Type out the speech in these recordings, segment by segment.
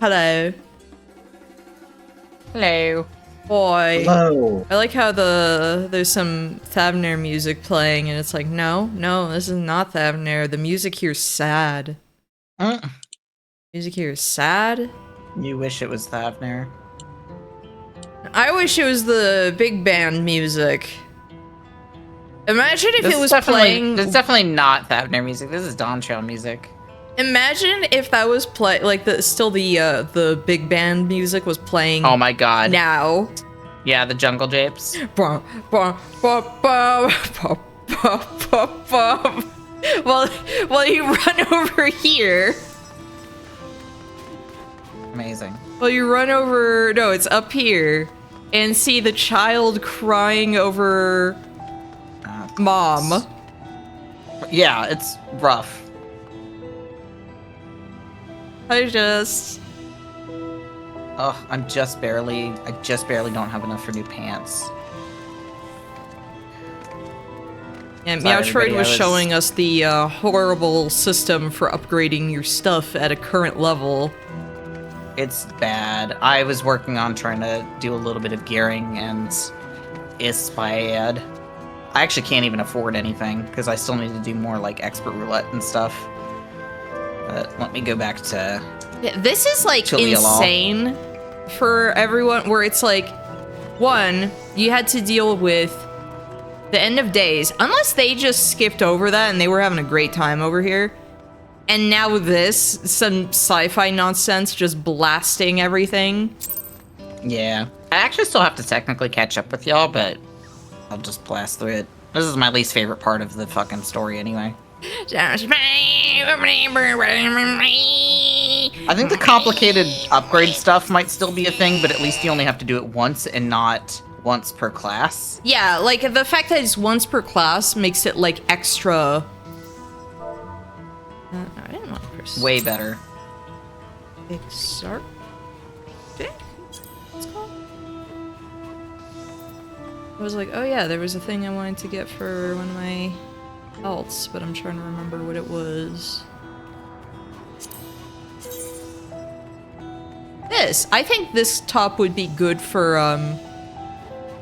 Hello. Hello. Boy. Hello. I like how there's some Thavnair music playing and it's like, no, this is not Thavnair. The music here's sad. Music here is sad. You wish it was Thavnair. I wish it was the big band music. Imagine if it was playing... It's definitely not Thavnair music. This is Dawntrail music. Imagine if that was the big band music was playing. Oh my god. Now. Yeah, the Jungle Japes. While you run over here. Amazing. Well, you run over... No, it's up here. And see the child crying over... Mom. Yeah, it's rough. I just I just barely don't have enough for new pants. And Sorry, Meowtroid was everybody, showing us the horrible system for upgrading your stuff at a current level. It's bad. I was working on trying to do a little bit of gearing, and it's bad. I actually can't even afford anything, because I still need to do more, like, expert roulette and stuff. But let me go back to... Yeah, this is, like, insane for everyone, where it's like, one, you had to deal with the end of days, unless they just skipped over that and they were having a great time over here. And now this, some sci-fi nonsense just blasting everything. Yeah. I actually still have to technically catch up with y'all, but I'll just blast through it. This is my least favorite part of the fucking story anyway. I think the complicated upgrade stuff might still be a thing, but at least you only have to do it once and not once per class. Yeah, like, the fact that it's once per class makes it, like, extra... I didn't want to press... Way better. Exartic? What's it called? I was like, oh yeah, there was a thing I wanted to get for one of my alts, but I'm trying to remember what it was. This! I think this top would be good for,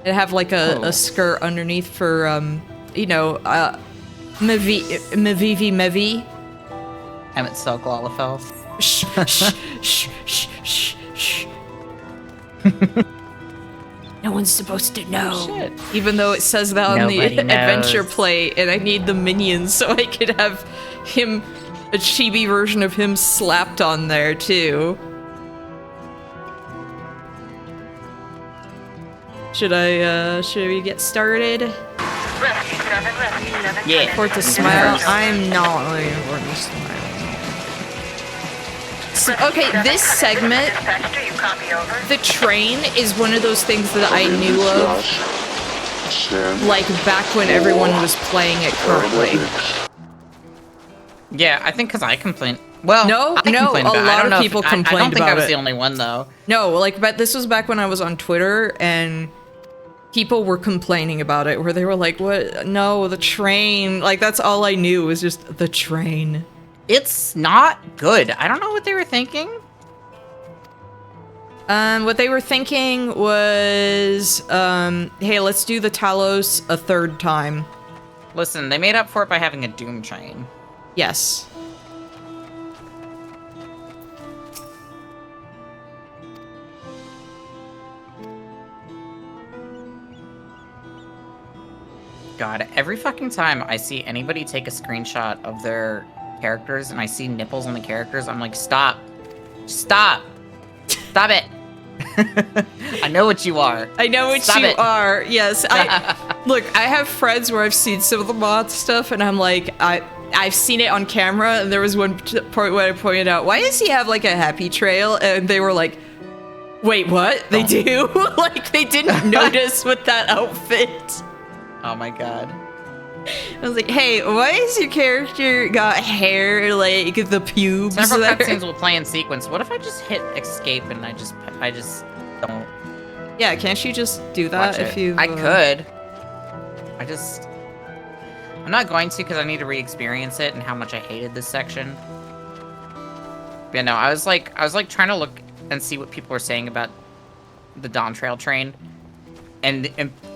it'd have like a skirt underneath for, you know, Mevi. Emmett Silk Lalafell. Shh, shh, shh, shh, shh. No one's supposed to know. Oh, shit. Even though it says that on Nobody the knows. adventure plate, and I need the minions so I could have him, a chibi version of him slapped on there too. Should we get started? Yeah. For it to smile? I'm not looking for it to smile. So, okay, this segment, the train is one of those things that I knew of, like, back when everyone was playing it currently. Yeah, I think because I complained. Well, No, I complained a about it. I lot don't of know if- people I don't complained think I about was it. the only one, though. No, like, but this was back when I was on Twitter, and people were complaining about it, where they were like, what? No, the train. Like, that's all I knew was just the train. It's not good. I don't know what they were thinking. What they were thinking was, hey, let's do the Talos a third time. Listen, they made up for it by having a Doom train. Yes. God, every fucking time I see anybody take a screenshot of their characters and I see nipples on the characters, I'm like, stop. Stop. Stop it. I know what you are. I know what Stop you it. are. Yes. Look, I have friends where I've seen some of the mod stuff, and I'm like, I've seen it on camera, and there was one point where I pointed out, why does he have like a happy trail? And they were like, wait, what? They do? Like, they didn't notice with that outfit. Oh my god. I was like, hey, why is your character got hair like the pubes Several there? cutscenes will play in sequence. What if I just hit escape and I just don't Yeah, can't you just do that watch if it? you... I could. I'm not going to because I need to re-experience it and how much I hated this section. But yeah, no, I was like trying to look and see what people are saying about the Dawntrail train, and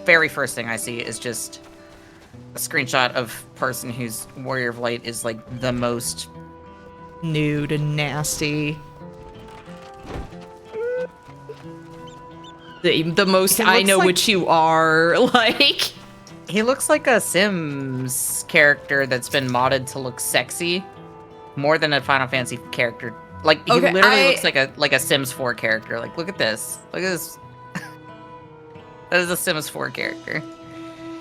very first thing I see is just a screenshot of person whose Warrior of Light is like the most nude and nasty. The most I know what you are, like. He looks like a Sims character that's been modded to look sexy more than a Final Fantasy character. Like, he literally looks like a Sims 4 character. Like, look at this. Look at this. That is a Sims 4 character.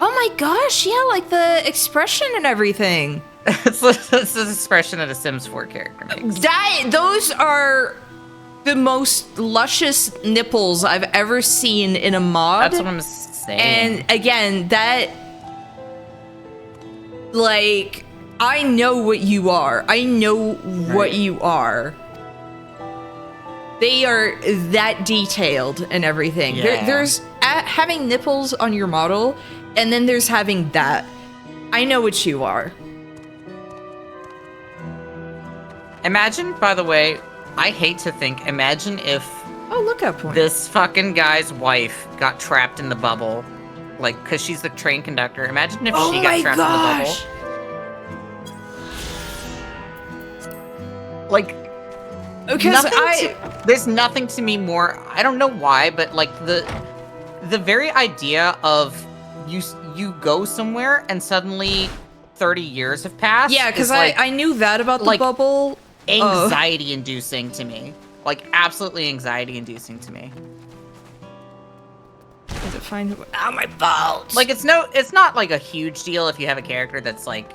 Oh my gosh, yeah, like the expression and everything. It's the expression that a Sims 4 character makes. Those are the most luscious nipples I've ever seen in a mod. That's what I'm saying. And again, that, like, I know what you are. I know what you are. They are that detailed and everything. Yeah. There's having nipples on your model, and then there's having that. I know what you are. Imagine, by the way, I hate to think, imagine if Oh, lookout point. this fucking guy's wife got trapped in the bubble. Like, because she's the train conductor. Imagine if she got trapped in the bubble. Like, because there's nothing to me more, I don't know why, but like the very idea of you go somewhere and suddenly 30 years have passed. Yeah, because I knew that about the bubble. Anxiety inducing to me. Like, absolutely anxiety inducing to me. Is it fine? Ow, my balls! Like, it's not like a huge deal if you have a character that's like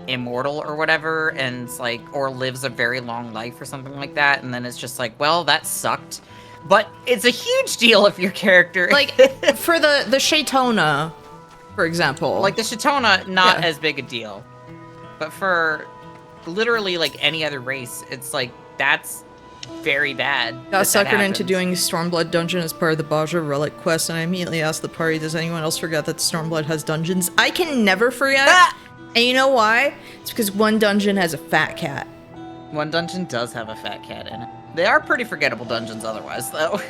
immortal or whatever, and it's like, or lives a very long life or something like that, and then it's just like, well, that sucked. But it's a huge deal if your character, like, for the Shaytona, for example. Like the Shaytona, not as big a deal, but for literally like any other race, it's like, that's very bad. Got suckered into doing Stormblood dungeon as part of the Baja Relic quest, and I immediately asked the party, does anyone else forget that Stormblood has dungeons? I can never forget. And you know why? It's because one dungeon has a fat cat. One dungeon does have a fat cat in it. They are pretty forgettable dungeons otherwise, though.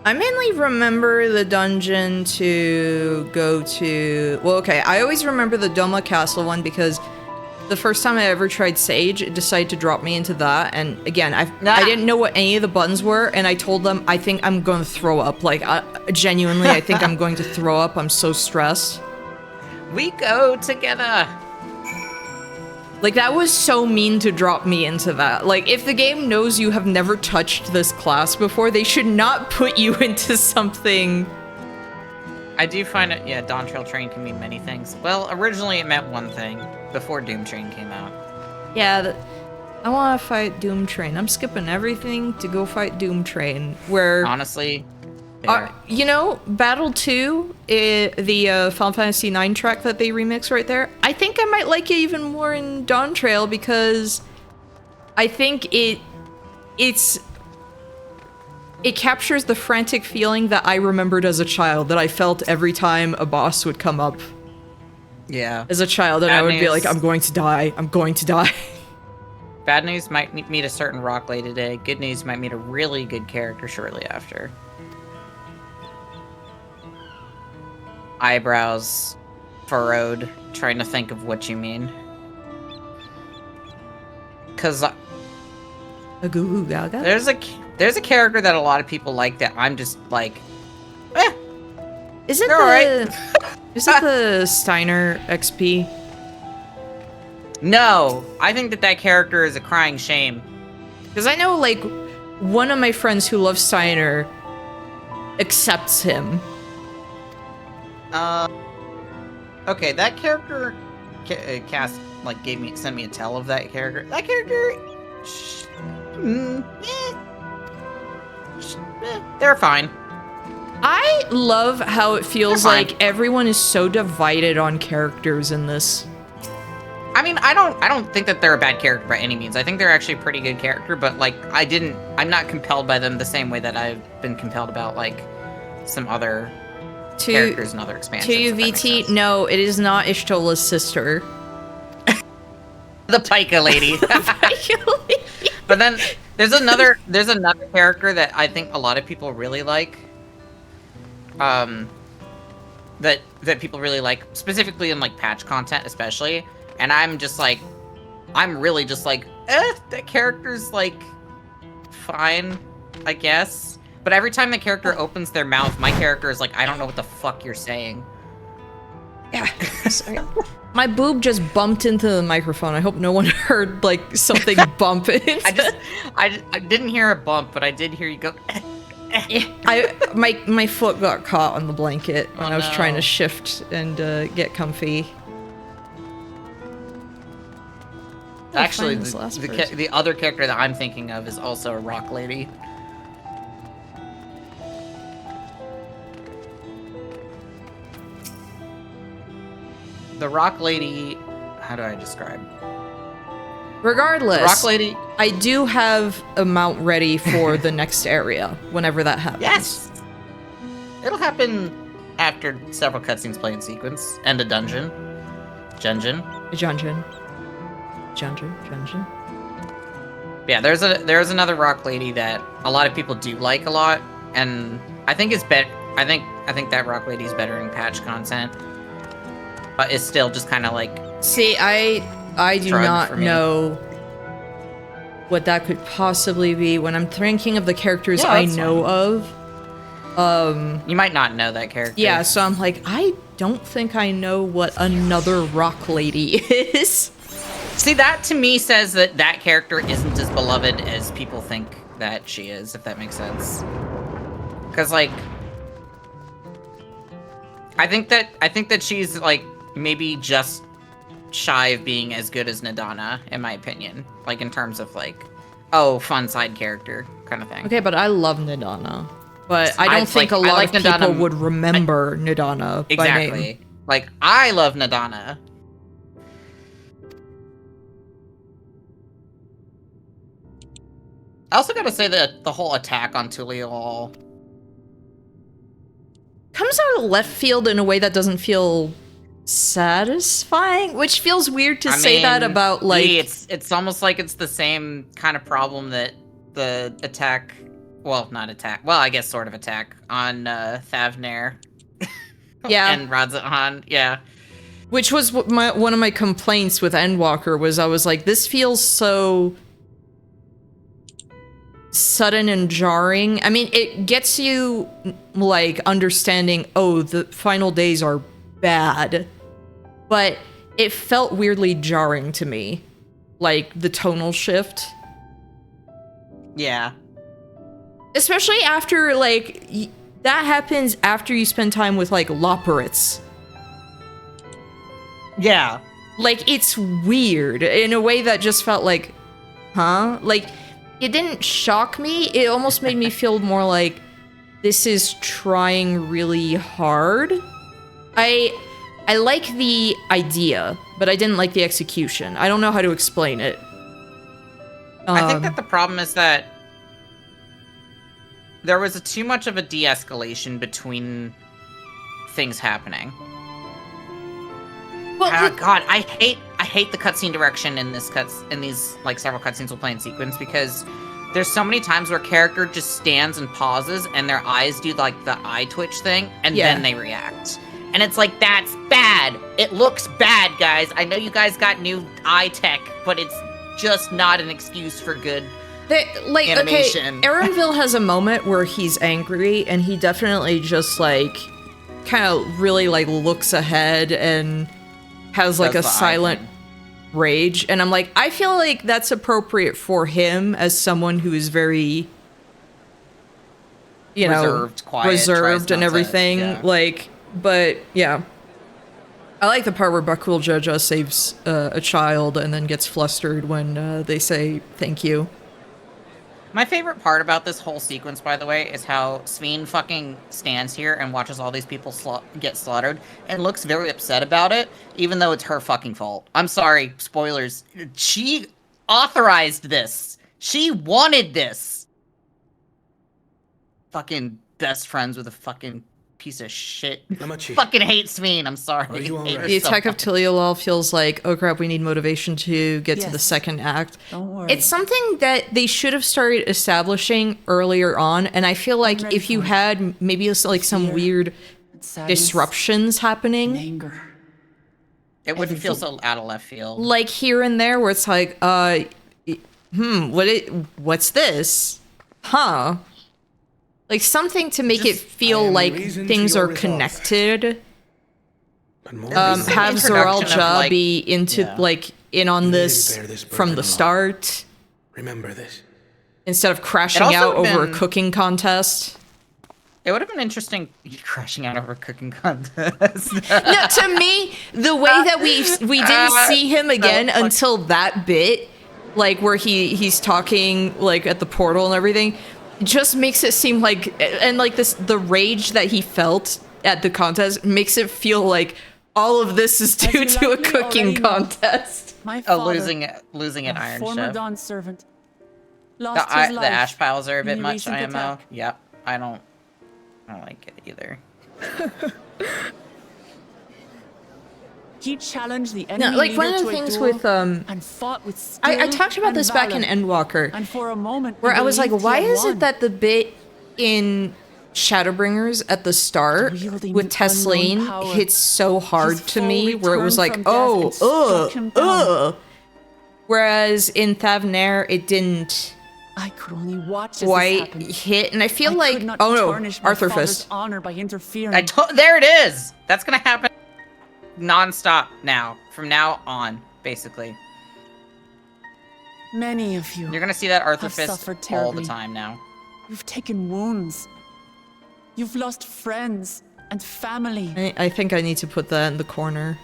I mainly remember the dungeon to go to... Well, okay, I always remember the Doma Castle one because the first time I ever tried Sage, it decided to drop me into that. And again, I didn't know what any of the buttons were, and I told them, I think I'm going to throw up. Like, genuinely, I think I'm going to throw up. I'm so stressed. We go together. Like, that was so mean to drop me into that. Like, if the game knows you have never touched this class before, they should not put you into something. I do find it, yeah, Dawntrail Train can mean many things. Well, originally it meant one thing, before Doom Train came out. Yeah, I want to fight Doom Train. I'm skipping everything to go fight Doom Train, where... Honestly... you know, Battle 2, the Final Fantasy IX track that they remix right there, I think I might like it even more in Dawntrail because I think it captures the frantic feeling that I remembered as a child, that I felt every time a boss would come up. Yeah. As a child, and I would be like, I'm going to die, I'm going to die. Bad news might meet a certain rock lady today. Good news might meet a really good character shortly after. Eyebrows furrowed, trying to think of what you mean. Cause there's a character that a lot of people like that I'm just like, Is it the Steiner XP? No, I think that character is a crying shame. Because I know, like, one of my friends who loves Steiner accepts him. Okay, that character sent me a tell of that character. That character, they're fine. I love how it feels like everyone is so divided on characters in this. I mean, I don't think that they're a bad character by any means. I think they're actually a pretty good character, but like, I'm not compelled by them the same way that I've been compelled about like some other characters and other expansions. To VT, no, it is not Ishtola's sister. The Pika lady. Pika lady. But then There's another character that I think a lot of people really like. That people really like, specifically in like patch content especially, and I'm really just like, that character's like fine, I guess. But every time the character opens their mouth, my character is like, I don't know what the fuck you're saying. Yeah, sorry. My boob just bumped into the microphone. I hope no one heard like something bump into. I didn't hear a bump, but I did hear you go. My foot got caught on the blanket when I was trying to shift and get comfy. Actually, the other character that I'm thinking of is also a rock lady. The rock lady, how do I describe? Regardless, the rock lady. I do have a mount ready for the next area whenever that happens. Yes, it'll happen after several cutscenes play in sequence and a dungeon. Dungeon. Yeah, there's another rock lady that a lot of people do like a lot, and I think it's better. I think that rock lady is better in patch content, but it's still just kind of like. See, I do not know what that could possibly be when I'm thinking of the characters I know of. You might not know that character. Yeah, so I'm like, I don't think I know what another rock lady is. See, that to me says that that character isn't as beloved as people think that she is, if that makes sense. Because, like, I think that she's, like, maybe just shy of being as good as Nadana, in my opinion. Like, in terms of, like, fun side character kind of thing. Okay, but I love Nadana. But I don't think a lot of people Nadana, would remember Nadana by name. Exactly. Like, I love Nadana. I also gotta say that the whole attack on Tulial comes out of left field in a way that doesn't feel satisfying, which feels weird to say that about, like... It's almost like it's the same kind of problem that the attack... Well, not attack. Well, I guess sort of attack on Thavnair. Yeah. And Radz-at-Han, yeah. Which was one of my complaints with Endwalker, was I was like, this feels so sudden and jarring. I mean, it gets you, like, understanding, the final days are bad. But it felt weirdly jarring to me. Like, the tonal shift. Yeah. Especially after, like, that happens after you spend time with, like, Loporritz. Yeah. Like, it's weird in a way that just felt like, huh? Like, it didn't shock me. It almost made me feel more like this is trying really hard. I like the idea, but I didn't like the execution. I don't know how to explain it. I think that the problem is that there was too much of a de-escalation between things happening. Well, God, I hate the cutscene direction in these like several cutscenes we'll play in sequence, because there's so many times where character just stands and pauses and their eyes do like the eye twitch thing and then they react. And it's like, that's bad. It looks bad, guys. I know you guys got new eye tech, but it's just not an excuse for good animation. Okay, Erenville has a moment where he's angry and he definitely just like kind of really like looks ahead and has like a silent rage, and I'm like, I feel like that's appropriate for him as someone who is very, you know, reserved and everything. Like, but yeah, I like the part where Bakul Jaja saves a child and then gets flustered when they say thank you. My favorite part about this whole sequence, by the way, is how Sveen fucking stands here and watches all these people get slaughtered and looks very upset about it, even though it's her fucking fault. I'm sorry, spoilers. She authorized this. She wanted this. Fucking best friends with a fucking piece of shit Amachi, fucking hates me, and I'm sorry. Are you I hate her alright? The so attack of much. Tiliolol feels like, oh crap, we need motivation to get to the Yes. second act. Don't worry. It's something that they should have started establishing earlier on, and I feel like ready if you for it. had maybe like some Fear, weird Sadness, disruptions happening, anger. It wouldn't feel so out of left field. like here and there, where it's like, what's this? Huh? Like something to make it I feel am like reason to things your are resolve. connected. But more Some Have introduction of, Zoralja like- be into yeah. like in on You this didn't bear this from burden the alone. start remember this. instead of crashing also out over a been- cooking contest. It would have been interesting crashing out over a cooking contest. No, to me, the way that we didn't see him again fuck- until that bit, like where he's talking like at the portal and everything, just makes it seem like, and like the rage that he felt at the contest makes it feel like all of this is due you to a likely cooking already know, contest. My Oh, father, losing an a Iron former Chef. Dawn servant, The, lost his the life ash piles are a in bit the much recent IMO. attack. Yep, I don't like it either. He challenged the No, enemy like one leader of the to a things duel with and fought with skill I talked about and this back in valor. Endwalker, And for a moment, where we I was like, believed he why had is won. it that the bit in Shadowbringers at the start Wielding with an Tesleen unknown power. hits so hard His to foe me, where it was returned like, from death and struck him down. whereas in Thavnair it didn't I could only watch as this quite happened. hit, and I feel I like, could not oh no, tarnish my Arthur father's Fist. honor by interfering. There it is. That's gonna happen non-stop now, from now on, basically. Many of you, You're gonna see that Arthur I've Fist suffered all the terribly. time now. you've taken wounds. You've lost friends and family. I think I need to put that in the corner.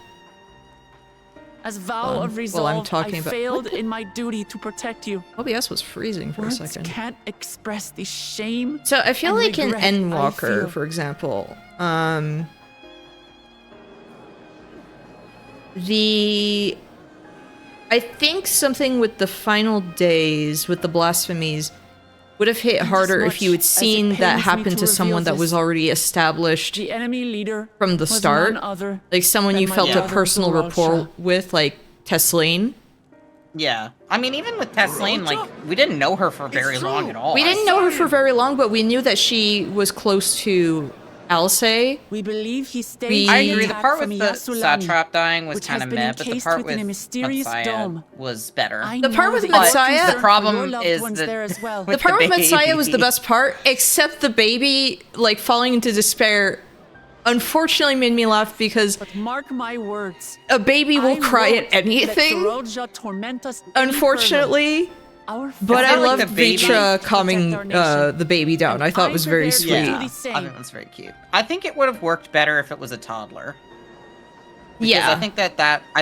As vow of while resolve, I'm talking I about- failed what the- in my duty to protect you. OBS was freezing for a Words second. can't express the shame. So I feel and like in regret I Endwalker, feel. for example, I think something with the final days with the blasphemies would have hit harder if you had much as it seen that pains me happen to to someone reveal that was this, already established The enemy leader from the was start, none other like someone than you my felt a brother personal Zoralsha. rapport with, like Tesleen. Yeah, I mean, even with Tesleen, like, we didn't know her for very long at all. We didn't know her for very long, but we knew that she was close to Alcei. We believe he staged I an agree. The attack part from with the Yasulani, Satrap dying was which kind has of been meh, but the encased part within with a mysterious Messiah dome. was better. I The part know with that you are Messiah- concerned The problem for your loved is ones that- there as well. The with part the with Messiah was the baby. best part, except the baby, like, falling into despair, unfortunately made me laugh because But mark my words. a baby will I cry won't at anything, let Zoralja torment us any unfortunately. further. Our But I felt like loved the baby- Vitra calming Protect our nation. the baby down. I thought it was very I'm sweet. prepared to Yeah, do the same. I think that's very cute. I think it would have worked better if it was a toddler. Because Yeah. I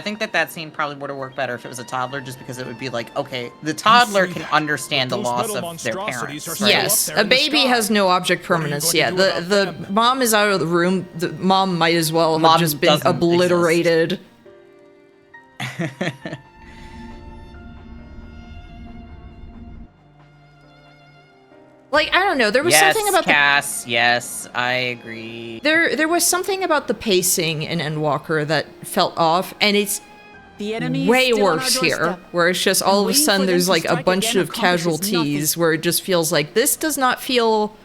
think that scene probably would have worked better if it was a toddler, just because it would be like, okay, the toddler can understand the Those loss metal of their monstrosities parents. are Right? Yes, up there a in the baby sky. has no object What are you permanence. going Yeah, to do about the them? mom is out of the room. The mom might as well Mom have just been doesn't obliterated. Like, I don't know. There was Yes, something about Cass. Yes, I agree. there was something about the pacing in Endwalker that felt off, and it's The enemy is way still on our worse here, doorstep. where it's just all of a waiting sudden for them there's to like a strike bunch again of accomplishes casualties nothing. where it just feels like this does not feel,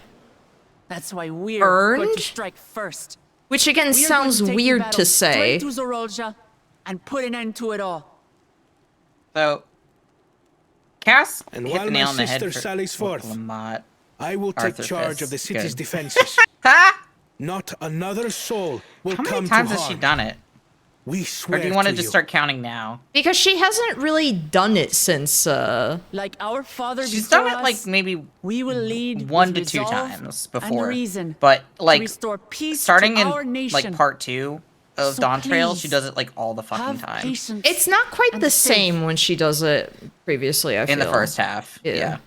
That's why we're going Earned? to strike first. which again We are sounds going to take the weird battle to say. straight to Zoralja and put an end to it all. So, Cass And hit while the my nail on the head sister for sallies forth, Lamont. I will take Arthur charge Fist. of the city's Good. defenses. Ha! Not another soul will How come many times to has she harm. done it? We Or swear do you want to to just you. start counting now? Because she hasn't really done it since Like our father She's before done it like us, maybe we will lead one with to two resolve times and before. reason But to like restore peace starting to in our nation. like part 2 of So Dawntrail, she please, does it like all the fucking Have time. patience. it's not quite and the faith. same when she does it previously, I feel. In the first half. Yeah. Yeah.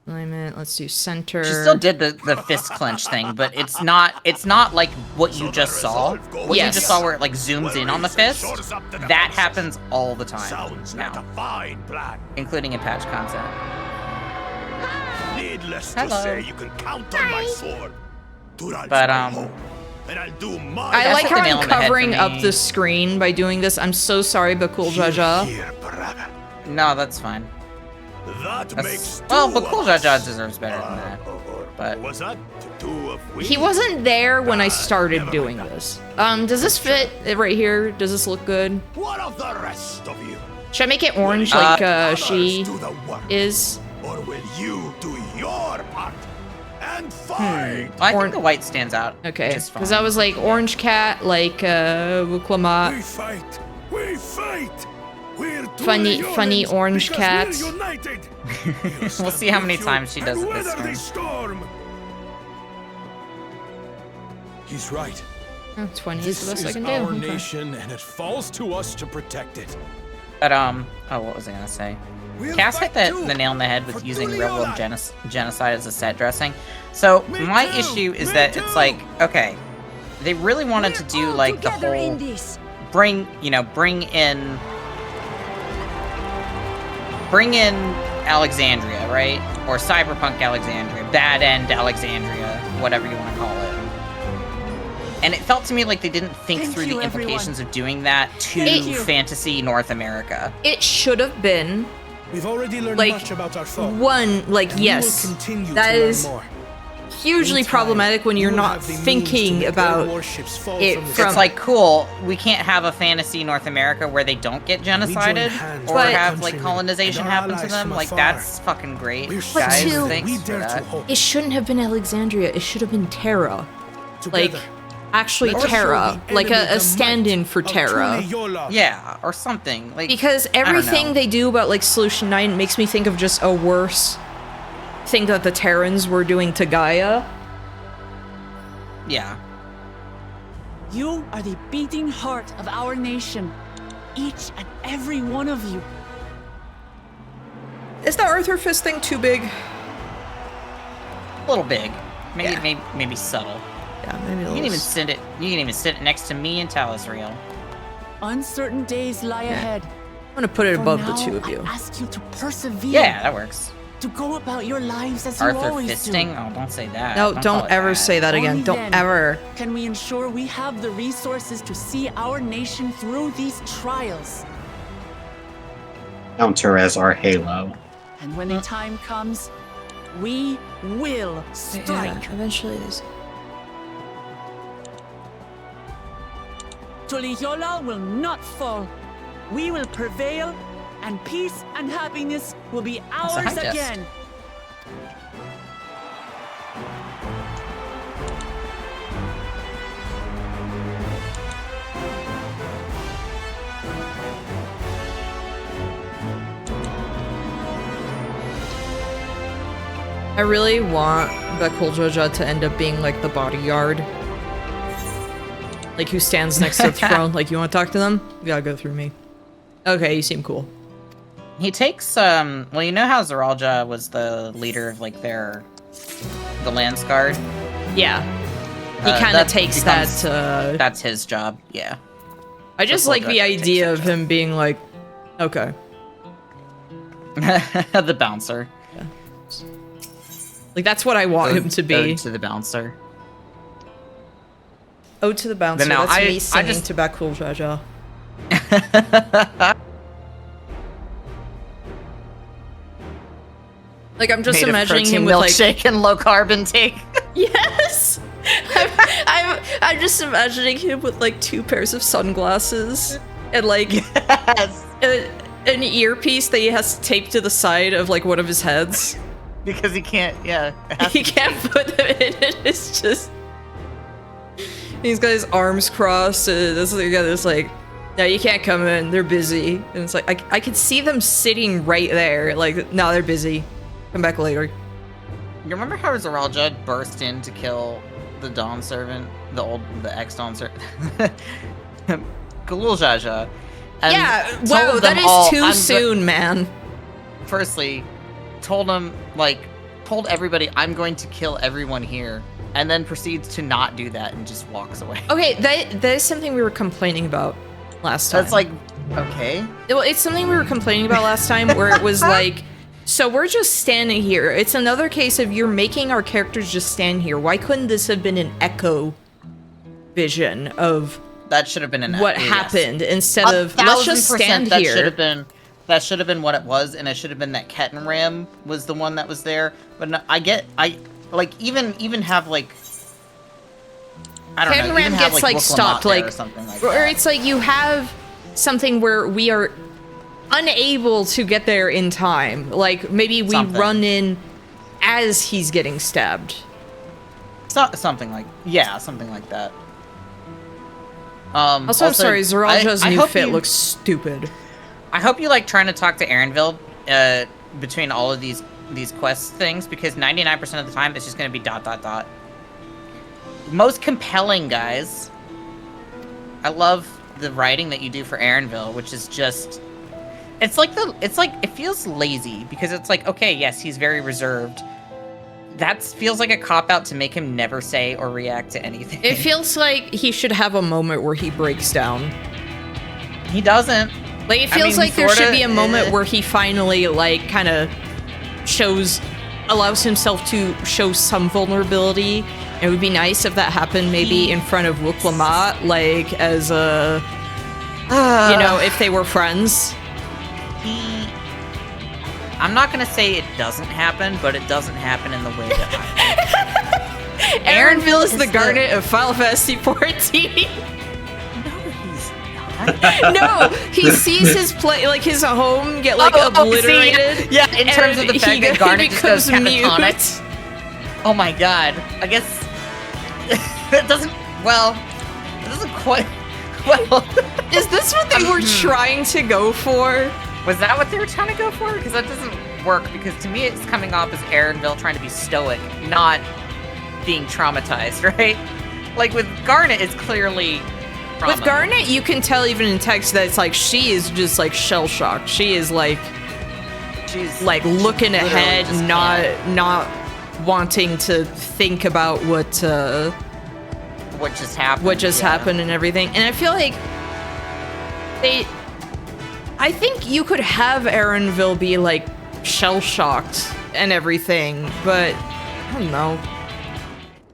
Alignment, let's do center. She still did the fist clench thing, but it's not like what you just saw. What Yes. you just saw where it like zooms in on the fist. That happens all the time Sounds like now, a fine plan. including in patch content. Needless Hello. to say, you can count on my sword. But And I'll do my I That's like hit the how nail I'm on the head for covering up me. the screen by doing this. I'm so sorry, Bakul Jaja. here, brother. no, that's fine. That That's, makes well, two but Cool of us. Jaja deserves better than that. But Was that two of we? He wasn't there when I started doing this. Does this fit right here? Does this look good? What of the rest of you? Should I make it orange like Others she do the work, is? or will you do your part and fight? I think the white stands out. Okay, just fine. because I was like orange cat, like Wuklamat. We fight. We fight. We're Funny orange cat. We'll see how many times she does it this turn. Storm. He's right. Oh, 20 is This the best I is can do. our Okay. nation, and it falls to us to protect it. But oh, what was I gonna say? Cass hit the nail on the head with using Real World Genocide as a set dressing. So my issue is that it's like, okay, they really wanted to do like the whole bring in Alexandria, right? Or Cyberpunk Alexandria, Bad End Alexandria, whatever you want to call it. And it felt to me like they didn't think Thank through you, the implications everyone. of doing that to Thank you. fantasy North America. It should have been We've already learned Like, much about our foe. one, like, and we yes, will continue that to learn is more. hugely In time, problematic when we you're will not have the means to thinking make their about warships fall it from the from- It's like, cool, we can't have a fantasy North America where they don't get genocided hands or with our have like countrymen colonization and our happen to allies them. from Like, afar. that's fucking great, We're guys. still- Thanks we for dare that. to hope. It shouldn't have been Alexandria. It should have been Terra. Like, Together, actually let's show Terra. the Like enemy the a stand-in might for of Terra. Tuliyola. Yeah, or something. Like, Because I don't everything know. they do about, like, Solution 9 makes me think of just a worse thing that the Terrans were doing to Gaia. Yeah. You are the beating heart of our nation. Each and every one of you. Is the Arthur Fist thing too big? A little big. Maybe, Yeah. maybe subtle. Yeah, maybe a You little. can even sit it. You can even sit it next to me and Talisriel. Uncertain days lie ahead. I'm gonna put it For above the now, two of you. I ask you to persevere. Yeah, that works. To go about your lives as you Arthur always fisting? Oh, don't say that. No, call don't it ever that. say that again. Only Don't then ever. can we ensure we have the resources to see our nation through these trials. Count her as our halo. And when the time comes, we will strike. Yeah, eventually it is. Tuliyola will not fall. We will prevail, and peace and happiness will be That's a ours high test. again. I really want Bakul Joja to end up being like the bodyguard. Like who stands next to the throne. Like, you want to talk to them? You gotta go through me. Okay, you seem cool. He takes, well, you know how Zaralja was the leader of, like, the Lance Guard? Yeah. He kind of that takes becomes- that, That's his job, yeah. I just Bakul like the Joja takes idea that of him being like, okay. The bouncer. Like, that's what I want him to be. Ode to the bouncer. Ode to the bouncer. But no, That's I me singing just- to Bakul Joja. Like, I'm just Made of imagining protein him with like, milkshake and low carb intake. yes. I'm just imagining him with like 2 pairs of sunglasses and like Yes. an earpiece that he has taped to the side of like one of his heads. Because he can't, yeah. He can't put them in. It's just he's got his arms crossed. And it's like, no, you can't come in. They're busy. And it's like I could see them sitting right there. Like, no, they're busy. Come back later. You remember how Zaralja burst in to kill the Dawn Servant? The ex-Dawn Servant? Galul Jaja. And Yeah, told wow, them that is all, too soon, man. Firstly, told everybody, I'm going to kill everyone here. And then proceeds to not do that and just walks away. Okay, that is something we were complaining about last time. That's like, okay. Well, it's something we were complaining about last time where it was like, So we're just standing here. It's another case of you're making our characters just stand here. Why couldn't this have been an echo vision of That should have been what happened instead of let's just stand here? That should have been what it was, and it should have been that Kettenram was the one that was there. But no, even have like I don't know. Kettenram Even have, gets like Wuklamot stopped, there like or something like or that. it's like you have something where we are unable to get there in time. Like maybe we run in as he's getting stabbed. Something like that. Also, I'm sorry, Zaraja's new fit looks stupid. I hope you like trying to talk to Aaronville between all of these quest things, because 99% of the time it's just going to be ... Most compelling, guys. I love the writing that you do for Aaronville, which is just it feels lazy, because it's like, okay, yes, he's very reserved. That feels like a cop-out to make him never say or react to anything. It feels like he should have a moment where he breaks down. He doesn't. Like, it feels like there should be a moment where he finally, like, kind of allows himself to show some vulnerability. It would be nice if that happened maybe in front of Wuklamot, like, as a, you know, if they were friends. I'm not gonna say it doesn't happen, but it doesn't happen in the way that I Aaronville is the Garnet of Final Fantasy XIV. No, he sees his his home get obliterated. Yeah, in terms of the fact that Garnet just goes catatonic. Oh my god. I guess it doesn't quite well. Is this what they were trying to go for? Was that what they were trying to go for? Because that doesn't work, because to me it's coming off as Aaronville trying to be stoic, not being traumatized, right? Like with Garnet, it's clearly trauma. With Garnet, you can tell even in text that it's like she is just like shell-shocked. She is like, she's like looking ahead, not wanting to think about what just happened. What just happened and everything. And I feel like I think you could have Aaronville be like shell-shocked and everything, but I don't know.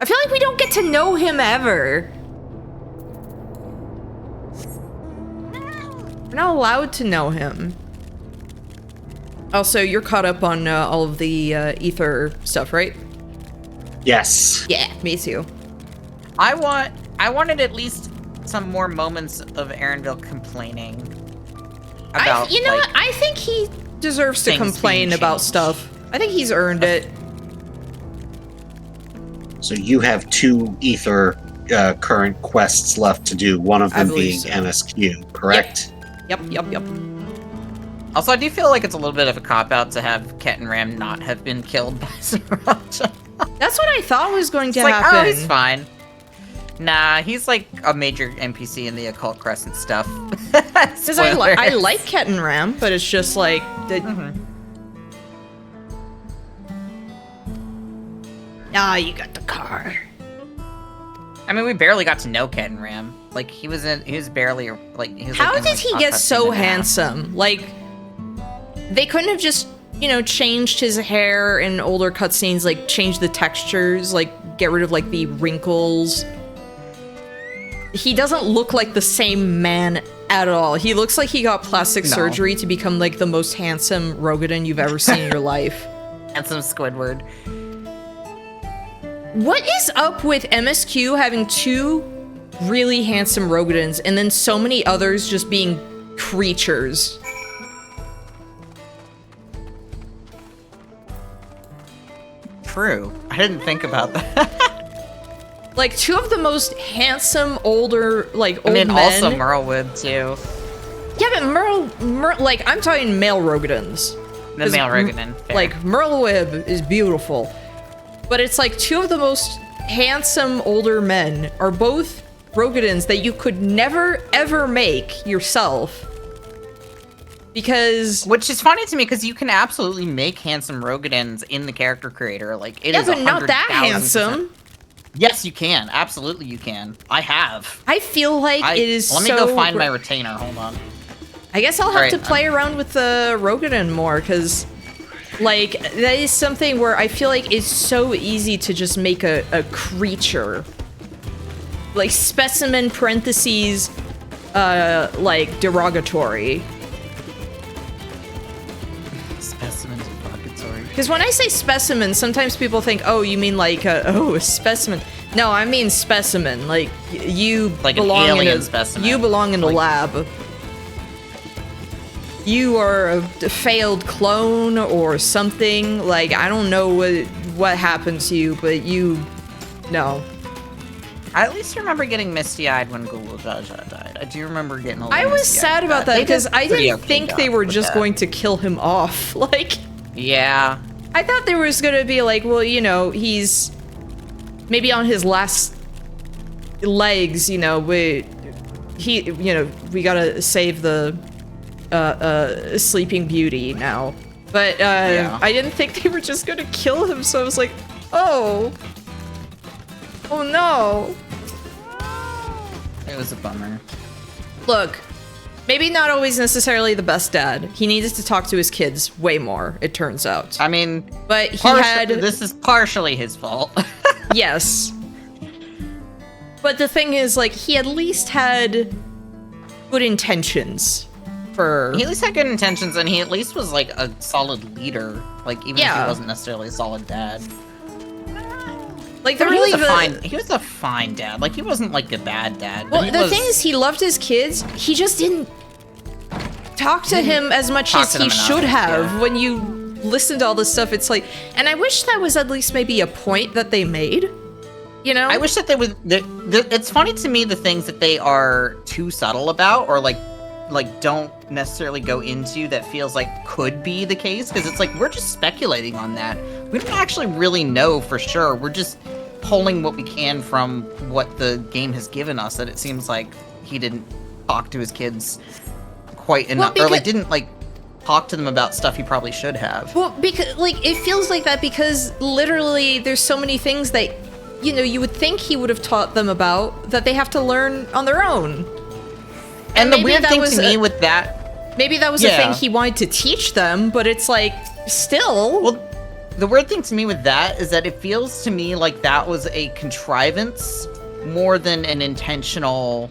I feel like we don't get to know him ever. We're not allowed to know him. Also, you're caught up on all of the ether stuff, right? Yes. Yeah, me too. I wanted at least some more moments of Aaronville complaining about. You know what? I think he deserves to complain about stuff. I think he's earned it. So you have 2 ether current quests left to do. One of them being so. MSQ, correct? Yep. Also, I do feel like it's a little bit of a cop-out to have Kettenram not have been killed by Sriracha. That's what I thought was going to It's like, happen. oh, he's fine. Nah, he's like a major NPC in the Occult Crescent stuff. Because I like Kettenram, but it's just like the. Ah, you got the car. I mean, we barely got to know Kettenram. Like he was barely like. He was How like, did he get so handsome? Like, they couldn't have just, you know, changed his hair in older cutscenes, like change the textures, like get rid of like the wrinkles. He doesn't look like the same man at all. He looks like he got plastic surgery to become like the most handsome Rogadin you've ever seen in your life. Handsome Squidward. What is up with MSQ having 2 really handsome Rogadins and then so many others just being creatures? True. I didn't think about that. Like 2 of the most handsome older, like old men. Also Merlwyb too. Yeah, but Merl, like I'm talking male Rogadins. The male Rogadin. Like Merlwyb is beautiful, but it's like 2 of the most handsome older men are both Rogadins that you could never ever make yourself. Because which is funny to me, because you can absolutely make handsome Rogadins in the character creator. Like it is but not that handsome. Yes, you can. Absolutely, you can. I have. I feel like it is. Let me go find my retainer. Hold on. I guess I'll have to play around with the Rogadin more, because Like, that is something where I feel like it's so easy to just make a creature. Like, specimen parentheses, like, derogatory. Specimen derogatory. Because when I say specimen, sometimes people think, oh, you mean like, a specimen. No, I mean specimen. Like, you like belong an alien in a specimen. You belong in a Like- lab. You are a failed clone or something. Like, I don't know what happened to you, but you... No. I at least remember getting misty-eyed when Google Jaja died. I do remember getting a little I was misty-eyed sad with about that They did because a I pretty didn't okay think they job were with just that. going to kill him off. Like... Yeah. I thought there was gonna be like, well, you know, he's maybe on his last legs, you know, we gotta save the Sleeping Beauty now. But Yeah. I didn't think they were just gonna kill him, so I was like, oh no. It was a bummer. Look, maybe not always necessarily the best dad. He needed to talk to his kids way more, it turns out. I mean, But he had... this is partially his fault. Yes. But the thing is, like, he at least had good intentions for... He at least had good intentions, and he at least was like a solid leader. Like even if Yeah. he wasn't necessarily a solid dad. Like, the He really... was a the- fine. He was a fine dad. Like he wasn't like a bad dad. but Well, he the was- thing is, he loved his kids. He just didn't talk to him as much talk as to he them enough, should have. yeah. When you listen to all this stuff, it's like... And I wish that was at least maybe a point that they made. You know? I wish that they would. It's funny to me the things that they are too subtle about, or like don't necessarily go into that feels like could be the case, because it's like we're just speculating on that. We don't actually really know for sure. We're just pulling what we can from what the game has given us. That it seems like he didn't talk to his kids quite enough, or like didn't like talk to them about stuff he probably should have. Well, because, like, it feels like that because literally there's so many things that, you know, you would think he would have taught them about that they have to learn on their own. And the maybe weird that thing was to me with that, maybe that was a Yeah. thing he wanted to teach them, but it's like, still. well, the weird thing to me with that is that it feels to me like that was a contrivance more than an intentional.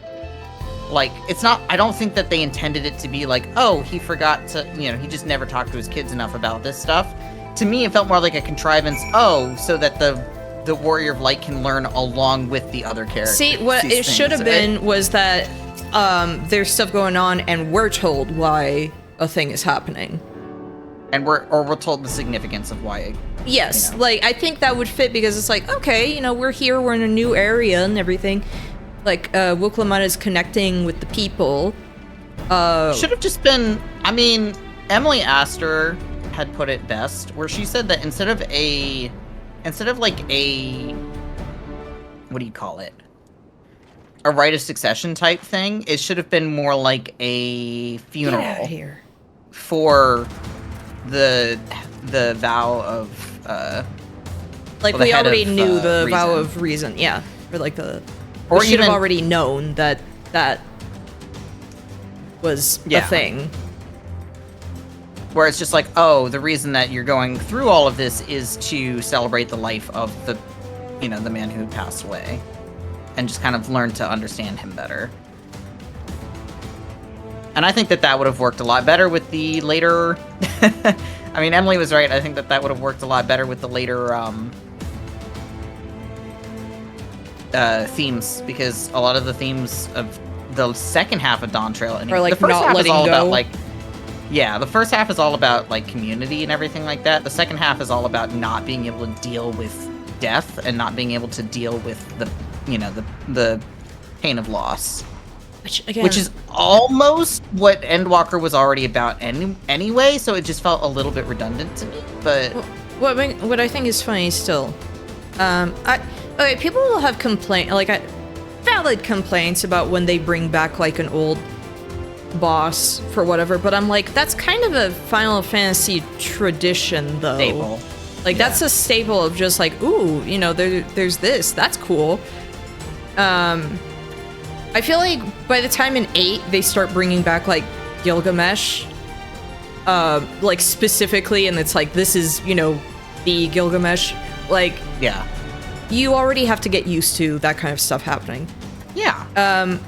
Like, it's not, I don't think that they intended it to be like, oh, he forgot to, you know, he just never talked to his kids enough about this stuff. To me, it felt more like a contrivance, oh, so that the Warrior of Light can learn along with the other characters. See, what these it should things. have been was that there's stuff going on and we're told why a thing is happening. And we're told the significance of why it, Yes, you know. like, I think that would fit because it's like, okay, you know, we're here, we're in a new area and everything. Like, Wuklamana is connecting with the people. should have just been, I mean, Emily Astor had put it best, where she said that instead of like a, what do you call it? A rite of succession type thing, it should have been more like a funeral Get out of here. for the vow of, Like, well, the we head already of, knew the vow reason. of reason, yeah. Or like the... Or we should have even- already known that that was a Yeah. thing. where it's just like, oh, the reason that you're going through all of this is to celebrate the life of the, you know, the man who passed away, and just kind of learn to understand him better. And I think that that would have worked a lot better with the later. I mean, Emily was right. I think that that would have worked a lot better with the later themes, because a lot of the themes of the second half of Dawntrail, and Or, like, the first not half is letting all about go. like. Yeah, the first half is all about like community and everything like that. The second half is all about not being able to deal with death and not being able to deal with the, you know, the pain of loss, Which, again, which is almost what Endwalker was already about anyway. So it just felt a little bit redundant to me. But what I think is funny still. Okay, people will have valid complaints about when they bring back like an old boss for whatever, but I'm like, that's kind of a Final Fantasy tradition though. staple. Like, that's a staple of just like, ooh, you know, there's this, that's cool. I feel like by the time in 8 they start bringing back like Gilgamesh, like specifically, and it's like, this is, you know, the Gilgamesh, like, Yeah. you already have to get used to that kind of stuff happening. Yeah.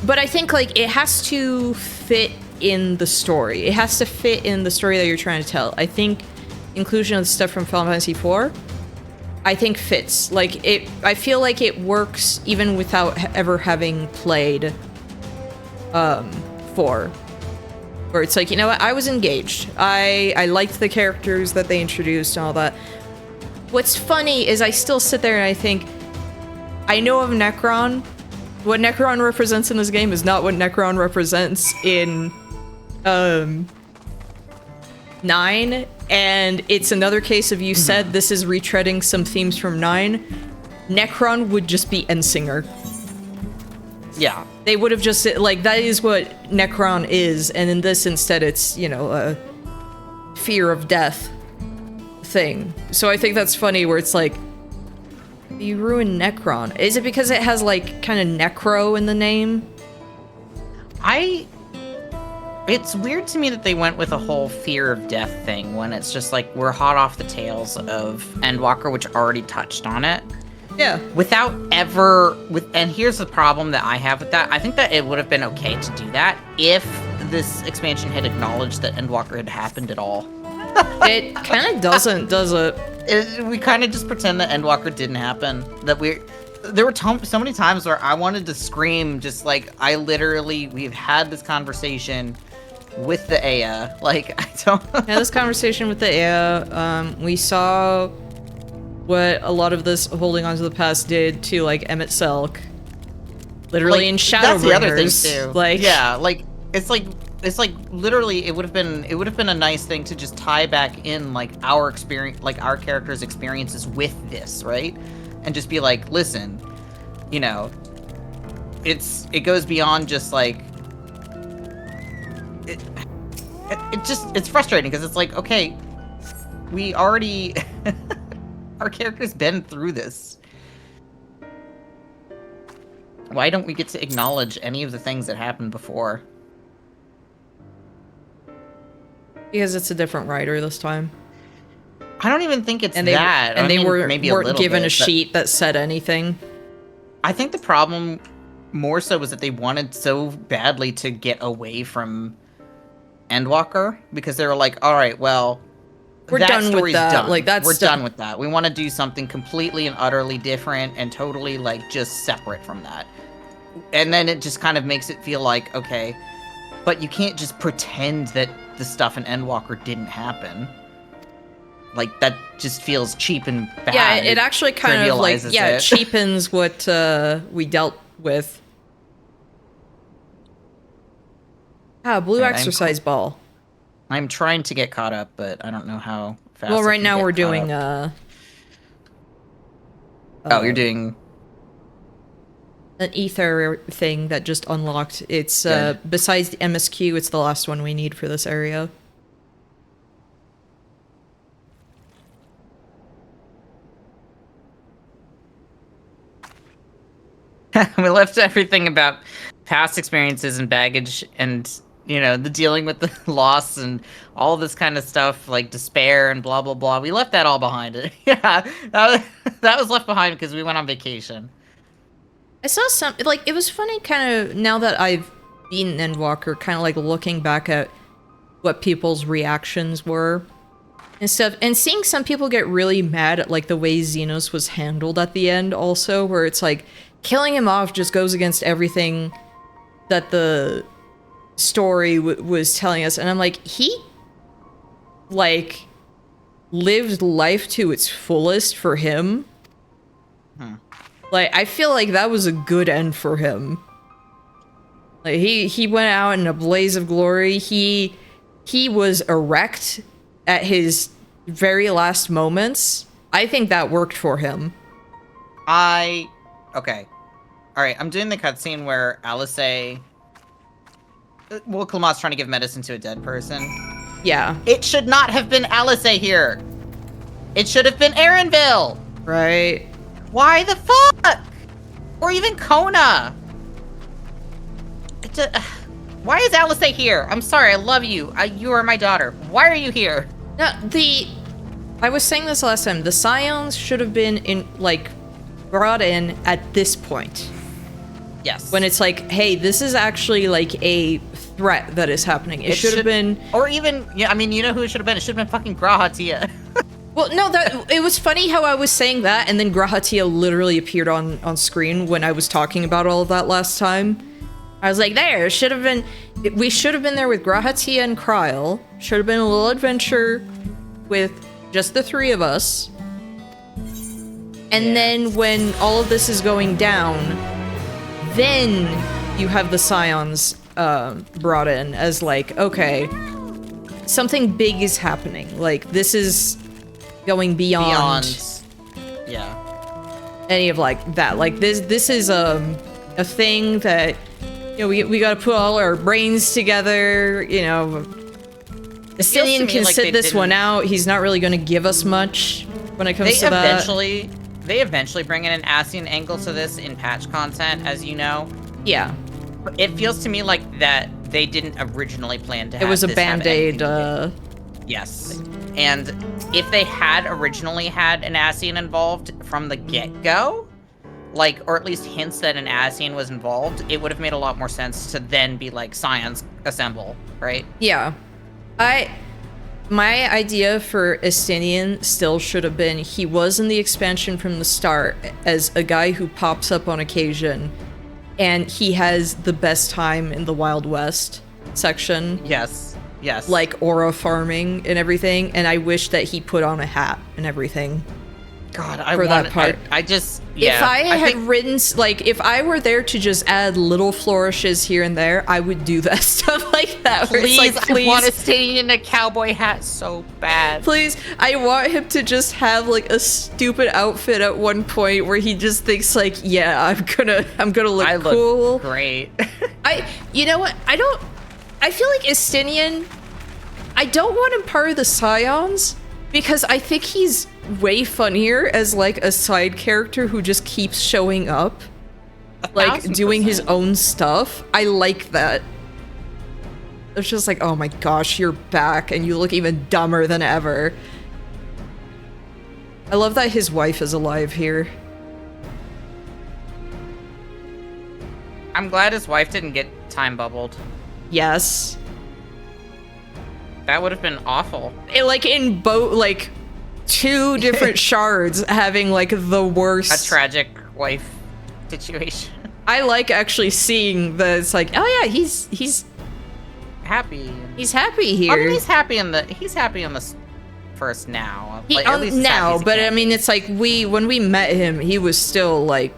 But I think, like, it has to fit in the story. It has to fit in the story that you're trying to tell. I think inclusion of stuff from Final Fantasy IV, I think fits. Like, I feel like it works even without ever having played 4. Where it's like, you know what, I was engaged. I liked the characters that they introduced and all that. What's funny is I still sit there and I think, I know of Necron. What Necron represents in this game is not what Necron represents in 9, and it's another case of, you said this is retreading some themes from 9. Necron would just be Endsinger. Yeah. They would have just, like, that is what Necron is, and in this instead it's, you know, a fear of death thing. So I think that's funny where it's like, you ruined Necron. Is it because it has, like, kind of necro in the name? It's weird to me that they went with a whole fear of death thing when it's just like, we're hot off the tails of Endwalker, which already touched on it. Yeah. Without and here's the problem that I have with that. I think that it would have been okay to do that if this expansion had acknowledged that Endwalker had happened at all. It kind of doesn't, does it? We kind of just pretend that Endwalker didn't happen. That there were so many times where I wanted to scream, just like, we've had this conversation with the Aya. Like, I don't... Yeah, this conversation with the Aya, we saw what a lot of this holding on to the past did to, like, Emmett Selk. Literally, like, in Shadowbringers. That's the other thing, too. Like, yeah, like, it's like literally, it would have been a nice thing to just tie back in, like, our experience, like, our characters' experiences with this, right? And just be like, listen, you know, it goes beyond just, like, it's frustrating, because it's like, okay, we already, our character's been through this. Why don't we get to acknowledge any of the things that happened before? Because it's a different writer this time. I don't even think it's that. And they weren't given a bit, sheet that said anything. I think the problem more so was that they wanted so badly to get away from Endwalker, because they were like, all right, well, we're done with that. Done. Like, we're done with that. We want to do something completely and utterly different and totally, like, just separate from that. And then it just kind of makes it feel like, okay, but you can't just pretend that the stuff in Endwalker didn't happen. Like, that just feels cheap and bad. Yeah, it actually kind of, like, it cheapens what we dealt with. Blue exercise ball. I'm trying to get caught up, but I don't know how fast. Well, right now we're doing, you're doing... an ether thing that just unlocked. It's, besides the MSQ, it's the last one we need for this area. We left everything about past experiences and baggage and, you know, the dealing with the loss and all this kind of stuff, like despair and blah, blah, blah. We left that all behind. Yeah, that was left behind because we went on vacation. I saw some, like, it was funny kind of, now that I've beaten Endwalker, kind of like looking back at what people's reactions were and stuff, and seeing some people get really mad at, like, the way Xenos was handled at the end also, where it's like, killing him off just goes against everything that the story was telling us. And I'm like, he, like, lived life to its fullest for him. Like, I feel like that was a good end for him. Like, he went out in a blaze of glory. He was erect at his very last moments. I think that worked for him. Okay. Alright, I'm doing the cutscene where Alice... Well, Clement's trying to give medicine to a dead person. Yeah. It should not have been Alice here. It should have been Erinville. Right. Why the fuck? Or even Kona. Why is Alice here? I'm sorry, I love you. You are my daughter. Why are you here? No, I was saying this last time. The Scions should have been brought in at this point. Yes. When it's like, hey, this is actually like a threat that is happening. It should have been, or even, yeah. I mean, you know who it should have been? It should have been fucking Grahatia. well, no, it was funny how I was saying that, and then Grahatia literally appeared on screen when I was talking about all of that last time. I was like, we should have been there with Grahatia and Kryl. Should have been a little adventure with just the three of us. And then when all of this is going down, then you have the Scions brought in as like, okay, something big is happening. Like, this is going beyond any of like that. Like, this is a thing that, you know, we got to put all our brains together. You know, Estinian can like sit this one out. He's not really going to give us much when it comes to that. They eventually bring in an Ascian angle to this in patch content, as you know. Yeah. It feels to me like that they didn't originally plan to have it was a this have band-aid. Yes. And if they had originally had an Ascian involved from the get-go, like, or at least hints that an Ascian was involved, it would have made a lot more sense to then be like, Scions assemble, right? Yeah. My idea for Estinian still should have been he was in the expansion from the start as a guy who pops up on occasion, and he has the best time in the Wild West section. Yes. Like aura farming and everything, and I wish that he put on a hat and everything. God, that part. I just, yeah. If I had written, like, if I were there to just add little flourishes here and there, I would do that stuff like that. Please, where it's like, I want to stay in a cowboy hat so bad. Please, I want him to just have like a stupid outfit at one point where he just thinks like, yeah, I'm gonna look cool. Look great. You know what? I feel like Estinian, I don't want him part of the Scions because I think he's way funnier as like a side character who just keeps showing up, like doing his own stuff. I like that. It's just like, oh my gosh, you're back and you look even dumber than ever. I love that his wife is alive here. I'm glad his wife didn't get time bubbled. Yes. That would have been awful. Like in both, like 2 different shards having like the worst. A tragic wife situation. I like actually seeing that it's like, oh yeah, he's happy. He's happy here. I mean, he's happy in the first now. At least now, but I mean, it's like when we met him, he was still like,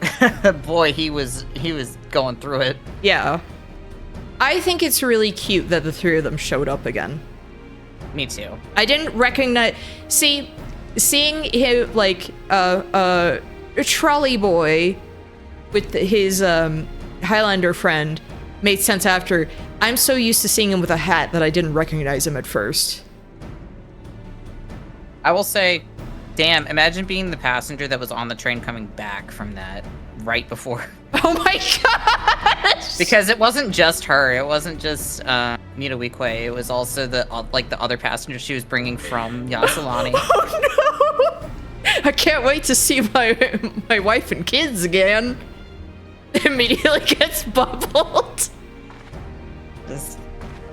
boy, he was going through it. Yeah. I think it's really cute that the 3 of them showed up again. Me too. I didn't recognize. Seeing him like a trolley boy with his Highlander friend made sense after. I'm so used to seeing him with a hat that I didn't recognize him at first. I will say, damn, imagine being the passenger that was on the train coming back from that right before. Oh my gosh! Because it wasn't just her. It wasn't just Nita Weekwe. It was also the other passengers she was bringing from Yasselani. Oh no! I can't wait to see my wife and kids again. Immediately gets bubbled.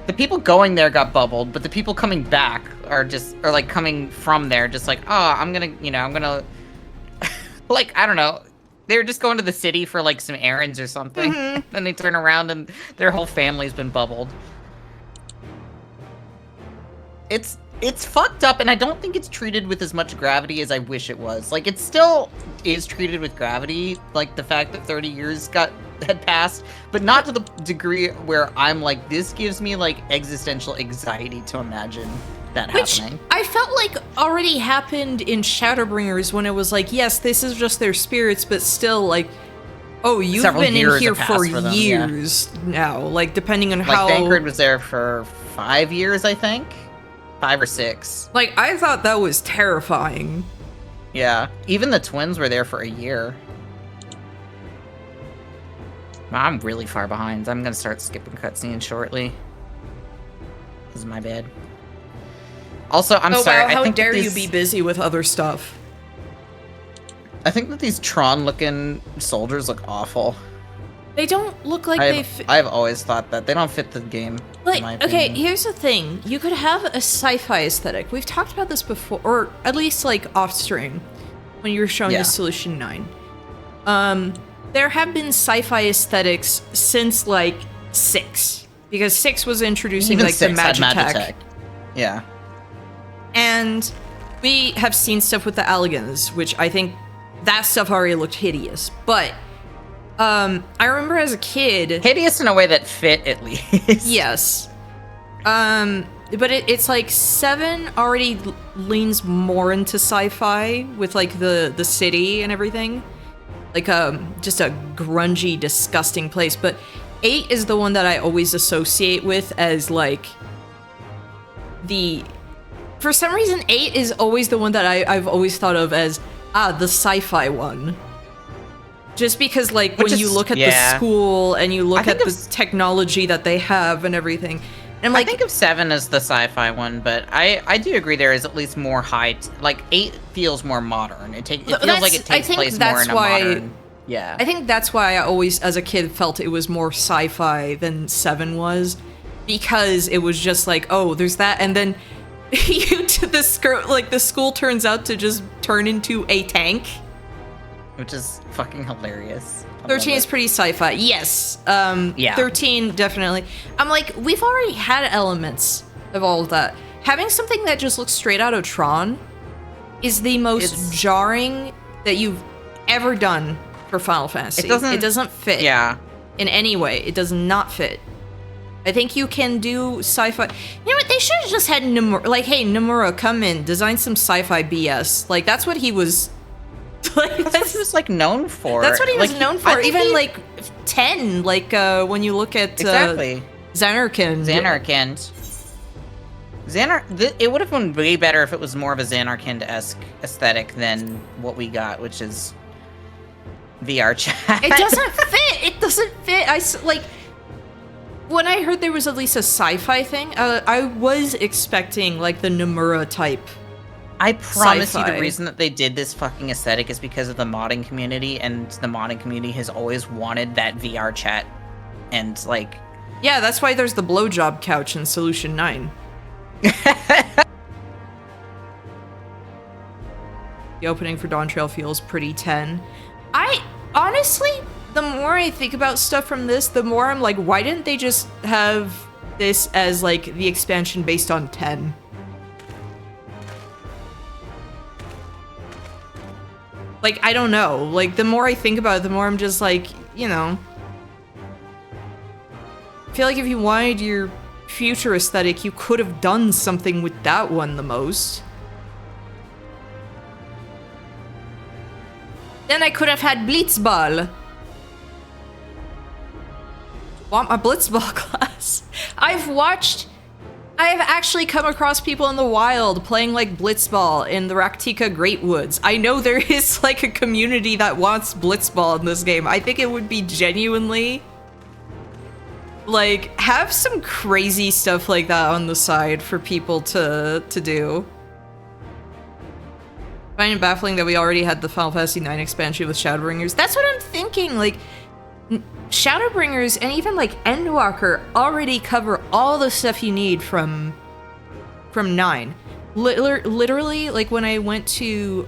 The people going there got bubbled, but the people coming back are like coming from there, just like, oh, I'm gonna, like, I don't know. They're just going to the city for like some errands or something. Mm-hmm. Then they turn around and their whole family's been bubbled. It's fucked up, and I don't think it's treated with as much gravity as I wish it was. Like, it still is treated with gravity, like the fact that 30 years had passed, but not to the degree where I'm like, this gives me like existential anxiety to imagine that happening. Which I felt like already happened in Shadowbringers when it was like, yes, this is just their spirits, but still like, oh, you've been in here for years now. Like, depending on how... Like, Thancred was there for 5 years, I think? 5 or 6. Like, I thought that was terrifying. Yeah. Even the twins were there for a year. I'm really far behind. I'm gonna start skipping cutscenes shortly. This is my bad. Also, I'm sorry. Wow, how I think dare that you be busy with other stuff? I think that these Tron-looking soldiers look awful. They don't look like they fit. I've always thought that they don't fit the game. Like, in my okay, opinion. here's the thing. You could have a sci-fi aesthetic. We've talked about this before, or at least like off-stream, when you were showing Yeah. the Solution 9. There have been sci-fi aesthetics since like 6, because 6 was introducing Even like the 6 had Magitech. Yeah. And we have seen stuff with the Alligans, which I think that stuff already looked hideous. But I remember as a kid, Hideous in a way that fit, at least. yes. But it's like 7 already leans more into sci-fi with like the city and everything. Like just a grungy, disgusting place. But 8 is the one that I always associate with as like the... For some reason, 8 is always the one that I've always thought of as, the sci-fi one. Just because, like, when you look at the school and you look at the technology that they have and everything. And I'm like, I think of 7 as the sci-fi one, but I do agree there is at least more height. Like 8 feels more modern. It feels like it takes place more in a modern. Yeah. I think that's why I always, as a kid, felt it was more sci-fi than 7 was, because it was just like, oh, there's that, and then the school turns out to just turn into a tank. Which is fucking hilarious. 13 is pretty sci-fi. Yes. Yeah. 13, definitely. I'm like, we've already had elements of all of that. Having something that just looks straight out of Tron is the most jarring that you've ever done for Final Fantasy. It doesn't fit. Yeah. In any way. It does not fit. I think you can do sci-fi. You know what? They should have just had Nomura. Like, hey, Nomura, come in, design some sci-fi BS. Like, that's what he was. Like, that's what he was like known for. That's what he was known for. Even he, like 10. Like when you look at exactly Xanarkand. It would have been way better if it was more of a Xanarkand-esque aesthetic than what we got, which is VR chat. It doesn't fit. It doesn't fit. Like. When I heard there was at least a sci-fi thing, I was expecting like the Nomura type. I promise sci-fi. you the reason that they did this fucking aesthetic is because of the modding community, and the modding community has always wanted that VR chat. And like... Yeah, that's why there's the blowjob couch in Solution 9. The opening for Dawntrail feels pretty 10. Honestly... The more I think about stuff from this, the more I'm like, why didn't they just have this as, like, the expansion based on 10? Like, I don't know. Like, the more I think about it, the more I'm just like, you know. I feel like if you wanted your future aesthetic, you could have done something with that one the most. Then I could have had Blitzball. Want my Blitzball class. I have actually come across people in the wild playing like Blitzball in the Raktika Great Woods. I know there is like a community that wants Blitzball in this game. I think it would be genuinely like have some crazy stuff like that on the side for people to do. I find it baffling that we already had the Final Fantasy IX expansion with Shadowbringers. That's what I'm thinking, like Shadowbringers and even like Endwalker already cover all the stuff you need from 9. Literally, like when I went to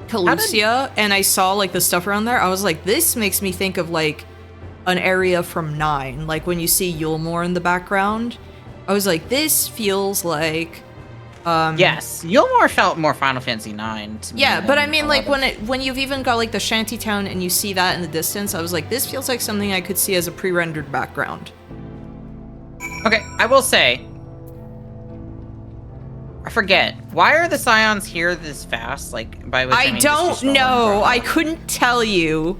Calusia and I saw like the stuff around there, I was like, this makes me think of like an area from 9. Like when you see Yulmore in the background, I was like, this feels like yes, Yulmore felt more Final Fantasy IX to me. Yeah, but I mean, like, when you've even got, like, the shantytown and you see that in the distance, I was like, this feels like something I could see as a pre-rendered background. Okay, I will say, I forget, why are the Scions here this fast? Like, by which I mean don't know. I couldn't tell you.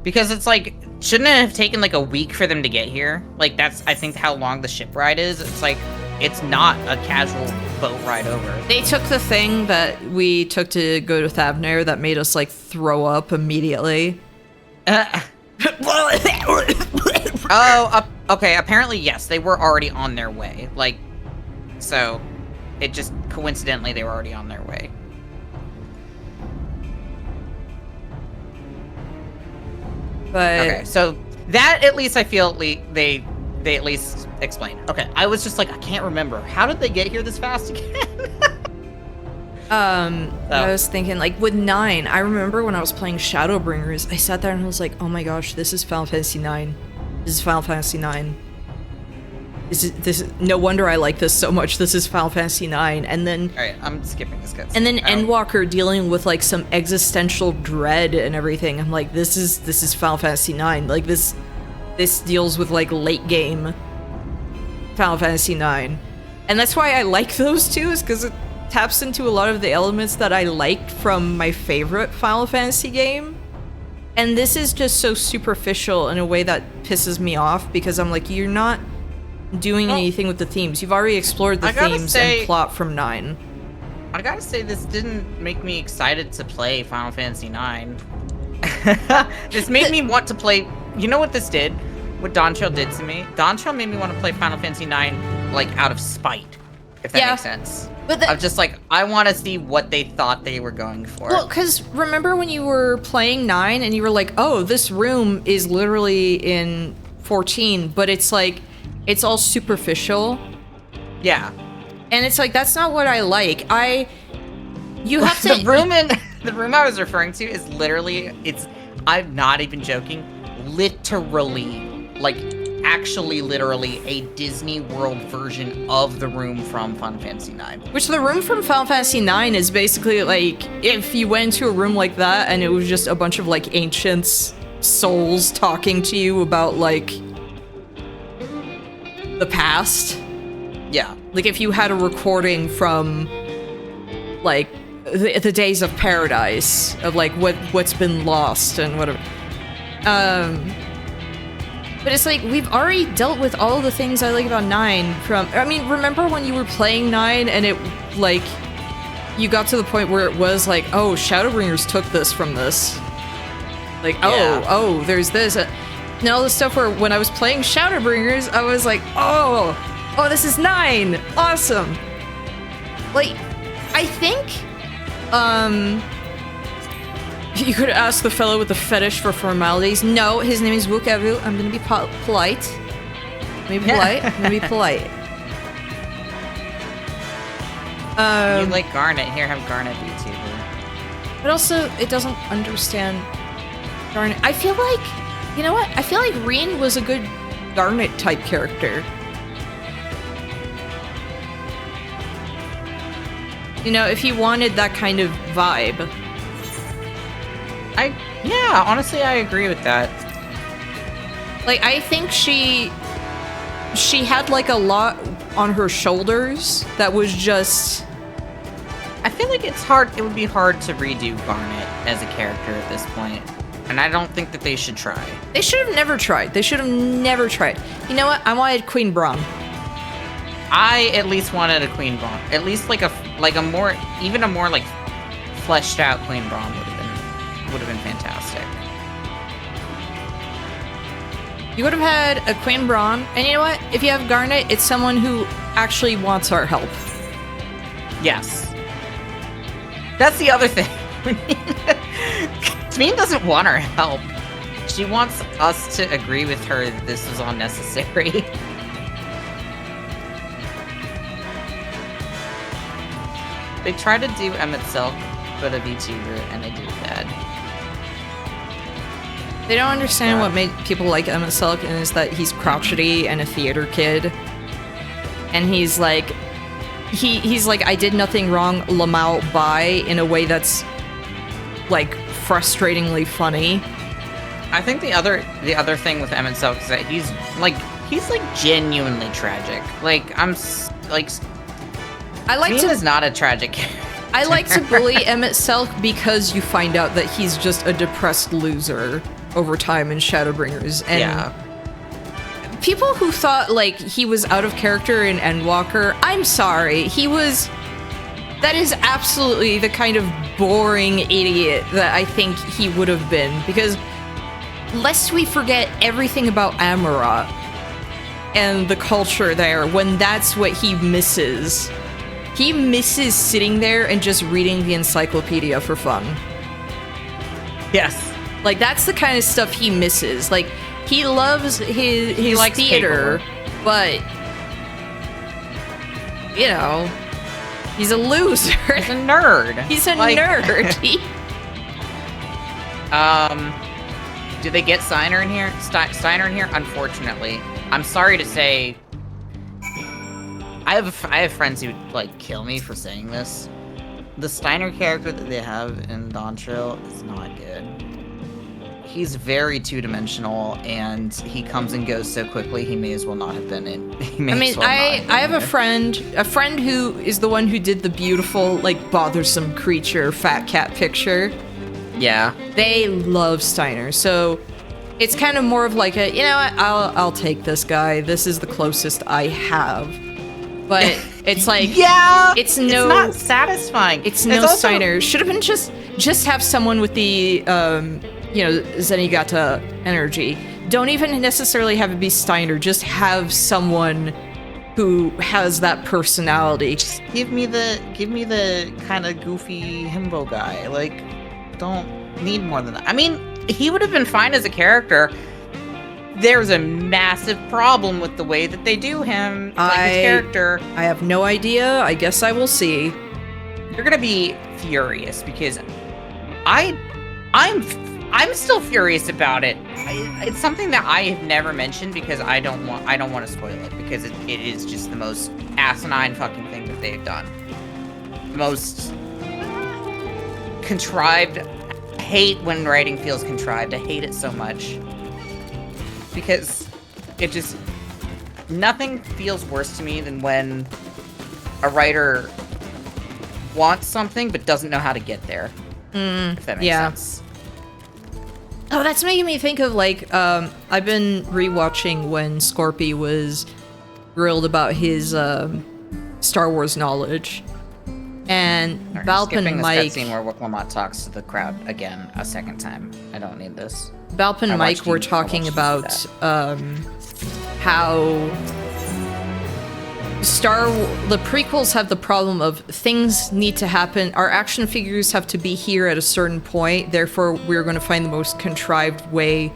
Because it's like, shouldn't it have taken, like, a week for them to get here? Like, that's, I think, how long the ship ride is. It's like, it's not a casual boat ride over. They took the thing that we took to go to Thavnair that made us, like, throw up immediately. Oh, okay. Apparently, yes, they were already on their way. Like, so it just coincidentally they were already on their way. But Okay, so that at least I feel they at least explained. Okay, I was just like, I can't remember. How did they get here this fast again? I was thinking, like, with 9, I remember when I was playing Shadowbringers, I sat there and I was like, oh my gosh, this is Final Fantasy 9. This is Final Fantasy 9. This is no wonder I like this so much. This is Final Fantasy 9. And then Alright, I'm skipping this cutscene. and then Endwalker dealing with like some existential dread and everything. I'm like, this is Final Fantasy 9. Like this deals with like late game Final Fantasy 9. And that's why I like those two, is because it taps into a lot of the elements that I liked from my favorite Final Fantasy game. And this is just so superficial in a way that pisses me off, because I'm like, you're not doing anything with the themes. You've already explored the themes and plot from 9. I gotta say, this didn't make me excited to play Final Fantasy IX. This made me want to play... You know what this did? What Dawntrail did to me? Dawntrail made me want to play Final Fantasy IX, like, out of spite. If that makes sense. But I'm just like, I want to see what they thought they were going for. Well, because remember when you were playing 9 and you were like, oh, this room is literally in 14, but it's like, it's all superficial. Yeah. And it's like, that's not what I like. You have to... The room I was referring to is literally, I'm not even joking, literally, like, actually literally a Disney World version of the room from Final Fantasy IX. Which the room from Final Fantasy IX is basically like, if you went into a room like that and it was just a bunch of like ancient souls talking to you about like the past. Yeah. Like if you had a recording from like the days of paradise of like what's been lost and whatever. But it's like, we've already dealt with all the things I like about 9 from... I mean, remember when you were playing 9 and it, like, you got to the point where it was like, oh, Shadowbringers took this from this. Like, oh, there's this. And all this stuff where when I was playing Shadowbringers, I was like, oh, this is 9. Awesome. Like, I think, you could ask the fellow with the fetish for formalities. No, his name is Wukavu. I'm gonna be polite. I'm gonna be polite. You like Garnet. Here, have Garnet be too. But also, it doesn't understand Garnet. I feel like, you know what? I feel like Reen was a good Garnet type character. You know, if you wanted that kind of vibe. Yeah, honestly, I agree with that. Like, I think she had, like, a lot on her shoulders that was just... I feel like it would be hard to redo Garnet as a character at this point. And I don't think that they should try. They should have never tried. You know what? I wanted Queen Braun. I at least wanted a Queen Braun. At least, like, a more like, fleshed out Queen Braun would have been fantastic. You would have had a Queen Braun, and you know what? If you have Garnet, it's someone who actually wants our help. Yes. That's the other thing. Smeen doesn't want our help. She wants us to agree with her that this is unnecessary. They try to do Emmett Silk, but a VTuber, and they do it bad. They don't understand what made people like Emmett Silk, and is that he's crotchety and a theater kid. And he's like, he's like, I did nothing wrong, Lamau bye, in a way that's like frustratingly funny. I think the other thing with Emmett Silk is that he's like genuinely tragic. Like Smeen is not a tragic character. I like to bully Emmett Silk because you find out that he's just a depressed loser over time in Shadowbringers. And yeah. People who thought, like, he was out of character in Endwalker, I'm sorry. That is absolutely the kind of boring idiot that I think he would have been. Because lest we forget everything about Amarat and the culture there when that's what he misses. He misses sitting there and just reading the encyclopedia for fun. Yes. Like, that's the kind of stuff he misses. Like, he loves his likes theater, but, you know, he's a loser. He's a nerd. He's a nerd. Do they get Steiner in here? Steiner in here? Unfortunately. I'm sorry to say, I have friends who would, like, kill me for saying this. The Steiner character that they have in Dawntrail is not good. He's very two-dimensional, and he comes and goes so quickly, he may as well not have been in. I have a friend who is the one who did the beautiful, like, bothersome creature fat cat picture. Yeah. They love Steiner, so it's kind of more of like a, you know what, I'll take this guy. This is the closest I have. But it's like, yeah, it's not satisfying. It's no also Steiner. Should have been just have someone with the Zenigata energy. Don't even necessarily have it be Steiner. Just have someone who has that personality. Just give me the kind of goofy himbo guy. Like, don't need more than that. I mean, he would have been fine as a character. There's a massive problem with the way that they do him, his character. I have no idea. I guess I will see. You're gonna be furious because I'm still furious about it. It's something that I have never mentioned because I don't want to spoil it because it is just the most asinine fucking thing that they've done. The most contrived. I hate when writing feels contrived. I hate it so much. Because it just, nothing feels worse to me than when a writer wants something but doesn't know how to get there. If that makes sense. Oh, that's making me think of, like, I've been rewatching when Scorpy was grilled about his Star Wars knowledge. And Balp and Mike... Skipping this cutscene where Wicklamat talks to the crowd again a second time. I don't need this. Balp and Mike were talking about how the prequels have the problem of things need to happen. Our action figures have to be here at a certain point. Therefore, we're going to find the most contrived way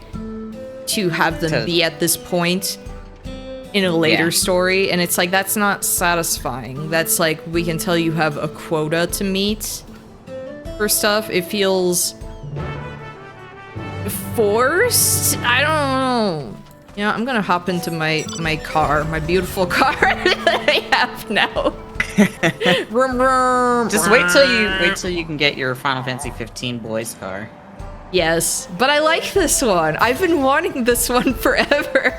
to have them be at this point in a later story. And it's like, that's not satisfying. That's like, we can tell you have a quota to meet for stuff. It feels forced? I don't know. You know, I'm gonna hop into my car, my beautiful car that I have now. Vroom, vroom, just wait till you can get your Final Fantasy XV boys car. Yes, but I like this one. I've been wanting this one forever.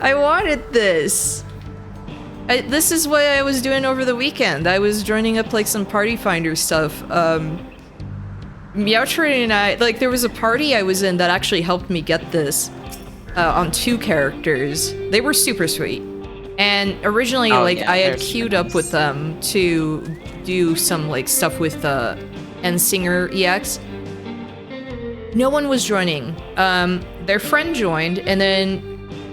I wanted this. This is what I was doing over the weekend. I was joining up like some Party Finder stuff. Meowtree and I, like, there was a party I was in that actually helped me get this on 2 characters. They were super sweet. And originally, I had queued up with them to do some, like, stuff with N-Singer EX. No one was joining. Their friend joined, and then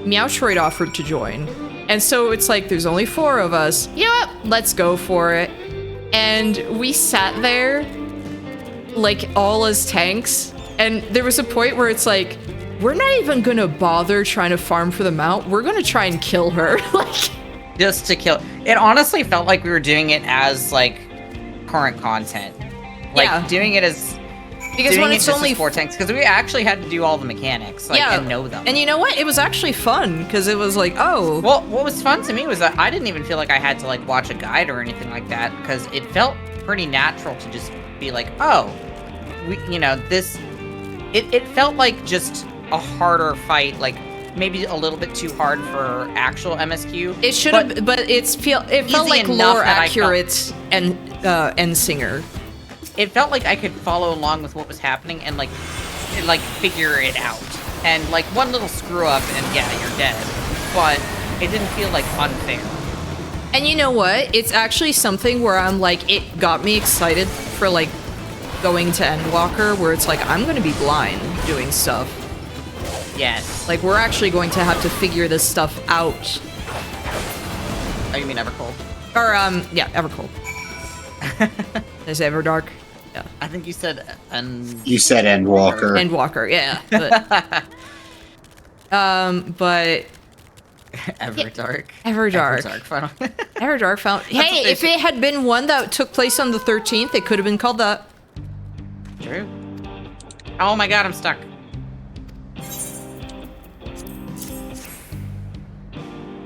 Meowtroid offered to join. And so it's like, there's only 4 of us. You know what? Let's go for it. And we sat there, like, all as tanks, and there was a point where it's like, we're not even gonna bother trying to farm for the mount, we're gonna try and kill her. Like, just to kill. It honestly felt like we were doing it as, like, current content, like, doing it as, because when it's only 4 tanks, because we actually had to do all the mechanics, like, and know them. And you know what, it was actually fun, because it was like, oh, well, what was fun to me was that I didn't even feel like I had to, like, watch a guide or anything like that, because it felt pretty natural to just be like, oh, it felt like just a harder fight, like maybe a little bit too hard for actual MSQ. It should have, but it felt like lore accurate and Singer. It felt like I could follow along with what was happening and like figure it out. And like one little screw up and you're dead. But it didn't feel like unfair. And you know what? It's actually something where I'm like, it got me excited for like going to Endwalker, where it's like, I'm gonna be blind doing stuff. Yes. Like, we're actually going to have to figure this stuff out. Oh, you mean Evercold? Or, yeah, Evercold. Did I say Everdark? Yeah. I think you said You said Endwalker. Endwalker, yeah. But Everdark. Everdark. Everdark Final. Everdark found. Hey, if it had been one that took place on the 13th, it could have been called that. True. Oh my god, I'm stuck.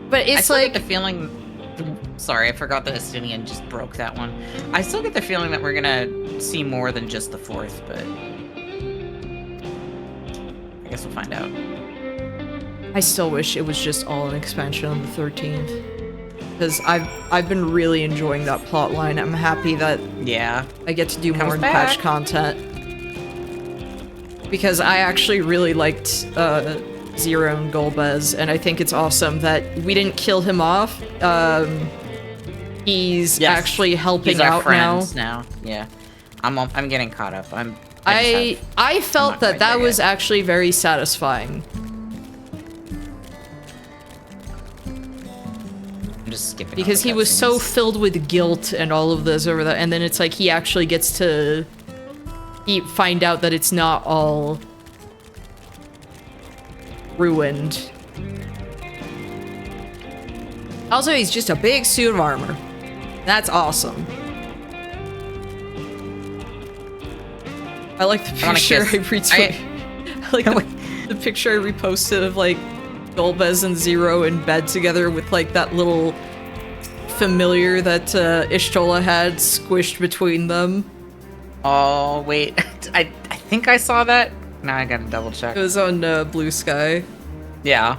But it's I like get the feeling. Sorry, I forgot that Estinian just broke that one. I still get the feeling that we're gonna see more than just the 4th, but I guess we'll find out. I still wish it was just all an expansion on the 13th. Because I've been really enjoying that plot line. I'm happy that Yeah. I get to do Comes more back. patch content. Because I actually really liked Zero and Golbez, and I think it's awesome that we didn't kill him off. He's Yes. actually helping He's our out now. friends now. Yeah. I'm getting caught up. I felt not that quite that there was yet. actually very satisfying. I'm just skipping. Because all the he was so cutscenes. filled with guilt and all of this over that, and then it's like he actually gets to find out that it's not all ruined. Also, he's just a big suit of armor. That's awesome. I like the I wanna picture I kiss- retweeted. I like the picture I reposted of like Golbez and Zero in bed together with like that little familiar that Ishtola had squished between them. Oh wait, I think I saw that. Now I gotta double check. It was on Blue Sky. Yeah.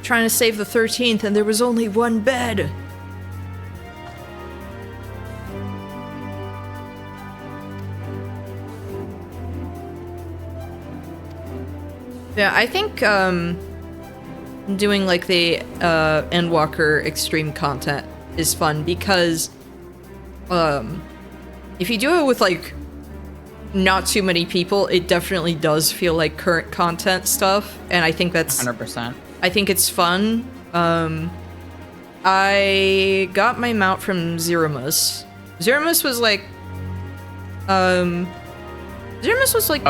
Trying to save the 13th, and there was only one bed. Yeah, I think doing like the Endwalker extreme content is fun because if you do it with like not too many people, it definitely does feel like current content stuff, and I think that's 100%. I think it's fun. I got my mount from Zeromus. Zeromus was like Oh,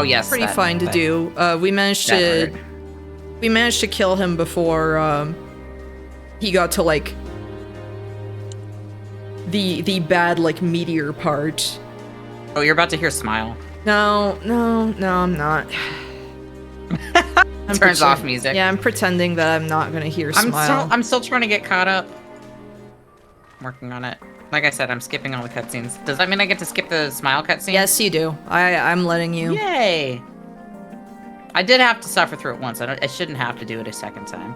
yes, pretty that- fine to that- do. We managed that to kill him before he got to like the bad like meteor part. Oh, you're about to hear Smile. No, I'm not. Turns off music. Yeah, I'm pretending that I'm not gonna hear Smile. I'm still trying to get caught up. I'm working on it. Like I said, I'm skipping all the cutscenes. Does that mean I get to skip the Smile cutscene? Yes, you do. I'm letting you. Yay! I did have to suffer through it once. I shouldn't have to do it a second time.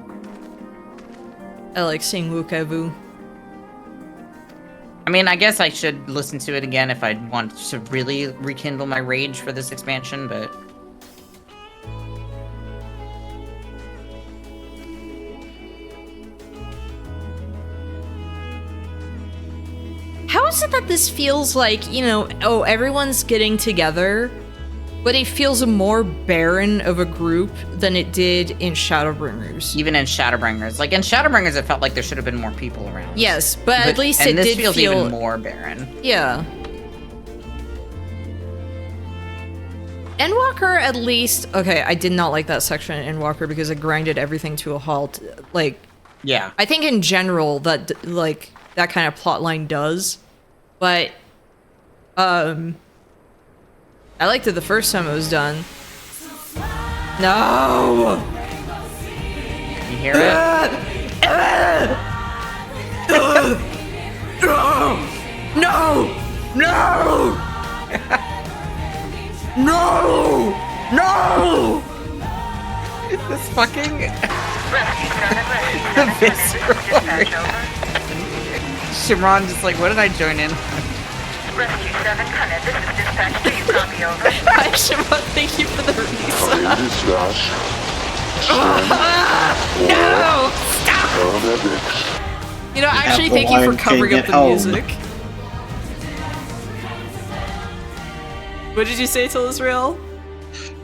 I like seeing Wukavu. I mean, I guess I should listen to it again if I want to really rekindle my rage for this expansion, but... How is it that this feels like, you know, oh, everyone's getting together, but it feels more barren of a group than it did in Shadowbringers? Even in Shadowbringers. Like, in Shadowbringers, it felt like there should have been more people around. Yes, but at least it this did feels feel... even more barren. Yeah. Endwalker, at least... Okay, I did not like that section in Endwalker because it grinded everything to a halt. Like, Yeah. I think in general that, like, that kind of plotline does. But, I liked it the first time it was done. No! You hear it? No! No! No! No! This fucking... Rescue 7, visceral dispatch over. Shimron just like, what did I join in? Rescue 7, come in. This is dispatch. Do you copy over? I Shimon, thank you for the release. Dispatch. No! Stop! You know, actually, the thank you for Lion covering King up at the home. music. What did you say, Till Israel?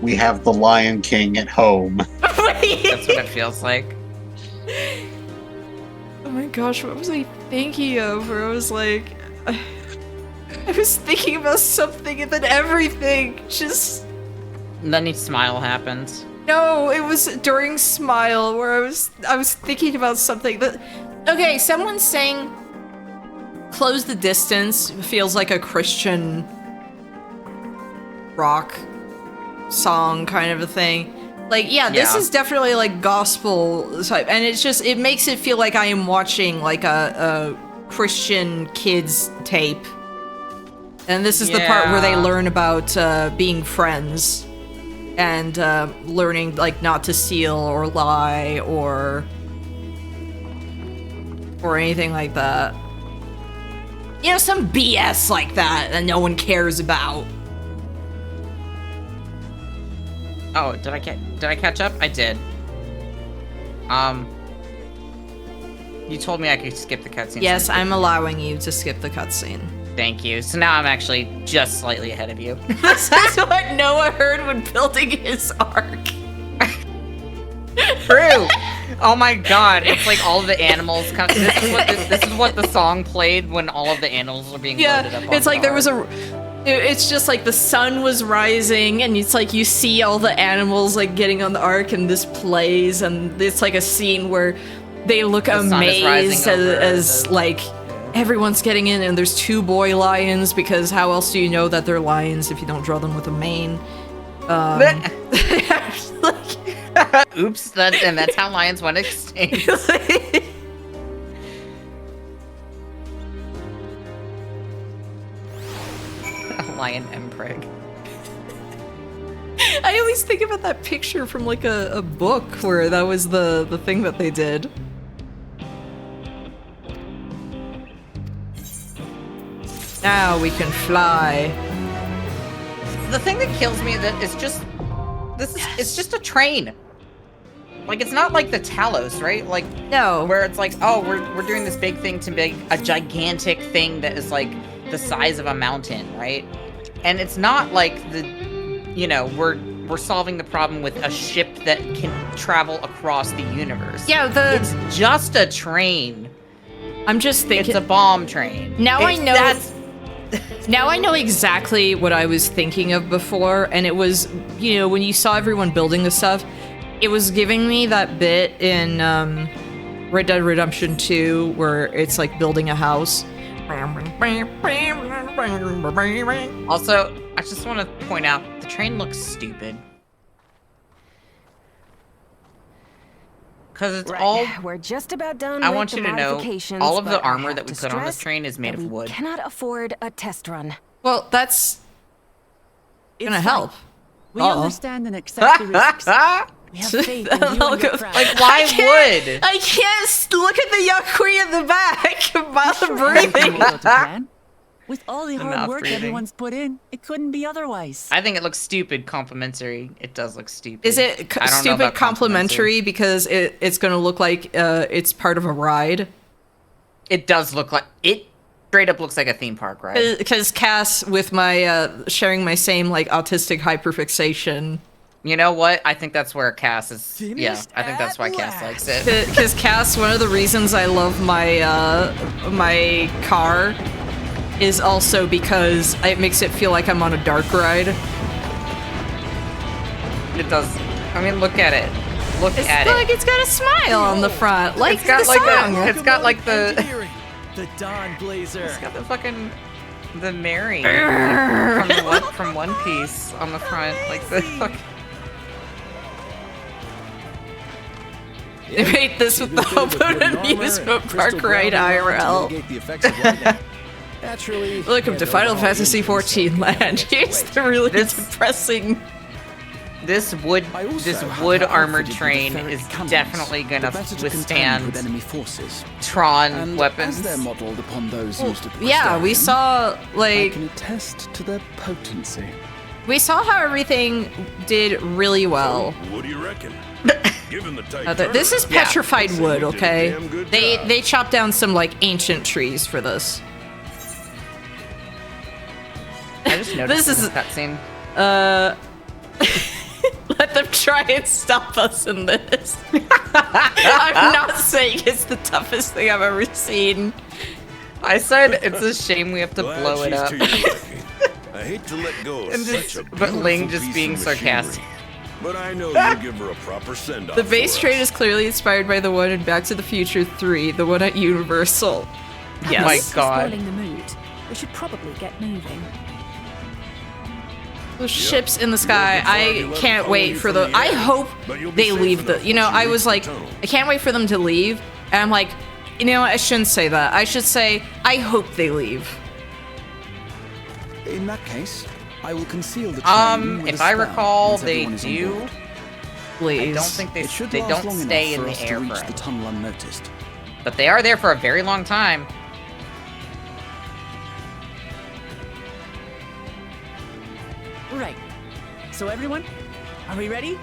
We have the Lion King at home. That's what it feels like. Oh my gosh, what was I thinking of? Where I was like, I was thinking about something and then everything just. And then smile happens. No, it was during Smile where I was thinking about something that. Okay, someone's saying, "Close the Distance" feels like a Christian rock song kind of a thing. Like, yeah, this is definitely like gospel type, and it makes it feel like I am watching like a Christian kids tape. And this is the part where they learn about being friends and learning like not to steal or lie or anything like that. You know, some BS like that no one cares about. Oh, did I catch up? I did. You told me I could skip the cutscene. Yes, I'm allowing you to skip the cutscene. Thank you. So now I'm actually just slightly ahead of you. This is what Noah heard when building his ark. True. Oh my god, it's like all of the animals come. This is what the song played when all of the animals were being loaded up on it's like the there was ark. it's just like the sun was rising and it's like you see all the animals like getting on the ark and this plays and it's like a scene where they look amazed as like everyone's getting in and there's 2 boy lions because how else do you know that they're lions if you don't draw them with a mane? Oops, and that's how lions went extinct. Lion Mpreg. I always think about that picture from like a book where that was the thing that they did. Now we can fly. The thing that kills me that is just it's just a train. Like it's not like the Talos, right? Like No. where it's like, oh, we're doing this big thing to make a gigantic thing that is like the size of a mountain, right? And it's not like we're solving the problem with a ship that can travel across the universe. Yeah, it's just a train. I'm just thinking It's a bomb train. Now I know Now I know exactly what I was thinking of before, and it was, when you saw everyone building this stuff, it was giving me that bit in Red Dead Redemption 2 where it's like building a house. Also, I just want to point out, the train looks stupid. Because it's all... We're just about done. I want you to know, all of the armor that we put on this train is made of wood. We cannot afford a test run. Well, that's gonna help. We understand and accept the risks. We have faith in you and your friends. Like, why wood? I can't look at the Yakui in the back while I'm breathing. With all the hard work everyone's put in, it couldn't be otherwise. I think it looks stupid complimentary. It does look stupid. Is it stupid complimentary because it's going to look like it's part of a ride? It does look like... It straight up looks like a theme park ride. Because Cass, with my sharing my same like autistic hyperfixation... You know what? I think that's where Cass is... Yeah, I think that's why Cass likes it. Because Cass, one of the reasons I love my my car is also because it makes it feel like I'm on a dark ride. It does. I mean, look at it. Look at it. Like it's got a smile on the front, like it's got the like song. It's got like the Dawn Blazer. It's got the fucking the Mary from One Piece on the front, like the fucking. They made this with the hope of an amusement park ride IRL. Welcome to Final Fantasy XIV land. Here's the really depressing. This wood armored train is definitely gonna withstand Tron weapons. Yeah, we saw like. I can attest to their potency. We saw how everything did really well. What do you reckon? Given the tight This is turnaround, petrified I'd say wood, you did a okay? damn good They job. they chopped down some like ancient trees for this. I just noticed This in is- cutscene. Let them try and stop us in this. I'm not saying it's the toughest thing I've ever seen. I said it's a shame we have to Glad blow it she's up. to your liking. I hate to let go of And such just- a but Ling beautiful just piece being of machinery. sarcastic. But I know you'll give her a proper send-off. The base for train us. is clearly inspired by the one in Back to the Future 3, the one at Universal. Yes. My This is God. spoiling the mood. We should probably get moving. Those ships in the sky, You'll I be fine, can't you'll wait let for them the. come I in the air, hope but you'll be they safe leave the. enough You know, once you I was reach the like, tunnel. I can't wait for them to leave, and I'm like, you know, I shouldn't say that. I should say, I hope they leave. In that case, I will conceal the train with If a I spell recall, once they everyone is on do. board. Please. I don't think It should they last don't long stay enough in for us the to air reach forever. the tunnel unnoticed. But they are there for a very long time. Right. So everyone, are we ready?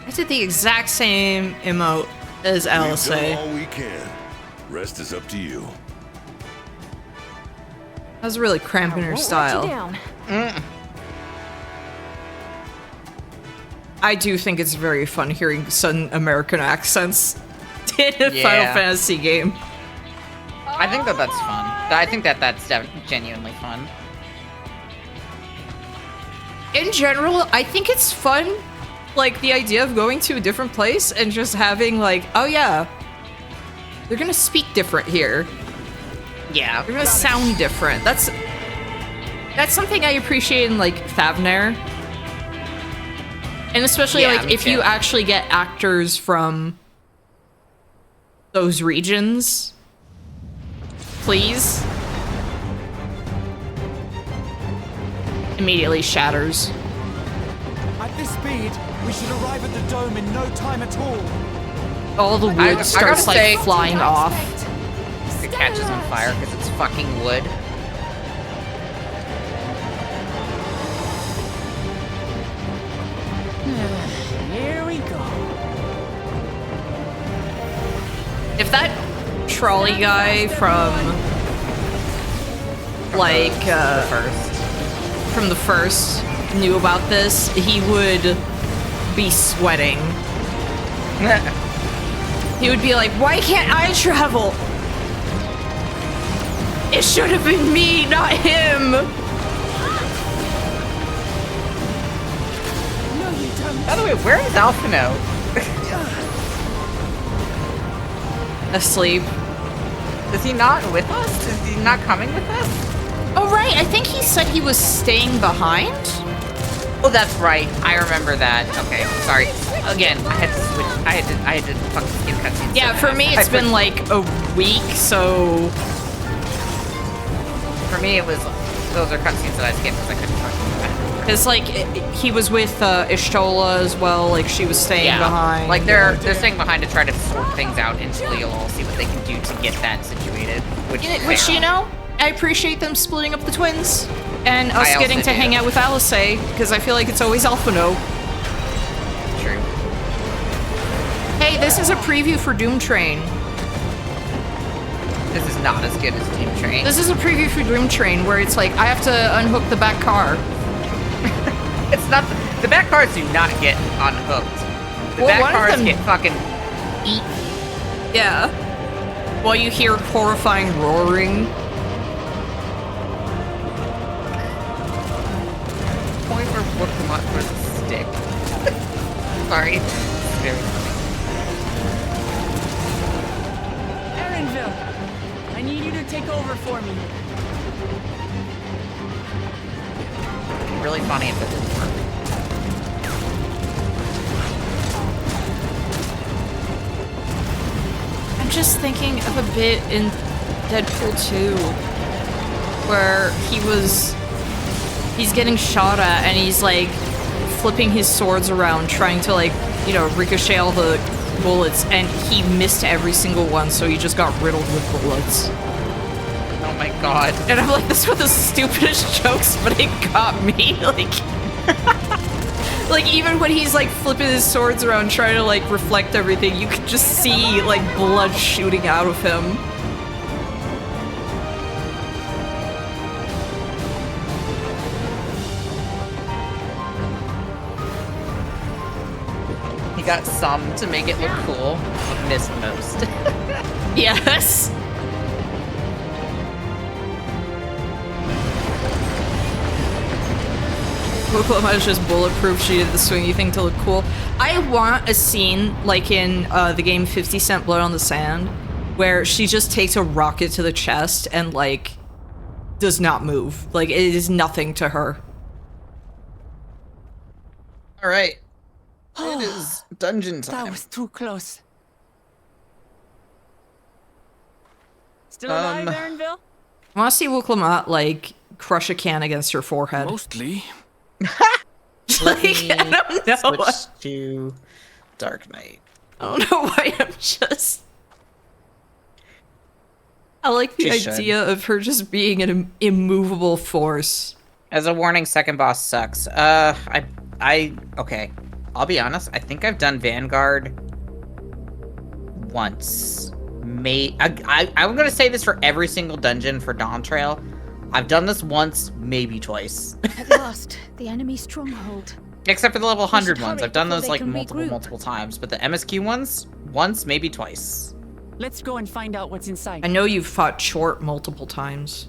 I did the exact same emote as We've done LSA. all we can. Rest is up to you. That was really cramping her Won't let you style. down. I do think it's very fun hearing Southern American accents in a Final Yeah. Fantasy game. I think that that's fun. I think that that's genuinely fun. In general, I think it's fun, like, the idea of going to a different place and just having, like, oh yeah, they're gonna speak different here. Yeah. They're gonna sound different. That's something I appreciate in, like, Thavnair. And especially, Yeah, like, me if you too. actually get actors from those regions. Please. Immediately shatters. At this speed, we should arrive at the dome in no time at all. All the I wood gotta starts, like, say- flying off. It catches on fire because it's fucking wood. Here we go. If that trolley guy from, like, First. from the first knew about this, he would be sweating. He would be like, why can't I travel? It should have been me, not him. No, you don't. By the way, where is Alphino? Asleep. Is he not with us? Is he not coming with us? Oh, right. I think he said he was staying behind. Oh, that's right. I remember that. Okay, sorry. Again, I had to switch. I had to fucking skip cutscenes. Yeah, for me, it's been like a week, so. For me, it was. Those are cutscenes that I skipped because I couldn't fucking do that. Because, like, he was with Ishtola as well. Like, she was staying behind. Like they're staying behind to try to sort things out until you'll all see what they can do to get that situated. Which, Which, you know, I appreciate them splitting up the twins. And us I getting also to do. hang out with Alice, because I feel like it's always Alphino. True. Hey, this is a preview for Doom Train. This is not as good as Doom Train. This is a preview for Doom Train where it's like, I have to unhook the back car. It's not. The back cars do not get unhooked. The Well, back one of cars them- get fucking eat. Yeah. While you hear horrifying roaring. Point for Pokemon for the stick. Sorry. It's very funny. Erinville, I need you to take over for me. It'd be really funny if it didn't work. I'm just thinking of a bit in Deadpool 2 where he's getting shot at and he's like flipping his swords around trying to, like, you know, ricochet all the bullets, and he missed every single one, so he just got riddled with bullets. Oh my god. And I'm like, this was the stupidest jokes, but it got me. Like even when he's like flipping his swords around trying to like reflect everything, you could just see like blood shooting out of him. He got some to make it look cool, but missed most. Yes. Oklahoma is just bulletproof. She did the swingy thing to look cool. I want a scene like in the game 50 Cent Blood on the Sand, where she just takes a rocket to the chest and like does not move. Like it is nothing to her. All right, it is dungeon time. That was too close. Still alive, Aaronville? I want to see Wuklamat like crush a can against her forehead. Mostly. Like, I don't know. Switch to Dark Knight. I don't know why I'm just... I like the She idea of her just being an immovable force. As a warning, second boss sucks. Okay. I'll be honest. I think I've done Vanguard once. I'm gonna say this for every single dungeon for Dawntrail. I've done this once, maybe twice. At last, the enemy stronghold. Except for the level 100 hurry ones. I've done before those they like can multiple times. But the MSQ ones, once, maybe twice. Let's go and find out what's inside. I know you've fought Chort multiple times.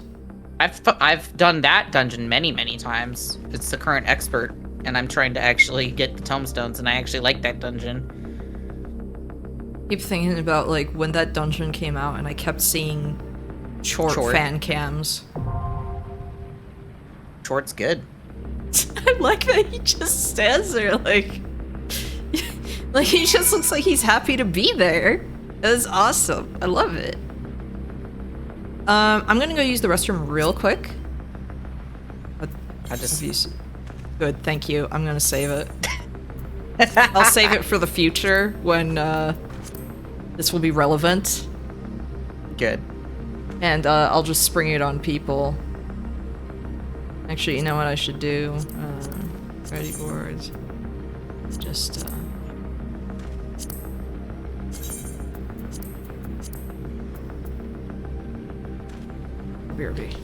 I've done that dungeon many times. It's the current expert, and I'm trying to actually get the tomestones, and I actually like that dungeon. Keep thinking about like when that dungeon came out, and I kept seeing Chort fan cams. Chort's good. I like that he just stands there like... like he just looks like he's happy to be there. That's awesome. I love it. I'm gonna go use the restroom real quick. I just... Good, thank you. I'm gonna save it. I'll save it for the future when this will be relevant. Good. And I'll just spring it on people. Actually, you know what I should do? Ready boards. Just, BRB.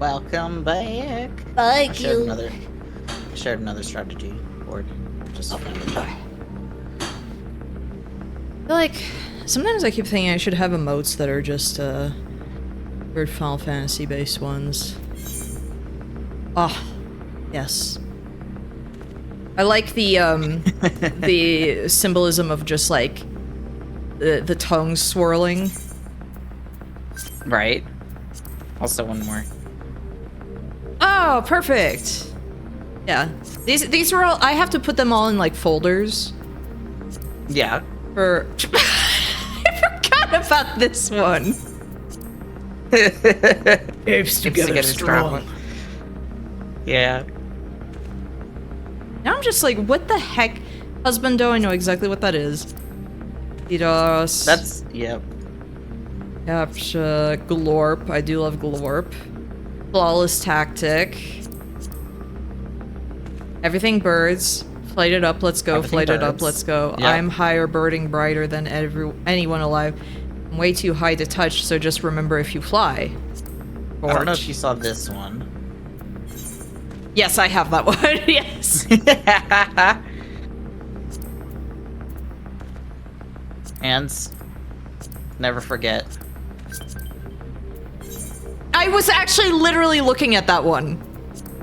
Welcome back. Thank you. I shared another strategy board. Just I feel like sometimes I keep thinking I should have emotes that are just weird Final Fantasy based ones. Oh, yes. I like the the symbolism of just like the tongue swirling. Right. Also one more. Oh, perfect. Yeah. These are all, I have to put them all in like folders. Yeah. For I forgot about this one. Apes together strong. Yeah. Now I'm just like, what the heck? Husbando, I know exactly what that is. Didos. That's, yep. Captcha. Glorp. I do love Glorp. Flawless Tactic. Everything birds. Flight it up, let's go. Flight it up, let's go. Yep. I'm higher, birding brighter than anyone alive. I'm way too high to touch, so just remember if you fly. I don't know if you saw this one. Yes, I have that one. Yes. And never forget. I was actually literally looking at that one.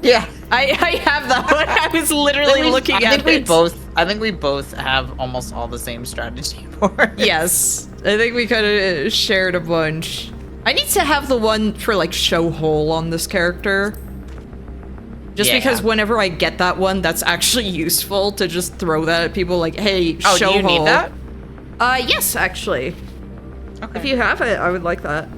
Yeah. I have that one. I was literally looking at it. I think we both have almost all the same strategy for it. Yes. I think we kind of shared a bunch. I need to have the one for like show hole on this character. Just because whenever I get that one, that's actually useful to just throw that at people like, hey, show hole. Oh, do you need that? Yes, actually. Okay. If you have it, I would like that.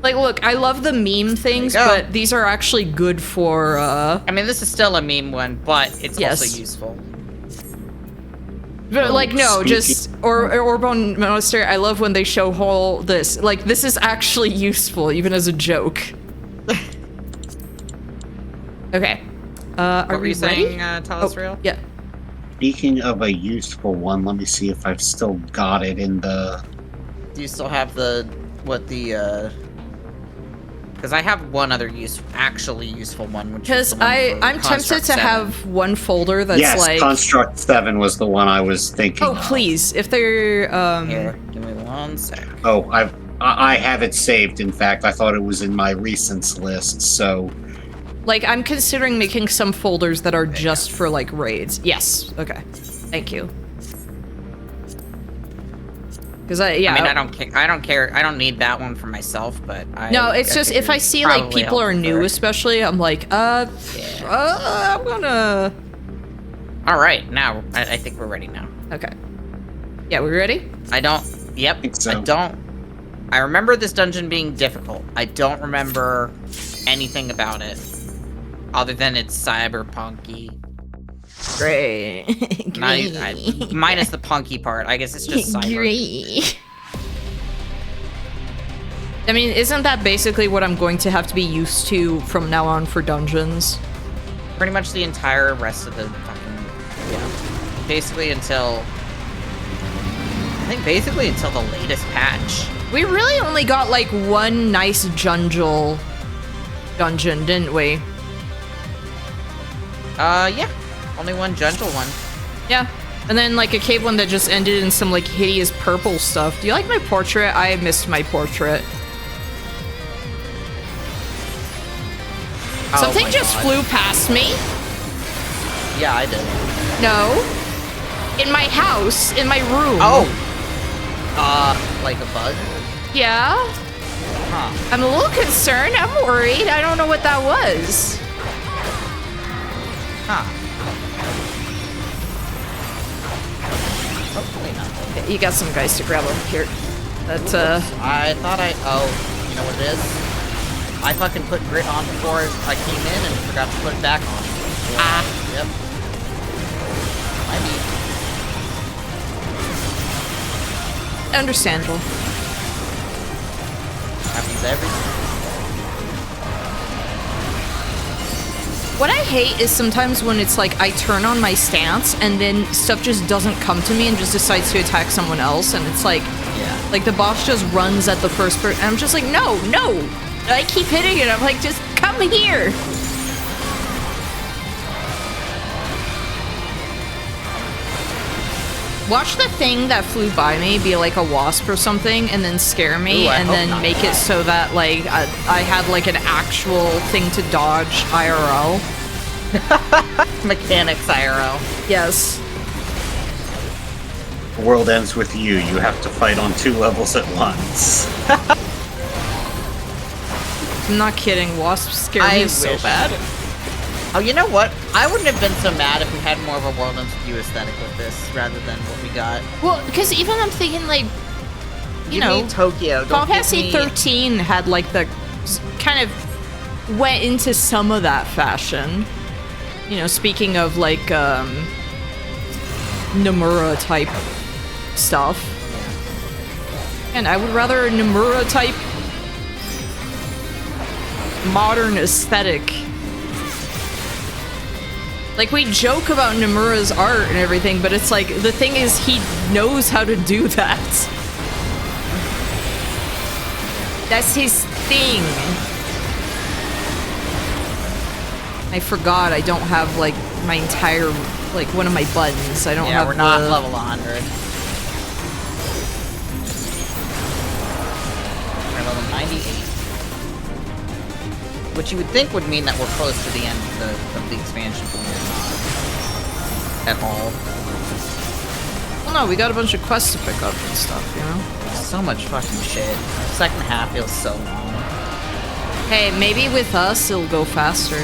Like, look, I love the meme things, but these are actually good for, I mean, this is still a meme one, but it's also useful. But, like, no, just, Orbon Monastery, I love when they show hole this. Like, this is actually useful, even as a joke. Okay. Are we saying, ready? Dawntrail? Yeah. Speaking of a useful one, let me see if I've still got it in the... Do you still have because I have one other actually useful one, which is the one I'm tempted to have one folder that's like... Yes, Construct 7 was the one I was thinking of. Please, if they're, Here, give me 1 sec. Oh, I have it saved, in fact. I thought it was in my recents list, so... Like, I'm considering making some folders that are just for, like, raids. Yes, okay. Thank you. Because I mean, I don't care. I don't need that one for myself, but no, it's just if I see like people are new, especially, I'm like, I'm gonna. All right, now I think we're ready now. Okay. Yeah, we ready? Yep. So. I remember this dungeon being difficult. I don't remember anything about it, other than it's cyberpunky. Great. Minus the punky part. I guess it's just cyber. Great. I mean, isn't that basically what I'm going to have to be used to from now on for dungeons? Pretty much the entire rest of the fucking... Yeah. Basically until the latest patch. We really only got, like, one nice dungeon, didn't we? Yeah. Only one gentle one. Yeah. And then, like, a cave one that just ended in some, like, hideous purple stuff. Do you like my portrait? I missed my portrait. Something just flew past me. Yeah, I did. No. In my house, in my room. Oh. Like a bug? Yeah. Huh. I'm a little concerned. I'm worried. I don't know what that was. Huh. Hopefully not. Okay, you got some guys to grab over here. That's, I thought oh, you know what it is? I fucking put grit on before I came in and forgot to put it back on. Yep. Might be. Understandable. Happens every... What I hate is sometimes when it's like I turn on my stance and then stuff just doesn't come to me and just decides to attack someone else, and it's like, yeah, like the boss just runs at the first person, and I'm just like, no. I keep hitting it. I'm like, just come here. Watch the thing that flew by me be like a wasp or something, and then scare me, Ooh, I and hope then not. make it so that like I had like an actual thing to dodge IRL. Mechanics IRL. Yes. The world ends with you. You have to fight on 2 levels at once. I'm not kidding. Wasps scare me so wish- bad. Oh, you know what? I wouldn't have been so mad if we had more of a world ends with you aesthetic with this, rather than what we got. Well, because even I'm thinking like, you Give know, me Tokyo. Final Don't give Fantasy me... 13 had like the kind of went into some of that fashion. You know, speaking of like Nomura type stuff. And I would rather a Nomura type modern aesthetic. Like, we joke about Nomura's art and everything, but it's like, the thing is, he knows how to do that. That's his thing. I forgot I don't have, like, my entire, like, one of my buttons. I don't Yeah, have we're not the- level 100. We're level 98. Which you would think would mean that we're close to the end of the expansion, but we're not. At all. Well, no, we got a bunch of quests to pick up and stuff, you know? So much fucking shit. Second half feels so long. Hey, maybe with us, it'll go faster.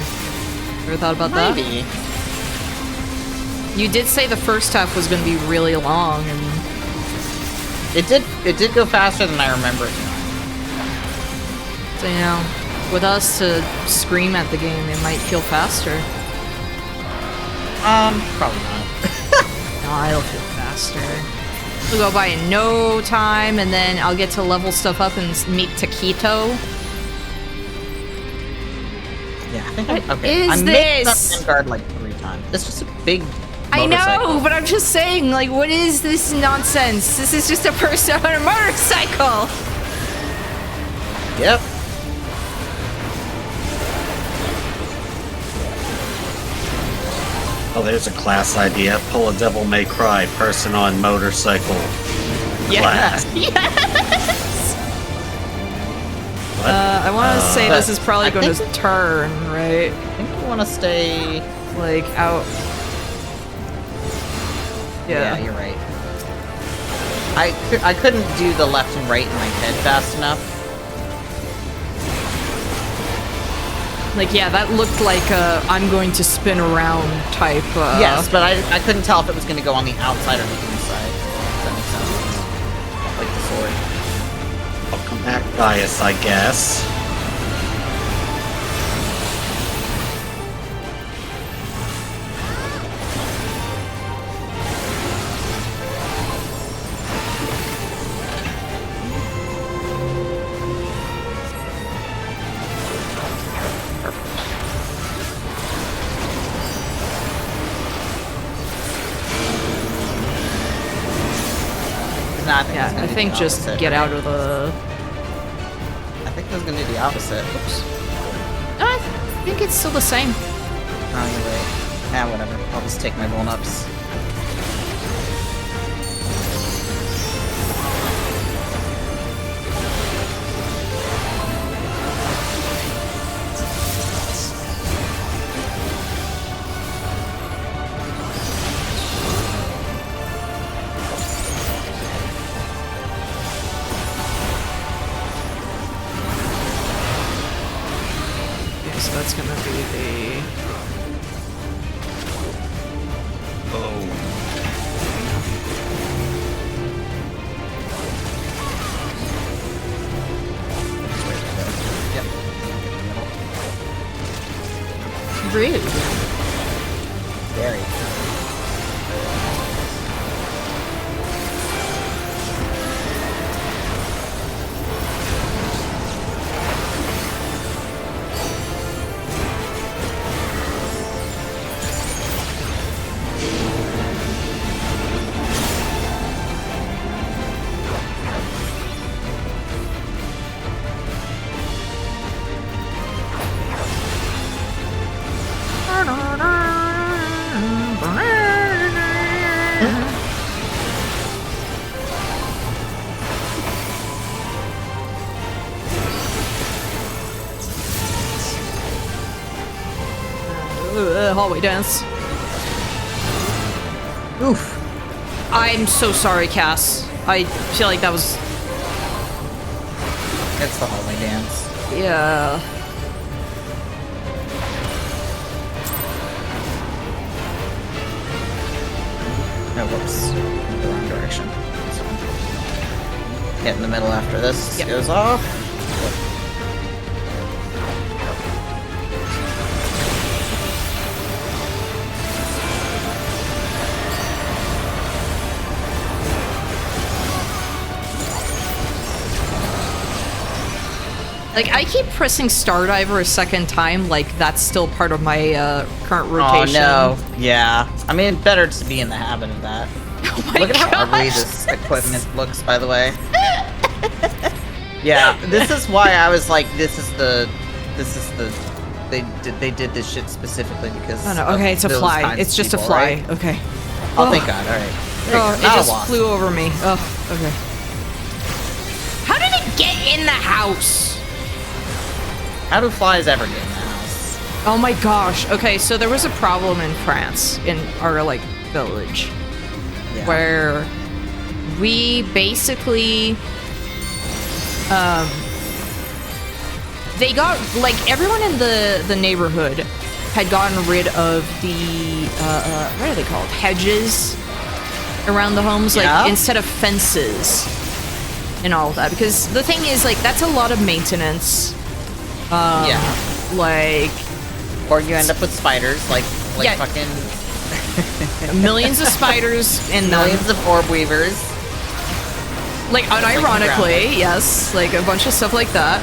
Ever thought about that? Maybe. You did say the first half was going to be really long, and It did go faster than I remember it. so, you know, with us to scream at the game, it might feel faster. Probably not. No, it'll feel faster. It'll go by in no time, and then I'll get to level stuff up and meet Taquito. Yeah, I think What okay. is I mixed this? up Vanguard like 3 times. It's just a big I motorcycle. know, but I'm just saying, like, what is this nonsense? This is just a person on a motorcycle! Yep. Oh, there's a class idea. Pull a Devil May Cry person on motorcycle class. Yes! What? I want to say this is probably I going to think- turn, right? I think we want to stay. Like, out. Yeah, Yeah. you're right. I couldn't do the left and right in my head fast enough. Like, yeah, that looked like a I'm going to spin around type. Yes, but I couldn't tell if it was going to go on the outside or the inside. If that makes sense. Like the sword. Welcome back, bias, I guess. No, I think Yeah, it's gonna I do think the just opposite, get right? out of the. I think it was going to do the opposite. Oops. No, I think it's still the same. Oh, you're right. Ah, whatever. I'll just take my bone-ups. Okay, so that's gonna be the. Yep. Rude. Very. hallway dance. Oof. I'm so sorry, Cass. I feel like that was... It's the hallway dance. Yeah. No, whoops. The wrong direction. Hit in the middle after this goes off. Like, I keep pressing Stardiver a second time, like, that's still part of my current rotation. Oh, no. Yeah. I mean, better to be in the habit of that. Oh my Look at how gosh. ugly this equipment looks, by the way. Yeah, this is why I was like, they did this shit specifically because Oh no, okay, it's a fly. It's just people, a fly. right? Okay. Oh, thank God, alright. Oh, it Not a just wasp. flew over me. Oh, okay. How did it get in the house? How do flies ever get in the house? Oh my gosh. Okay, so there was a problem in France, in our, like, village, Yeah. where we basically, they got, like, everyone in the neighborhood had gotten rid of the, what are they called? Hedges around the homes, like, Yeah? instead of fences and all of that. Because the thing is, like, that's a lot of maintenance. Yeah. Like, Or you end up with spiders, like Yeah. fucking millions of spiders and millions of orb weavers. like unironically, yes, like a bunch of stuff like that.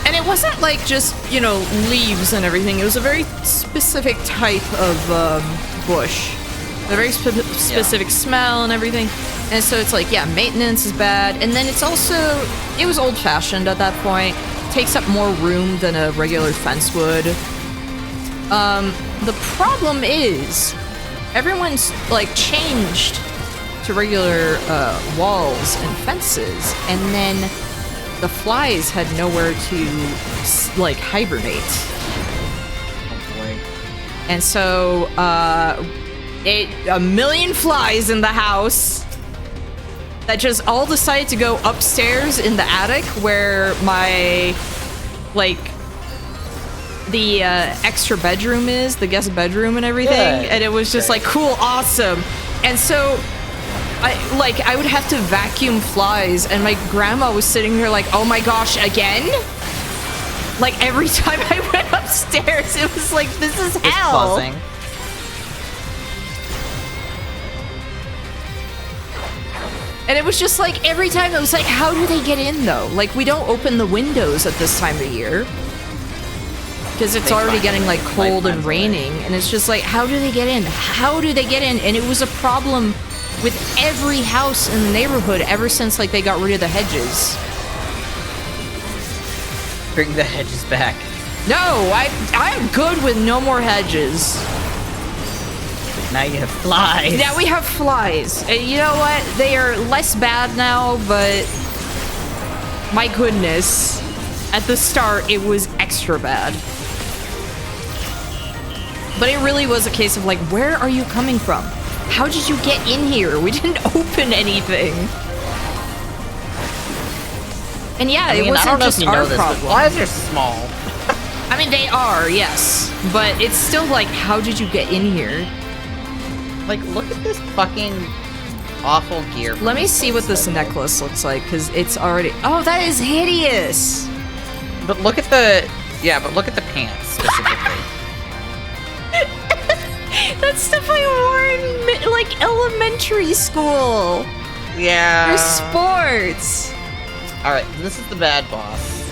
And it wasn't like just, you know, leaves and everything. It was a very specific type of bush. A very specific smell and everything. And so it's like, yeah, maintenance is bad. And then it's also, it was old-fashioned at that point. Takes up more room than a regular fence would. The problem is, everyone's, like, changed to regular walls and fences, and then the flies had nowhere to, like, hibernate. Oh boy. And so, a million flies in the house that just all decided to go upstairs in the attic where my, like, the extra bedroom is, the guest bedroom and everything. Good. And it was just like, cool, awesome. And so, I would have to vacuum flies, and my grandma was sitting there like, oh my gosh, again? Like, every time I went upstairs, it was like, this is It's hell. buzzing. And it was just like, every time it was like, how do they get in though? Like, we don't open the windows at this time of year. Because it's They already find getting like it. cold Life and finds a way. raining. And it's just like, how do they get in? How do they get in? And it was a problem with every house in the neighborhood ever since like they got rid of the hedges. Bring the hedges back. No, I'm good with no more hedges. Now you have flies. Now we have flies. And you know what? They are less bad now, but my goodness. At the start, it was extra bad. But it really was a case of like, where are you coming from? How did you get in here? We didn't open anything. And yeah, I mean, it wasn't I don't know just if you our know this, problem. but flies are small. I mean, they are, yes. But it's still like, how did you get in here? Like, look at this fucking awful gear. Let me see what this necklace looks like, because it's already... Oh, that is hideous! But look at the... Yeah, but look at the pants, specifically. That's stuff I wore in, like, elementary school. Yeah. For sports. Alright, this is the bad boss.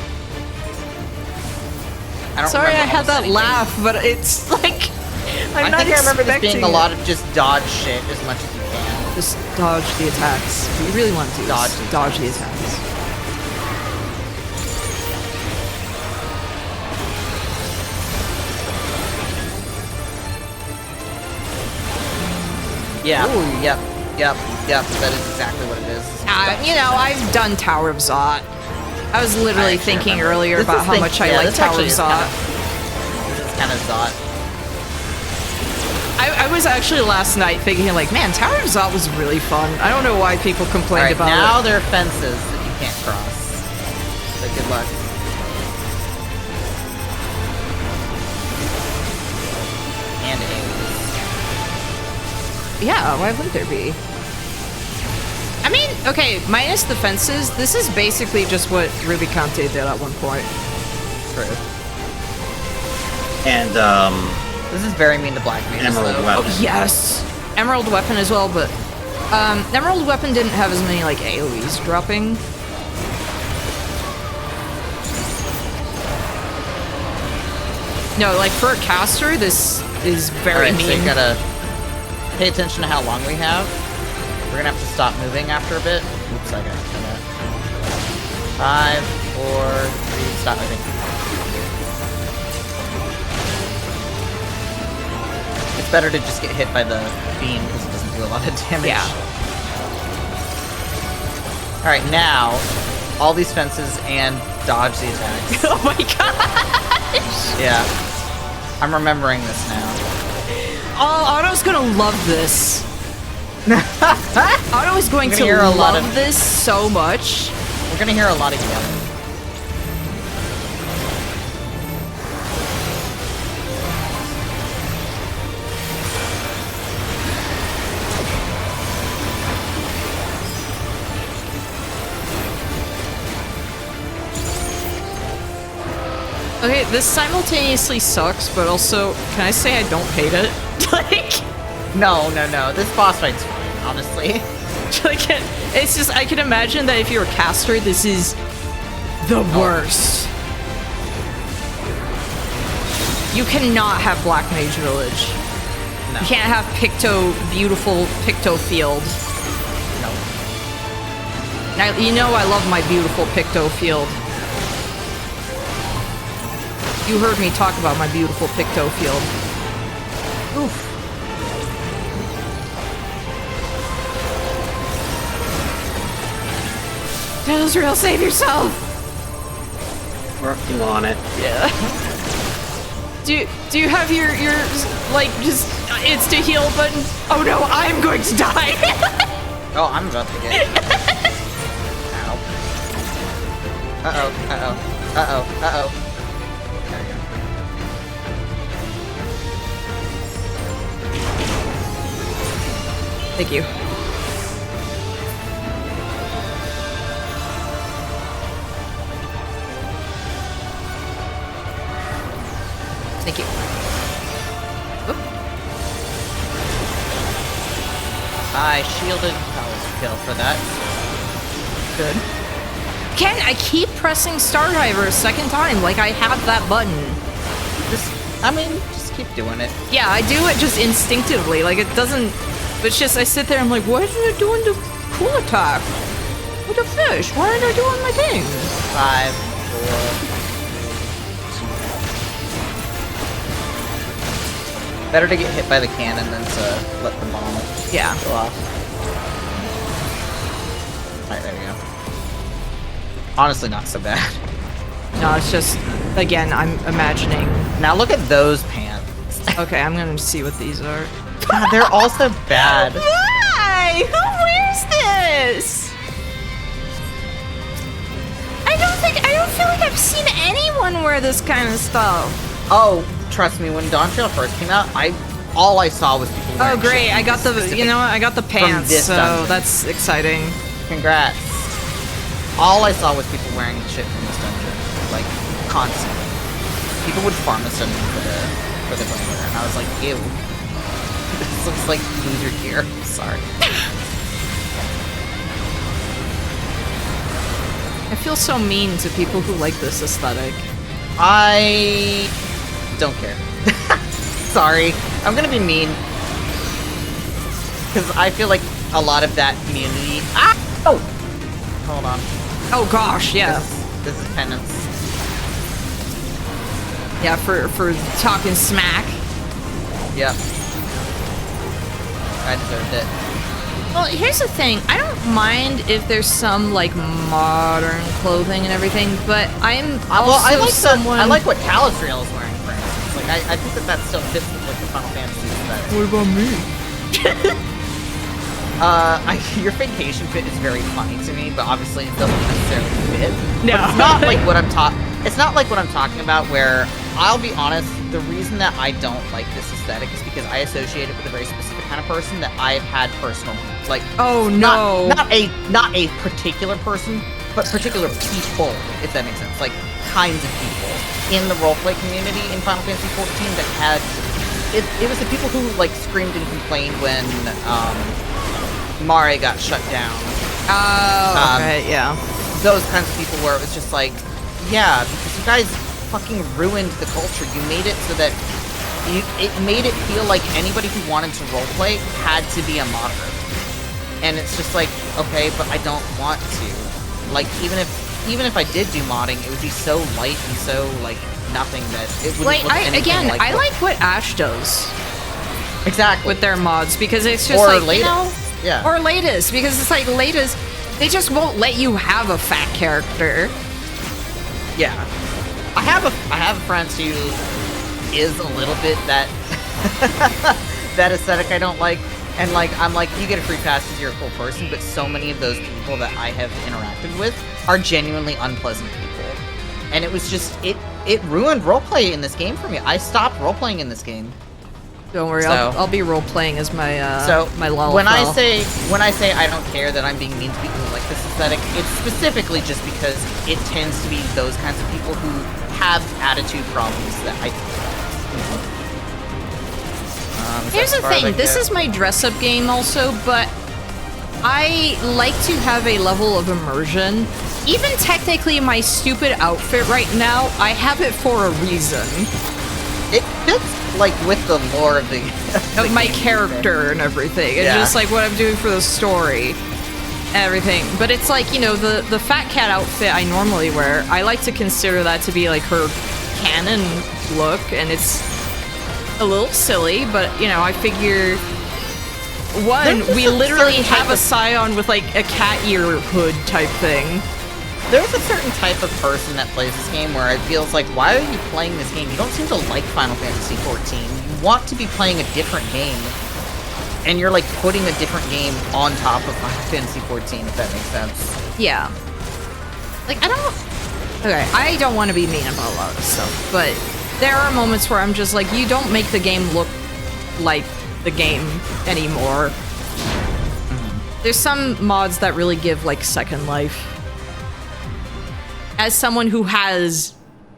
I don't Sorry I remember had that almost laugh, but it's like... I'm I not think I remember this expecting being a it. lot of just dodge shit as much as you can. Just dodge the attacks. What you really want to do Dodge is the dodge the attacks. Yeah. Ooh. Yep. That is exactly what it is. You know, I've done Tower of Zot. I was literally thinking earlier about how much I like Tower of Zot. This is kind of Zot. I was actually last night thinking like, man, Tower of Zot was really fun. I don't know why people complained about now it. there are fences that you can't cross. So good luck. And AoEs. Yeah, why wouldn't there be? I mean, okay, minus the fences, this is basically just what Ruby Conte did at one point. True. And, this is very mean to black mages, Emerald though. Weapon. Oh, yes! Emerald Weapon as well, but Emerald Weapon didn't have as many, like, AoEs dropping. No, like, for a caster, this is very mean. So you gotta pay attention to how long we have. We're gonna have to stop moving after a bit. Oops, I got that. 5, 4, 3, stop moving. It's better to just get hit by the beam because it doesn't do a lot of damage. Yeah. Alright, now, all these fences and dodge the attacks. Oh my gosh! Yeah. I'm remembering this now. Oh, Otto's gonna love this. Otto is going to love this so much. We're gonna hear a lot of yelling. Okay, this simultaneously sucks, but also, can I say I don't hate it? Like... No. This boss fight's fine, honestly. Like, it's just, I can imagine that if you're a caster, this is the worst. You cannot have Black Mage Village. No. You can't have beautiful Picto Field. No. Now, you know I love my beautiful Picto Field. You heard me talk about my beautiful Picto Field. Oof. Dawntrail, save yourself! Working on it. Yeah. Do you have your like just insta heal button? Oh no, I'm going to die. Oh, I'm about to get. Ow. Uh-oh. There we go. Thank you. Thank you. Oop. I shielded Palace Kill for that. Good. Ken, I keep pressing Stardiver a second time, like I have that button. Just keep doing it. Yeah, I do it just instinctively, like it doesn't, but it's just, I sit there, I'm like, why isn't it doing the cool attack? With the fish, why aren't I doing my thing? 5, 4. Better to get hit by the cannon than to let the bomb go off. Alright, there we go. Honestly, not so bad. No, it's just, again, I'm imagining. Now look at those pants. Okay, I'm gonna see what these are. God, they're also bad. Why? Who wears this? I don't feel like I've seen anyone wear this kind of stuff. Oh, trust me, when Dawntrail first came out, all I saw was people wearing Oh great, shit. I got the, you know what, I got the pants, this so dungeon. that's exciting. Congrats. All I saw was people wearing shit from this dungeon, like, constantly. People would farm us in for the glamour, and I was like, ew. This looks like loser gear. Sorry. I feel so mean to people who like this aesthetic. I don't care. Sorry. I'm gonna be mean. Because I feel like a lot of that community... Ah! Oh! Hold on. Oh gosh, yeah. This is penance. Yeah, for talking smack. Yep. I deserved it. Well, here's the thing. I don't mind if there's some like modern clothing and everything, but I'm also well, I like someone. I like what Dawntrail is wearing, for instance. Like, I think that still fits with like the Final Fantasy aesthetic. What about me? Your vacation fit is very funny to me, but obviously it doesn't necessarily fit. No. But it's not like what I'm It's not like what I'm talking about. Where I'll be honest, the reason that I don't like this aesthetic is because I associate it with a very specific kind of person that I've had personal, like. Oh no. Not a particular person, but particular people, if that makes sense. Like kinds of people in the roleplay community in Final Fantasy XIV that had. It was the people who like screamed and complained when Mare got shut down. Oh, okay, yeah. Those kinds of people where it was just like, yeah, because you guys fucking ruined the culture. You made it so that it made it feel like anybody who wanted to roleplay had to be a modder. And it's just like, okay, but I don't want to. Like, even if I did do modding, it would be so light and so like nothing that it wouldn't look anything like. I like what Ash does. Exactly. With their mods, because it's just or like, latest. you know, yeah. Or latest, because it's like latest, they just won't let you have a fat character. Yeah. I have a friend who is a little bit that that aesthetic I don't like. And like I'm like, you get a free pass because you're a cool person, but so many of those people that I have interacted with are genuinely unpleasant people. And it was just it ruined roleplay in this game for me. I stopped roleplaying in this game. Don't worry, I'll be role playing as my my Lalafell. When I say I don't care that I'm being mean to people who like this aesthetic, it's specifically just because it tends to be those kinds of people who have attitude problems that I. Here's the thing. This is my dress-up game also, but I like to have a level of immersion. Even technically, my stupid outfit right now, I have it for a reason. It fits like with the lore of the of my character and everything. It's just like what I'm doing for the story and everything. But it's like, you know, the fat cat outfit I normally wear, I like to consider that to be like her canon look, and it's a little silly, but you know, I figure we literally have a scion with like a cat ear hood type thing. There's a certain type of person that plays this game where it feels like, why are you playing this game? You don't seem to like Final Fantasy XIV. You want to be playing a different game, and you're like putting a different game on top of Final Fantasy XIV, if that makes sense. Yeah. Like, I don't want to be mean about a lot of stuff, but there are moments where I'm just like, you don't make the game look like the game anymore. Mm-hmm. There's some mods that really give like second life. As someone who has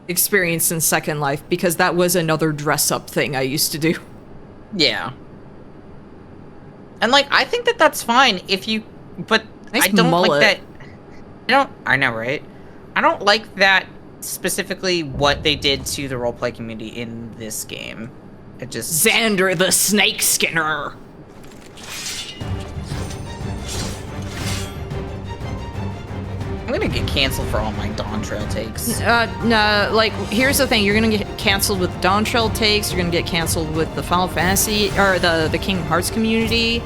experience in Second Life, because that was another dress-up thing I used to do. Yeah. And, like, I think that that's fine if you... But nice I don't mullet. like that... I know, right? I don't like that specifically what they did to the roleplay community in this game. It just... Xander the Snake Skinner! I'm gonna get canceled for all my Dawntrail takes. No, like, here's the thing. You're gonna get canceled with Dawntrail takes, you're gonna get canceled with the Final Fantasy, or the Kingdom Hearts community.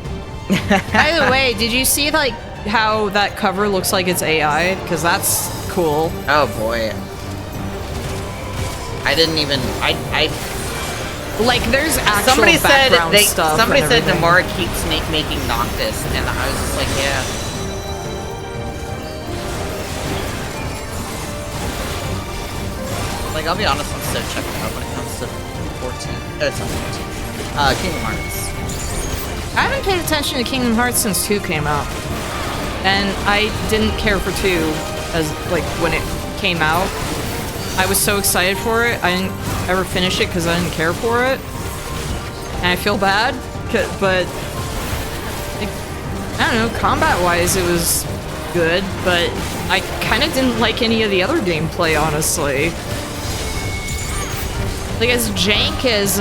By the way, did you see, like, how that cover looks like it's AI? Because that's cool. Oh, boy. I didn't even... Like, there's actual background stuff. Somebody said Nomura keeps making Noctis, and I was just like, yeah. Like, I'll be honest, I'm so checked out when it comes to 14. It's not 14. Kingdom Hearts. I haven't paid attention to Kingdom Hearts since 2 came out. And I didn't care for 2 as, like, when it came out. I was so excited for it, I didn't ever finish it because I didn't care for it. And I feel bad, but... like, I don't know, combat-wise it was good, but I kind of didn't like any of the other gameplay, honestly. Like, as jank as,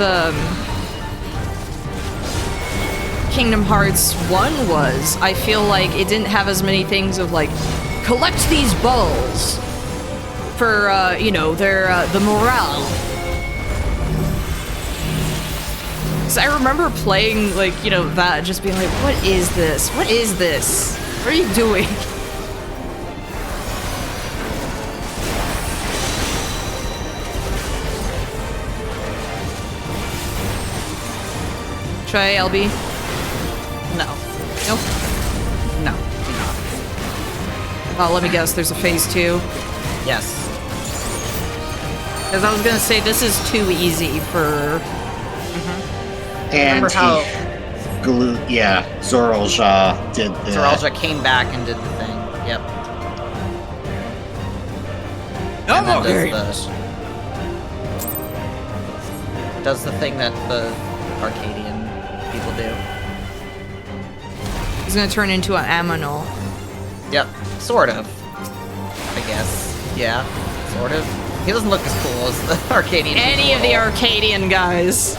Kingdom Hearts 1 was, I feel like it didn't have as many things of, like, collect these balls for, you know, their, the morale. Because I remember playing, like, you know, that, just being like, what is this? What is this? What are you doing? Try LB? No. Nope. No. Do not. Oh, let me guess, there's a phase 2. Yes. Because I was gonna say, this is too easy for... And Remember how Zoralja did the... Zoralja came back and did the thing. Yep. And then does the thing that the Arcadian people do. He's gonna turn into an Aminal. Yep. Sort of. I guess. Yeah. Sort of. He doesn't look as cool as the Arcadian people Any of at the all. Arcadian guys.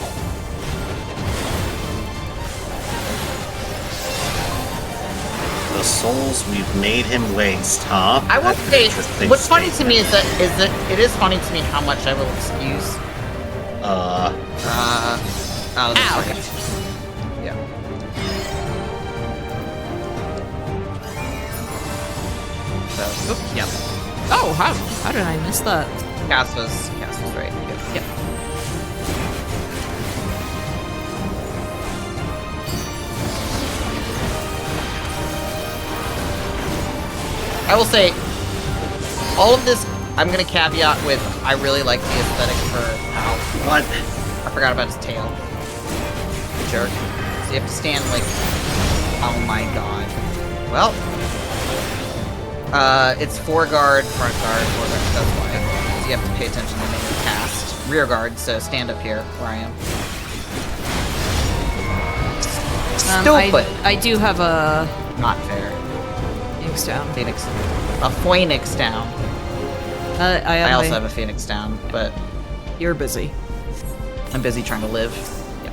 The souls we've made him waste, huh? I will That's an say, interesting what's funny to statement. me is that it is funny to me how much I will excuse. Oh, this Ow. is right. Yeah. So, oop, yep. Oh, how did I miss that? Cass was right. Yep. I will say, all of this, I'm gonna caveat with, I really like the aesthetic for how... What? I forgot about his tail. Jerk. So you have to stand like... Oh my god. Well... it's foreguard, front guard, foreguard, that's why. So you have to pay attention to the name of the cast. Rear guard, so stand up here, where I am. Stupid! I do have a Not fair. Phoenix down. Phoenix. A Phoenix down. I also have a Phoenix down, but You're busy. I'm busy trying to live. Yep.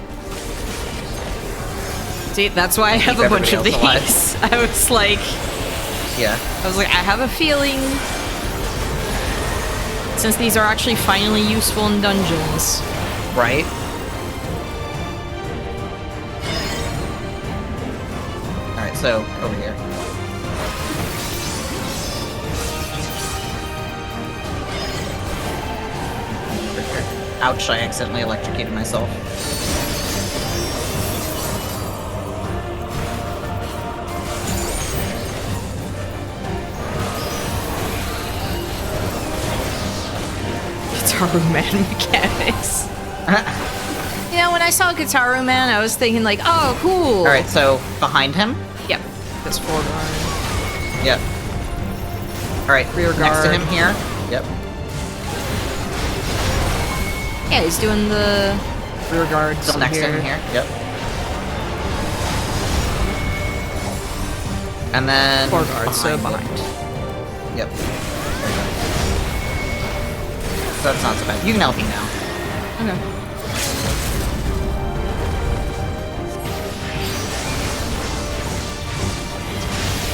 See, that's why I have keep a bunch of everybody these. else I was like, Yeah. I have a feeling, since these are actually finally useful in dungeons. Right? Alright, so, over here. Ouch, I accidentally electrocuted myself. Guitaru Man mechanics. You know, when I saw Guitaru Man, I was thinking like, oh, cool. Alright, so, behind him? Yep. That's foreguard. Yep. Alright, Rear next to guard. him here? Yep. Yeah, he's doing the rear guard. Still next to him here? Yep. And then... Foreguard, so behind. Yep. So that's not so bad. You can help me now. Okay.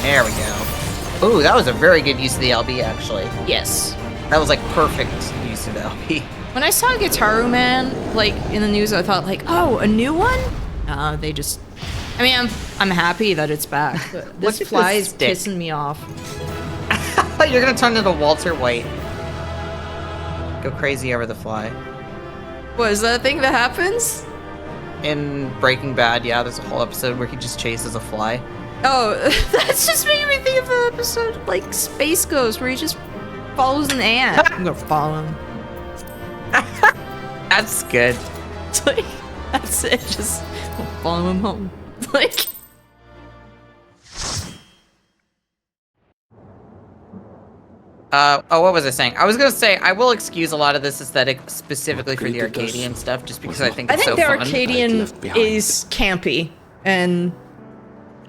There we go. Ooh, that was a very good use of the LB, actually. Yes. That was like perfect use of the LB. When I saw Guitaru Man, like, in the news, I thought, like, oh, a new one? They just... I mean, I'm happy that it's back, but this at fly this is stick. pissing me off. You're gonna turn into Walter White. Go crazy over the fly. What, is that a thing that happens? In Breaking Bad, yeah, there's a whole episode where he just chases a fly. Oh, that's just making me think of the episode, like, Space Ghost, where he just follows an ant. I'm gonna follow him. That's good. It's like, that's it, just follow him home. Like... Oh, what was I saying? I was gonna say, I will excuse a lot of this aesthetic specifically for the Arcadian stuff, just because I think it's so the fun. Arcadian is campy, and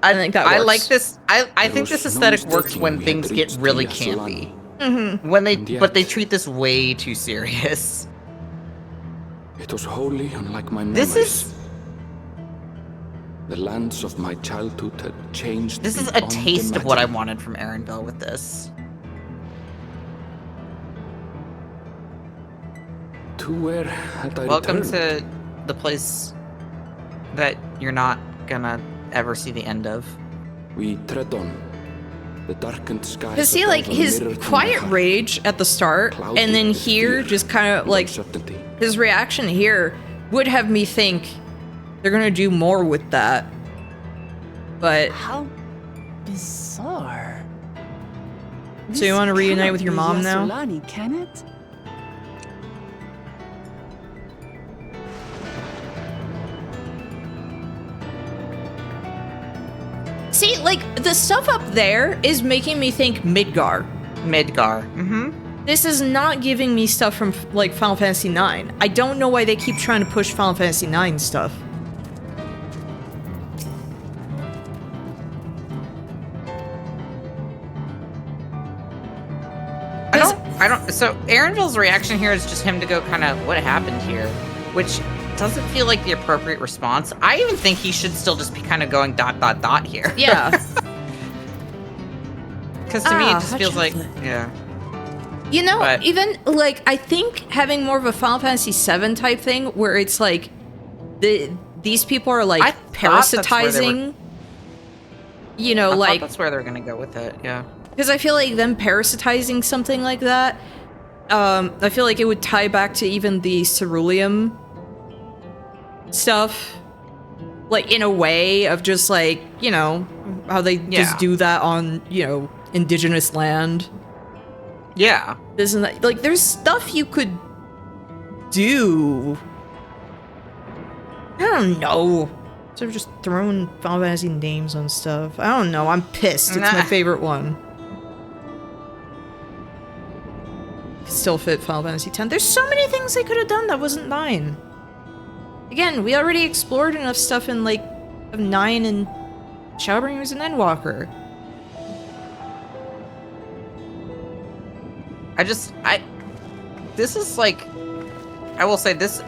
I think that I works. like this. I think this aesthetic works when things get really campy. When but they treat this way too serious. It was wholly unlike my This memories. is The lands of my childhood had changed. this is a beyond taste of what I imagining. wanted from Erenville with this. To where had I Welcome returned? to the place that you're not gonna ever see the end of. We tread on the darkened skies. Cause see, like, his quiet rage at the start, and then here, just kind of, like, his reaction here would have me think they're gonna do more with that. But... How bizarre. So you want to reunite with your mom now? Yasolani, can it? See, like, the stuff up there is making me think Midgar. Midgar. Mm-hmm. This is not giving me stuff from, like, Final Fantasy IX. I don't know why they keep trying to push Final Fantasy IX stuff. So Aaronville's reaction here is just him to go kind of, what happened here? Which doesn't feel like the appropriate response. I even think he should still just be kind of going ... here. Yeah. Because to me, it just feels like, yeah. You know, even, like, I think having more of a Final Fantasy VII type thing, where it's like, these people are, like, parasitizing, you know, like... that's where they're gonna go with it, yeah. Because I feel like them parasitizing something like that, I feel like it would tie back to even the ceruleum stuff. Like, in a way of just, like, you know, how they just do that on, you know, indigenous land. Yeah. Isn't that, like, there's stuff you could do. I don't know. So they're just throwing Final Fantasy names on stuff. I don't know. I'm pissed. It's my favorite one. Still fit Final Fantasy X. There's so many things they could have done that wasn't 9. Again, we already explored enough stuff in, like, 9 and Shadowbringers and Endwalker. This is, like, I will say this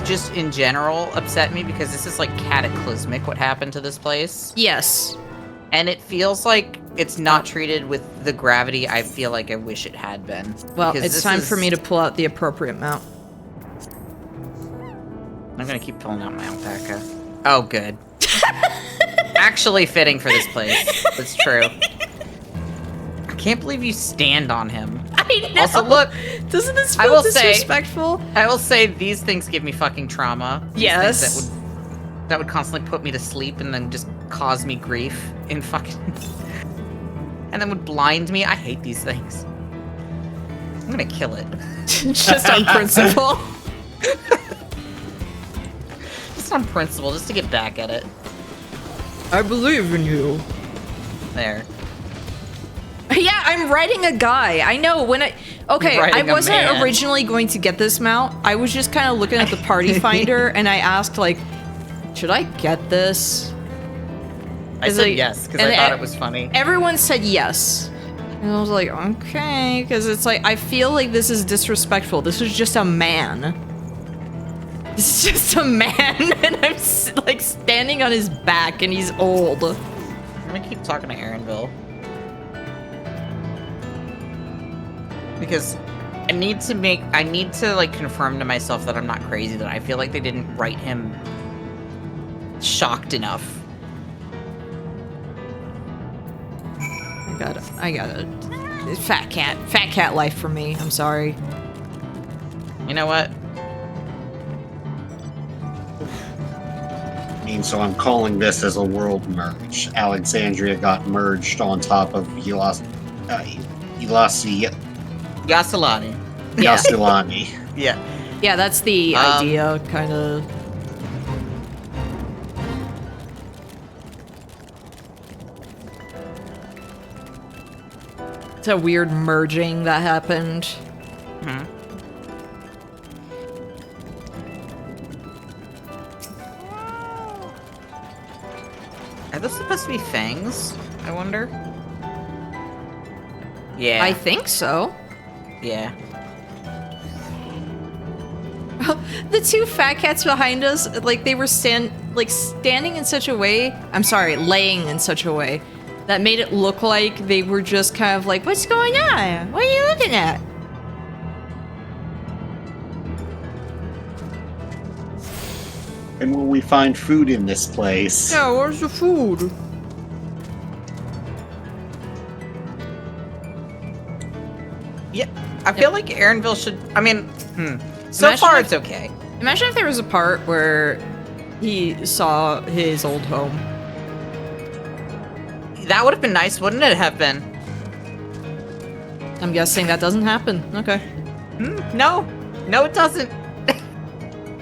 just in general upset me because this is, like, cataclysmic what happened to this place. Yes. And it feels like it's not treated with the gravity I feel like I wish it had been. Well, it's time for me to pull out the appropriate mount. I'm gonna keep pulling out my alpaca. Oh, good. Actually fitting for this place. That's true. I can't believe you stand on him. I know. Also, look. Doesn't this feel disrespectful? I will say these things give me fucking trauma. Yes. That would constantly put me to sleep and then just cause me grief in fucking... and then would blind me. I hate these things. I'm gonna kill it. Just on principle. Just on principle, just to get back at it. I believe in you. There. Yeah, I'm riding a guy. I know when I... Okay, I wasn't originally going to get this mount. I was just kind of looking at the party finder and I asked, like, should I get this? I said yes, because I thought it was funny. Everyone said yes. And I was like, okay, because it's like, I feel like this is disrespectful. This is just a man. This is just a man, and I'm, like, standing on his back, and he's old. I'm gonna keep talking to Aaronville. Because I need to, like, confirm to myself that I'm not crazy, that I feel like they didn't write him shocked enough. I got it. Fat cat life for me. I'm sorry. You know what? I mean, so I'm calling this as a world merge. Alexandria got merged on top of Yasilani. Yasilani. Yeah. Yeah, that's the idea, kind of. It's a weird merging that happened. Hmm. Are those supposed to be fangs? I wonder. Yeah. I think so. Yeah. The two fat cats behind us, like, they were standing in such a way. I'm sorry, laying in such a way that made it look like they were just kind of like, what's going on? What are you looking at? And will we find food in this place? Yeah, where's the food? Yeah, I feel like Aaronville should. I mean, so Imagine far if- it's okay. Imagine if there was a part where he saw his old home. That would have been nice, wouldn't it have been? I'm guessing that doesn't happen. Okay. No, it doesn't.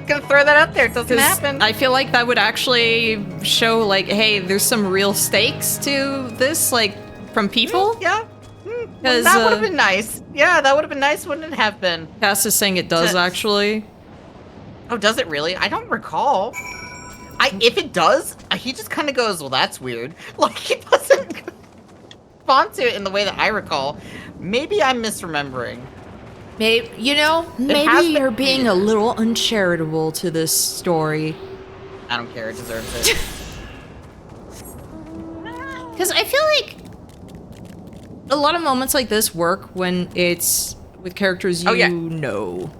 Gonna throw that out there. It doesn't 'Cause happen. I feel like that would actually show, like, hey, there's some real stakes to this, like, from people. Yeah. 'Cause, That would have been nice. Yeah, that would have been nice, wouldn't it have been? Cass is saying it does, actually. Oh, does it really? I don't recall. If it does, he just kind of goes, well, that's weird. Like, he doesn't respond to it in the way that I recall. Maybe I'm misremembering. Maybe, you know, has maybe been you're being weird. a little uncharitable to this story. I don't care, it deserves it. Because I feel like a lot of moments like this work when it's with characters you Oh, yeah. know.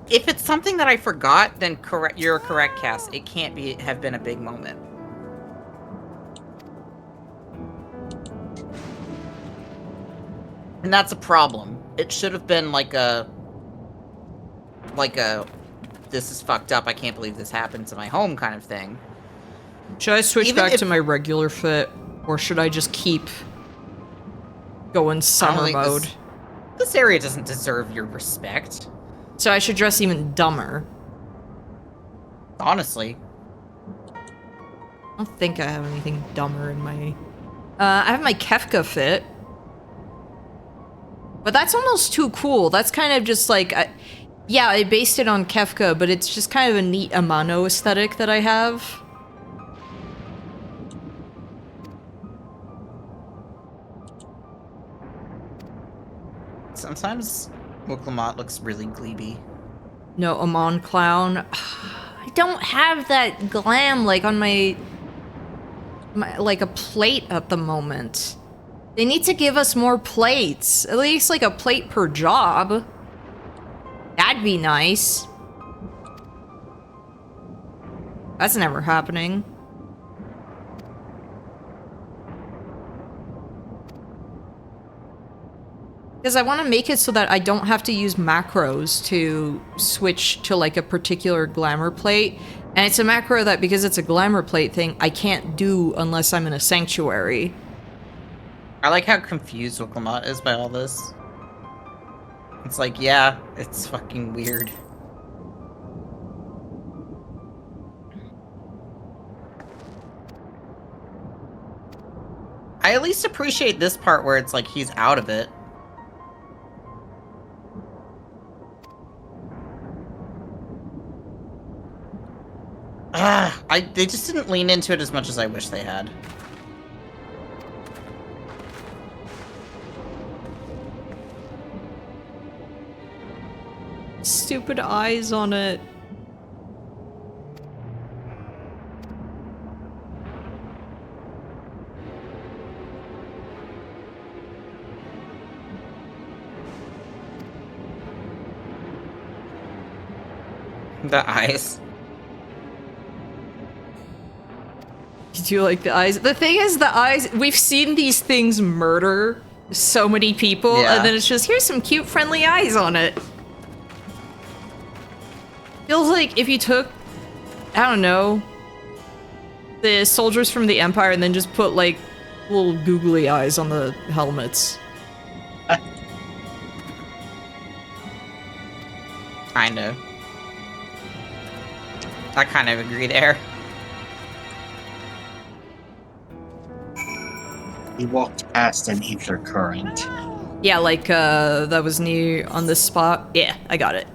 If it's something that I forgot, then you're correct, Cass. It can't have been a big moment. And that's a problem. It should have been like a this is fucked up, I can't believe this happened to my home kind of thing. Should I switch Even back if- to my regular fit? Or should I just keep going I summer don't think mode? This area doesn't deserve your respect. So I should dress even dumber. Honestly. I don't think I have anything dumber in my... I have my Kefka fit. But that's almost too cool. That's kind of just like... yeah, I based it on Kefka, but it's just kind of a neat Amano aesthetic that I have. Sometimes Wuklamot looks really gleeby. No, Amon Clown. I don't have that glam, like, on my like, a plate at the moment. They need to give us more plates. At least, like, a plate per job. That'd be nice. That's never happening. Because I want to make it so that I don't have to use macros to switch to, like, a particular glamour plate. And it's a macro that, because it's a glamour plate thing, I can't do unless I'm in a sanctuary. I like how confused Wuklamot is by all this. It's like, yeah, it's fucking weird. I at least appreciate this part where it's like he's out of it. They just didn't lean into it as much as I wish they had. Stupid eyes on it. The eyes. Do you like the eyes? The thing is, the eyes, we've seen these things murder so many people, Yeah. and then it's just, here's some cute, friendly eyes on it. Feels like if you took, I don't know, the soldiers from the Empire and then just put, like, little googly eyes on the helmets. Kind of. I kind of agree there. He walked past an ether current. Yeah, like, that was near on this spot. Yeah, I got it.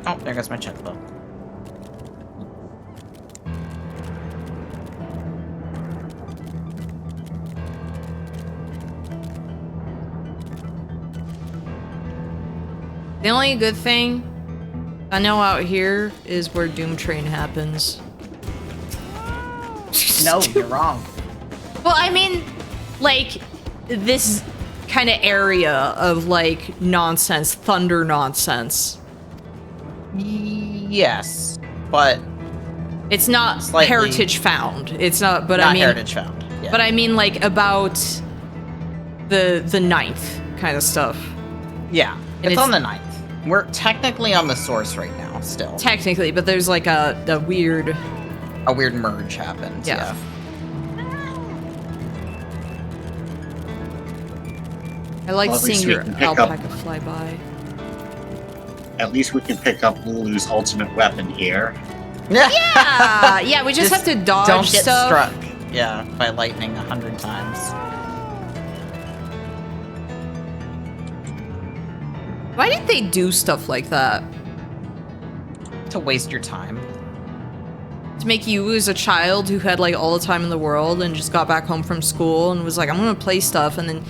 Oh, there goes my checkbook. The only good thing I know out here is where Doom Train happens. No, you're wrong. Well, I mean, like, this kind of area of, like, nonsense, thunder nonsense. Yes, but It's not slightly- heritage found. It's not, but not I mean, heritage found. Yeah. but I mean like about the ninth kind of stuff. Yeah, And it's on the 9th. We're technically on the source right now, still. Technically, but there's like a weird. A weird merge happened. Yeah. I like Well, at least seeing we the can pick up- alpaca fly by. At least we can pick up Lulu's ultimate weapon here. Yeah, we just have to dodge Don't get stuff. struck. Yeah, by lightning 100 times. Why did they do stuff like that? To waste your time. To make you as a child who had like all the time in the world and just got back home from school and was like, I'm gonna play stuff, and then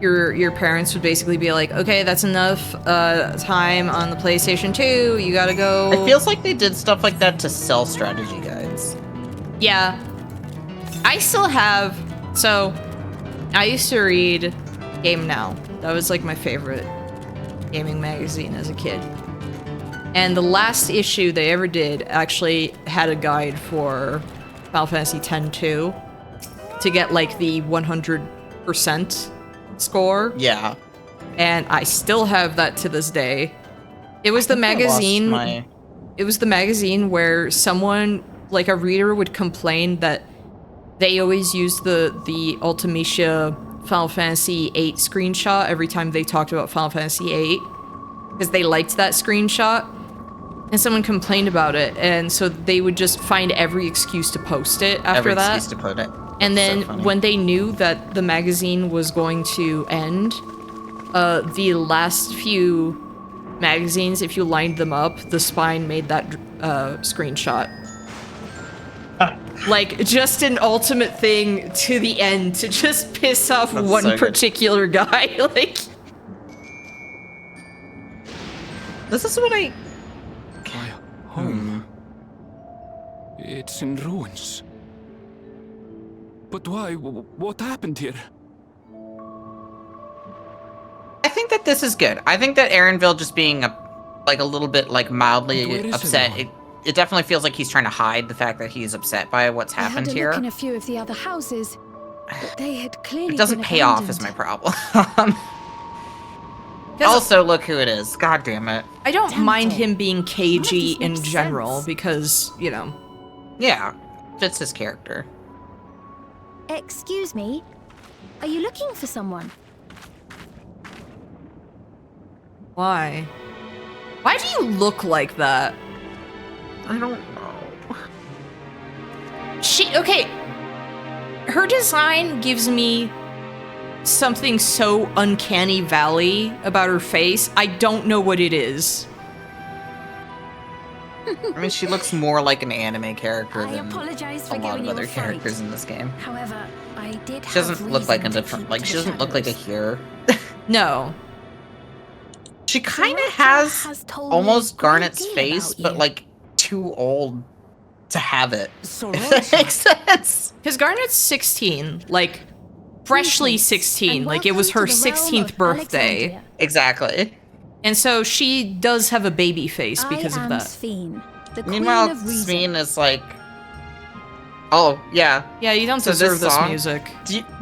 your parents would basically be like, okay, that's enough time on the PlayStation 2, you gotta go. It feels like they did stuff like that to sell strategy guides. Yeah. I still have, so I used to read Game Now. That was like my favorite gaming magazine as a kid. And the last issue they ever did actually had a guide for Final Fantasy X-2 to get like the 100% score. Yeah. And I still have that to this day. It was the magazine. It was the magazine where someone, like a reader, would complain that they always used the Ultimecia Final Fantasy VIII screenshot every time they talked about Final Fantasy VIII, because they liked that screenshot. And someone complained about it, and so they would just find every excuse to post it after that. Every excuse to put it. And then So funny. when they knew that the magazine was going to end, the last few magazines, if you lined them up, the spine made that screenshot. Like, just an ultimate thing to the end to just piss off That's one so good. particular guy. Like, This is what I... My home. It's in ruins. But why? What happened here? I think that this is good. I think that Aaronville just being a little bit like Where mildly is upset. everyone? It definitely feels like he's trying to hide the fact that he's upset by what's I had happened a here. look in a few of the other houses, but they had clearly It doesn't been pay off is my abandoned. problem. Also, look who it is. God damn it. I don't mind Temple. him being cagey None in of this makes general sense. because, you know. Yeah, fits his character. Excuse me, are you looking for someone? Why? Why do you look like that? I don't know. Okay. Her design gives me something so uncanny valley about her face. I don't know what it is. I mean, she looks more like an anime character I than apologize a for lot giving of you other a fright. characters in this game. However, I did She doesn't look like a different, like, she doesn't look like a Here. No. She kind of has has told me almost a great Garnet's deal face, about but you. like too old to have it. So If that makes sense. Because Garnet's 16, like, freshly Greetings, 16, and like it was her welcome to the realm 16th of birthday. Alexandria. Exactly. And so she does have a baby face because I of am that. Sphene, the Meanwhile, Queen of Reason. Sveen is like, oh yeah. Yeah, you don't So deserve this song- music.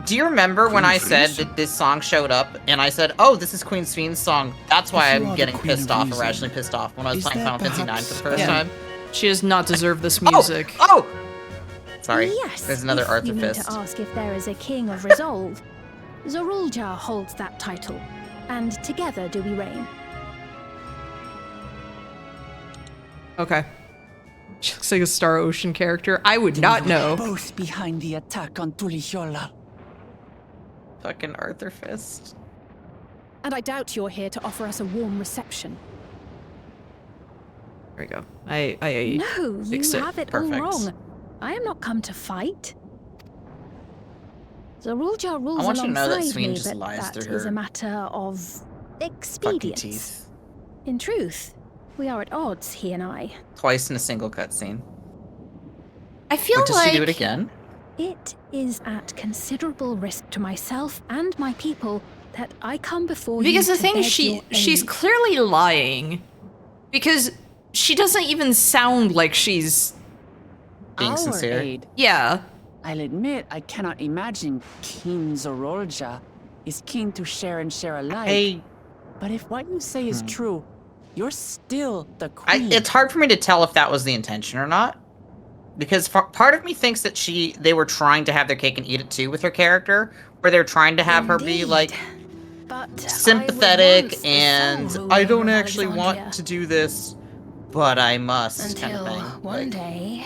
Do you remember when I Queen said Reason? that this song showed up and I said, oh, this is Queen Sveen's song? That's why If you I'm are the getting Queen pissed of off, Reason, irrationally pissed off when I was is playing there Final Fantasy IX for the first Yeah. time. She does not deserve this music. Oh! Sorry. Yes, There's another if Arthur you mean Fist. to ask if there is a king of resolve. Zorulja holds that title, and together do we reign. Okay. She looks like a Star Ocean character. I would not know. Both behind the attack on Tulihiola. Fucking Arthur Fist. And I doubt you're here to offer us a warm reception. There we go. I No, you fixed it. have it Perfect. all wrong. I am not come to fight. Zorulja rules I want you to know that alongside Sveen me, just but lies that through is her a matter of fucking expedience. teeth. In truth, we are at odds, he and I. Twice in a single cutscene. I feel Wait, does like she do it again? It is at considerable risk to myself and my people that I come before because you the to thing beg is your she's aid. clearly lying because she doesn't even sound like she's being Our sincere. aid. Yeah. I'll admit, I cannot imagine King Zorolja is keen to share and share alike. But if what you say is true, you're still the queen. It's hard for me to tell if that was the intention or not. Because part of me thinks that they were trying to have their cake and eat it too with her character, where they're trying to have her be like sympathetic and I don't actually want to do this, but I must kind of thing. One day,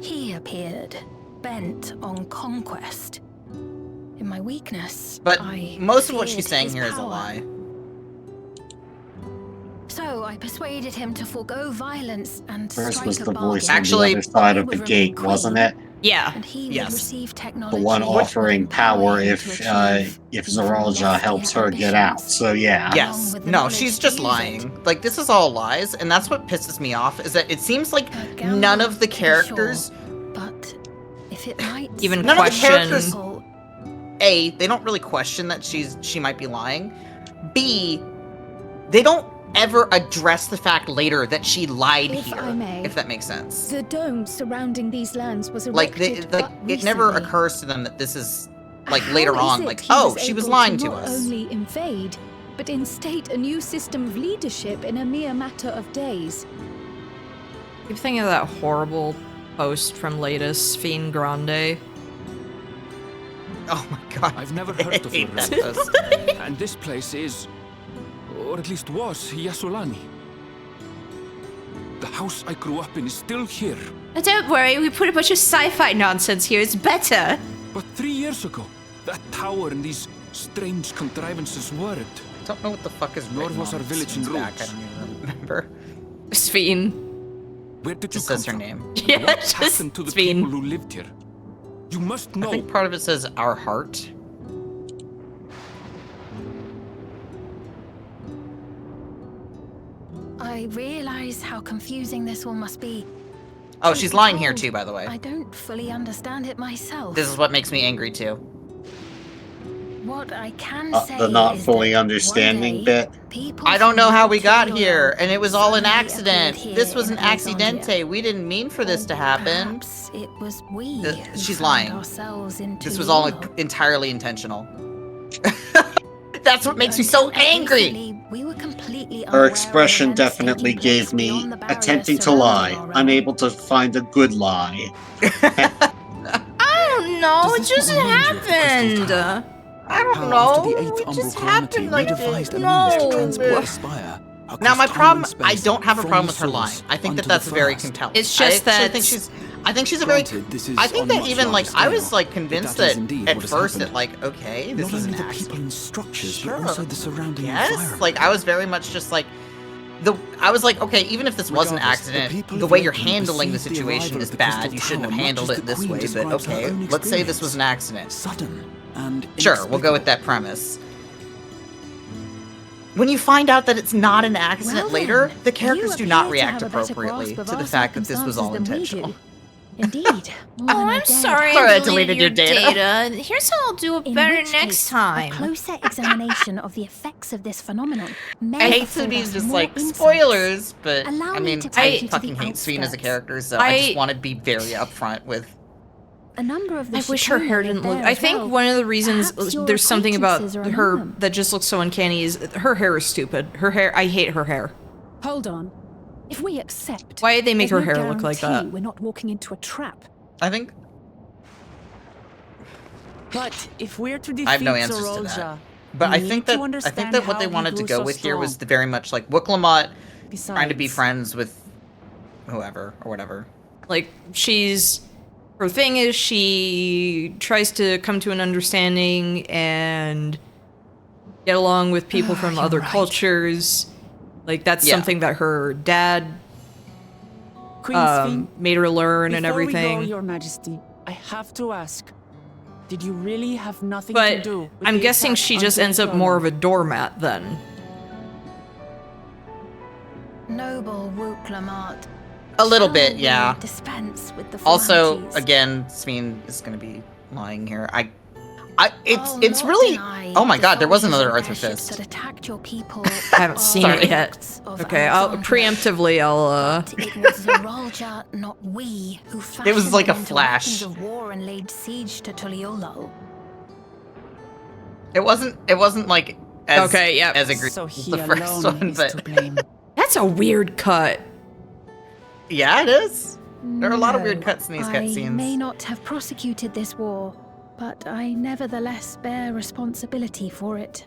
he appeared, bent on conquest. In my weakness, but most of what feared she's saying his here is a power. lie. So I persuaded him to forego violence and First strike was a the bargain. voice on Actually, the other side I of the would gate, remain wasn't queen, it? Yeah. And he Yes. would receive The technology. one offering that would empower power him if to achieve Zoralja even helps her loftier get out. ambitions. So yeah. Yes. with the No, knowledge she's to just use lying. Like, this is all lies, and that's what pisses me off, is that it seems like A gamble, none of the to be characters, sure, but if it might Even None of the question. characters- A, they don't really question that she might be lying. B, they don't ever address the fact later that she lied If here, I may, if that makes sense. the dome surrounding these lands was Like, erected but it never recently. occurs to them that this is, like, How later is on, it like, he oh, she was able lying to not us. only invade, but instate a new system of leadership in a mere matter of days? Keep thinking of that horrible post from latest Fiend Grande. Oh my god. I've never I heard of hate her. that post. And this place is, or at least was, Yasolani. The house I grew up in is still here. Don't worry, we put a bunch of sci-fi nonsense here. It's better. But 3 years ago, that tower and these strange contrivances weren't. I don't know what the fuck is Nor written was on our village in Sven's back. I ruins. don't even remember. Sven. Where did you Just come says her from? name. And Yeah, what just happened to the Sven. people who lived here? You must know. I think part of it says our heart. I realize how confusing this all must be. Oh, Truth she's be lying here told, too, by the way. I don't fully understand it myself. This is what makes me angry too. What I can say The not is fully that understanding one day, bit. people I don't know from how we got Dawntrail here, and it was all an suddenly accident. appeared This here was an in Alexandria. accidente. We didn't mean for this Or to happen. Perhaps it was we who She's found lying. ourselves into This was the all evil. entirely intentional. That's what makes me so Until angry. recently, we were completely Her unaware of expression events definitely taking place gave me beyond the barriers attempting to surrounding lie, our realm. unable to find a good lie. I don't know. It Does this just not remind you of the Crystal happened. Tower? I don't How know. after the 8th It Umbral just Calamity, happened we like devised this. a means to No. transport the spire Now across my time problem, and I space don't have a from problem the with her lying. source I think that onto that's the very vast. compelling. It's just I that- think she's a very. Granted, this is I think on that much even like larger I was scale, like but convinced that is that indeed at what has first happened. that like okay this Not is only an the people accident. and structures, Sure. but also the surrounding Yes, environment. like I was very much just like I was like, okay, even if this was an Regardless, the accident, people the of way you're Ranting handling the perceived the situation arrival is of the bad. Crystal You shouldn't have Tower much handled as it the this Queen way, but describes her okay, own let's say this was an experience. accident. Sudden and Sure, we'll go with that premise. When you find out that it's not an accident Well later, then, the characters you do not appear to react have a better appropriately grasp of to the our fact that this was all circumstances than we intentional. do. Indeed. Oh, I'm sorry. Sorry, I I deleted your data. Here's how I'll do it In better which next case, time. A closer examination of the effects of this phenomenon may I hate to afford be us just more like insights. spoilers, but Allow I me mean, to take I you to fucking the hate Sven as a outskirts. character, so I just I- want to be very upfront with. A number of the I wish her hair Shikoni didn't live look. there I as think well. one of the reasons Perhaps your there's something about acquaintances are among her them. that just looks so uncanny is her hair is stupid. Her hair, I hate her hair. Hold on. If we accept, Why did they make there's her no hair look like guarantee that? We're not walking into a trap. I think But if we're to defeat I have no answers to that. Zorolja, But we I need think to that understand what how they he wanted to grew go so with here was strong. the very much like Wuklamot trying to be Besides, friends with whoever or whatever. Like her thing is she tries to come to an understanding and get along with people from You're other right. cultures. Like that's Yeah. something that her dad Queen Sven, made her learn and before we everything. go, Your Majesty, I have to ask, did you really have nothing to But do with I'm the guessing attack she on just ends up more of Dawntrail? a doormat then. Noble Wuklamart. A little Shall bit, we yeah. Dispense with the Also, formalities? again, Sven is going to be lying here. It's really. Oh my God, there was another Arthur Fist. That attacked your people. I haven't seen it yet. Okay, I'll preemptively. It was Zoralja, not we, who It was like a fashioned them into flash. weapons of war and laid siege to Tuliolo. It wasn't like as as egregious So as he the first alone one, is but to blame. That's a weird cut. yeah, it is. There are a lot of weird No, cuts in these I cutscenes. may not have prosecuted this war, but I nevertheless bear responsibility for it.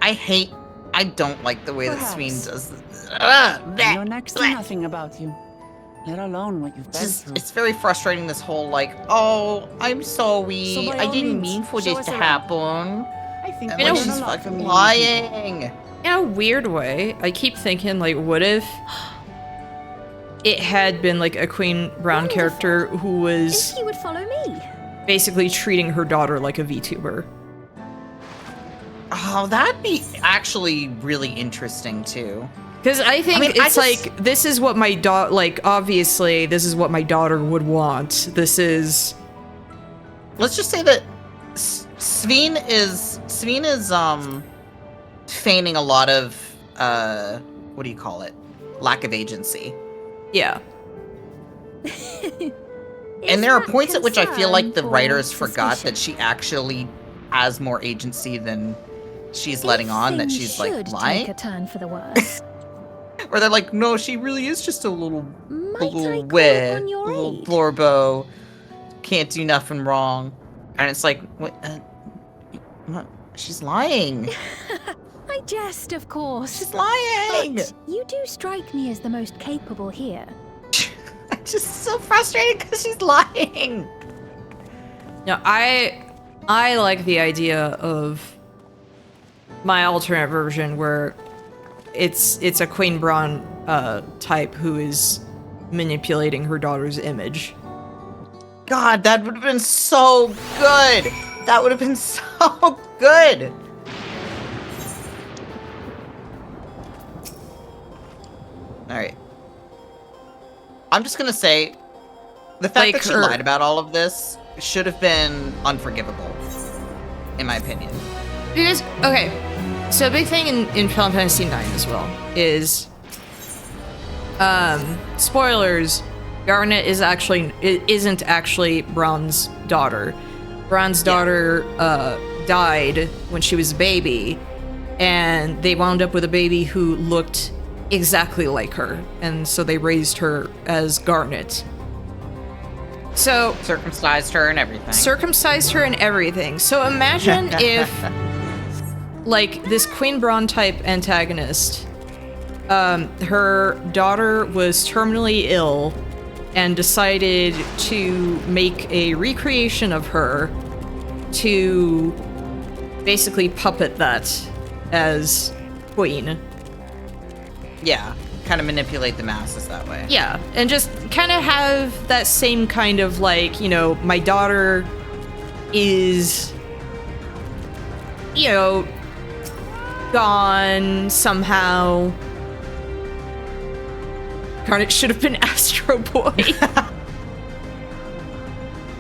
I don't like the way that Sween does. I know next to nothing about you, let alone what you've been through. It's very frustrating. This whole like, oh, I'm sorry, So by I all didn't means, mean for show this us to around. happen. I think And we like, learn she's a lot from fucking meeting lying. In a weird way, I keep thinking, like, what if it had been like a Queen Brown character who was If you would follow me. basically treating her daughter like a VTuber? Oh, that'd be actually really interesting too. Because I think it's like, this is what my daughter, like, obviously, this is what my daughter would want. This is... Let's just say that Sveen is feigning a lot of, what do you call it? Lack of agency. Yeah. And there are points at which I feel like the concern writers or forgot suspicion? that she actually has more agency than she's letting on, that Things she's like should lying. take a turn for the worse. Or they're like, no, she really is just a little Might I call wet, upon your little aid? blorbo, can't do nothing wrong. And it's like, what? She's lying. I jest, of course. She's lying. But you do strike me as the most capable here. I'm just so frustrated because she's lying. No, I like the idea of my alternate version where it's a Queen Braun type who is manipulating her daughter's image. God, that would have been so good. That would have been so good. All right. I'm just gonna say, the fact Like that she her- lied about all of this should have been unforgivable, in my opinion. Because, okay, so a big thing in Final Fantasy IX as well is, spoilers, Garnet isn't actually Braun's daughter. Braun's daughter died when she was a baby, and they wound up with a baby who looked exactly like her, and so they raised her as Garnet. So circumcised her and everything. So imagine if, like, this Queen Braun type antagonist, her daughter was terminally ill and decided to make a recreation of her to basically puppet that as queen. Yeah, kind of manipulate the masses that way. Yeah, and just kind of have that same kind of, like, you know, my daughter is, you know, gone somehow. God, it should have been Astro Boy.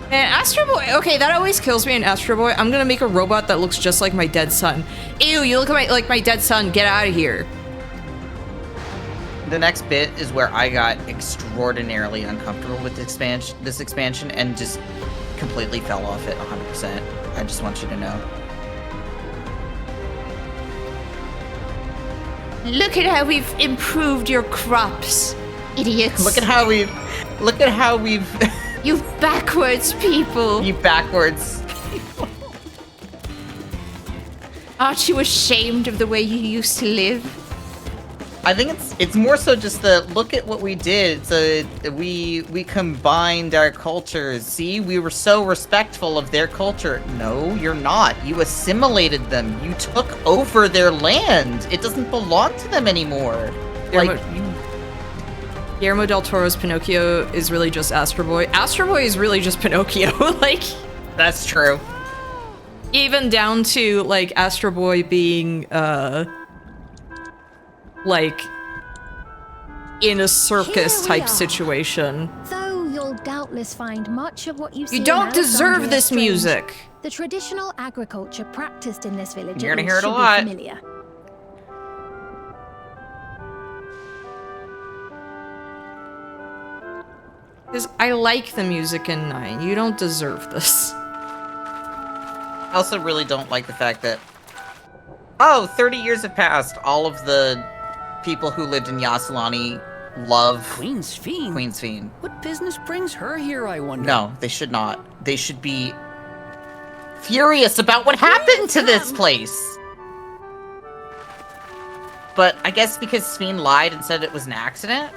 Man, Astro Boy, okay, that always kills me in Astro Boy. I'm gonna make a robot that looks just like my dead son. Ew, you look like my dead son, get out of here. The next bit is where I got extraordinarily uncomfortable with this expansion and just completely fell off it 100%. I just want you to know. Look at how we've improved your crops, idiots. Look at how we've You backwards people. You backwards. Aren't you ashamed of the way you used to live? I think it's more so just the look at what we did. We combined our cultures. See, we were so respectful of their culture. No, you're not. You assimilated them. You took over their land. It doesn't belong to them anymore. Guillermo del Toro's Pinocchio is really just Astro Boy. Astro Boy is really just Pinocchio. Like, that's true. Even down to, like, Astro Boy being like in a circus type situation. Though you'll doubt doubtless find much of what you see You in don't deserve Alexandria this strange. music. The traditional agriculture practiced in this village You're gonna at hear least it a should lot. be familiar. Because I like the music in 9. You don't deserve this. I also really don't like the fact that 30 years have passed. All of the people who lived in Yassilani love Queen's Fiend? Queen's Fiend. What business brings her here, I wonder? No, they should not. They should be furious about what happened to this place. But I guess because Sphene lied and said it was an accident.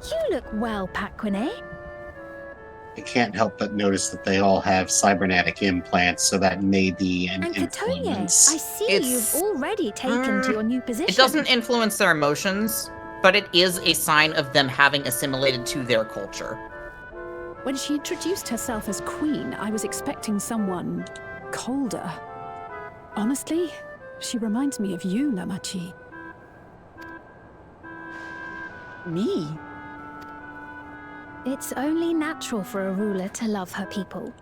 You look well, Paquine. I can't help but notice that they all have cybernetic implants, so that may be an And Cotoye, I influence. see It's- you've already taken to your new position. It doesn't influence their emotions, but it is a sign of them having assimilated to their culture. When she introduced herself as queen, I was expecting someone colder. Honestly, she reminds me of you, Lamachi. Me? It's only natural for a ruler to love her people.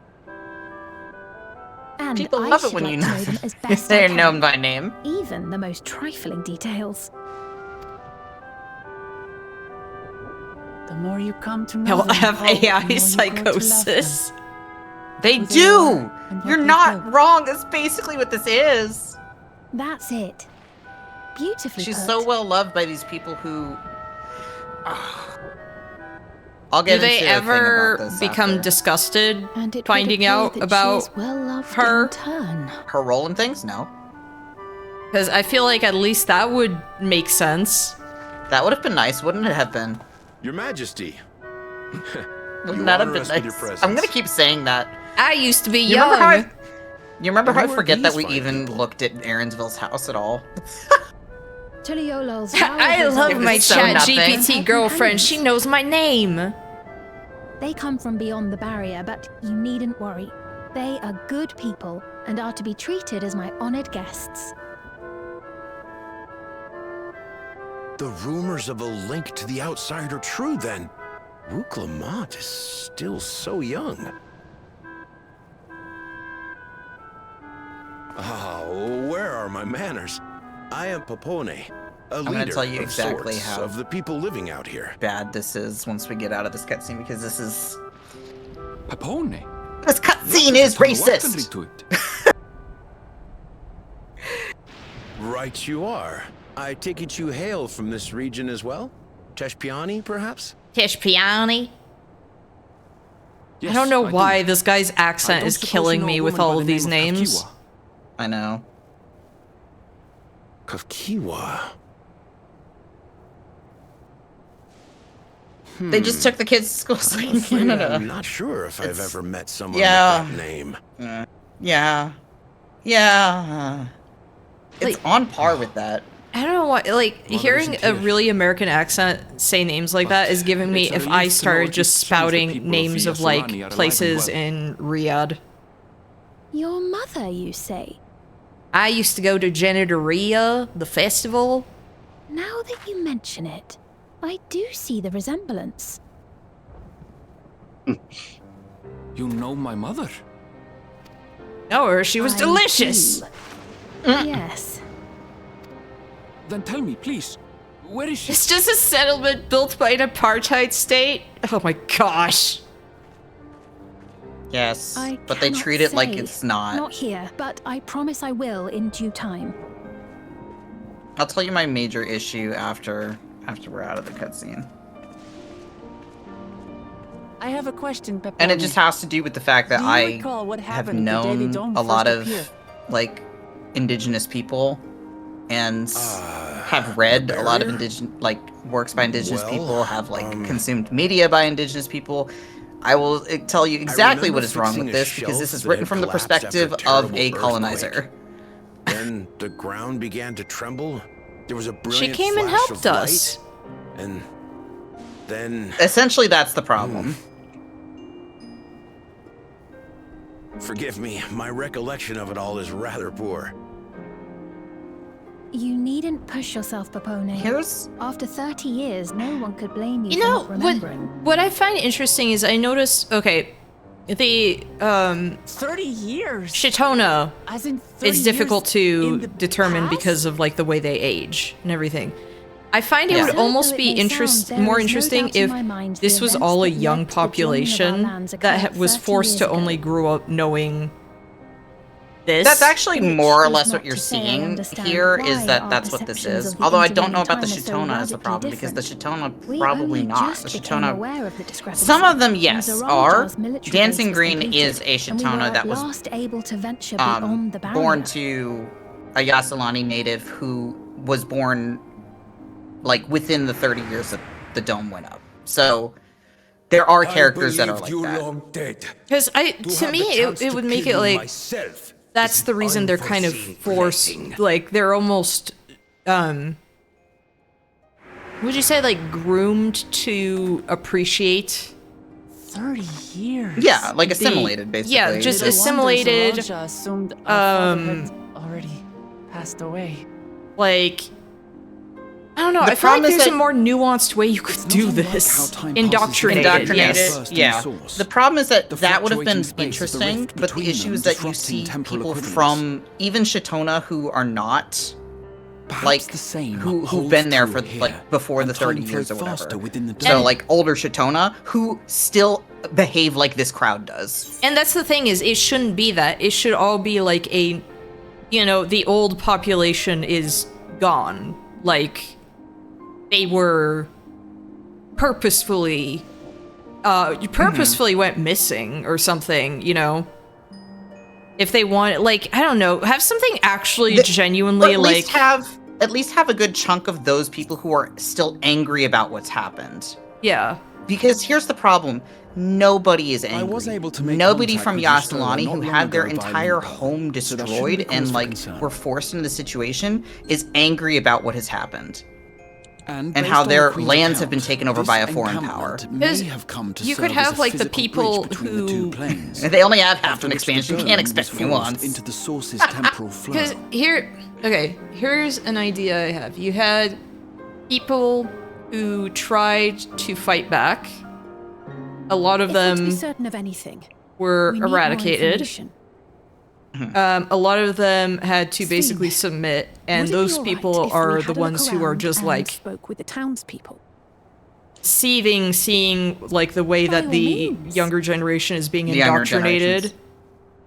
And People I love it should when like you to know know them as best I they're can, known by name. even the most trifling details. The more you come to know They'll them, have the more you AI grow to love psychosis. them. They Who they do! are and what You're they not do. wrong. That's basically what this is. That's it. Beautifully She's put. so well loved by these people who... I'll Do get they into a thing ever about this become after. disgusted And it would finding appear out that she about is well loved her? in turn. Her role in things? No. Because I feel like at least that would make sense. That would have been nice, wouldn't it have been? Your Majesty. Wouldn't that have honor been us with your nice? presence. I'm gonna keep saying that. I used to be You young. remember how You remember how I Who are forget that these we fine even people? looked at Aaronsville's house at all? Tuliolol's I love It my was so chat nothing. GPT girlfriend. She knows my name. They come from beyond the barrier, but you needn't worry. They are good people and are to be treated as my honored guests. The rumors of a link to the outside are true, then. Rook Lamont is still so young. Oh, where are my manners? I am Papone, a gonna leader tell you of exactly sorts how- of the people living out here. Bad this is once we get out of this cutscene because this is... Papone. This cutscene is racist! To it. Right you are. I take it you hail from this region as well? Teshpiani, perhaps? Tishpiani. Yes, I don't know do. why this guy's I accent don't is suppose killing you know me a with woman by all the of these name of names. Kakiwa? I know. Kakiwa. They just took the kids to school I'm in afraid Canada. I'm not sure if I've It's- ever met someone yeah. with that name. Yeah. Yeah. It's Like- on par with that. I don't know why, like, Mother hearing isn't a here. really American accent say names like that is giving me It's a if relief I to know started it just shows the spouting people of names of, Yasurani like, are alive and places well. in Riyadh. Your mother, you say? I used to go to Janitaria, the festival. Now that you mention it, I do see the resemblance. You know my mother. No, her, she was I delicious. do. Yes. Then tell me, please, where is she? It's just a settlement built by an apartheid state. Oh my gosh. Yes, I but they cannot treat it like say. it's not. Not here, but I promise I will in due time. I'll tell you my major issue after we're out of the cutscene. I have a question, Peponi. And it just has to do with the fact that Do you I recall what have happened the day the known dome a lot first of appeared? like indigenous people and Uh, have read the a lot of barrier? works by indigenous Well, people, have like consumed media by indigenous people. I will tell you exactly remember what is wrong fixing with a this because shelf this is that written had from the collapsed after perspective a of terrible a colonizer. Then the ground began to tremble. There was a She brilliant came and flash helped of us. light, and then Essentially, that's the problem. forgive me, my recollection of it all is rather poor. You needn't push yourself, Popone. After 30 years, no one could blame you, You know, for not remembering. what I find interesting is I noticed, okay, the 30 years. Shitona As in 30 is difficult years to in the determine past? because of like the way they age and everything. I find it Yeah. would almost Though be it may sound, more there is no interesting doubt in if my mind this the was events all a that young led to the joining of our population lands that occurred was 30 forced to years only ago. grow up knowing this. That's actually Which more or is less not what you're to say I seeing understand here why is that our that's what this perceptions is. of the Although I don't know intervening about the time are so Shitona as the radically problem because the different. Shitona We probably only not. just The became Shitona. aware of the discrepancy Some of them, when yes, Zoralja's are. military Dancing base was Green completed, is a and we were Shitona at that was last able to venture beyond the barrier. born to a Yasalani native who was born like within the 30 years that the dome went up. So there are characters that are like that. Because to me, it would make it like that's the reason they're kind of forced. Like they're almost, would you say like groomed to appreciate? 30 years. Yeah, like assimilated, basically. Yeah, just No wonder assimilated. Zoralja assumed our father had already passed away. Like, I don't know. The I feel like problem is there's a that- more nuanced way you could do this. Indoctrinated. Yes. Yeah. The problem is that that would have been interesting, but the issue is that you see people from even Shitona who are not like who've been there for like before the 30 years or whatever. So like older Shitona who still behave like this crowd does. And that's the thing is, it shouldn't be that. It should all be like a, you know, the old population is gone. Like, they were purposefully went missing or something, you know? If they want, like, I don't know, have something actually genuinely, Or like... at least have a good chunk of those people who are still angry about what's happened. Yeah. Because here's the problem. Nobody is angry. I was able to make Nobody contact from with Yestola Yasalani not who long had their ago by entire Lingo, home so that shouldn't destroyed be cause and for like concern. were forced into the situation is angry about what has happened. And how their lands have been taken over by a foreign power. You could have, like, the people who... They only have half an expansion, you can't expect nuance. Into the source's temporal flow. Because here's an idea I have. You had people who tried to fight back. A lot of If we're to them be certain of anything, were we need more eradicated. information. A lot of them had to basically submit, and Would it be those all right people if we are had the a look ones who are around just and like spoke with the townspeople? seeing like the way that all the means. younger generation is being The younger indoctrinated. generations.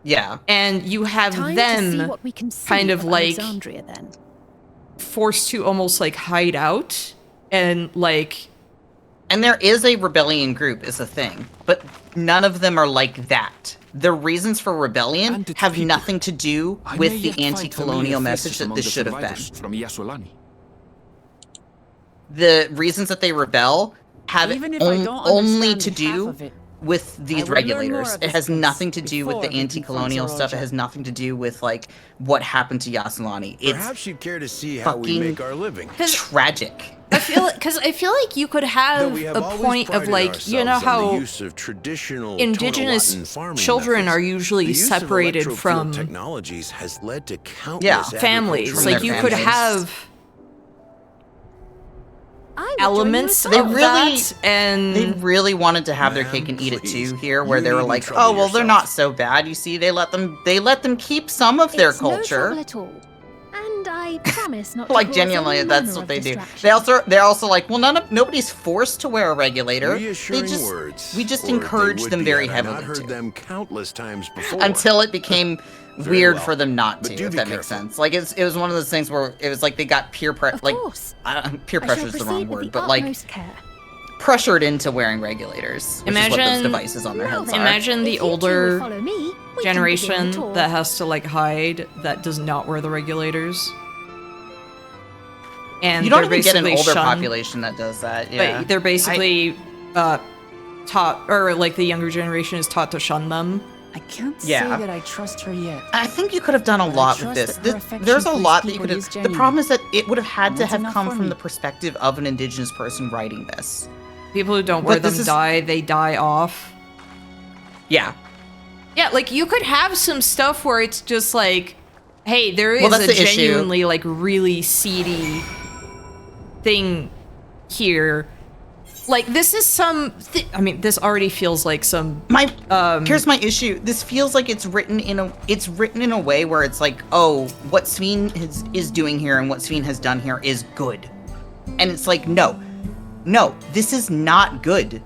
Yeah. And you have Time to see them what we can see kind of like Alexandria, then. forced to almost like hide out and like. And there is a rebellion group is a thing, but none of them are like that. The reasons for rebellion have nothing to do with the anti-colonial message that this should have been. From Yasolani. The reasons that they rebel have Even if I don't only understand to half do of it, with I these will learn more regulators. of It this has place nothing to do with before the we confront anti-colonial stuff. It Zoralja. has nothing to do with like what happened to Yasalani. It's Perhaps you'd care to see how we fucking make our living. tragic. I feel like you could Though have we have a always point of prided like, you know ourselves on the how use of traditional indigenous Tonawatan farming children methods, are usually the use of separated electrofield from technologies has led to countless Yeah, families. agricultural Like you their could families. have I would elements join you of as They well. really- that, and They really wanted to have their Ma'am, cake and eat it please, too here, where you they were needn't like, trouble oh well, they're yourself. not so bad. You see, they let them keep some of their It's no culture. trouble at all. And I promise not to Like cause genuinely, any that's manner what of they do. distraction. They're also like, well, nobody's forced to wear a regulator. Reassuring They just words, we just or they encouraged would them be very had I not heavily heard to. them countless times before. Until it became Very weird well. for them not But to, do if be that makes careful. sense. Like it was one of those things where it was like they got peer Of like course. peer I pressure shall is the proceed wrong with word, the but like utmost care. pressured into wearing regulators. Which is what those Imagine- devices on their Now heads then, are. imagine if the you two will older follow me, we can begin the generation tour. that has to like hide that does not wear the regulators. And You don't they're even get an basically older shunned, population that does that. Yeah, but they're basically taught, or like the younger generation is taught to shun them. I can't Yeah. say that I trust her yet. I think you could have done a But I lot with trust this. that her affection There's a for these lot that you people could is have. The genuine. problem is that it would have had to That's have enough come for from me. the perspective of an indigenous person writing this. People who don't wear But them this is- die, they die off. Yeah. Yeah, like you could have some stuff where it's just like, Hey, there is a genuinely like really seedy thing here. Like this is I mean, this already feels like some. Here's my issue. This feels like it's written in a way where it's like, oh, what Sven is doing here and what Sven has done here is good, and it's like, no, this is not good.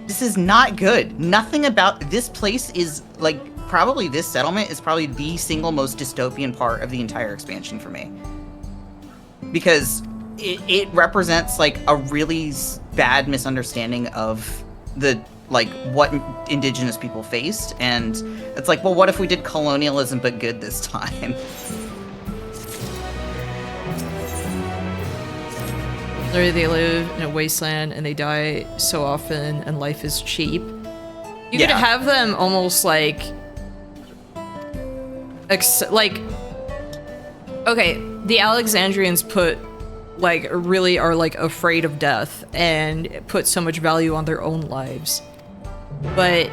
This is not good. Nothing about this place is like. Probably this settlement is probably the single most dystopian part of the entire expansion for me. Because it represents like a really bad misunderstanding of the like what indigenous people faced, and it's like, well, what if we did colonialism but good this time? Literally, they live in a wasteland and they die so often, and life is cheap. You could have them almost like okay, the Alexandrians really are like afraid of death and put so much value on their own lives. But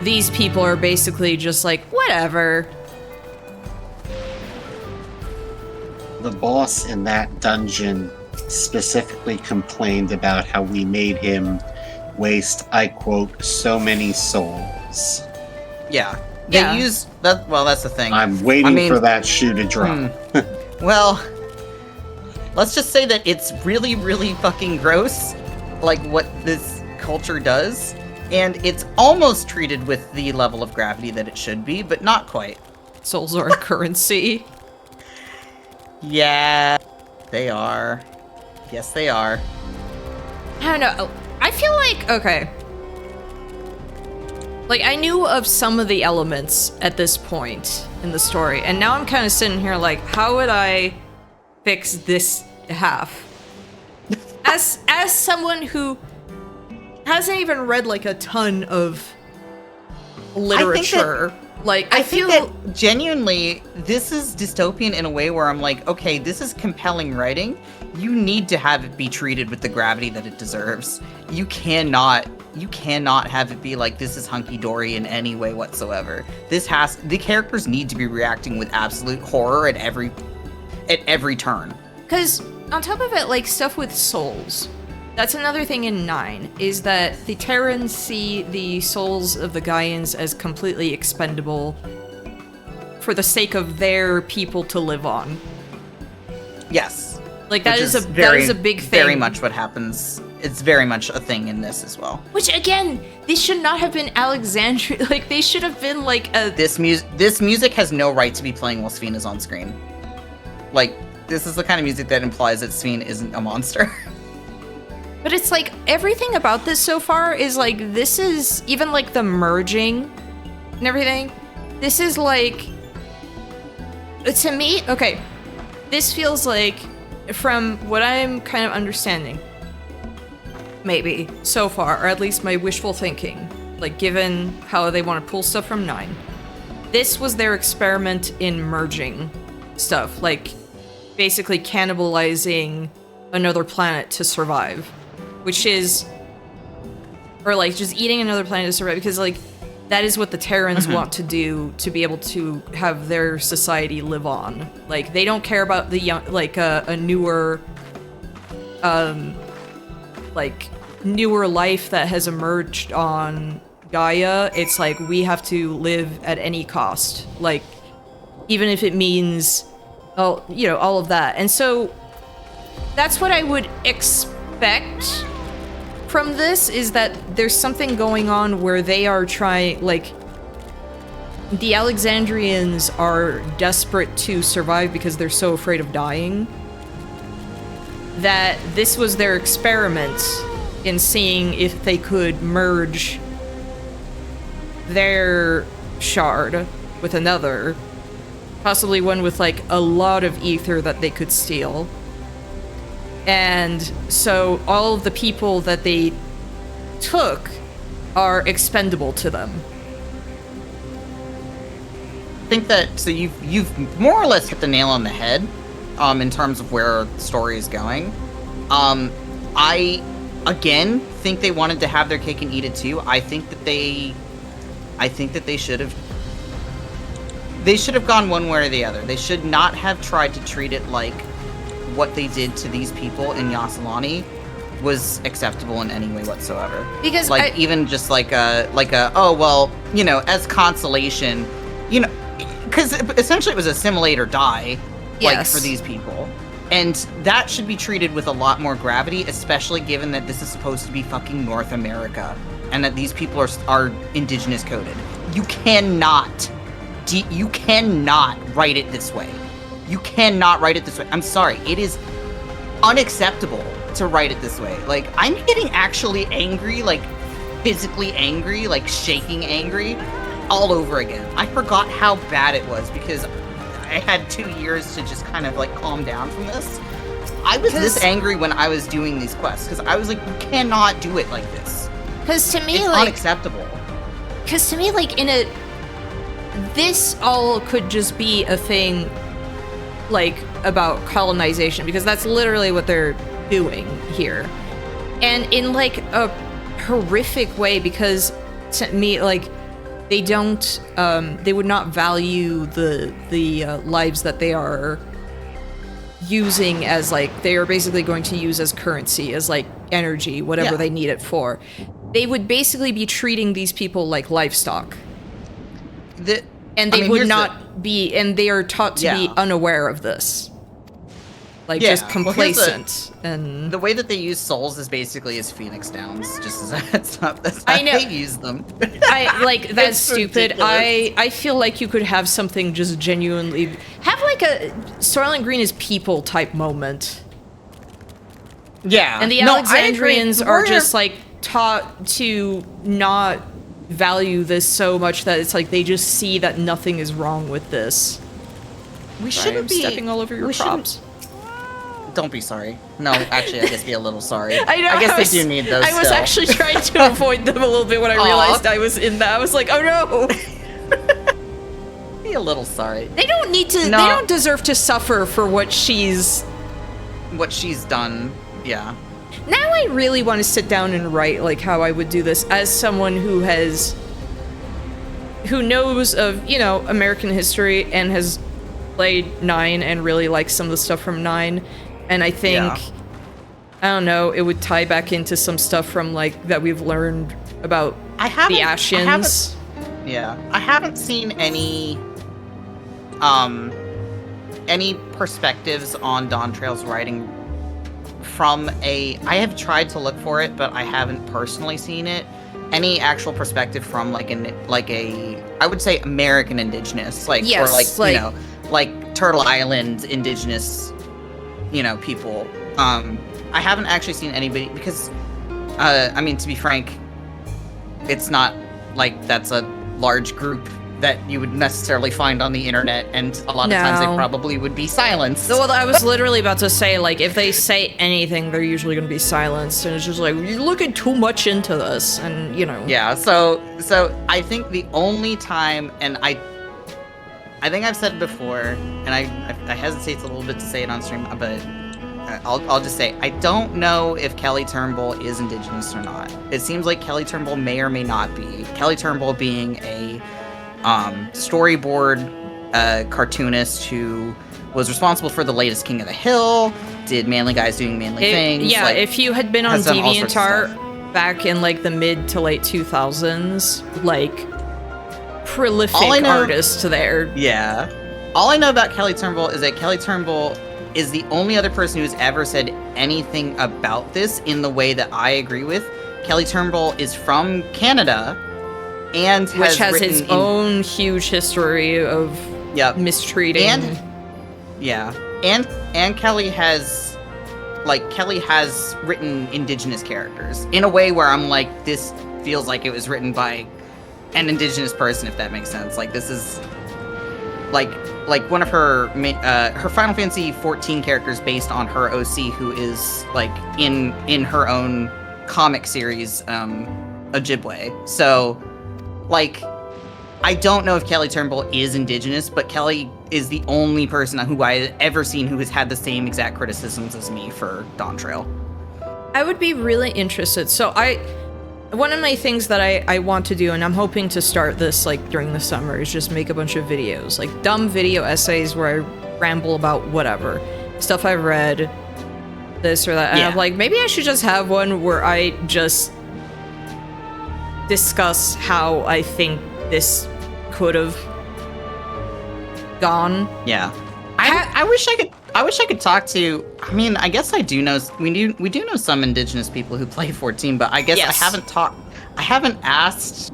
these people are basically just like, whatever. The boss in that dungeon specifically complained about how we made him waste, I quote, so many souls. Yeah. They use that. Well, that's the thing. I'm waiting for that shoe to drop. Well, let's just say that it's really, really fucking gross, like what this culture does, and it's almost treated with the level of gravity that it should be, but not quite. Souls are a currency. Yeah, they are. Yes, they are. I don't know. I feel like, okay. Like, I knew of some of the elements at this point in the story, and now I'm kind of sitting here like, how would I fix this half? As someone who hasn't even read, like, a ton of literature, I feel that genuinely, this is dystopian in a way where I'm like, okay, this is compelling writing. You need to have it be treated with the gravity that it deserves. You cannot have it be like this is hunky-dory in any way whatsoever. The characters need to be reacting with absolute horror at every turn. Because on top of it, like stuff with souls, that's another thing in 9, is that the Terrans see the souls of the Gaians as completely expendable for the sake of their people to live on. Yes. Like that is a big thing. Very much what happens. It's very much a thing in this as well. Which again, this should not have been Alexandria. Like they should have been like a. This music has no right to be playing while Sven is on screen. Like this is the kind of music that implies that Sven isn't a monster. But it's like everything about this so far is like this is even like the merging and everything. This is like to me. Okay, this feels like. From what I'm kind of understanding, maybe, so far, or at least my wishful thinking, like given how they want to pull stuff from 9, this was their experiment in merging stuff, like basically cannibalizing another planet to survive, which is, or like just eating another planet to survive, because like that is what the Terrans want to do to be able to have their society live on. Like, they don't care about the young, like, a newer, newer life that has emerged on Gaia. It's like, we have to live at any cost. Like, even if it means, all of that. And so, that's what I would expect from this, is that there's something going on where they are trying, like, the Alexandrians are desperate to survive because they're so afraid of dying, that this was their experiment in seeing if they could merge their shard with another, possibly one with, like, a lot of ether that they could steal. And so all of the people that they took are expendable to them. I think that, so you've more or less hit the nail on the head, in terms of where the story is going. I, again, think they wanted to have their cake and eat it too. I think that they should have they should have gone one way or the other. They should not have tried to treat it like what they did to these people in Yasalani was acceptable in any way whatsoever. Because like even just like a oh well, you know, as consolation, you know, because essentially it was a simulate or die, like for these people, and that should be treated with a lot more gravity, especially given that this is supposed to be fucking North America and that these people are indigenous coded. You cannot write it this way. You cannot write it this way. I'm sorry. It is unacceptable to write it this way. Like, I'm getting actually angry, like, physically angry, like, shaking angry, all over again. I forgot how bad it was because I had 2 years to just kind of, like, calm down from this. I was this angry when I was doing these quests, because I was like, you cannot do it like this. Because to me, it's like... unacceptable. Because to me, like, this all could just be a thing, like, about colonization, because that's literally what they're doing here. And in, like, a horrific way, because to me, like, they don't, they would not value the lives that they are using as, like, they are basically going to use as currency, as, like, energy, whatever they need it for. They would basically be treating these people like livestock. And they would not be, and they are taught to be unaware of this. Like, just complacent. And the way that they use souls is basically as Phoenix Downs, just as that's how I know. they use them. That's stupid. I feel like you could have something just genuinely, have like a Soylent Green is people type moment. Yeah. And the Alexandrians are just like taught to not value this so much that it's like they just see that nothing is wrong with this. We shouldn't be stepping all over your props. Don't be sorry. No, actually, I guess be a little sorry. I know. I guess they do need those. I was actually trying to avoid them a little bit when I realized I was in that. I was like, oh no. Be a little sorry. They don't need to. No. They don't deserve to suffer for what she's done. Yeah. Now I really want to sit down and write like how I would do this as someone who knows of, you know, American history and has played 9 and really likes some of the stuff from 9. And I think, I don't know, it would tie back into some stuff from like that we've learned about the Ashians. I haven't seen any perspectives on Dawntrail's writing from I have tried to look for it, but I haven't personally seen it. Any actual perspective from like a I would say American indigenous, like, or like you know, like Turtle Island indigenous, you know, people. I haven't actually seen anybody because I mean, to be frank, it's not like that's a large group that you would necessarily find on the internet, and a lot of times they probably would be silenced. Well, I was literally about to say, like, if they say anything, they're usually going to be silenced, and it's just like, you're looking too much into this, and, you know. Yeah, so I think the only time, and I think I've said it before, and I hesitate a little bit to say it on stream, but I'll just say, I don't know if Kelly Turnbull is indigenous or not. It seems like Kelly Turnbull may or may not be. Kelly Turnbull being a storyboard cartoonist who was responsible for the latest King of the Hill, did Manly Guys Doing Manly Things. Yeah, like, if you had been on DeviantArt back in like the mid to late 2000s, like prolific artist there. Yeah. All I know about Kelly Turnbull is that Kelly Turnbull is the only other person who's ever said anything about this in the way that I agree with. Kelly Turnbull is from Canada, and which has its own huge history of mistreating. And Kelly has written indigenous characters in a way where I'm like, this feels like it was written by an indigenous person, if that makes sense. Like, this is like one of her Final Fantasy XIV characters based on her OC, who is like in her own comic series, Ojibwe. So, like, I don't know if Kelly Turnbull is indigenous, but Kelly is the only person who I've ever seen who has had the same exact criticisms as me for Dawntrail. I would be really interested. So one of my things that I want to do, and I'm hoping to start this like during the summer, is just make a bunch of videos, like dumb video essays where I ramble about whatever stuff I've read, this or that. And I'm like, maybe I should just have one where I just discuss how I think this could have gone. Yeah. I wish I could talk to. I mean, I guess I do know. We do know some indigenous people who play 14, but I guess I haven't asked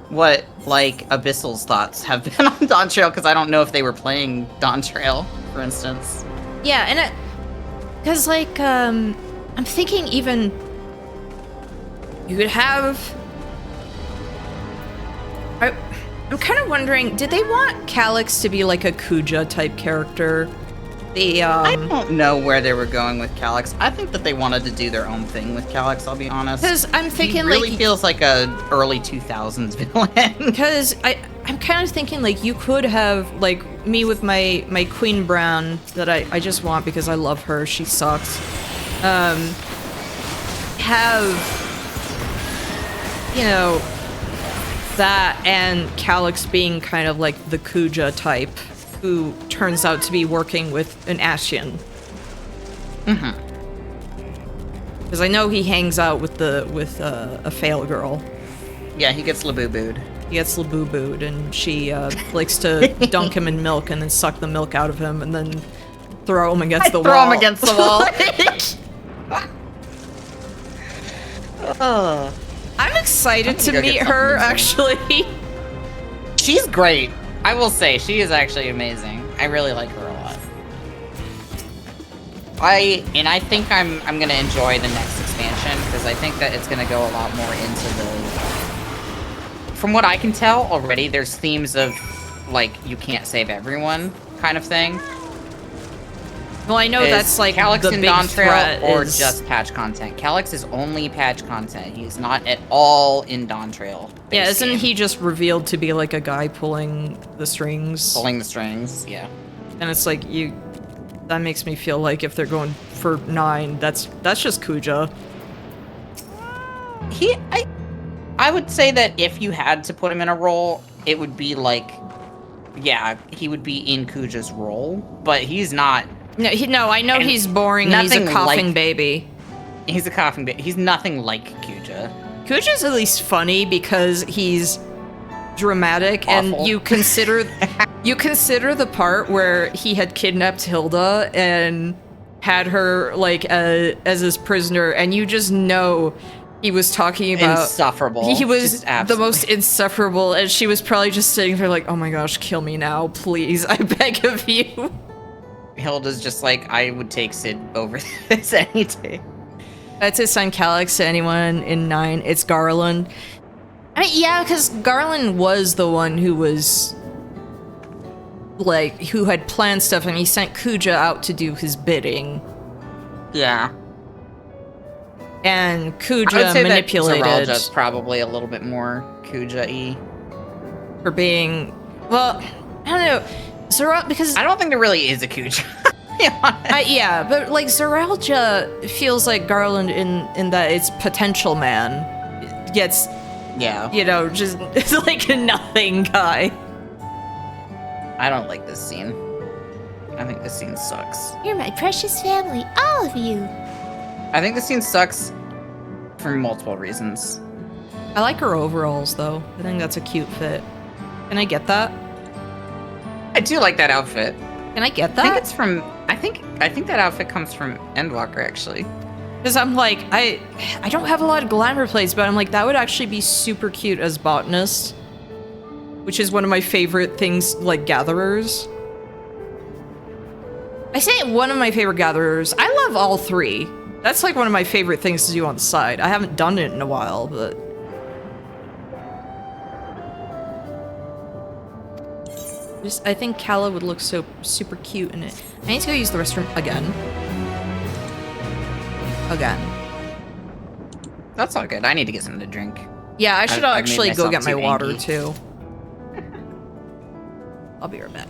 what like Abyssal's thoughts have been on Dawntrail, because I don't know if they were playing Dawntrail, for instance. Yeah, and because like I'm thinking even you could have. I'm kind of wondering, did they want Calyx to be like a Kuja type character? I don't know where they were going with Calyx. I think that they wanted to do their own thing with Calyx, I'll be honest. Because I'm thinking he really feels like a early 2000s villain. Because I'm kind of thinking like you could have like me with my Queen Brown that I just want because I love her. She sucks. Have, you know, that and Calyx being kind of like the Kuja type who turns out to be working with an Ascian. Mm-hmm. Because I know he hangs out with a Fail girl. Yeah, he gets laboo-booed. He gets laboo-booed, and she likes to dunk him in milk and then suck the milk out of him and then throw him against the wall. Throw him against the wall. I'm excited to meet her, actually. She's great. I will say, she is actually amazing. I really like her a lot. I think I'm gonna enjoy the next expansion, because I think that it's gonna go a lot more into the... From what I can tell already, there's themes of, like, you can't save everyone kind of thing. Well, I know that's like Calyx the and big Dawntrail threat or is... just patch content. Calyx is only patch content. He's not at all in Dawntrail. Yeah, isn't he just revealed to be like a guy pulling the strings? Pulling the strings, yeah. And it's like that makes me feel like if they're going for 9, that's just Kuja. I would say that if you had to put him in a role, it would be like, yeah, he would be in Kuja's role, but he's not. No, I know he's boring and he's a coughing baby. He's a coughing baby. He's nothing like Kuja. Kuja's at least funny because he's dramatic. Awful. And you consider the part where he had kidnapped Hilda and had her like as his prisoner, and you just know he was talking about insufferable. He was the most insufferable, and she was probably just sitting there like, oh my gosh, kill me now, please, I beg of you. Hilda's just like, I would take Sid over this any day. That's his son Calyx to anyone in 9. It's Garland. I mean, yeah, because Garland was the one who was, like, who had planned stuff, and he sent Kuja out to do his bidding. Yeah. And Kuja I would say manipulated... that Zeralja's probably a little bit more Kuja-y. For being... Well, I don't know. Because I don't think there really is a Kuja. Yeah, but like Zeralja feels like Garland in that it's potential man gets, you know, just it's like a nothing guy. I don't like this scene. I think this scene sucks. You're my precious family, all of you. I think this scene sucks for multiple reasons. I like her overalls though. I think that's a cute fit. Can I get that? I do like that outfit. Can I get that? I think it's from. I think that outfit comes from Endwalker actually. Because I'm like, I don't have a lot of glamour plates, but I'm like, that would actually be super cute as botanist, which is one of my favorite things, like gatherers. I say one of my favorite gatherers. I love all 3. That's like one of my favorite things to do on the side. I haven't done it in a while, but. I think Kala would look so super cute in it. I need to go use the restroom again. That's all good. I need to get something to drink. Yeah, I should actually go get my water angry. too. I'll be right back.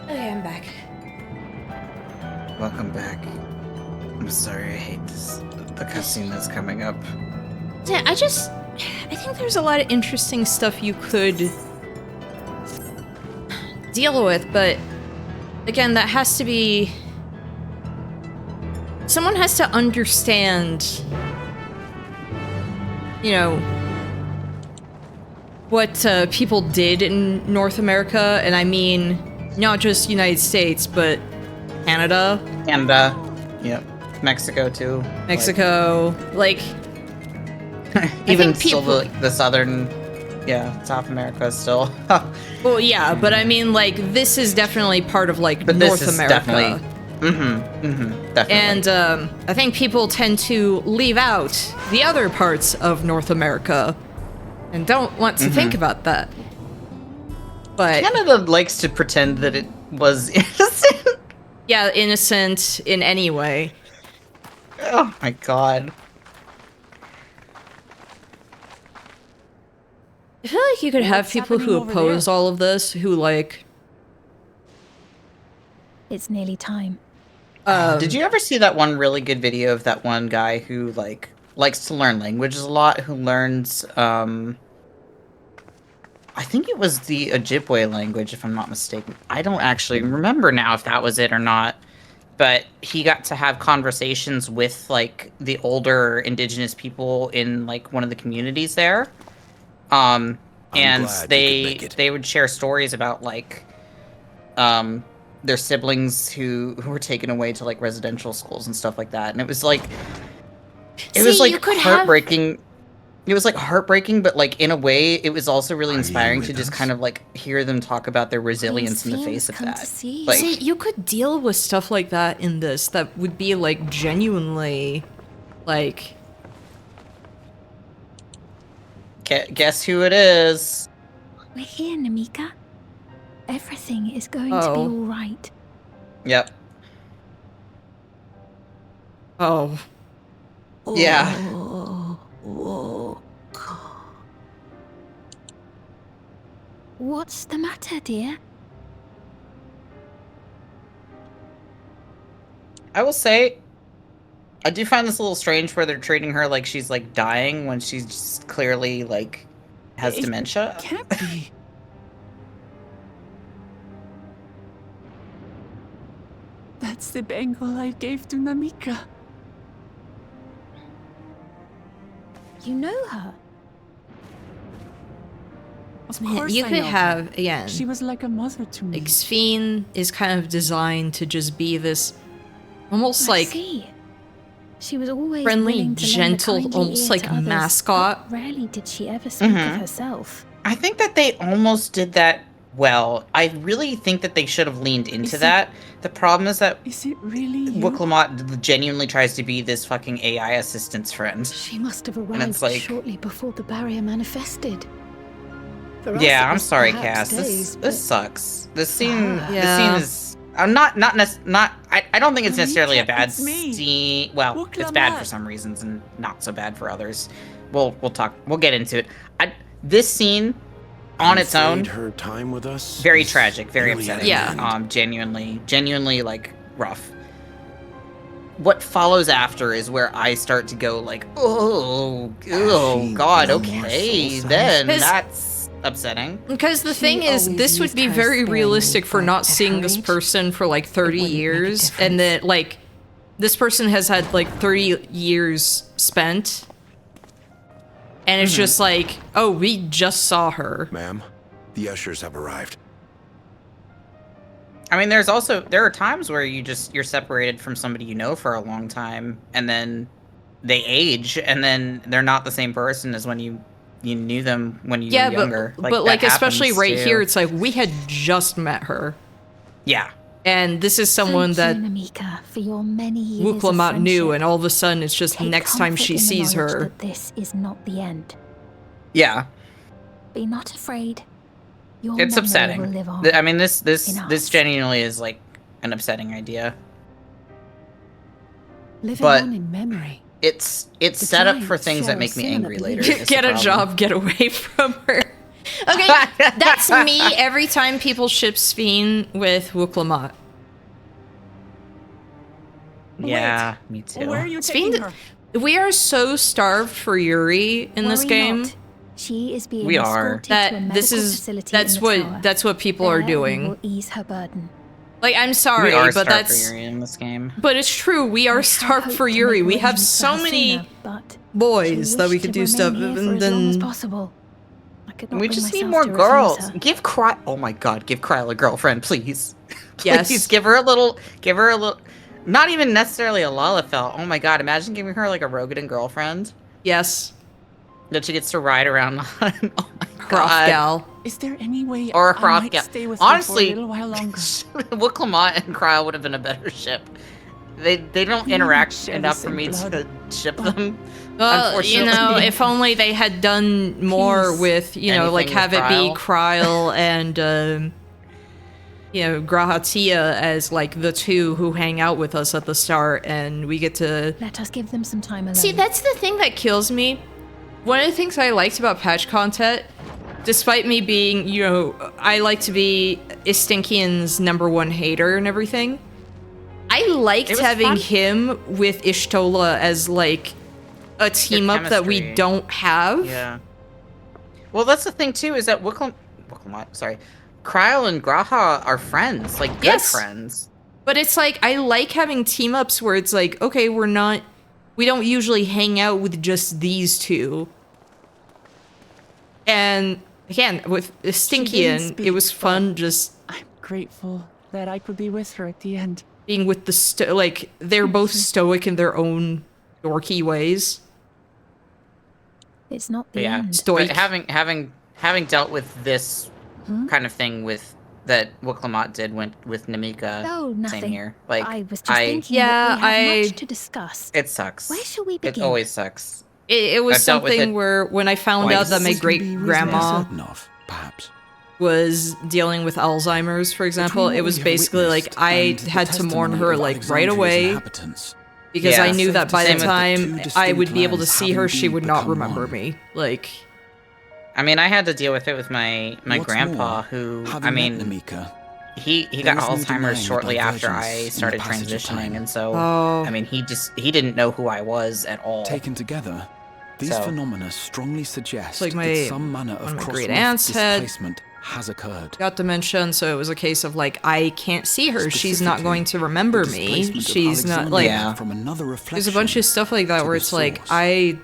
Okay, I'm back. Welcome back. I'm sorry, I hate the cutscene that's coming up. Yeah, I think there's a lot of interesting stuff you could deal with, but again, that has to be... Someone has to understand, you know, what people did in North America, and I mean, not just United States, but Canada. Canada, yep. Mexico, too. Mexico, like... Even still the southern... Yeah, South America is still... Well, yeah, but I mean, like, this is definitely part of, like, North America. Definitely... definitely. And I think people tend to leave out the other parts of North America and don't want to think about that. But Canada likes to pretend that it was innocent. Yeah, innocent in any way. Oh my god. I feel like you could have people who oppose all of this, who, like... It's nearly time. Did you ever see that one really good video of that one guy who, like, likes to learn languages a lot, who learns, I think it was the Ojibwe language, if I'm not mistaken. I don't actually remember now if that was it or not. But he got to have conversations with, like, the older indigenous people in, like, one of the communities there. And they would share stories about, like, their siblings who were taken away to, like, residential schools and stuff like that. And it was like, heartbreaking. It was, like, heartbreaking, but, like, in a way, it was also really inspiring to just kind of, like, hear them talk about their resilience in the face of that. Like, see, you could deal with stuff like that in this that would be, like, genuinely, like... Guess who it is? We're here, Namika. Everything is going to be all right. Yep. Oh. Yeah. What's the matter, dear? I will say, I do find this a little strange where they're treating her like she's, like, dying when she's just clearly, like, has dementia. Can't be. That's the bangle I gave to Namika. You know her? Of course You I could know have, her. again... She was like a mother to me. Like, Sphene is kind of designed to just be this almost I like see. She was always friendly, willing to gentle, lend a kindly almost ear like to others, mascot. but rarely did she ever speak of herself. I think that they almost did that well. I really think that they should have leaned into that. The problem is that Is it really you? Wuklamot genuinely tries to be this fucking AI assistant's friend. She must have it's arrived like- shortly before the barrier manifested. For us, Yeah, it I'm was sorry, perhaps Cass. days, This sucks. This scene Yeah. is... I'm not I don't think it's necessarily a bad it's me. scene. Well, it's bad for Wuklamot. some reasons and not so bad for others. We'll get into it. This scene on its own, Her time with us very is tragic, very nearly upsetting. at an end. Genuinely like rough. What follows after is where I start to go like, oh god, okay, then that's upsetting. Because the thing is, always this would used be her very sparingly realistic for for not seeing this courage. person for like 30 wouldn't make a years, and then like this person has had like 30 years spent, and it's just like, oh, we just saw her. Ma'am, the ushers have arrived. I mean, there are times where you're separated from somebody you know for a long time, and then they age, and then they're not the same person as when you knew them when you were younger. but like that especially happens, right too. here, it's like we had just met her, Yeah. and this is someone that Thank you, Namika, for your many years of Wuklamot knew, friendship. and all of a sudden it's just Take next time comfort she in the sees knowledge her. that this is not the end. Yeah. Be not afraid. Your It's memory upsetting. will live on. I mean, this in us. genuinely is like an upsetting idea. Living But- on in memory. It's The set up for giants things share that a make me similar angry later. belief. is the Get a problem. job, get away from her. Okay, that's me every time people ship Sphene with Wuklamot. Yeah, me too. Where are you Sphene, taking her? we are so starved for Yuri in this Worry game. not. She is being We are. escorted to a That medical this is facility in the tower. that's what people There are we doing. will ease her burden. Like, I'm sorry, We are but starved for that's Yuri in this game. but it's true. We are I had starved hoped for to Yuri. make We have arrangements so for her many sooner, but boys she that we wished could to do stuff, remain here and for as long as then possible. I could not We bring just need myself more to refuse girls. her. Give Cry. Oh my God, give Kryl a girlfriend, please. Yes. Please give her a little. Give her a little. Not even necessarily a Lalafell. Oh my God, imagine giving her like a Rogadin girlfriend yes, that she gets to ride around on. Oh my God. Hrothgal. Is there any way Or a I might Hrothgal. stay with Honestly, her for a little while longer? Wuklamot and Kryl would have been a better ship. They don't We interact share the enough for same me blood, to ship but- them. Well, you know, Unfortunately. if only they had done more Please. with, you know, like Anything with have it be Kryl. Kryl and, you know, Grahatia as like the two who hang out with us at the start, and we get to. Let us give them some time alone. See, that's the thing that kills me. One of the things I liked about patch content, despite me being, you know, I like to be Istinkian's #1 hater and everything. I liked was having fun. him with Ishtola as like a team up that we chemistry. don't have. Yeah. Well, that's the thing too, is that Wuklamot, sorry, Kryl and Graha are friends, like good Yes. friends. But it's like, I like having team ups where it's like, okay, we don't usually hang out with just these two. And again, with Stinkian, speak, it was fun just I'm grateful that I could be with her at the end. being with the like, they're both stoic in their own dorky ways. It's not But the yeah, end. Stoic. but having dealt with this kind of thing with that Wuklamot did with Namika, Oh, nothing. same here. Like I was just thinking Yeah, that we have I- much to discuss. it sucks. Where shall we It begin? always sucks. It was I've dealt with something it where when I found out twice. that my We can be reasonably great-grandma certain of, perhaps. was dealing with Alzheimer's, for example, Between it what was we have basically like witnessed I and the had to mourn testimony her of like right Alexandria's away inhabitants, because Yeah. I knew that by the Safe to say that the time two I would distinct be able to lands see have her, she indeed would not become remember one. me. Like, I mean, I had to deal with it with my What's grandpa, more, who, having I met mean, Namika, he there got is no denying Alzheimer's the shortly after divergence I in the started passage of time. transitioning, and so Oh. I mean, he didn't know who I was at all. taken together, these So- phenomena strongly suggest like my- that some manner one of of my cross great aunts had- displacement has occurred. got dementia, and so it was a case of like, I can't see her. She's not Specifically, going to remember the me. displacement of She's not like. Alexandria Yeah. from another There's a bunch reflection of stuff like that to where the it's like, source.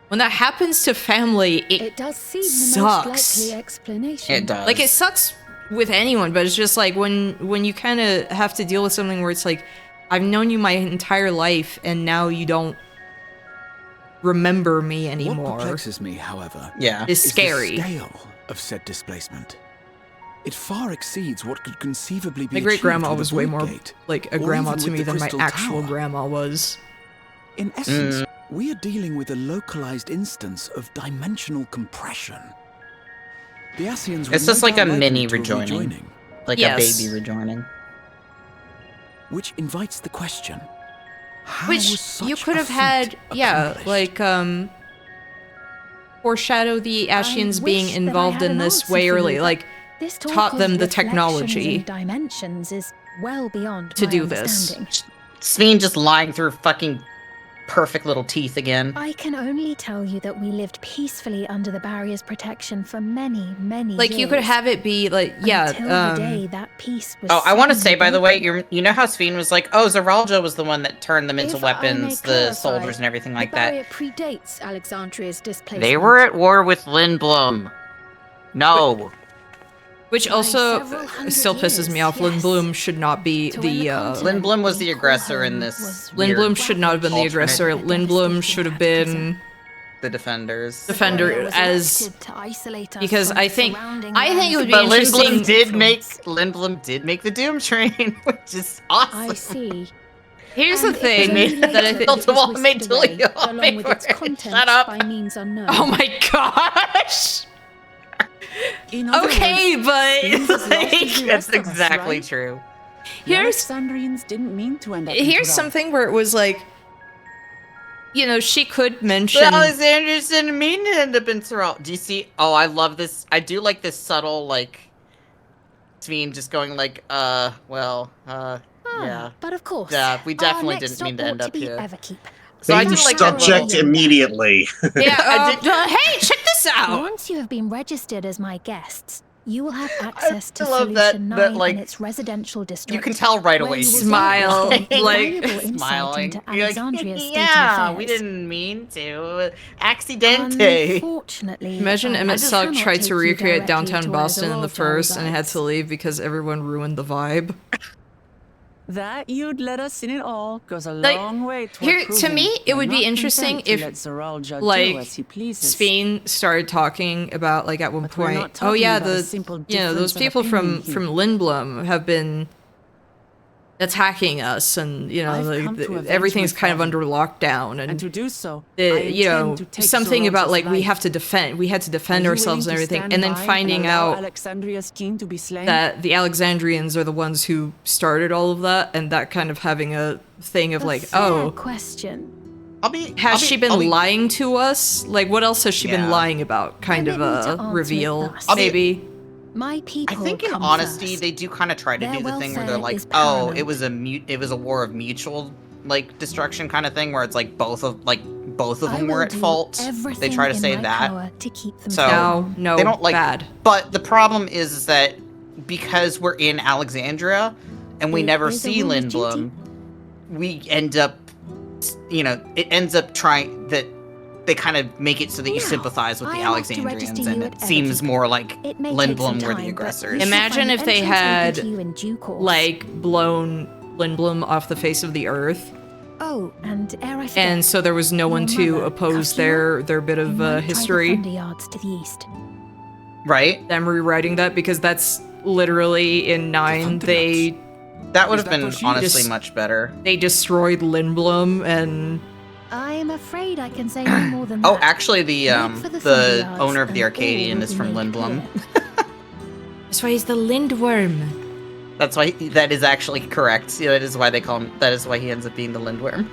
when that happens to family, It does seem the sucks. most likely explanation. It does. like it sucks with anyone, but it's just like when you kind of have to deal with something where it's like, I've known you my entire life and now you don't remember me What anymore. perplexes me, however, Yeah. Is is scary. the scale of said displacement. It far exceeds what could conceivably be My great grandma achieved with was a way void more gate, like a or grandma even to with me the than my Crystal actual Tower. grandma was. In essence, we are dealing with a localized instance of dimensional compression. The Ascians were It's no just like doubt a likely mini to a rejoining. Like Yes. a baby rejoining. which invites the question: how Which was such you could a have had, feat yeah, accomplished? like foreshadow the Ascians being wish that I involved had in an this answer way for early, you, like but this talk taught of them the reflections technology and dimensions is well beyond to my do this. understanding. Sveen just lying through fucking perfect little teeth again. I can only tell you that we lived peacefully under the barrier's protection for many, many Like years. you could have it be like, yeah, until the day that peace was Oh, I want to suddenly say, by the way, broken. you know how Sveen was like, oh, Zaralja was the one that turned them into If I may weapons, the clarify, soldiers and everything like the that. barrier predates Alexandria's displacement. They were at war with Lindblom. No. which By also several hundred still pisses me off. years, yes. Lindblom should not be To when the the continent Lindblom was we the call aggressor in home this was weird Lindblom should not have been the alternate aggressor. Alternate. Lindblom should have been the defenders. defender Warrior was as elected to isolate us because from I the think surrounding it would be But lands. interesting. Lindblom did make the Doom Train, which is awesome. I see. Here's the And it was thing only that I later think. that it was Ultima made whisked away, Tulio along with its Shut contents up. by means unknown. Oh my gosh. In other Okay, words, but Sphinx is lost like, as the That's rest of us, exactly right? true. The here's Alexandrians didn't mean to end up in here's Tudor. something where it was like, you know, she could mention. But Alexandrians didn't mean to end up in Sorrel. Do you see? Oh, I love this. I do like this subtle, like, Sveen just going like, yeah. But of course. Yeah, we definitely didn't mean to end up here. Everkeep. So I Change do like subject immediately. Yeah, hey, check this out! Once you have been registered as my guests, you will have access to love Solution 9 that, like, and its residential district. You can tell right where away. you will Smile, gain like, valuable insight smiling. into You're like, Alexandria's state of yeah, we affairs. didn't mean to. Accidente. Unfortunately, Imagine Emmett I Salk cannot tried take to you recreate directly downtown to where Boston in the Zerolja first and had resides. to leave because everyone ruined the vibe. That you'd let us in it all goes a Like, long way toward here, to proving me, it we're would be not interesting content to if, let Zerolja do like, as he pleases. Sveen started talking about, like, at one But we're not point, oh talking yeah, about a simple you know, those difference of people opinion here. from Lindblom have been attacking us, and, you know, I've like, come to avenge everything's my kind of father. under lockdown, And and to do so, I you know, intend to take something about, Zerolja's like, we life. had to defend Are you ourselves and willing to everything, stand and then by finding allow out Alexandria's king to be slain? that the Alexandrians are the ones who started all of that, and that kind of having a thing of, like, fair oh, question. has she been lying to us? Like, what else has she been Yeah. lying about? Kind of Permit me to a answer it reveal, thus. maybe. My people I think in come honesty, first. they do kind of try to Their do the thing where they're welfare like, is oh, paramount. it was a war of mutual, like, destruction kind of thing, where it's like both of I them will were at do fault. They everything try to in say my that. power to keep them So No, they don't like bad. But the problem is that because we're in Alexandria and we It never is a see rule of Lindblom, we end up, you know, it ends up trying that they kind of make it so that you Now, sympathize with the I am off to register Alexandrians, you and at it seems Everkeep. more like It may take some Lindblom were the time, but aggressors. you shall Imagine find if they entrance open had, to you in due course. like, blown Lindblom off the face of the earth, Oh, and ere I forget, and so there was no one your to mother, oppose Kakula, their bit of might try the history. Thunder Yards to the east. Right? Them rewriting that, because that's literally in 9, That would have that been what she- honestly Just- much better. they destroyed Lindblom, and I'm afraid I can say no more than Oh, that. actually, the Wait for the Thunder Yards owner of the and Arcadian all is will from be made Lindblom. clear. that's why he's the Lindworm. That's why that is actually correct. Yeah, that is why they call him. That is why he ends up being the Lindworm.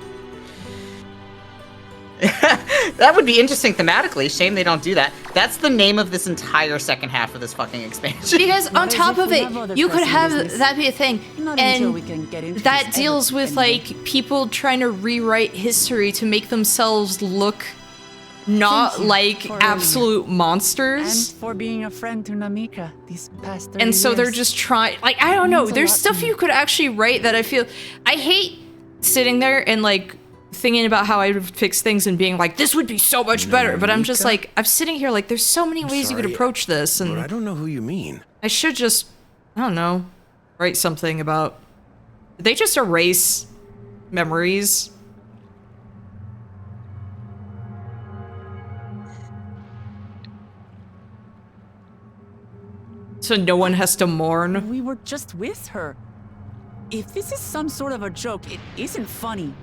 That would be interesting thematically. Shame they don't do that. That's the name of this entire second half of this fucking expansion. Because on Not as top if of we it, have other you could pressing have business. that be a thing, Not until we and can get into that this deals with anyway. like people trying to rewrite history to make themselves look not Thank you like for absolute and monsters. for being a friend to Namika these past 30 And so they're years. just trying, like, I don't know, Means a there's lot to stuff me. you could actually write that I feel, I hate sitting there and like thinking about how I would fix things and being like, this would be so much better, but I'm just Namika? like, I'm sitting here like, there's so many ways you could sorry, approach this, But I and don't know who you mean. I should just, I don't know, write something about, did they just erase memories? So no one has to mourn? We were just with her. If this is some sort of a joke, it isn't funny.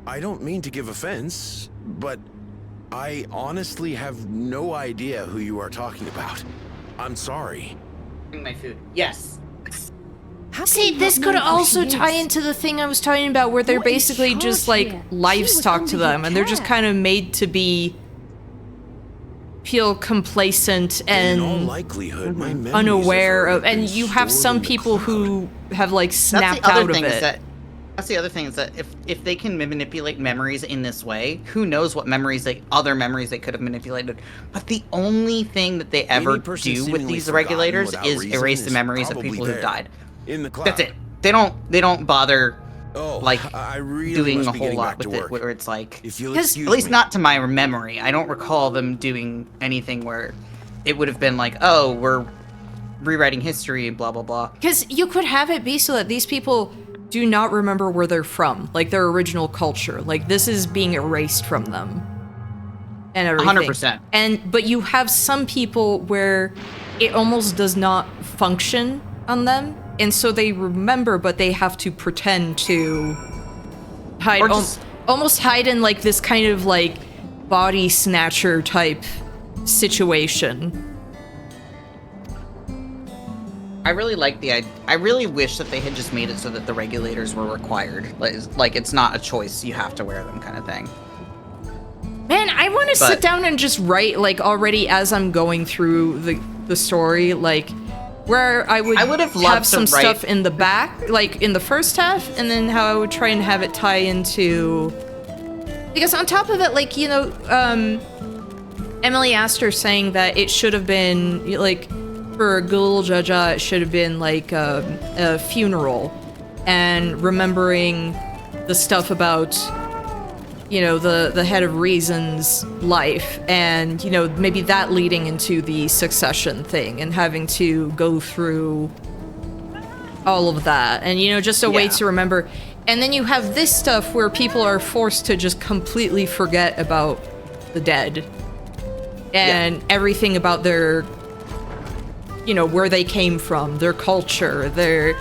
I don't mean to give offense, but I honestly have no idea who you are talking about. I'm sorry. My food. Yes. How can See, you this not could know who also she tie is? into the thing I was talking about where they're You're in basically just charge like here. livestock She was to under them, and they're just care. kind of made to be feel complacent In all and likelihood, my memories unaware have of, already and been you have stored some in the people cloud. who have like That's snapped the other out of thing is it. that. That's the other thing is that if they can manipulate memories in this way, who knows what other memories they could have manipulated. But the only thing that they ever Any person do with seemingly these forgotten regulators without is reason erase the is memories of probably people who there, died. in the cloud. That's it. They don't bother Oh, like I really doing must a be whole getting lot back to with it work. where it's like If you'll 'Cause- excuse at least me. not to my memory. I don't recall them doing anything where it would have been like, oh, we're rewriting history, blah blah blah. Because you could have it be so that these people do not remember where they're from, like their original culture. Like this is being erased from them, and everything. 100%. But you have some people where it almost does not function on them, and so they remember, but they have to pretend to hide, Or just- almost hide in like this kind of like body snatcher type situation. I really like the idea. I really wish that they had just made it so that the regulators were required. Like it's not a choice, you have to wear them kind of thing. Man, I want to sit down and just write, like, already as I'm going through the story, like, where I would have some stuff in the back, like, in the first half, and then how I would try and have it tie into... Because on top of it, like, you know, Emily Astor saying that it should have been, like, for Gul Jaja, it should have been, like, a funeral, and remembering the stuff about... you know, the head of Reason's life, and, you know, maybe that leading into the succession thing, and having to go through all of that, and, you know, just a way to remember. And then you have this stuff where people are forced to just completely forget about the dead, and everything about their, you know, where they came from, their culture, their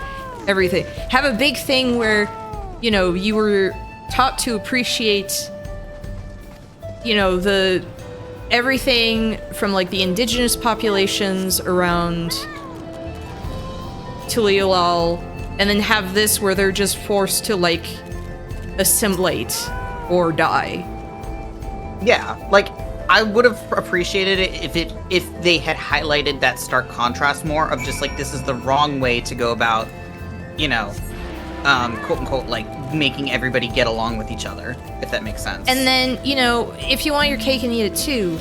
everything. Have a big thing where, you know, you were taught to appreciate, you know, the everything from, like, the indigenous populations around Tuliolal, and then have this where they're just forced to, like, assimilate or die. Yeah, like, I would have appreciated it if they had highlighted that stark contrast more of just, like, this is the wrong way to go about, you know, quote unquote, like, making everybody get along with each other, if that makes sense. And then, you know, if you want your cake and eat it too,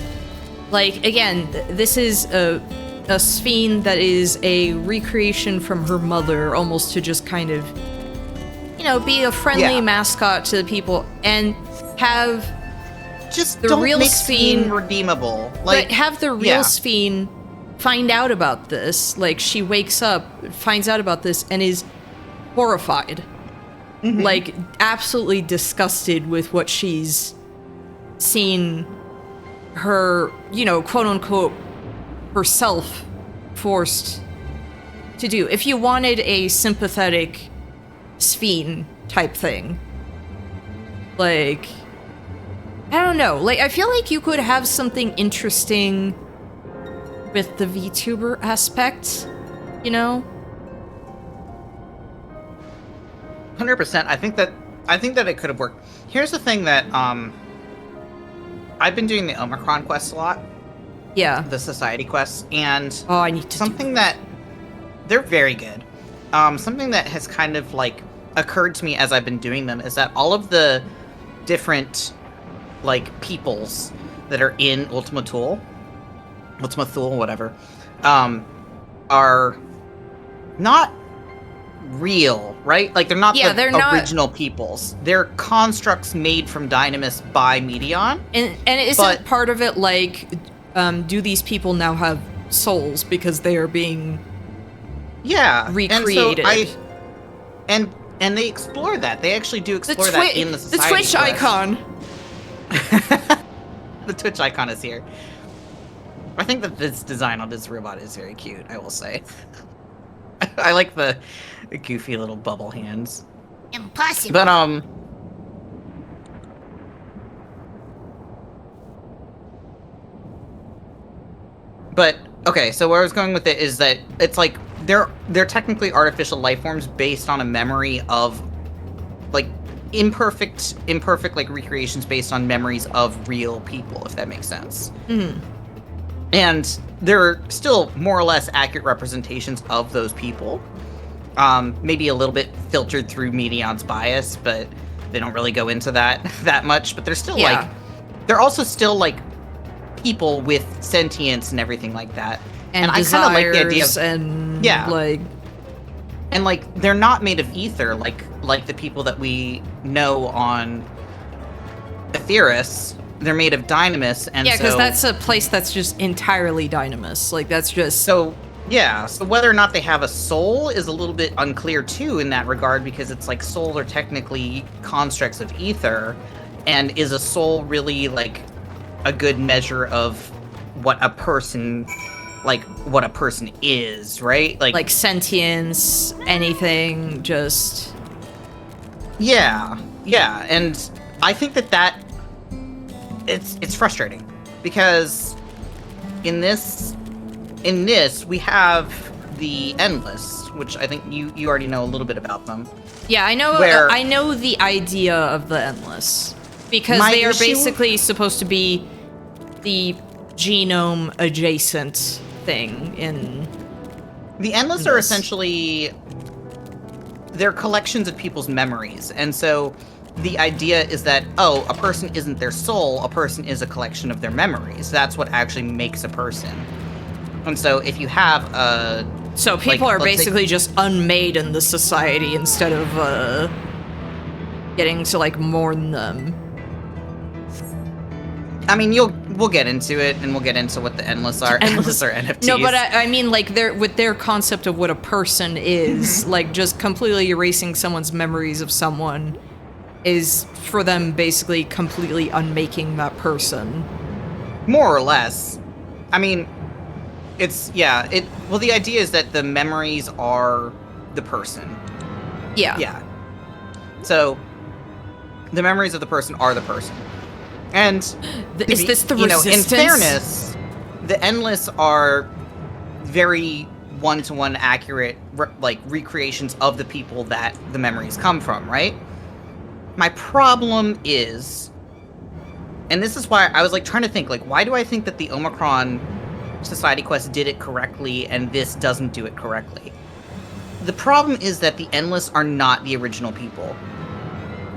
like, again, this is a Sphene that is a recreation from her mother, almost to just kind of, you know, be a friendly mascot to the people, and have just the real Sphene redeemable. Like, but have the real Sphene find out about this. Like, she wakes up, finds out about this, and is horrified. Like, absolutely disgusted with what she's seen her, you know, quote unquote, herself forced to do. If you wanted a sympathetic Sphene type thing, like, I don't know, like, I feel like you could have something interesting with the VTuber aspect, you know? 100%. I think that it could have worked. Here's the thing that I've been doing the Omicron quests a lot. Yeah. The society quests, and I need to something that they're very good. Something that has kind of, like, occurred to me as I've been doing them is that all of the different, like, peoples that are in Ultima Thule, whatever, are not real, right? Like, they're not the original peoples. They're constructs made from Dynamis by Medion. And isn't part of it, like, do these people now have souls because they are being recreated? And they explore that. They actually do explore that in the society. The Twitch icon. The Twitch icon is here. I think that this design on this robot is very cute, I will say. I like the goofy little bubble hands. Impossible. But okay, so where I was going with it is that it's like they're technically artificial life forms based on a memory of, like, imperfect like recreations based on memories of real people, if that makes sense. And they're still more or less accurate representations of those people. Maybe a little bit filtered through Medion's bias, but they don't really go into that much. But they're still like, they're also still, like, people with sentience and everything like that. And I kind of like the idea of, and like they're not made of ether like the people that we know on Aetheris. They're made of Dynamis, and because that's a place that's just entirely Dynamis. Like, that's just so whether or not they have a soul is a little bit unclear too in that regard, because it's like souls are technically constructs of ether, and is a soul really, like, a good measure of what a person is, right? Like sentience, anything, just and I think that it's frustrating, because in this we have the Endless, which I think you already know a little bit about them. Yeah, I know. Where- I know the idea of the Endless because My they are issue- basically supposed to be the genome adjacent thing in. The Endless are This. essentially they're collections of people's memories, and so the idea is that a person isn't their soul, a person is a collection of their memories. That's what actually makes a person. And so if you have a So people are let's say- basically just unmade in the society instead of getting to like mourn them. I mean, we'll get into it, and we'll get into what the Endless are. Endless are NFTs. No, but I mean, like, with their concept of what a person is, like, just completely erasing someone's memories of someone is, for them, basically completely unmaking that person. More or less. I mean, well, the idea is that the memories are the person. Yeah. Yeah. So, the memories of the person are the person. And is this the in resistance? fairness, the Endless are very one-to-one accurate recreations of the people that the memories come from, right? My problem is, and this is why I was like trying to think, like, why do I think that the Omicron Society Quest did it correctly and this doesn't do it correctly? The problem is that the Endless are not the original people.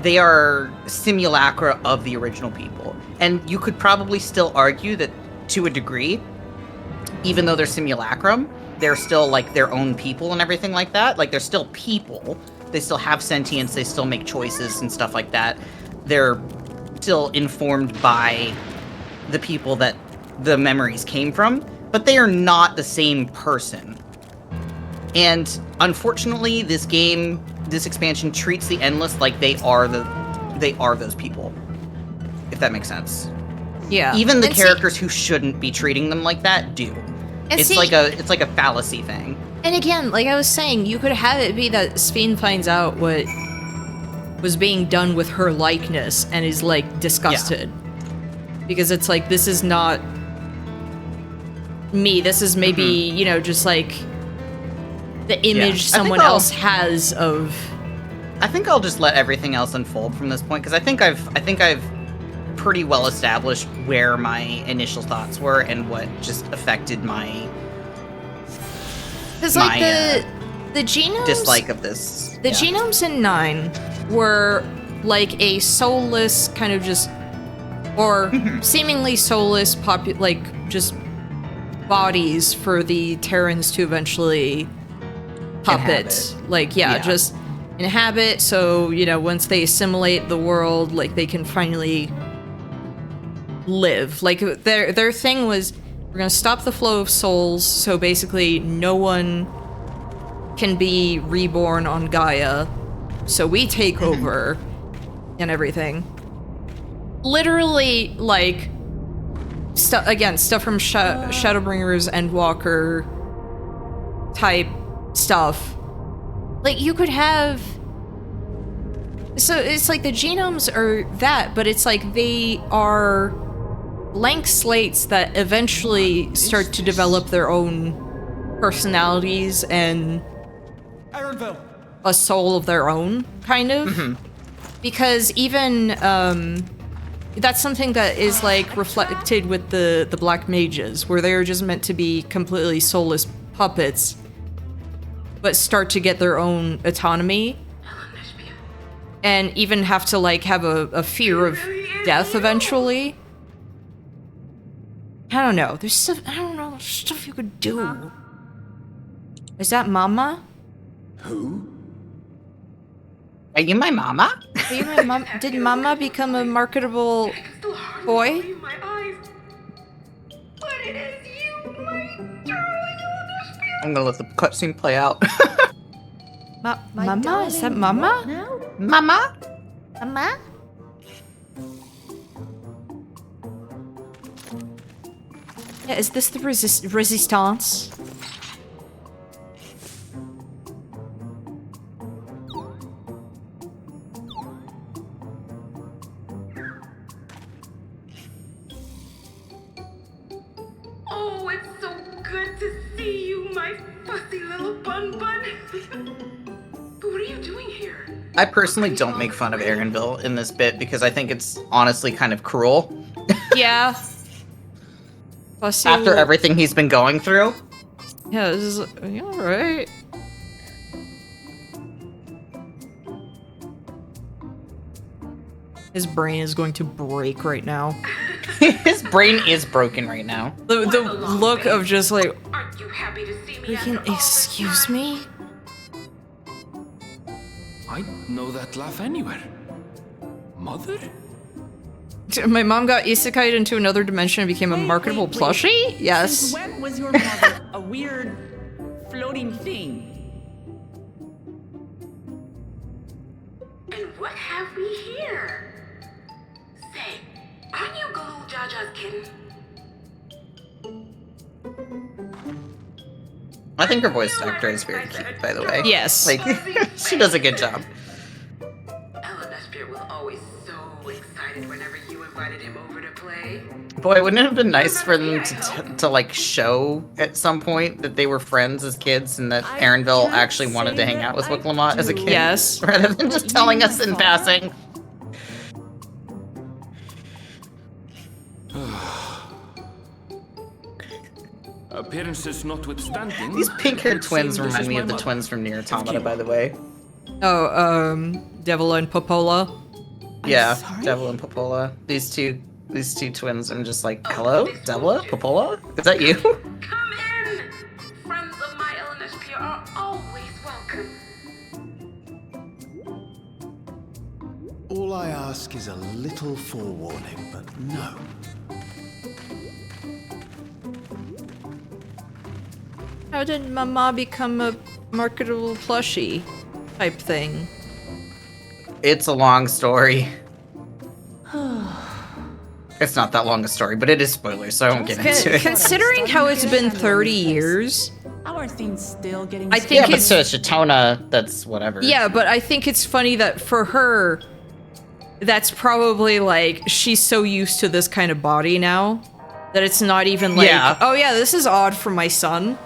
They are simulacra of the original people. And you could probably still argue that, to a degree, even though they're simulacrum, they're still, like, their own people and everything like that. Like, they're still people. They still have sentience. They still make choices and stuff like that. They're still informed by the people that the memories came from. But they are not the same person. And, unfortunately, this expansion treats the Endless like they are those people, if that makes sense. Yeah. Even the characters who shouldn't be treating them like that do. It's like a fallacy thing. And again, like I was saying, you could have it be that Sphene finds out what was being done with her likeness and is like disgusted. Yeah. Because it's like, this is not me. This is maybe, just like the image someone else has of. I think I'll just let everything else unfold from this point, because I think I've pretty well established where my initial thoughts were and what just affected my like the genomes dislike of this. The genomes in 9 were like a soulless kind of just, or seemingly soulless just bodies for the Terrans to eventually puppet. Just inhabit, so once they assimilate the world, like they can finally live. Like their thing was, we're gonna stop the flow of souls, so basically no one can be reborn on Gaia, so we take over and everything. Literally, like stuff from Shadowbringers Endwalker type stuff. Like, you could have... So, it's like the genomes are that, but it's like they are blank slates that eventually start to develop their own personalities and a soul of their own, kind of. Because even, that's something that is, like, reflected with the Black Mages, where they're just meant to be completely soulless puppets, but start to get their own autonomy, and even have to, like, have a fear of death eventually. I don't know. There's stuff, there's stuff you could do. Is that Mama? Who? Are you my mama? Are you my mom? Did Mama become a marketable boy? I'm gonna let the cutscene play out. Mama? Is that Mama? No? Mama? Mama? Yeah, is this the resistance? Oh, it's so good to see you, my fussy little Bun Bun. But what are you doing here? I personally don't make fun of Aaronville in this bit because I think it's honestly kind of cruel. Yeah. After everything he's been going through. Yeah, this is alright. His brain is going to break right now. His brain is broken right now. The look of just like, Aren't you happy to see me? freaking excuse me? I know that laugh anywhere. Mother? My mom got isekai'd into another dimension and became a marketable plushie? Yes. Since when was your mother a weird floating thing? And what have we here? Say, aren't you Galoo Jaja's kitten? I think her voice actor is very cute, by the way. Yes. Like, she does a good job. Elenasphere was always so excited whenever you invited him over to play. Boy, wouldn't it have been nice for them to like show at some point that they were friends as kids and that Aaronville actually wanted to hang out with Wicklemot as a kid? Yes. Rather than just telling us in passing. Appearances notwithstanding. These pink-haired it twins seems remind this me is of the my twins from Nier Automata, by the way. Oh, Devil and Popola. Yeah, Devil and Popola. These two twins. I'm just like, hello, Devil, Popola? Is that you? Come in! Friends of my Elenasphere are always welcome. All I ask is a little forewarning, but no. How did Mama become a marketable plushie type thing? It's a long story. It's not that long a story, but it is spoilers, so I won't get into it. Considering how it's been 30 years, Our thing's still getting. I think Yeah, but it's to Shatona, that's whatever. yeah, but I think it's funny that for her, that's probably like she's so used to this kind of body now that it's not even like, Yeah. oh yeah, this is odd for my son.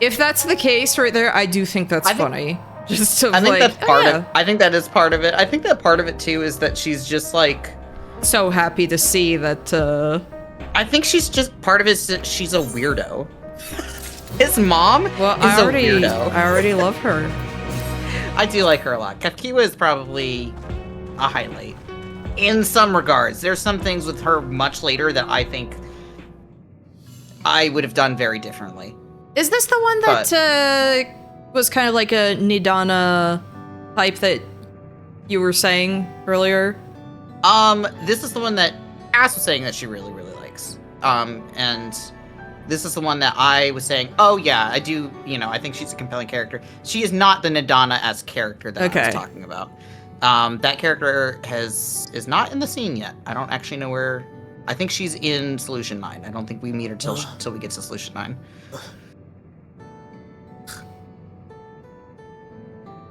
If that's the case right there, I do think that's funny. Just to I think like, that's part oh, of I think that is part of it. I think that part of it too is that she's just like so happy to see that I think she's just part of it is that she's a weirdo. His mom is a weirdo. I already love her. I do like her a lot. Kafkiwa is probably a highlight. In some regards. There's some things with her much later that I think I would have done very differently. Is this the one that was kind of like a Nidana type that you were saying earlier? This is the one that Ass was saying that she really, really likes. And this is the one that I was saying, oh yeah, I do, I think she's a compelling character. She is not the Nidana as character that I was talking about. That character is not in the scene yet. I don't actually know where. I think she's in Solution 9. I don't think we meet her till we get to Solution 9.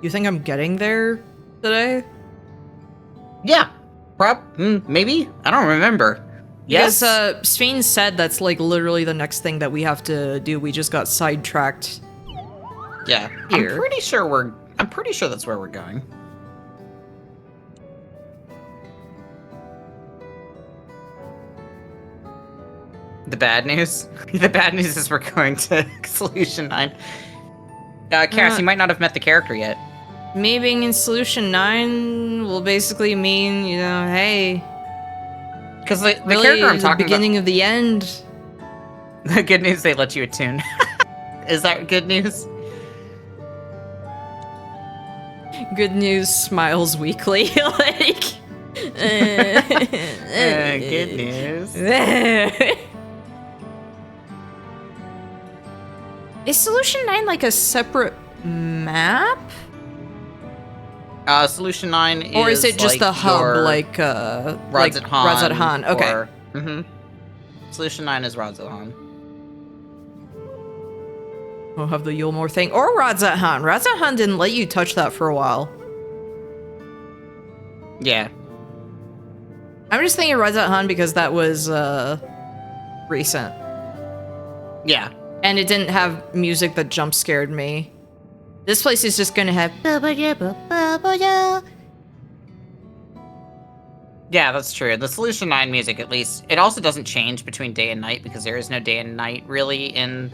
You think I'm getting there today? Yeah. Maybe? I don't remember. Yes? Because Sveen said that's like literally the next thing that we have to do. We just got sidetracked. Yeah. Here. I'm pretty sure that's where we're going. The bad news? The bad news is we're going to Solution 9. Karis, you might not have met the character yet. Me being in Solution 9 will basically mean, hey. Because the really, character I'm talking the beginning of the end. The good news, they let you attune. Is that good news? Good news, smiles weekly. Like. Good news. Is Solution 9 like a separate map? Solution 9 is or is it just like the hub, your like Radzat Han? Radzat Han? Okay. Solution 9 is Radzat Han. We'll have the Yulmore thing. Or Radzat Han. Radzat Han didn't let you touch that for a while. Yeah. I'm just thinking Radzat Han because that was recent. Yeah. And it didn't have music that jump scared me. This place is just gonna have... Yeah, that's true. The Solution 9 music, at least, it also doesn't change between day and night because there is no day and night really in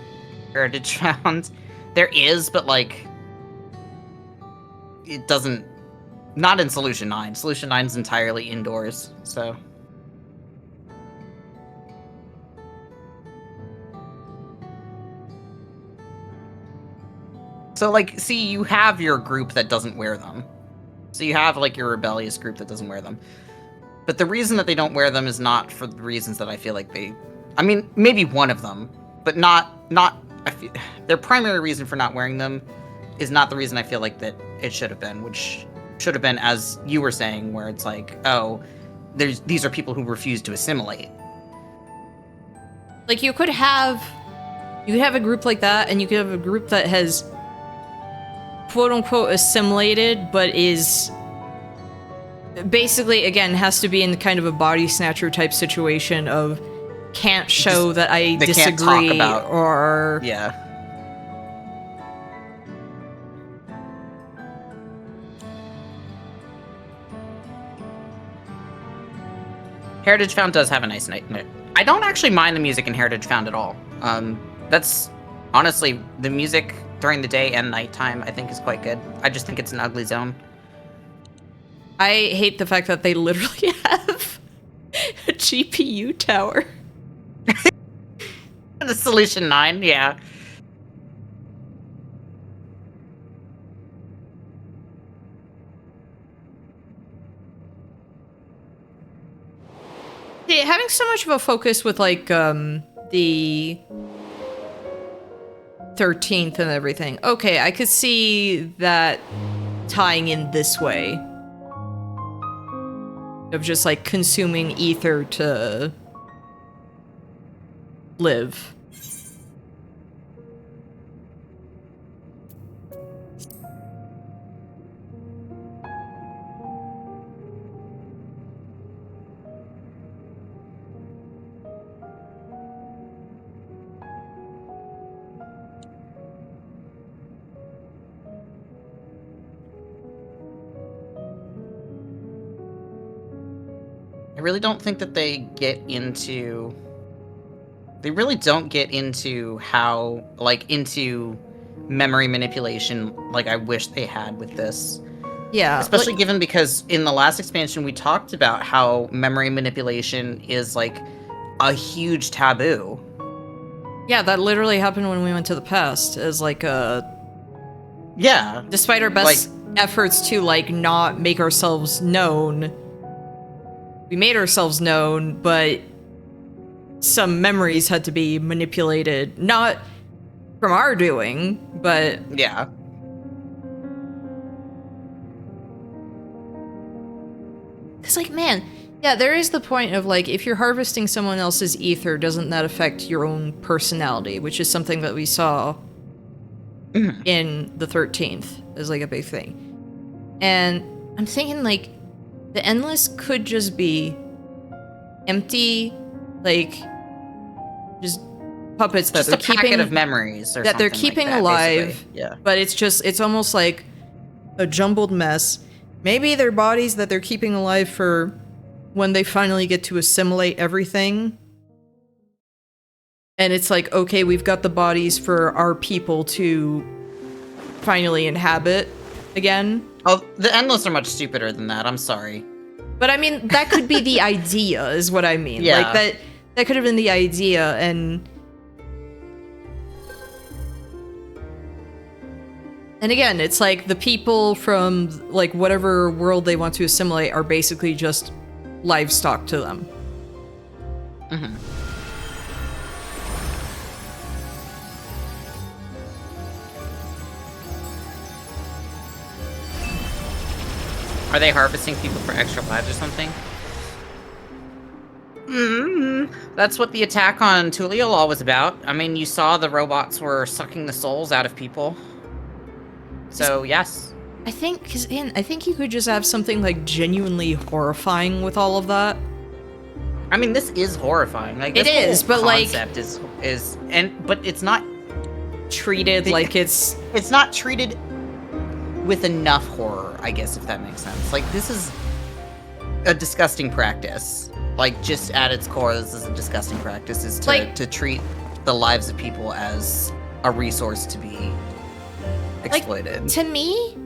Heritage Found. There is, but like, it doesn't, not in Solution 9. Solution 9 is entirely indoors, so. So like, see, you have your group that doesn't wear them. So you have like your rebellious group that doesn't wear them. But the reason that they don't wear them is not for the reasons that I feel like they... I mean, maybe one of them, but not their primary reason for not wearing them is not the reason I feel like that it should have been, which should have been, as you were saying, where it's like, oh, these are people who refuse to assimilate. Like, you could have a group like that, and you could have a group that has quote-unquote assimilated, but is... basically, again, has to be in kind of a body snatcher type situation of can't show that I disagree can't talk about, or... Yeah. Heritage Found does have a nice night. I don't actually mind the music in Heritage Found at all. That's honestly, the music during the day and nighttime I think is quite good. I just think it's an ugly zone. I hate the fact that they literally have a GPU tower. The Solution 9, yeah. Yeah, having so much of a focus with, like, the 13th and everything. Okay, I could see that tying in this way. Of just, like, consuming ether to live. I really don't think that they get into... They really don't get into how, like, into memory manipulation like I wish they had with this. Yeah. Especially given because in the last expansion we talked about how memory manipulation is, like, a huge taboo. Yeah, that literally happened when we went to the past as, like, a... Yeah. Despite our best efforts to, like, not make ourselves known... We made ourselves known, but some memories had to be manipulated. Not from our doing, but... Yeah. Because, like, man, yeah, there is the point of, like, if you're harvesting someone else's ether, doesn't that affect your own personality? Which is something that we saw in the 13th as, like, a big thing. And I'm thinking, like, the Endless could just be empty, like, just puppets that they're keeping... Just a packet of memories or that they're keeping like that, alive. basically. Yeah. But it's almost like a jumbled mess. Maybe they're bodies that they're keeping alive for when they finally get to assimilate everything. And it's like, okay, we've got the bodies for our people to finally inhabit again. Oh, the Endless are much stupider than that. I'm sorry. But I mean, that could be the idea, is what I mean. Yeah. Like, that could have been the idea, and again, it's like the people from, like, whatever world they want to assimilate are basically just livestock to them. Mm-hmm. Are they harvesting people for extra lives or something? That's what the attack on Tuliolol was about. I mean, you saw the robots were sucking the souls out of people. So, yes. I think, because I think you could just have something, like, genuinely horrifying with all of that. I mean, this is horrifying. Like, It this is, whole but, like- concept but it's not treated like it's not treated with enough horror, I guess, if that makes sense. Like, this is a disgusting practice. Like, just at its core, this is a disgusting practice, is to treat the lives of people as a resource to be exploited. Like, to me,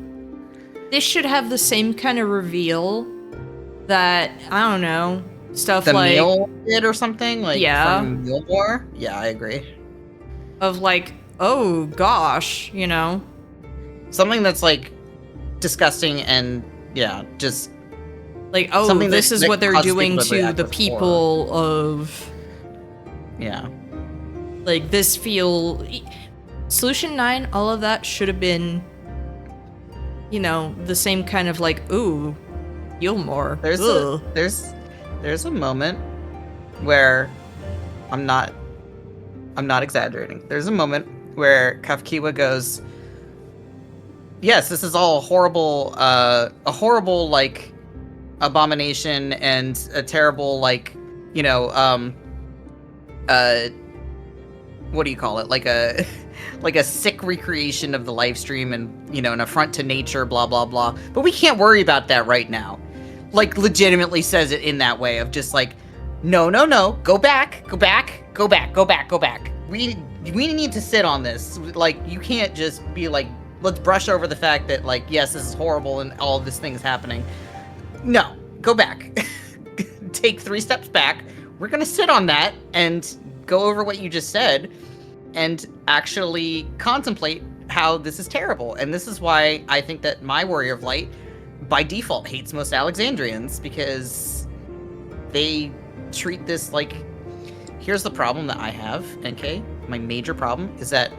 this should have the same kind of reveal that, I don't know, stuff the like... meal did or something? Like, yeah. from Meal War? Yeah, I agree. Of like, oh gosh, you know? Something that's, like, disgusting and, yeah, just... Like, oh, something this is what they're doing to the react with people of... Yeah. Like, this feel... Solution 9, all of that should have been, you know, the same kind of like, ooh, Gilmore. There's a moment where I'm not exaggerating. There's a moment where Kafkiwa goes, yes, this is all horrible, a horrible, like, abomination and a terrible, like, you know, what do you call it? Like a sick recreation of the live stream and, you know, an affront to nature, blah, blah, blah. But we can't worry about that right now. Like, legitimately says it in that way of just like, no, go back. We need to sit on this. Like, you can't just be like, let's brush over the fact that, like, yes, this is horrible and all of this thing is happening. No, go back. Take 3 steps back. We're gonna sit on that and go over what you just said and actually contemplate how this is terrible. And this is why I think that my Warrior of Light, by default, hates most Alexandrians, because they treat this like... Here's the problem that I have, NK. My major problem is that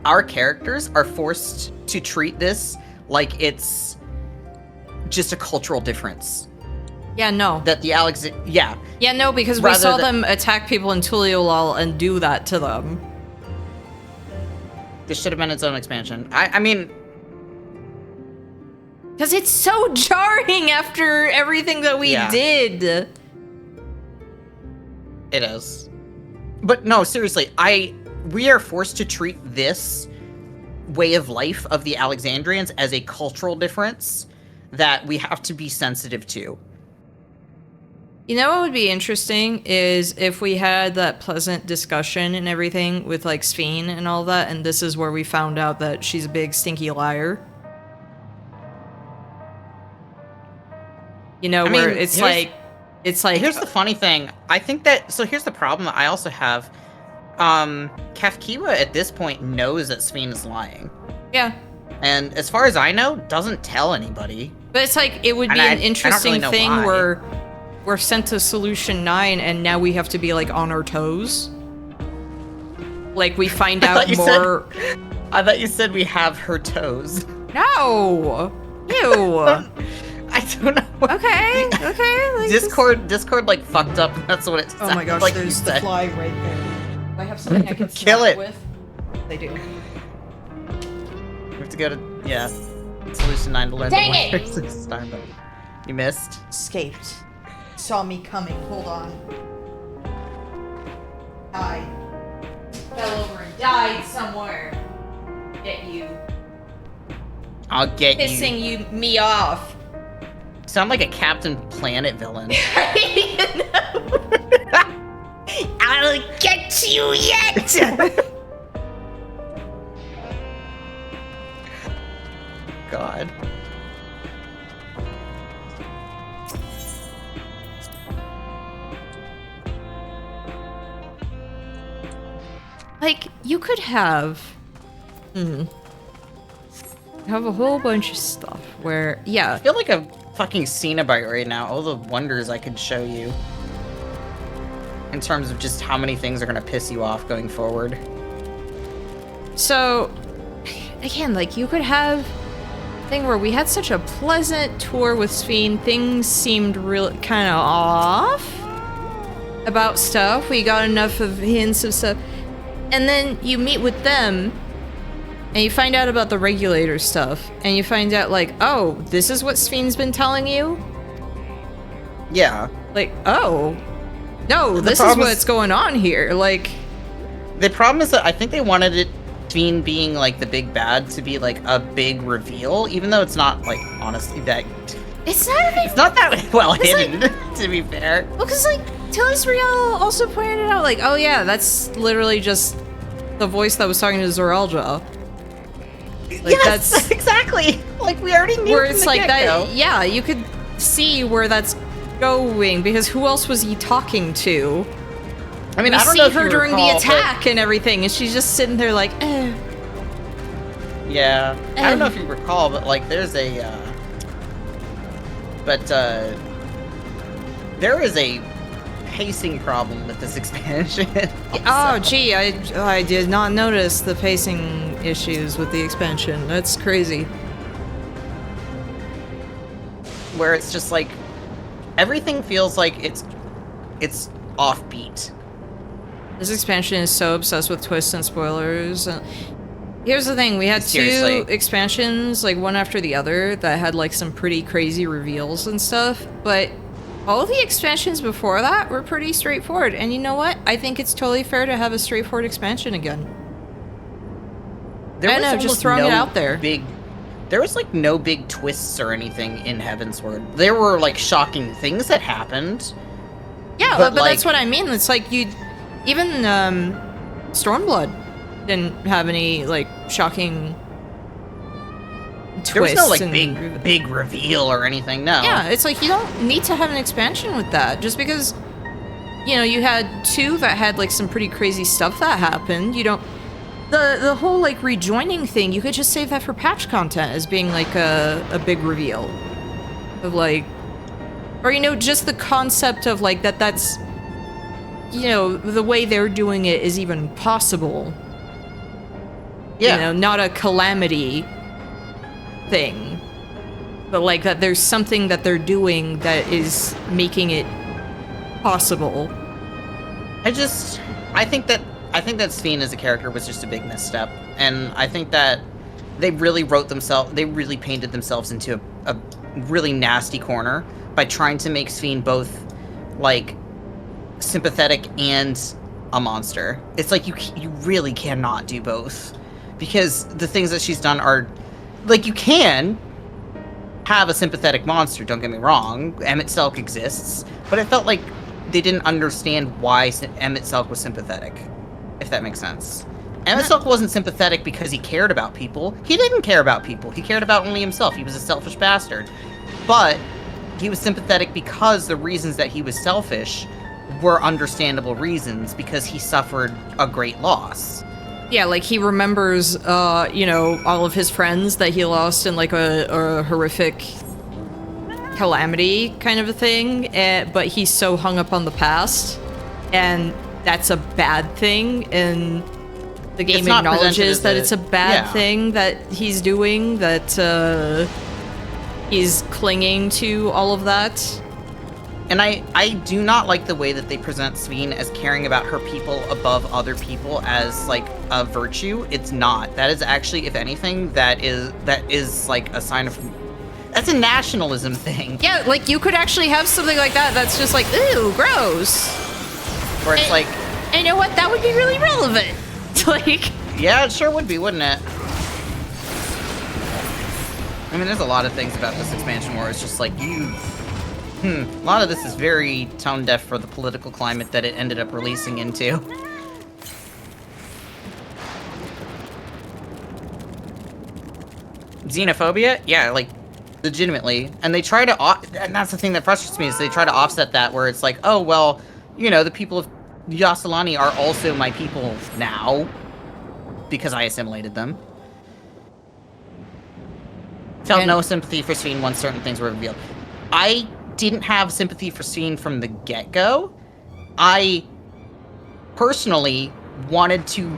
our characters are forced to treat this like it's just a cultural difference. Yeah, no. That the Yeah, no, because we saw them attack people in Tuliolal and do that to them. This should have been its own expansion. I mean... Because it's so jarring after everything that we did. It is. But no, seriously, we are forced to treat this way of life of the Alexandrians as a cultural difference that we have to be sensitive to. You know what would be interesting is if we had that pleasant discussion and everything with, like, Sphene and all that, and this is where we found out that she's a big stinky liar. You know, where it's like... Here's the funny thing. I think that... So here's the problem that I also have. Kafkiwa at this point knows that Sphene is lying. Yeah. And as far as I know, doesn't tell anybody. But it's like, it would be an interesting thing why. where we're sent to Solution 9 and now we have to be, like, on our toes. Like, we find out more... I thought you said we have her toes. No! Ew! I don't know. Okay. Like Discord like fucked up. That's what it sounds like. Oh my gosh, there's the fly right there. Do I have something I can kill it with? They do. We have to go to Solution 9 to learn Dang the it! Warriors this time, but you missed. Escaped. Saw me coming. Hold on. Died. Fell over and died somewhere. Get you. I'll get Pissing me off. Sound like a Captain Planet villain. I'll get you yet! God. Like, you could have... have a whole bunch of stuff where... Yeah. I feel like a fucking Cenobite right now. All the wonders I could show you. In terms of just how many things are going to piss you off going forward. So, again, like, you could have a thing where we had such a pleasant tour with Sphene. Things seemed really kind of off about stuff. We got enough of hints of stuff. And then you meet with them, and you find out about the regulator stuff, and you find out, like, oh, this is what Sphene's been telling you? Yeah. Like, oh, No, this is what's going on here. Like, the problem is that I think they wanted it Fiend being like the big bad to be like a big reveal, even though it's not like honestly that. It's not that well hidden, like, to be fair. Well, because like Telesriel also pointed out, like, oh yeah, that's literally just the voice that was talking to Zoralja. Like, yes, that's exactly. Like we already knew. Where from it's the like get-go. that. Yeah, you could see where that's going because who else was he talking to? I mean, we I don't see know if her you during recall, the attack and everything, and she's just sitting there like, eh. Yeah, I don't know if you recall, but like, there's a, there is a pacing problem with this expansion. Oh, gee, I did not notice the pacing issues with the expansion. That's crazy. Where it's just like, everything feels like it's offbeat. This expansion is so obsessed with twists and spoilers. Here's the thing, we had Seriously. 2 expansions, like one after the other, that had like some pretty crazy reveals and stuff, but all of the expansions before that were pretty straightforward. And you know what? I think it's totally fair to have a straightforward expansion again. There I was know, just almost throwing it no out there. There was like no big twists or anything in Heavensward. There were like shocking things that happened. Yeah, but but like, that's what I mean. It's like even Stormblood didn't have any like shocking twists. There was no like and big reveal or anything. No. Yeah, it's like you don't need to have an expansion with that. Just because, you know, you had 2 that had like some pretty crazy stuff that happened. You don't. The whole like rejoining thing, you could just save that for patch content as being like a big reveal of like, or you know, just the concept of like that's, you know, the way they're doing it is even possible. Yeah. You know, not a calamity thing, but like that there's something that they're doing that is making it possible. I think that Sphene as a character was just a big misstep, and I think that they really painted themselves into a really nasty corner by trying to make Sphene both like sympathetic and a monster. It's like you really cannot do both, because the things that she's done are like, you can have a sympathetic monster, don't get me wrong. Emet-Selch exists, but it felt like they didn't understand why Emet-Selch was sympathetic, if that makes sense. Emet-Selch wasn't sympathetic because he cared about people. He didn't care about people. He cared about only himself. He was a selfish bastard. But he was sympathetic because the reasons that he was selfish were understandable reasons, because he suffered a great loss. Yeah, like he remembers, you know, all of his friends that he lost in like a horrific calamity kind of a thing, but he's so hung up on the past, and that's a bad thing, and the game acknowledges that it's a bad thing that he's doing, that he's clinging to all of that. And I do not like the way that they present Sphene as caring about her people above other people as like a virtue. It's not. That is actually, if anything, that is like a sign of, that's a nationalism thing. Yeah, like you could actually have something like that that's just like, ooh, gross. Where it's like, and you know what? That would be really relevant. Like, yeah, it sure would be, wouldn't it? I mean, there's a lot of things about this expansion where it's just like, a lot of this is very tone-deaf for the political climate that it ended up releasing into. Xenophobia? Yeah, like, legitimately. And they try to, and that's the thing that frustrates me, is they try to offset that, where it's like, oh, well, you know, the people of Yasalani are also my people now, because I assimilated them. Felt no sympathy for Sphene once certain things were revealed. I didn't have sympathy for Sphene from the get-go. I personally wanted to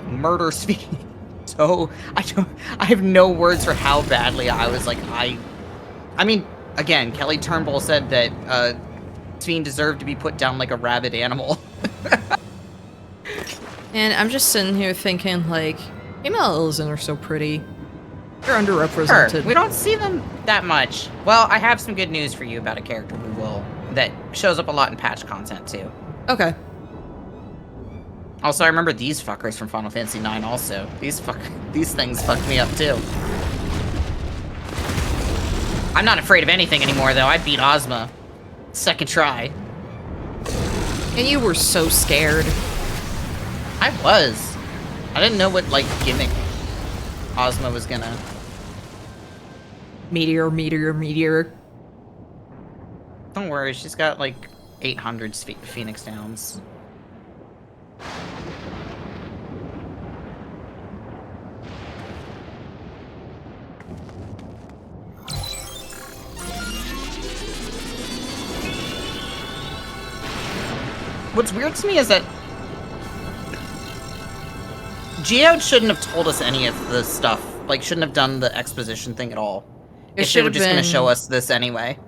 murder Sphene. So I have no words for how badly I was like, I mean, again, Kelly Turnbull said that Sphene deserved to be put down like a rabid animal. And I'm just sitting here thinking, like, female Illizen are so pretty. They're underrepresented. Sure. We don't see them that much. Well, I have some good news for you about a character that shows up a lot in patch content too. Okay. Also, I remember these fuckers from Final Fantasy IX also. These things fucked me up too. I'm not afraid of anything anymore though. I beat Ozma. Second try. And you were so scared. I was. I didn't know what, like, gimmick Ozma was gonna... Meteor, meteor, meteor. Don't worry, she's got, like, 800 Phoenix Downs. What's weird to me is that Geode shouldn't have told us any of this stuff. Like, shouldn't have done the exposition thing at all. If they were just going to show us this anyway.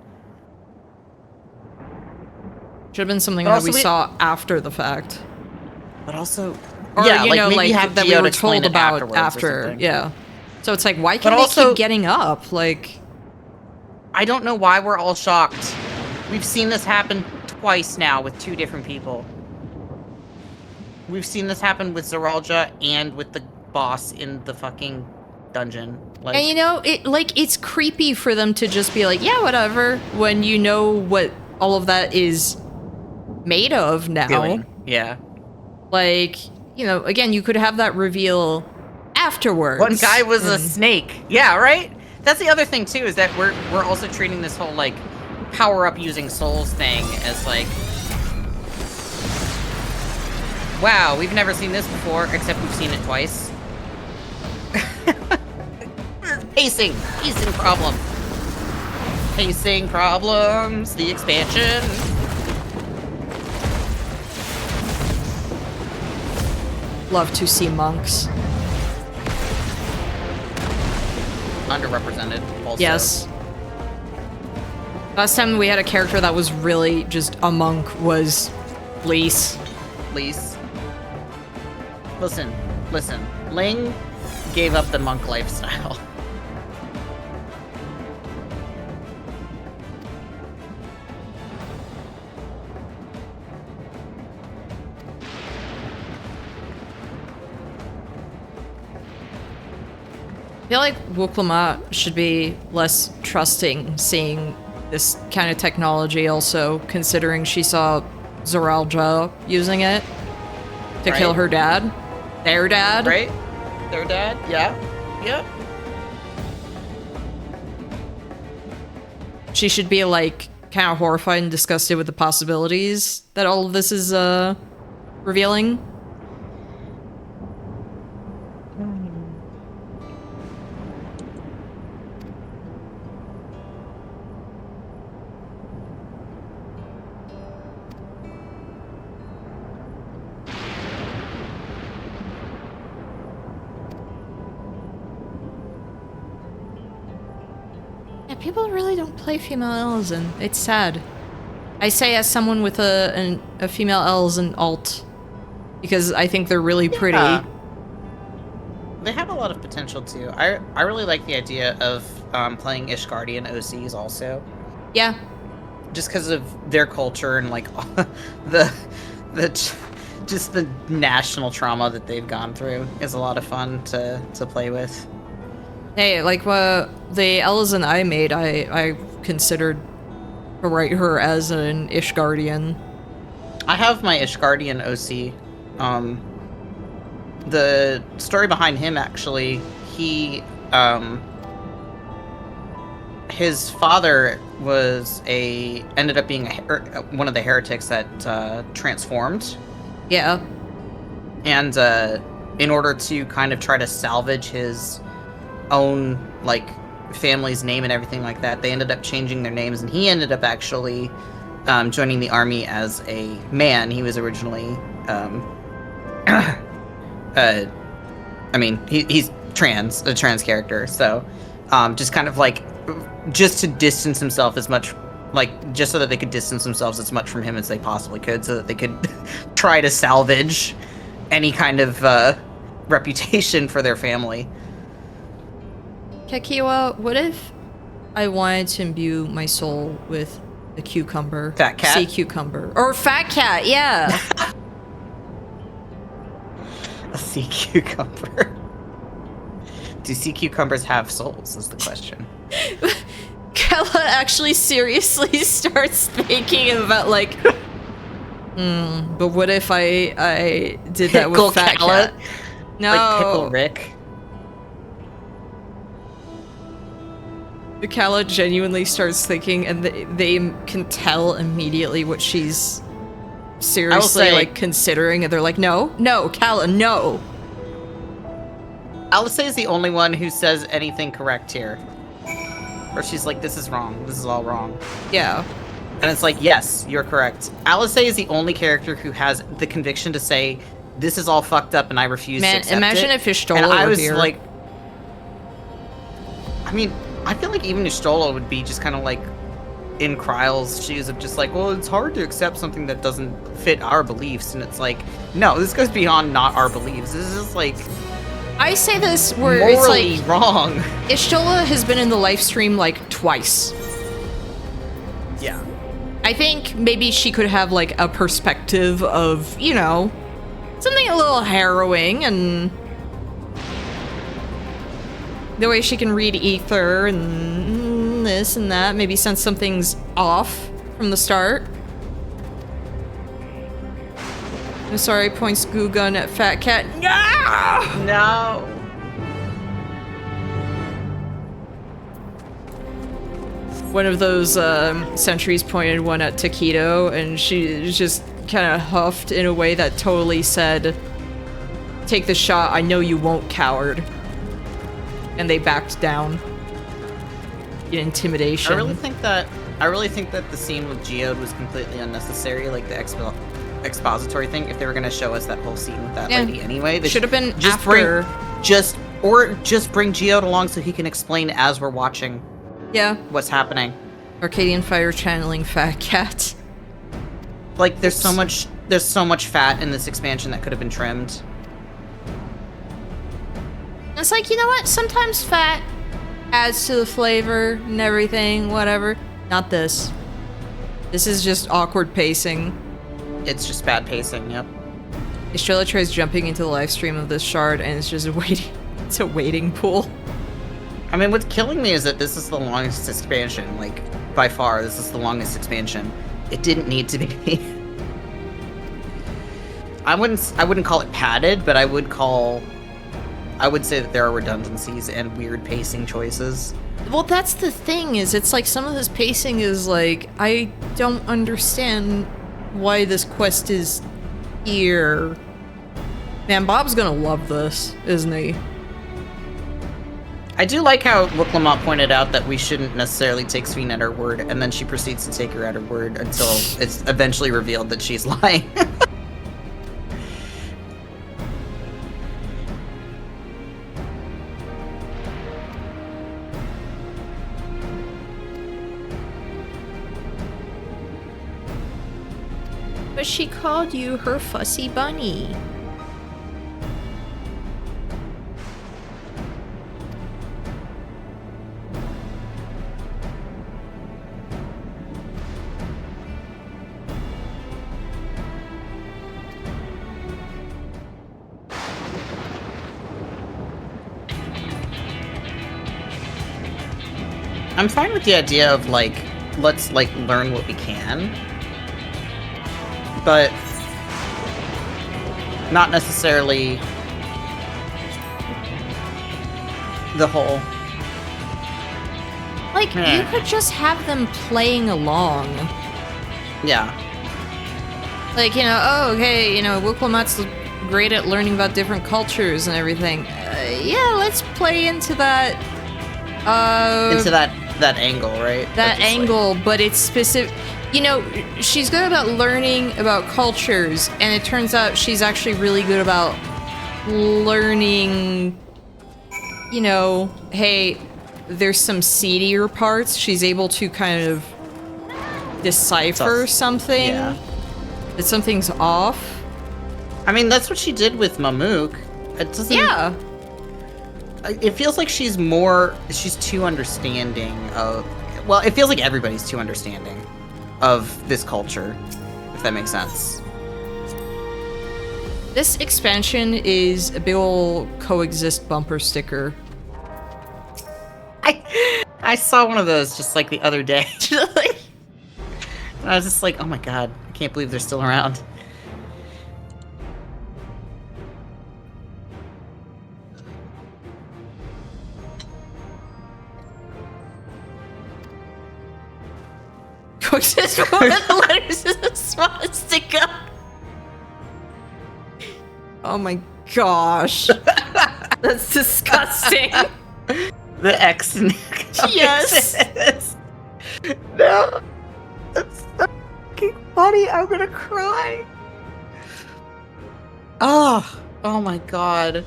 Should have been something that we saw after the fact. But also... Or, yeah, you like, know, maybe like, have that we Geode were told about after. Yeah. So it's like, why can't they keep getting up? Like... I don't know why we're all shocked. We've seen this happen twice now with 2 different people. We've seen this happen with Zoralja and with the boss in the fucking dungeon. Like, and you know, it's creepy for them to just be like, yeah, whatever, when you know what all of that is made of now. Doing. Yeah. Like, you know, again, you could have that reveal afterwards. One guy was a snake. Yeah, right? That's the other thing, too, is that we're also treating this whole, like, power-up using souls thing as, like... Wow, we've never seen this before, except we've seen it twice. Pacing problem. Pacing problems, the expansion. Love to see monks. Underrepresented, also. Yes. Last time we had a character that was really just a monk was Lise. Listen. Ling gave up the monk lifestyle. I feel like Wuklamah should be less trusting seeing this kind of technology also, considering she saw Zoralja using it to kill her dad. Their dad. Right? Their dad? Yeah. Yep. She should be, like, kind of horrified and disgusted with the possibilities that all of this is, revealing. People really don't play female elves, and it's sad. I say as someone with a female elves and alt, because I think they're really pretty. They have a lot of potential too. I really like the idea of playing Ishgardian OCs also. Yeah. Just because of their culture and like just the national trauma that they've gone through is a lot of fun to play with. Hey, like, the Elzen I made, I considered to write her as an Ishgardian. I have my Ishgardian OC. The story behind him, actually, his father ended up being one of the heretics that transformed. Yeah. And in order to kind of try to salvage his own, like, family's name and everything like that, they ended up changing their names, and he ended up actually joining the army as a man. He was originally I mean, he's a trans character, so just kind of like just to distance himself as much, like, just so that they could distance themselves as much from him as they possibly could, so that they could try to salvage any kind of reputation for their family. Kakiwa, what if I wanted to imbue my soul with The cucumber. Fat cat? Sea cucumber. Or fat cat, yeah. A sea cucumber. Do sea cucumbers have souls, is the question. Kella actually seriously starts thinking about, like, but what if I did that Pickle with fat Kella? cat? No. Like Pickle Rick? Kella genuinely starts thinking, and they can tell immediately what she's seriously, like, considering, and they're like, no, Kella, no. Alice is the only one who says anything correct here. Or she's like, this is wrong. This is all wrong. Yeah. And it's like, yes, you're correct. Alice is the only character who has the conviction to say, this is all fucked up and I refuse to accept imagine it. if Y'shtola were here. Like, I mean, I feel like even Y'shtola would be just kind of like in Kryle's shoes of just like, well, it's hard to accept something that doesn't fit our beliefs. And it's like, no, this goes beyond not our beliefs. This is like... I say this where morally it's like wrong. Y'shtola has been in the live stream like twice. Yeah. I think maybe she could have like a perspective of, you know, something a little harrowing, and the way she can read ether and this and that, maybe sense something's off from the start. I'm sorry, points goo gun at Fat Cat. No! No! One of those sentries pointed one at Taquito, and she just kind of huffed in a way that totally said, take the shot, I know you won't, coward. And they backed down. In intimidation. I really think that the scene with Geode was completely unnecessary, like the expository thing. If they were going to show us that whole scene with that lady anyway, they should have been just after. Just bring Geode along so he can explain as we're watching. Yeah. What's happening? Arcadian Fire channeling Fat Cat. Like there's so much fat in this expansion that could have been trimmed. It's like, you know what? Sometimes fat adds to the flavor and everything, whatever. Not this. This is just awkward pacing. It's just bad pacing, yep. Y'shtola tries jumping into the live stream of this shard, and it's just waiting. It's a waiting pool. I mean, what's killing me is that this is the longest expansion. Like, by far, this is the longest expansion. It didn't need to be. I wouldn't call it padded, but I would say that there are redundancies and weird pacing choices. Well, that's the thing, is it's like some of this pacing is like, I don't understand why this quest is here. Man, Bob's gonna love this, isn't he? I do like how Wuklamot pointed out that we shouldn't necessarily take Sphene at her word, and then she proceeds to take her at her word until it's eventually revealed that she's lying. But she called you her fussy bunny. I'm fine with the idea of, like, let's, like, learn what we can. But not necessarily the whole. Like, you could just have them playing along. Yeah. Like, you know, oh, okay, you know, Wuklamot's great at learning about different cultures and everything. Yeah, let's play into that. Into that angle, right? That angle, like... but it's specific. You know, she's good about learning about cultures, and it turns out she's actually really good about learning, you know, hey, there's some seedier parts. She's able to kind of decipher something. Yeah. That something's off. I mean, that's what she did with Mamook. It doesn't... Yeah. It feels like she's too understanding of... Well, it feels like everybody's too understanding. of this culture, if that makes sense. This expansion is a big ol' coexist bumper sticker. I saw one of those just like the other day. And I was just like, oh my god, I can't believe they're still around. Coexist with the letters of the swastika. Oh my gosh. That's disgusting. The X. Yes. No. That's so fucking funny. I'm gonna cry. Oh my god.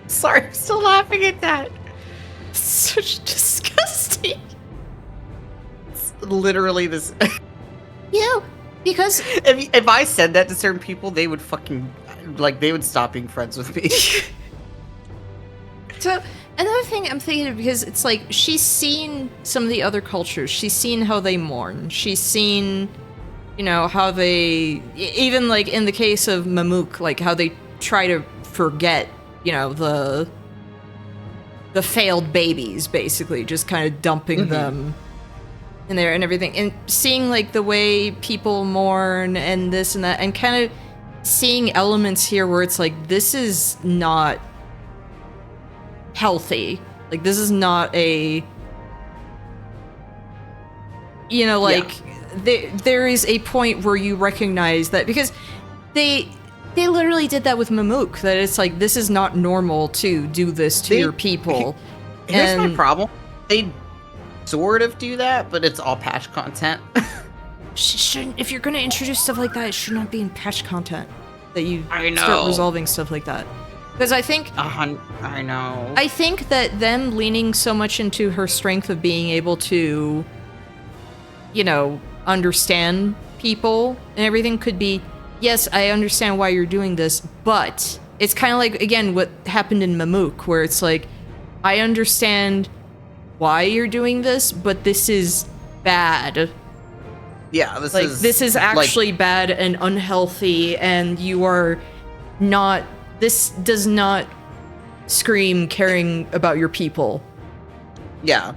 Sorry, I'm still laughing at that. It's such disgusting. It's literally this. Because if I said that to certain people, they would fucking they would stop being friends with me. So another thing I'm thinking of, because it's like she's seen some of the other cultures. She's seen how they mourn. She's seen, how they, even like in the case of Mamuk, like how they try to forget, the failed babies, basically, just kind of dumping them in there and everything, and seeing like the way people mourn and this and that, and kind of seeing elements here where it's like, this is not healthy. Like, this is not a, there is a point where you recognize that, because they literally did that with Mamuk, that it's like, this is not normal to do this to your people. Here's my problem. They sort of do that, but it's all patch content. Shouldn't, if you're going to introduce stuff like that, it should not be in patch content that you I start know. resolving stuff like that. Because I think I know. I think that them leaning so much into her strength of being able to, understand people and everything could be, yes, I understand why you're doing this, but it's kind of like, again, what happened in Mamuk, where it's like, I understand why you're doing this, but this is bad. Yeah, this is actually bad and unhealthy, and you are not. This does not scream caring about your people. Yeah,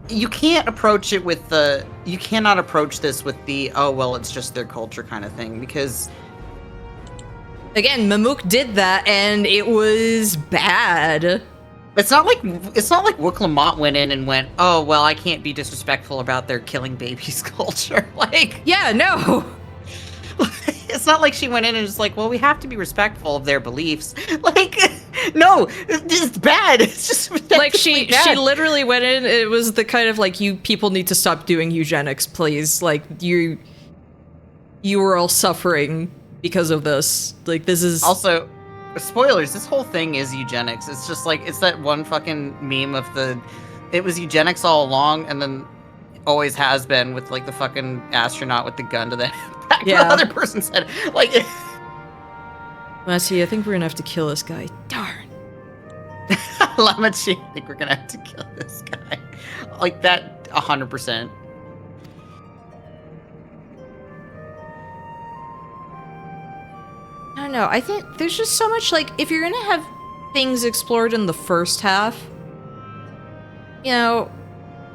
you can't approach it with the. You cannot approach this with the, oh well, it's just their culture kind of thing, because. Again, Mamuk did that, and it was bad. It's not like Wuk-Lamont went in and went, oh well, I can't be disrespectful about their killing babies culture. Yeah, no. It's not like she went in and was like, well, we have to be respectful of their beliefs. No, it's bad. It's just like she literally went in. It was the kind of like, you people need to stop doing eugenics, please. Like you are all suffering because of this. Like, this is also. Spoilers, this whole thing is eugenics. It's just like, it's that one fucking meme of it was eugenics all along, and then always has been, with like the fucking astronaut with the gun to the back of the other person's head. Massey, I think we're gonna have to kill this guy. Darn. Lamachi, I think we're gonna have to kill this guy. Like that, 100%. I don't know. I think there's just so much, like, if you're gonna have things explored in the first half,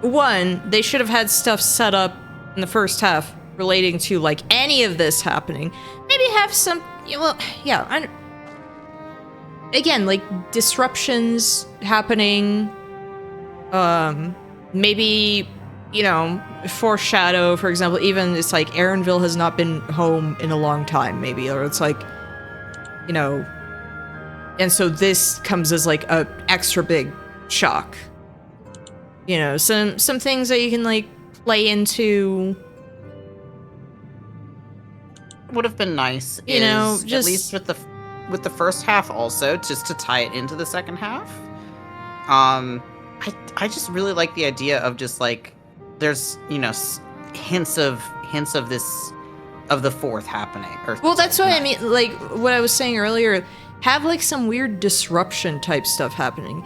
one, they should have had stuff set up in the first half relating to, like, any of this happening. Maybe have some, again, like, disruptions happening, maybe, foreshadow, for example, even it's like Aaronville has not been home in a long time, maybe, or it's like, and so this comes as like a extra big shock. Some things that you can like play into. Would have been nice, just at least with the first half also, just to tie it into the second half. I just really like the idea of just like, there's hints of this. Of the fourth happening. Well, that's what I mean. Like what I was saying earlier, have like some weird disruption type stuff happening,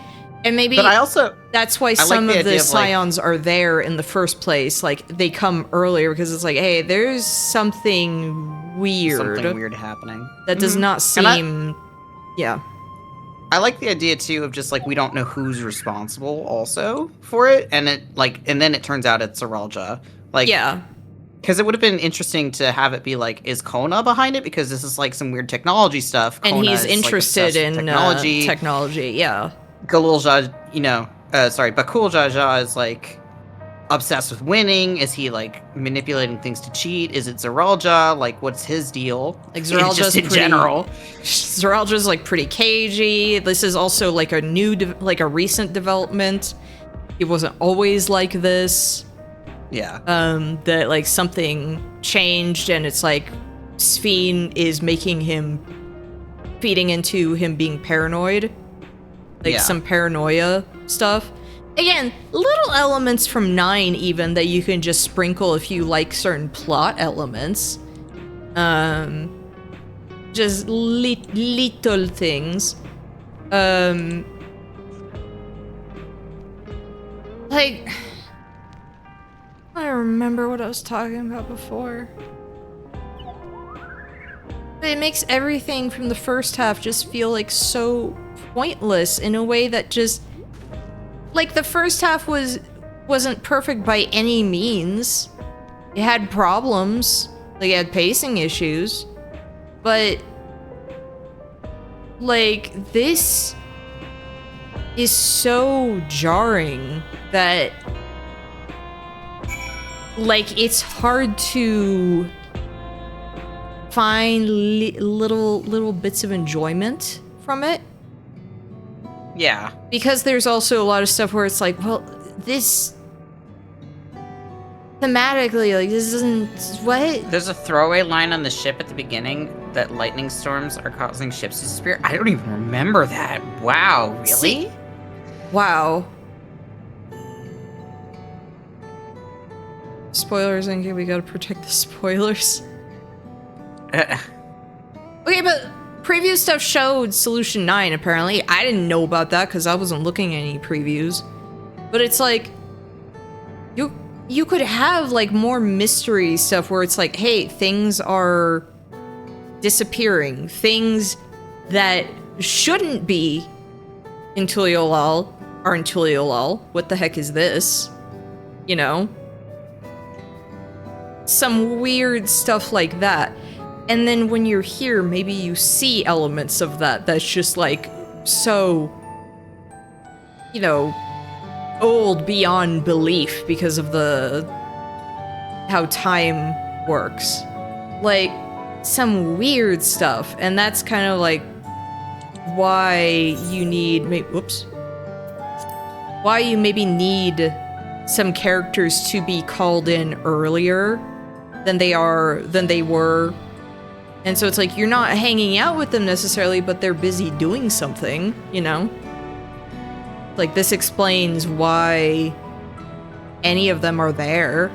And maybe But I also that's why some of the scions are there in the first place. Like they come earlier because it's like, hey, there's something weird. Something weird happening. That does not seem yeah. I like the idea too of just like we don't know who's responsible also for it, and then it turns out it's Zeralja. Like yeah. Because it would have been interesting to have it be like, is Kona behind it? Because this is like some weird technology stuff. And Kona he's is, interested like, in technology, yeah. Galulja, Bakulja is like obsessed with winning. Is he like manipulating things to cheat? Is it Zeralja? Like, what's his deal? Like Zeralja's just in general. Zeralja's like pretty cagey. This is also like a a recent development. He wasn't always like this. Yeah. That like something changed, and it's like Sphene is feeding into him being paranoid. Like some paranoia stuff. Again, little elements from 9 even that you can just sprinkle if you like certain plot elements. Just little things. Like, I remember what I was talking about before. But it makes everything from the first half just feel like so pointless in a way that just, like, the first half wasn't perfect by any means. It had problems, like it had pacing issues, but like this is so jarring that like it's hard to find little bits of enjoyment from it. Yeah. Because there's also a lot of stuff where it's like, well, this thematically, like, this isn't what? There's a throwaway line on the ship at the beginning that lightning storms are causing ships to disappear. I don't even remember that. Wow, really? See? Wow. Spoilers, Inge, we gotta protect the spoilers. Okay, but preview stuff showed Solution 9, apparently. I didn't know about that because I wasn't looking at any previews. But it's like, you could have, like, more mystery stuff where it's like, hey, things are disappearing. Things that shouldn't be in Tuliolal are in Tuliolal. What the heck is this? You know? Some weird stuff like that. And then when you're here, maybe you see elements of that that's just like so, you know, old beyond belief because of how time works. Like some weird stuff. And that's kind of like why you need why you maybe need some characters to be called in earlier than they were. And so it's like, you're not hanging out with them necessarily, but they're busy doing something, you know? Like, this explains why any of them are there.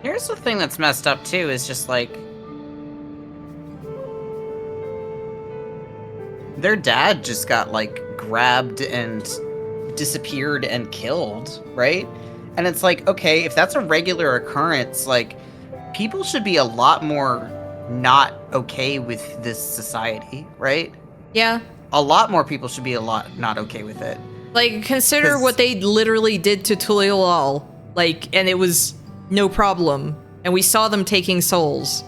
Here's the thing that's messed up, too, is just, like, their dad just got, like, grabbed and disappeared and killed, right? And it's like, okay, if that's a regular occurrence, like, people should be a lot more not okay with this society, right? Yeah. A lot more people should be a lot not okay with it. Like, consider what they literally did to Tuliolal. Like, and it was no problem. And we saw them taking souls.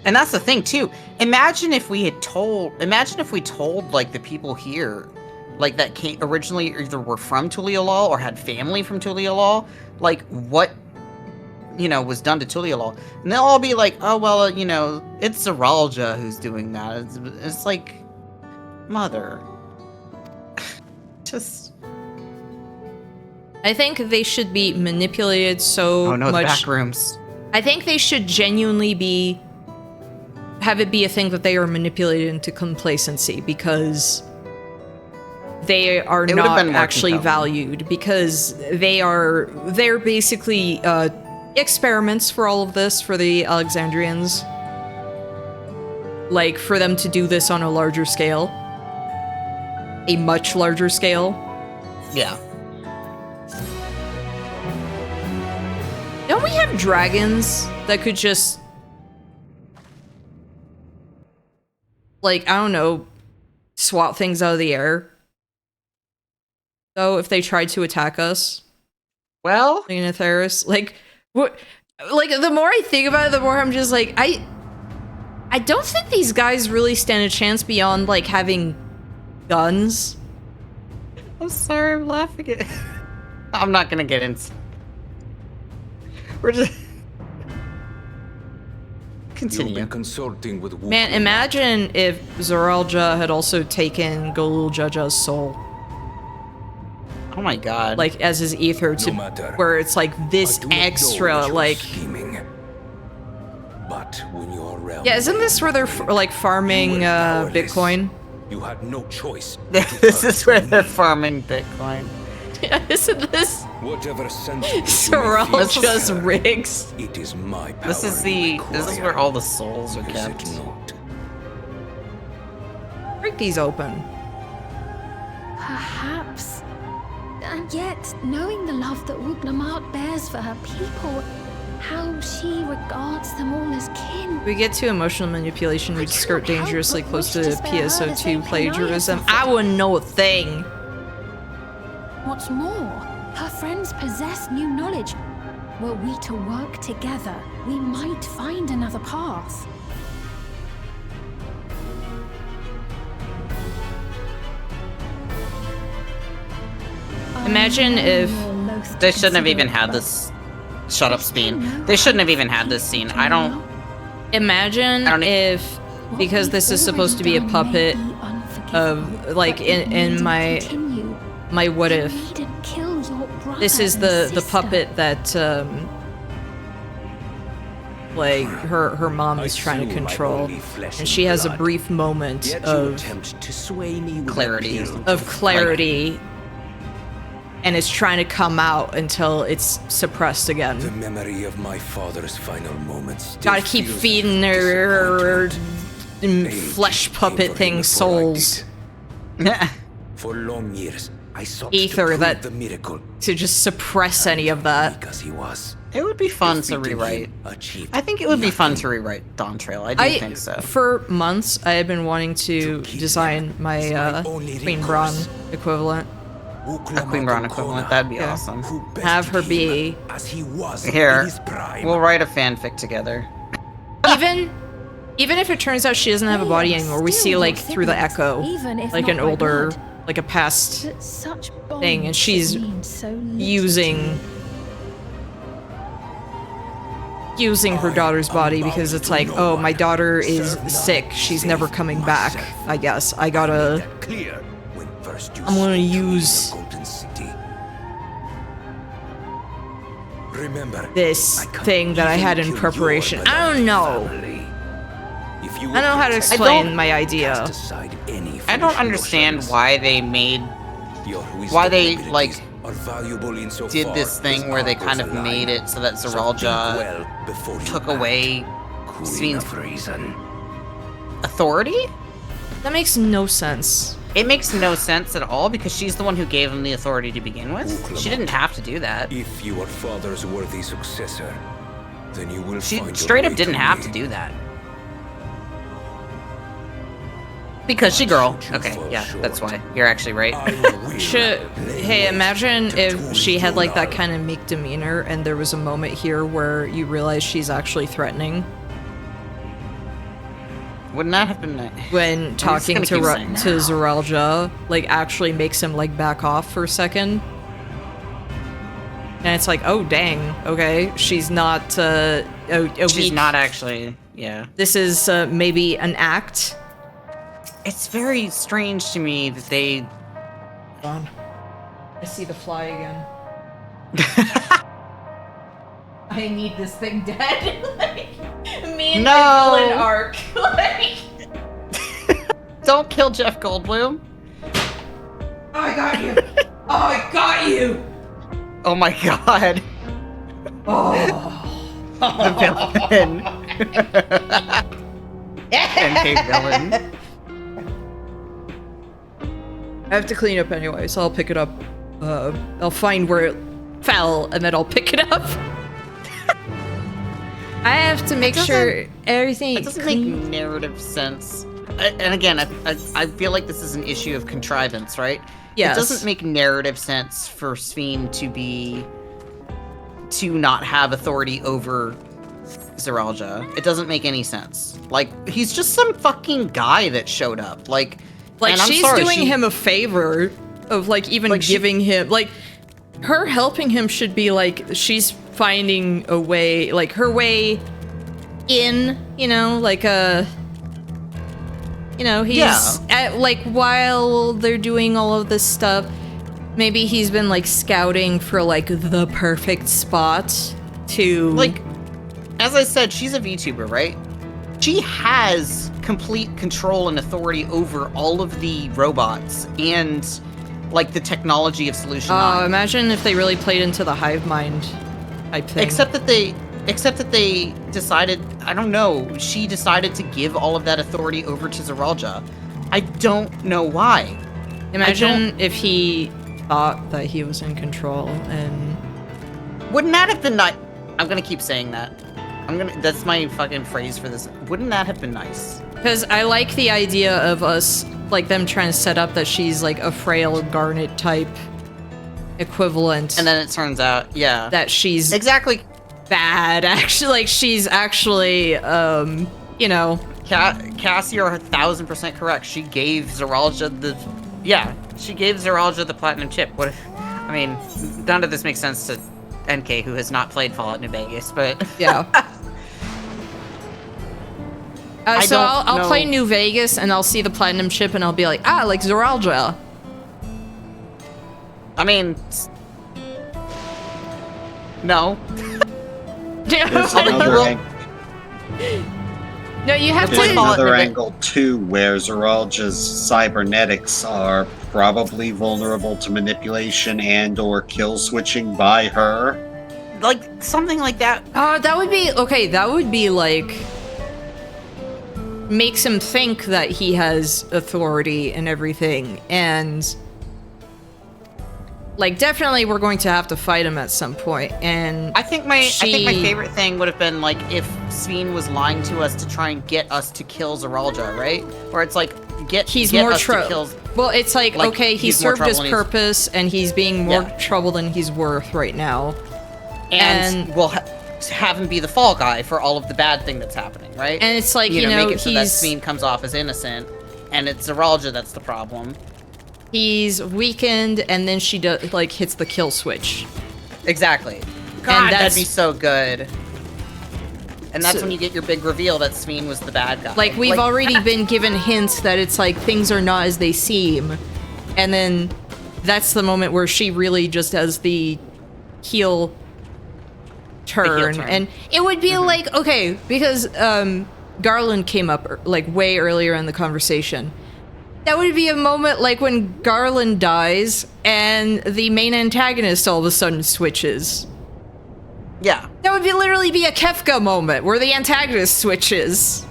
And that's the thing, too. Imagine if we told, like, the people here, like, that originally either were from Tuliolal or had family from Tuliolal, like, what, you know, was done to Tuliolal. And they'll all be like, oh, well, you know, it's Zeralja who's doing that. It's like, mother. Just... I think they should be manipulated so much. Oh, no, the back rooms. I think they should genuinely have it be a thing that they are manipulated into complacency because they are not actually valued, because they're basically experiments for all of this, for the Alexandrians. Like, for them to do this on a larger scale. a much larger scale. Yeah. Don't we have dragons that could just, like, I don't know, swat things out of the air? So if they tried to attack us, well, like in Atheris, like what? Like the more I think about it, the more I'm just like, I don't think these guys really stand a chance beyond like having guns. I'm sorry, I'm laughing at. I'm not gonna get into. We're just continue. You've been consulting with Man, imagine if Zoralja had also taken Golul Jaja's soul. Oh my god. Like as his ether to where it's like this extra like but when your realm yeah, isn't this where they're like farming Bitcoin? You had no choice. This is where they're farming Bitcoin. Yeah, isn't this whatever Zoralja's rigs? It is my power. This is where all the souls are kept. Break these open. Perhaps. And yet, knowing the love that Wubnamat bears for her people, how she regards them all as kin. We get to emotional manipulation, we skirt dangerously close to PSO2 plagiarism. I wouldn't know a thing. What's more, her friends possess new knowledge. Were we to work together, we might find another path. Imagine if they shouldn't have even had this. Shut up, Speen. They shouldn't have even had this scene. I don't. Imagine if, because this is supposed to be a puppet of, like, in my what if. This is the puppet that, like, her mom is trying to control. And she has a brief moment of clarity. And it's trying to come out until it's suppressed again. The memory of my father's final moments. Gotta keep feeding her flesh puppet thing souls. For long years, I sought ether to that the miracle to just suppress any of that. Because he was. It would be fun to rewrite. I think it would be fun to rewrite Dawntrail. I do think so. For months, I had been wanting to design my Queen Braun equivalent. A Queen Braun equivalent, that'd be awesome. Have her be. Here, we'll write a fanfic together. Even if it turns out she doesn't have a body anymore, we see like through the echo, like an older, like a past thing, and she's using her daughter's body because it's like, oh, my daughter is sick, she's never coming back. I guess I'm gonna use this thing that I had in prepreration. I don't know. I don't know how to explain my idea. I don't understand why they like did this thing where they kind of made it so that Zoralja took away Sveen's authority? That makes no sense. It makes no sense at all because she's the one who gave him the authority to begin with. She didn't have to do that. If you are father's worthy successor, then you will she find straight your up way didn't to have me. to do that. Because she girl. Okay, yeah, that's why. You're actually right. Hey, imagine if she had like that kind of meek demeanor and there was a moment here where you realize she's actually threatening. Wouldn't that have been nice? When talking to Zoralja, like, actually makes him, like, back off for a second. And it's like, oh, dang, okay, she's not, she's not actually, yeah. This is, maybe an act. It's very strange to me that they... Hold on. I see the fly again. I need this thing dead. Like, me and my villain arc. Like... Don't kill Jeff Goldblum. Oh, I got you. Oh, I got you. Oh my god. Oh. The villain. NK villain. I have to clean up anyway, so I'll pick it up. I'll find where it fell, and then I'll pick it up. I have to make sure everything. It doesn't make narrative sense. And again, I feel like this is an issue of contrivance, right? Yes. It doesn't make narrative sense for Sphene to not have authority over Zeralja. It doesn't make any sense. Like, he's just some fucking guy that showed up. Like she's doing him a favor of like even giving him like her helping him should be like she's finding a way, like her way in, you know, like you know, he's at, like, while they're doing all of this stuff, maybe he's been like scouting for like the perfect spot to like, as I said, she's a VTuber, right? She has complete control and authority over all of the robots and like the technology of Solution 9. Imagine if they really played into the hive mind type thing. Except that they decided, I don't know, she decided to give all of that authority over to Zeralja. I don't know why. Imagine if he thought that he was in control and... Wouldn't that have been nice? I'm gonna keep saying that. That's my fucking phrase for this. Wouldn't that have been nice? Because I like the idea of us, like them trying to set up that she's like a frail Garnet type equivalent. And then it turns out, yeah. That she's... Exactly. Bad, actually. Like, she's actually, you know... Cassie, you're 1,000% correct. She gave Zeralja the... Yeah, she gave Zeralja the platinum chip. What if... I mean, none of this makes sense to NK, who has not played Fallout New Vegas, but... Yeah. So I'll play New Vegas, and I'll see the platinum chip, and I'll be like, like Zeralja. I mean... No. There's another No, you have There's to... another angle, too, where Zeralja's cybernetics are probably vulnerable to manipulation and or kill switching by her. Like, something like that. That would be... Okay, that would be, like... Makes him think that he has authority and everything, and... Like, definitely we're going to have to fight him at some point, and I think my favorite thing would have been, like, if Sphene was lying to us to try and get us to kill Zeralja, right? Where it's like, he's get more us to kill... Well, it's like okay, he served his purpose, and he's being more Yeah. trouble than he's worth right now. And we'll have him be the fall guy for all of the bad thing that's happening, right? And it's like, you know, make it so that Sphene comes off as innocent, and it's Zeralja that's the problem. He's weakened, and then she like hits the kill switch. Exactly. God, that'd be so good. And that's when you get your big reveal that Sphene was the bad guy. Like, we've already been given hints that it's like things are not as they seem, and then that's the moment where she really just does the heel turn. And it would be like, okay, because Garland came up like way earlier in the conversation. That would be a moment like when Garland dies and the main antagonist all of a sudden switches. Yeah. That would literally be a Kefka moment where the antagonist switches.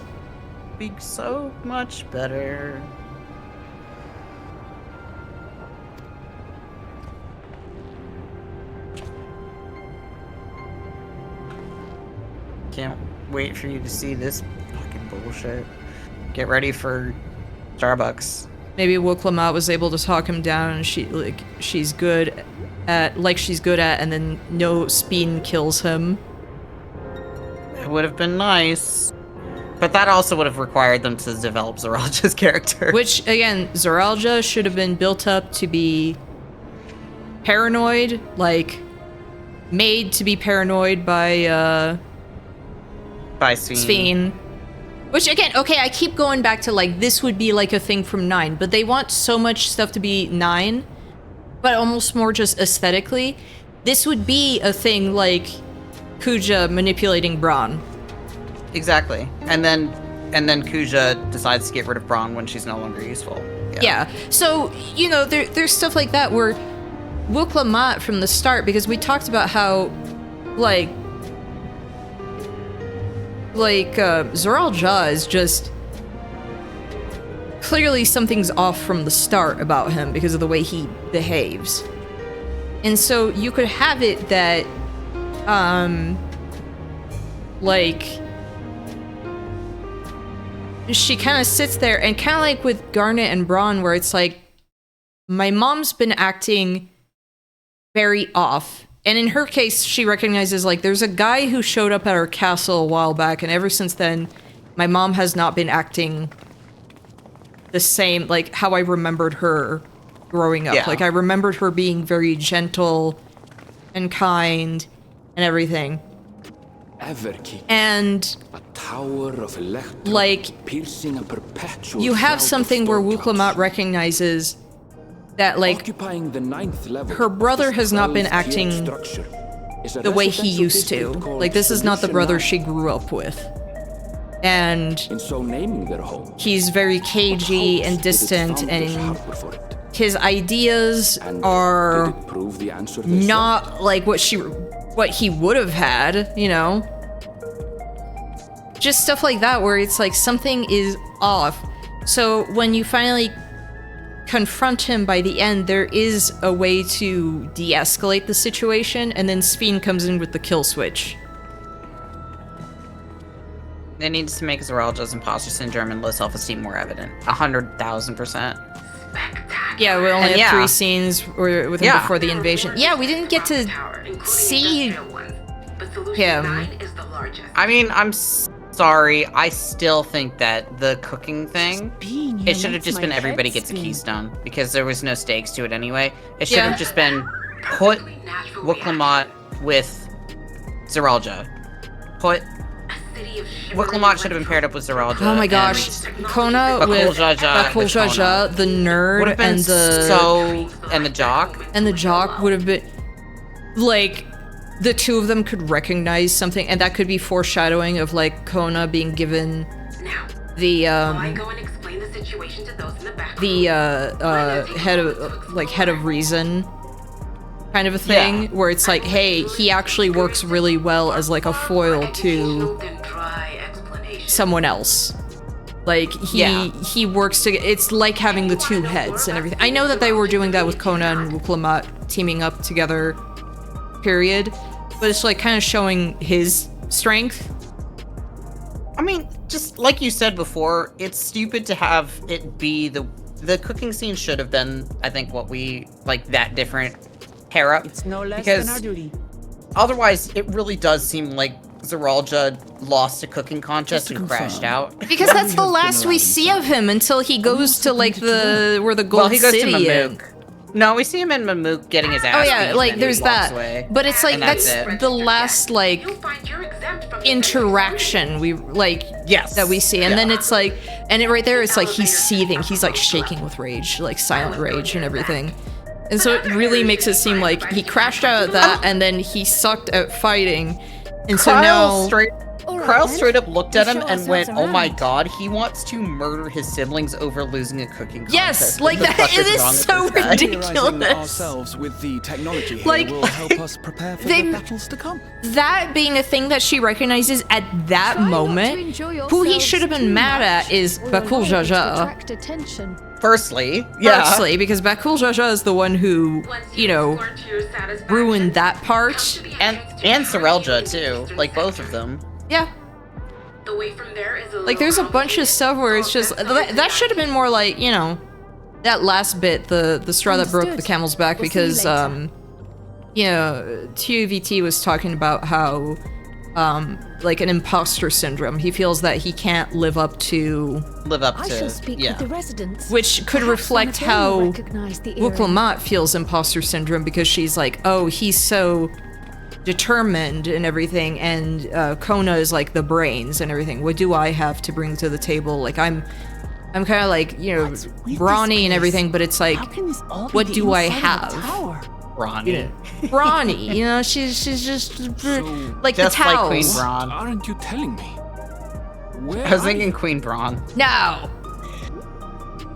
Be so much better. Can't wait for you to see this fucking bullshit. Get ready for Starbucks. Maybe Woklamat was able to talk him down, and she's good at, and then no Sphene kills him. It would have been nice, but that also would have required them to develop Zeralja's character. Which, again, Zeralja should have been built up to be paranoid, like made to be paranoid by Sphene. Which, again, okay, I keep going back to, like, this would be, like, a thing from 9, but they want so much stuff to be 9, but almost more just aesthetically. This would be a thing like Kuja manipulating Braun. Exactly. And then Kuja decides to get rid of Braun when she's no longer useful. Yeah. So, you know, there's stuff like that where Woklamat from the start, because we talked about how, like Zeralja is just clearly something's off from the start about him because of the way he behaves. And so you could have it that, like, she kind of sits there and kind of like with Garnet and Braun, where it's like, my mom's been acting very off. And in her case, she recognizes, like, there's a guy who showed up at our castle a while back, and ever since then, my mom has not been acting the same, like, how I remembered her growing up. Yeah. Like, I remembered her being very gentle and kind and everything. And, a tower of like, piercing a perpetual you have something where Wuklamat recognizes that, like, occupying the 9th level, her brother has not been acting the way he used to. Like, this is not the brother she grew up with. And in so naming their home, he's very cagey and distant, and his ideas are not like what he would have had, you know? Just stuff like that where it's like something is off. So when you finally confront him by the end, there is a way to de-escalate the situation, and then Sphene comes in with the kill switch. They need to make Zeralja's imposter syndrome and low self-esteem more evident. 100,000%. Yeah, we only had 3 scenes with him before the invasion. Yeah, we didn't get to see him. I mean, I'm sorry. I still think that the cooking thing, it should have just been everybody gets a keystone, because there was no stakes to it anyway. It should have just been put Wuklamat with Zeralja. Wuklamat should have been paired up with Zeralja. Oh my gosh, Kona with Bakul Jaja, the nerd, and the jock. And the jock would have been, like, the two of them could recognize something, and that could be foreshadowing of, like, Kona being given the head of reason kind of a thing, where it's like, hey, he actually works really well as, like, a foil to someone else. Like, he works to, it's like having the two heads and everything. I know that they were doing that with Kona and Wuklamat teaming up together, period, but it's like kind of showing his strength. I mean, just like you said before, it's stupid to have it be the cooking scene should have been, I think, what we, like, that different pair up. It's no less than our duty. Otherwise, it really does seem like Zeralja lost a cooking contest and crashed out. Because that's the last we see of him until he goes to, like, where the Gold City is. No, we see him in Mamook getting his ass beat, like, and there's he walks that. away. But it's like, that's it. the last, like, interaction that we see. And then it's like, and right there, it's like he's seething. He's, like, shaking with rage, like, silent rage and everything. And so it really makes it seem like he crashed out at that, and then he sucked at fighting. And so Kyle straight up looked at him and went, "Oh my god, he wants to murder his siblings over losing a cooking contest." Yes, like that. It is so ridiculous. Ourselves with the technology like, will help us prepare for the battles to come. That being a thing that she recognizes at that moment, who he should have been mad at is Bakul Jaja. Firstly, because Bakul Jaja is the one who, you know, ruined that part. And Zeralja too, like both of them. Yeah. Like, there's a bunch of stuff where it's just, that should have been more like, you know, that last bit, the straw that broke the camel's back, because, you know, TUVT was talking about how, like, an imposter syndrome. He feels that he can't live up to, with the residents. Which could reflect how Wuklamat feels imposter syndrome, because she's like, oh, he's so determined and everything, and Kona is like the brains and everything. What do I have to bring to the table? Like, I'm kind of like, you know, brawny and everything, but it's like, what do I have? Brawny. Brawny, you know, she's just like just the towels. Like Queen Braun. Aren't you telling me? I was thinking Queen Braun. No.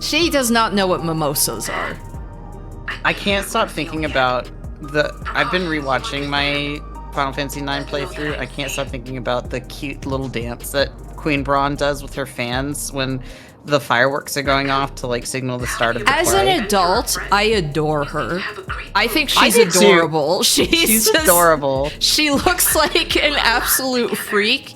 She does not know what mimosas are. I can't stop thinking about I've been rewatching my Final Fantasy IX playthrough. I can't stop thinking about the cute little dance that Queen Braun does with her fans when the fireworks are going off to like signal the start of the As play. an adult, I adore her. I think she's do too. adorable. She's just, adorable. She looks like an absolute freak.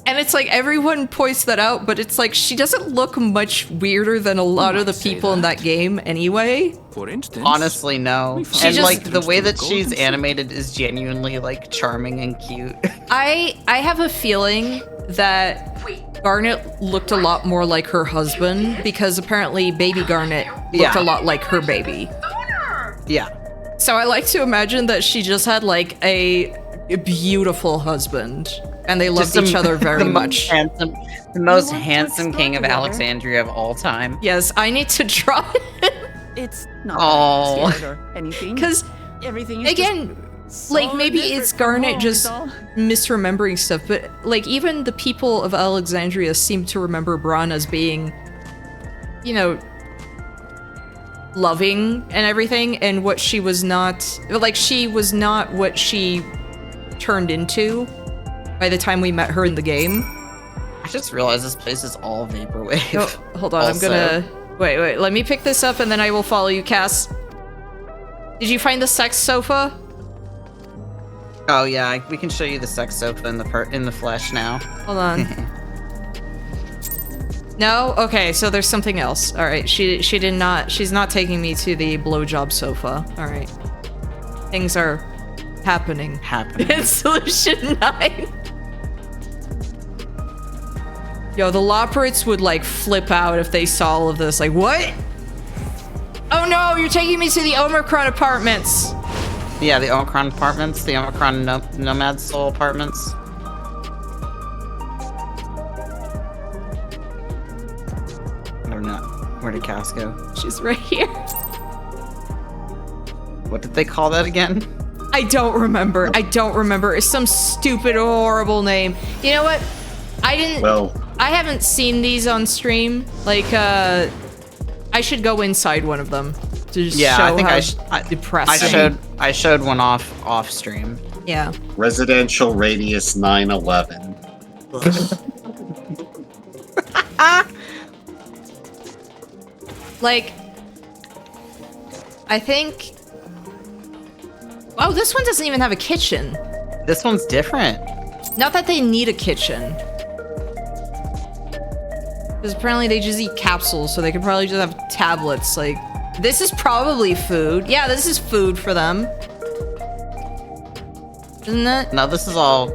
And it's like everyone points that out, but it's like she doesn't look much weirder than a lot of the people in that game anyway. For instance, Honestly, no. And just- like the way that she's animated is genuinely like charming and cute. I have a feeling that Garnet looked a lot more like her husband because apparently baby Garnet looked a lot like her baby. Yeah. So I like to imagine that she just had like a beautiful husband and they loved each other very much. The most handsome king of Alexandria of all time. Yes, I need to draw it. It's not Oh. that or anything. Because everything is again, so like maybe different it's from Garnet home, just is all. misremembering stuff, but like even the people of Alexandria seem to remember Bran as being, you know, loving and everything, and what she was not, like she was not what she turned into by the time we met her in the game. I just realized this place is all vaporwave. Oh, hold on, I'm gonna wait, let me pick this up and then I will follow you, Cass. Did you find the sex sofa? Oh yeah, we can show you the sex sofa in the flesh now. Hold on. No? Okay, so there's something else. Alright, she's not taking me to the blowjob sofa. Alright. Things are happening. In Solution 9. Yo, the Loporits would like flip out if they saw all of this. Like, what? Oh no, you're taking me to the Omicron apartments. Yeah, the Omicron apartments, the Omicron Nomad Soul apartments. Or not. Where did Cass go? She's right here. What did they call that again? I don't remember. It's some stupid, horrible name. You know what? I haven't seen these on stream. Like, I should go inside one of them to just show I think how depressing. I showed one off stream. Yeah. Residential radius 911. Like, I think. Oh, this one doesn't even have a kitchen. This one's different. Not that they need a kitchen. Because apparently they just eat capsules, so they could probably just have tablets. Like, this is probably food. Yeah, this is food for them. Isn't it? No, this is all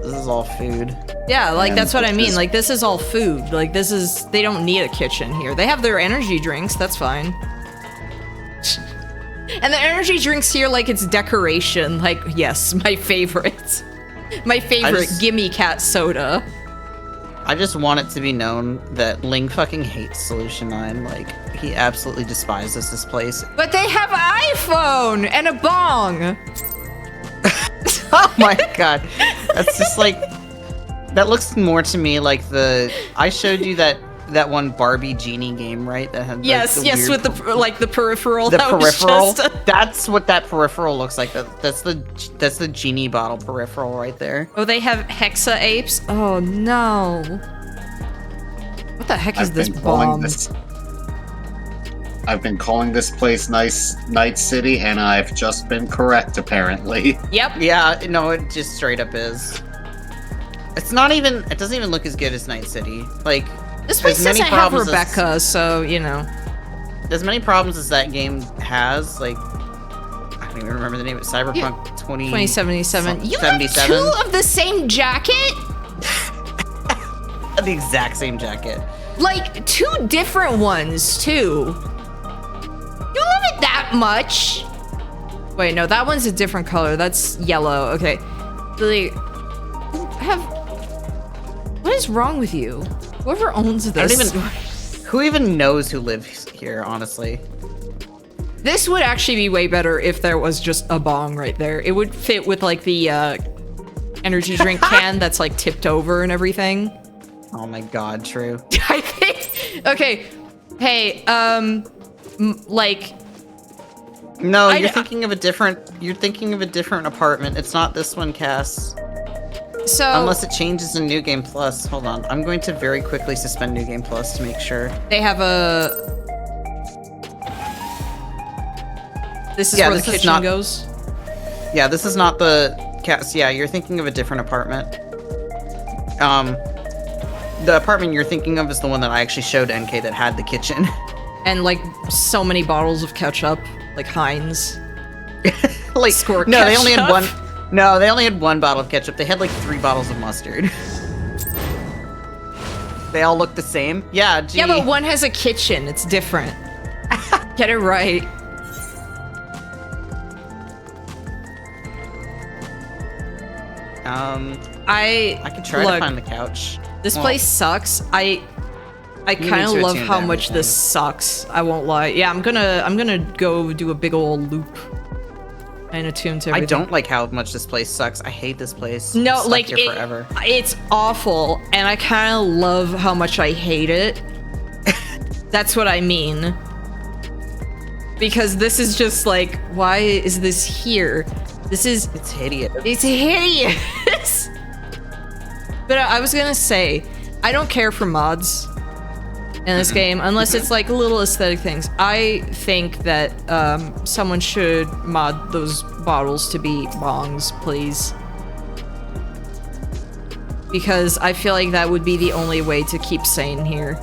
food. Yeah, like And that's what I this mean. is- Like this is all food. Like they don't need a kitchen here. They have their energy drinks, that's fine. And the energy drinks here, like it's decoration. Like, yes, my favorite. My favorite Gimme Cat soda. I just want it to be known that Ling fucking hates Solution 9. Like, he absolutely despises this place. But they have iPhone and a bong. Oh my god. That's just like... That looks more to me like I showed you that one Barbie Genie game, right? That had Yes, with the peripheral. The that was peripheral. just That's what that peripheral looks like. That's the Genie bottle peripheral right there. Oh, they have Hexa apes? Oh no. What the heck is this bomb? I've been calling this place Night City, and I've just been correct, apparently. Yep. Yeah, no, it just straight up is. It doesn't even look as good as Night City. Like, this place doesn't have Rebecca, so, you know. As many problems as that game has, like, I don't even remember the name of it, Cyberpunk 2077. You have 77? two of the same jacket? The exact same jacket. Like, two different ones, too. You love it that much? Wait, no, that one's a different color. That's yellow. Okay. What is wrong with you? Whoever owns this. Who even knows who lives here, honestly? This would actually be way better if there was just a bong right there. It would fit with like the energy drink can that's like tipped over and everything. Oh my god, true. I think. Okay. Hey, like. No, you're thinking of a different apartment. It's not this one, Cass. So unless it changes in New Game Plus. Hold on. I'm going to very quickly suspend New Game Plus to make sure. they have a. This is where the kitchen goes. Yeah, this is not the cast. Yeah, you're thinking of a different apartment. The apartment you're thinking of is the one that I actually showed NK that had the kitchen. And like so many bottles of ketchup, like Heinz. Like Squirt no, ketchup. they only had one. No, they only had one bottle of ketchup. They had like 3 bottles of mustard. They all look the same. Yeah. Gee. Yeah, but one has a kitchen. It's different. Get it right. I could try to find the couch. This place sucks. I kind of love how much this sucks. I won't lie. Yeah, I'm gonna go do a big old loop and attune to everything. I don't like how much this place sucks. I hate this place. No, I'm like stuck here forever. It's awful, and I kind of love how much I hate it. That's what I mean. Because this is just like, why is this here? It's hideous. It's hideous. But I was gonna say, I don't care for mods in this game unless it's like little aesthetic things. I think that someone should mod those bottles to be bongs, please. Because I feel like that would be the only way to keep sane here.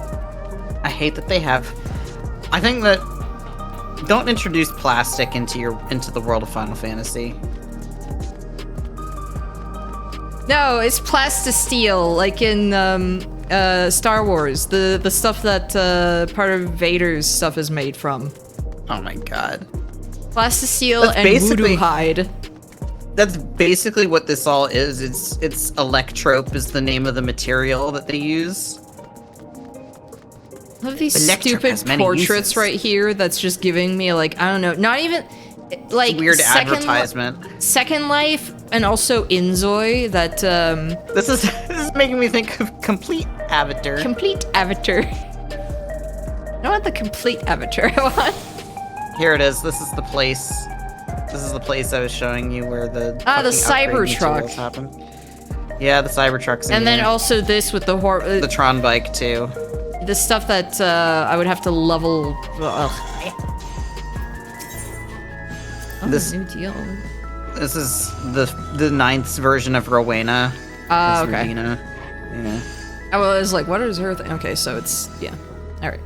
I hate that they have. I think that don't introduce plastic into the world of Final Fantasy. No, it's plastisteel, like in Star Wars. The stuff that part of Vader's stuff is made from. Oh my god. Plastisteel and voodoo hide. That's basically what this all is. It's electrope is the name of the material that they use. I love these stupid portraits right here that's just giving me like, I don't know, not even like weird advertisement. Second Life and also Inzoi that This is making me think of Complete Avatar. Complete Avatar. I don't want the Complete Avatar. I want. Here it is. This is the place. This is the place I was showing you where the Cybertruck happened. Yeah, the Cybertruck's in and then here. Also this with the Tron bike too. The stuff that I would have to level. This new deal. This is the 9th version of Rowena. Okay. Regina. Yeah. I was like, what is her thing? Okay, so it's yeah. All right.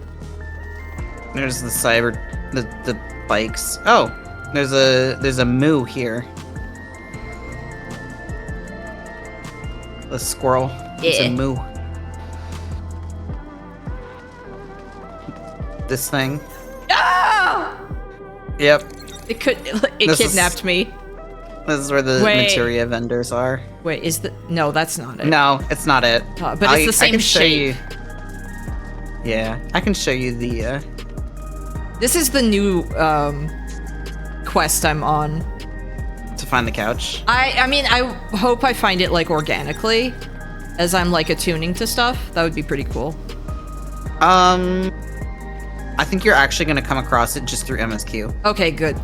There's the bikes. Oh, there's a moo here. The squirrel. It's a moo. This thing. Ah! Yep. It kidnapped me. This is where the materia vendors are. Wait, no, that's not it. No, it's not it. But it's the same shape. Yeah, I can show you the This is the new quest I'm on. To find the couch. I mean, I hope I find it like organically as I'm like attuning to stuff. That would be pretty cool. I think you're actually going to come across it just through MSQ. Okay, good.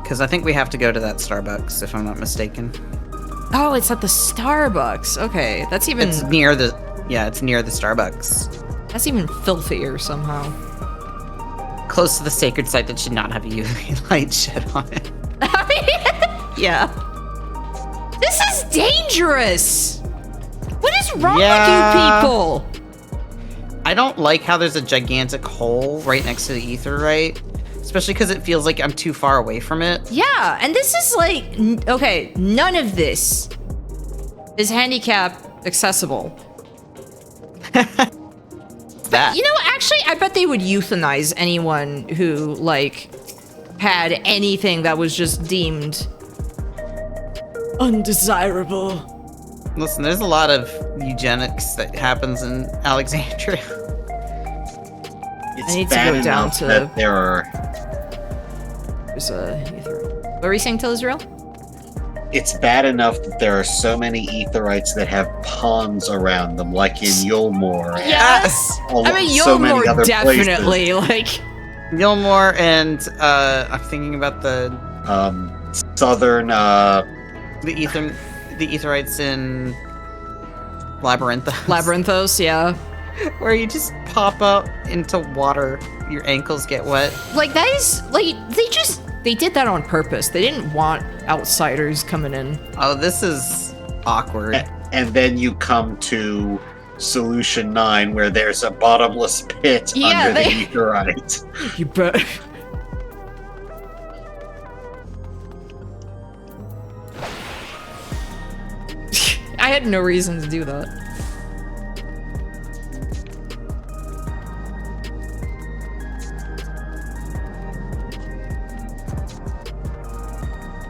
Because I think we have to go to that Starbucks, if I'm not mistaken. Oh, it's at the Starbucks. Okay, that's even... It's near the Starbucks. That's even filthier somehow. Close to the sacred site that should not have UV light shed on it. Yeah. This is dangerous! What is wrong with you people? I don't like how there's a gigantic hole right next to the Aetheryte. Especially because it feels like I'm too far away from it. Yeah, and this is like... Okay, none of this is handicap accessible. That. You know, actually, I bet they would euthanize anyone who, like, had anything that was just deemed undesirable. Listen, there's a lot of eugenics that happens in Alexandria. It's I need to bad go down enough to... that there are... There's a... What were you saying, Israel? It's bad enough that there are so many Aetherites that have ponds around them, like in Yulmore. Yes! I mean, Yulmore definitely, places. like... Yulmore and, I'm thinking about the... southern, The Aetherites in Labyrinthos. Labyrinthos, yeah. Where you just pop up into water, your ankles get wet. Like, that is, like, they did that on purpose. They didn't want outsiders coming in. Oh, this is awkward. And then you come to Solution 9, where there's a bottomless pit under the Aetherite. You bet. I had no reason to do that.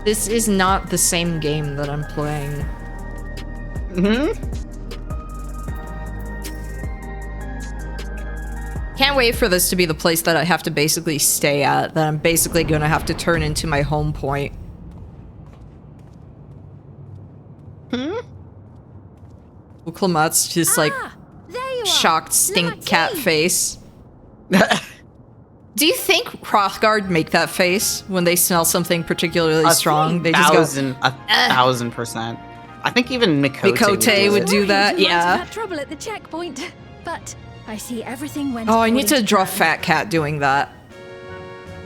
This is not the same game that I'm playing. Can't wait for this to be the place that I have to basically stay at, that I'm basically gonna have to turn into my home point. Clamat's just like shocked stink cat face. Do you think Hrothgard make that face when they smell something particularly strong? They just go 1,000%. I think even Mikote would do that. Yeah. Had trouble at the checkpoint, but I see everything went. Oh, I need to draw Fat Cat doing that.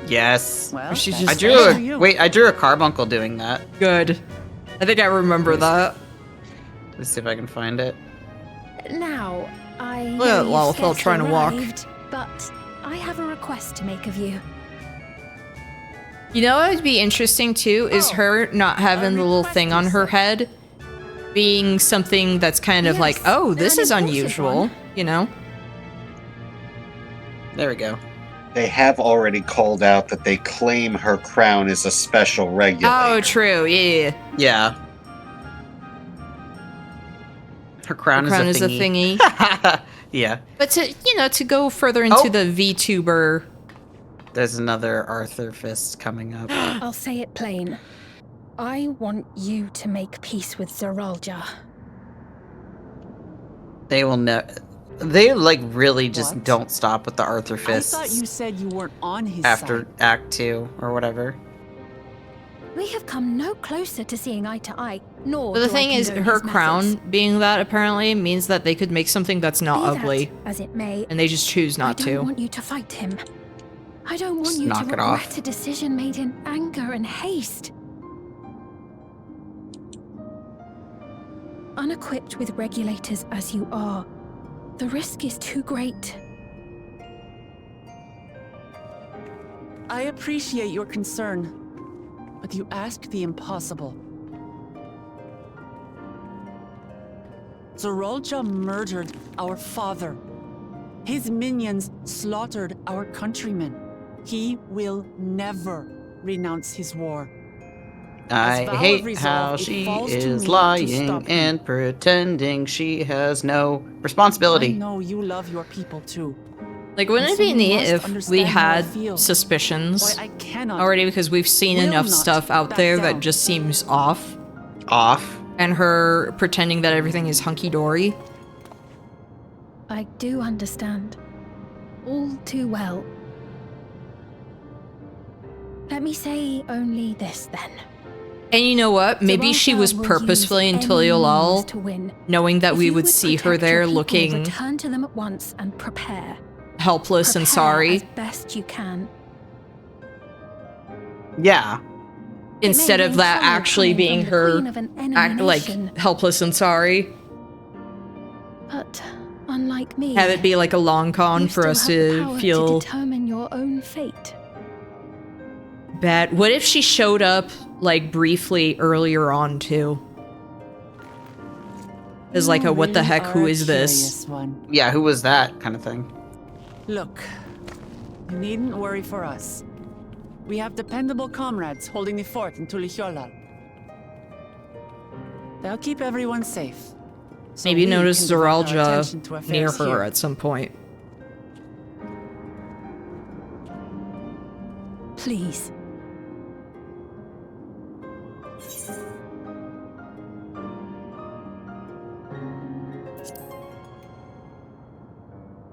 Yes. Well, She's that's just I drew a carbuncle doing that. Good. I think I remember that. Let's see if I can find it. Now, I Look at know Lalfell you've trying to walk. arrived, but I have a request to make of you. You know what would be interesting too is her not having the little thing on her head being something that's kind of like, oh, this is unusual, you know? There we go. They have already called out that they claim her crown is a special regulator. Oh, true, yeah. Yeah. Her crown, is a thingy. Yeah. But to go further into the VTuber. There's another Arthur Fist coming up. I'll say it plain. I want you to make peace with Zeralja. They will never. They like really just don't stop with the Arthur Fists. I thought you said you weren't on his after side. Act 2 or whatever. We have come no closer to seeing eye to eye, nor. But the do I thing is, condone her his crown methods. being that apparently means that they could make something that's not Be that ugly. as it may, And they just choose not I don't to. want you to fight him. I don't want Just you to knock it regret off. a decision made in anger and haste. Unequipped with regulators as you are, the risk is too great. I appreciate your concern, but you ask the impossible. Zeralja murdered our father. His minions slaughtered our countrymen. He will never renounce his war. I vow of hate resolve, how it she falls to me is to lying stop him. and pretending she has no I responsibility. know you love your people too. Like, wouldn't it And be so you neat must if we understand how I had feel. suspicions Why I cannot. already, because we've seen will enough not stuff out back there down. that just seems off, Off. and her pretending that everything is hunky-dory. I do understand. All too well. Let me say only this then. And you know what? Maybe she was Zeralja will purposefully use in any Tiliolal, means to win. knowing that If we you would see her protect your there people, looking return to them at once and prepare. helpless and Prepare sorry, as best you can. Yeah. instead of that actually being her, like, nation, helpless and sorry. but unlike me, Have it be like a long con you for still us have the to power feel to determine your own fate. bad. What if she showed up, like, briefly earlier on, too? As like You a what the really heck, who are a is this? curious one. Yeah, who was that kind of thing? Look, you needn't worry for us. We have dependable comrades holding the fort in Tuliholal. They'll keep everyone safe. So Maybe we notice can divert our attention to Zeralja near affairs her here. at some point. Please.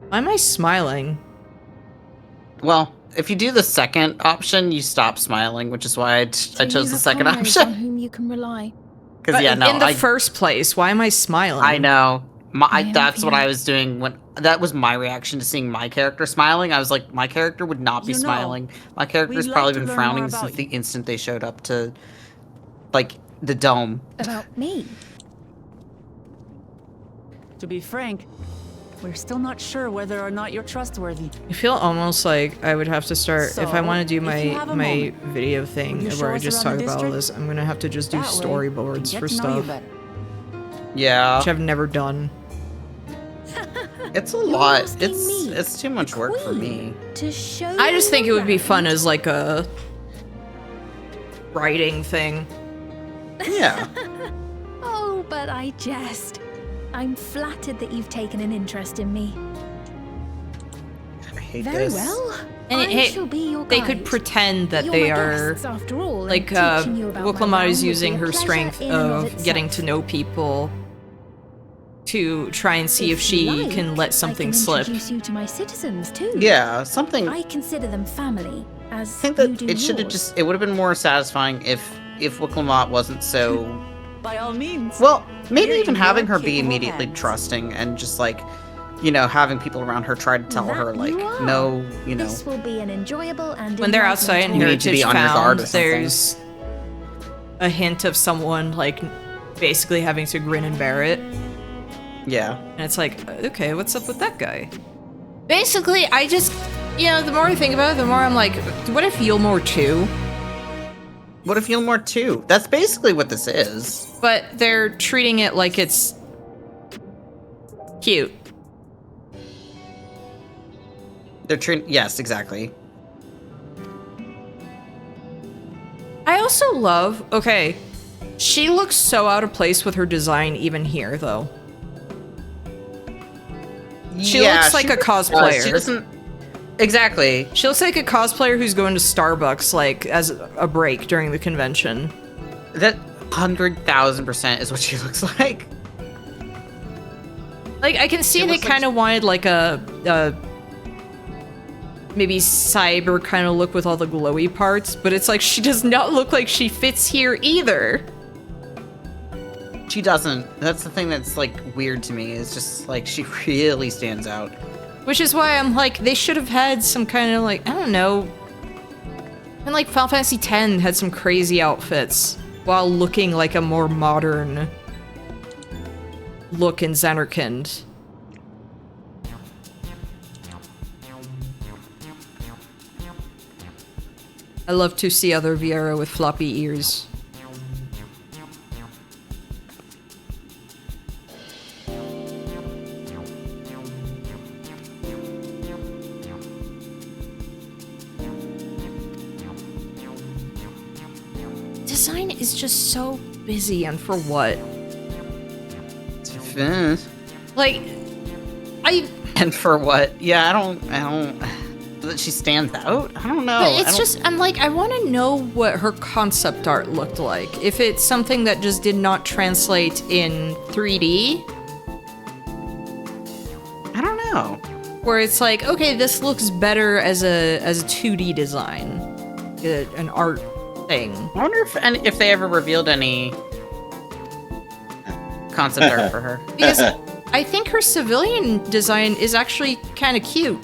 Why am I smiling? Well, if you do the second option, you stop smiling, which is why I chose the second option. On whom you can rely. Because yeah, no, in the first place, why am I smiling? I know. That's what I was doing when that was my reaction to seeing my character smiling. I was like, my character would not be smiling. My character's probably been frowning since the instant they showed up to, like, the dome. About me. To be frank, we're still not sure whether or not you're trustworthy. I feel almost like I would have to start So, if I want to do if you have a my moment, video thing will you where show I us just around talk the about all district? this. I'm gonna have to just do That way, storyboards we for can get to know you stuff, better. Yeah, which I've never done. it's a lot. It's too much work for me. To show I just think it would be around. fun as like a writing thing. Yeah. Oh, but I jest. I'm flattered that you've taken an interest in me. I hate Very this. well. And I hey, shall be your they guide. could pretend that You're they my are guests, after all, and like teaching you about my Wuklamar realm is would using be a her pleasure strength in and of itself. getting to know people to try and see if you she like, can let something I can slip. introduce you to my citizens too. Yeah, something. I consider them family, as I think you that do it should have yours. just. It would have been more satisfying if Wuklamot wasn't so. By all means. Well, maybe You're even in having your her be capable immediately hands. trusting and just like, you know, having people around her try to tell That her like, you are. no, you know. This will be an enjoyable and When they're outside in You need to Heritage be on your guard Found, or something. there's a hint of someone like basically having to grin and bear it. Yeah. And it's like, okay, what's up with that guy? Basically, I just, you know, the more I think about it, the more I'm like, what if Yulmore 2? What if Yulmore 2? That's basically what this is. But they're treating it like it's cute. They're treating. Yes, exactly. I also love, okay, she looks so out of place with her design even here, though. She looks like a cosplayer. She doesn't. Exactly. She looks like a cosplayer who's going to Starbucks, like, as a break during the convention. That 100,000% is what she looks like. Like, I can see She they looks like kind of wanted, like, a maybe cyber kind of look with all the glowy parts, but it's like, she does not look like she fits here either. She doesn't. That's the thing that's, like, weird to me, is just, like, she really stands out. Which is why I'm like, they should have had some kind of, like, I don't know. And, like, Final Fantasy X had some crazy outfits while looking like a more modern look in Xanarkand. I love to see other Viera with floppy ears. Design is just so busy, and for what? Like, And for what? Yeah, I don't. That she stands out? I don't know. But it's just, I'm like, I want to know what her concept art looked like. If it's something that just did not translate in 3D. I don't know. Where it's like, okay, this looks better as a 2D design. An art thing. I wonder if they ever revealed any concept art for her. Because I think her civilian design is actually kind of cute.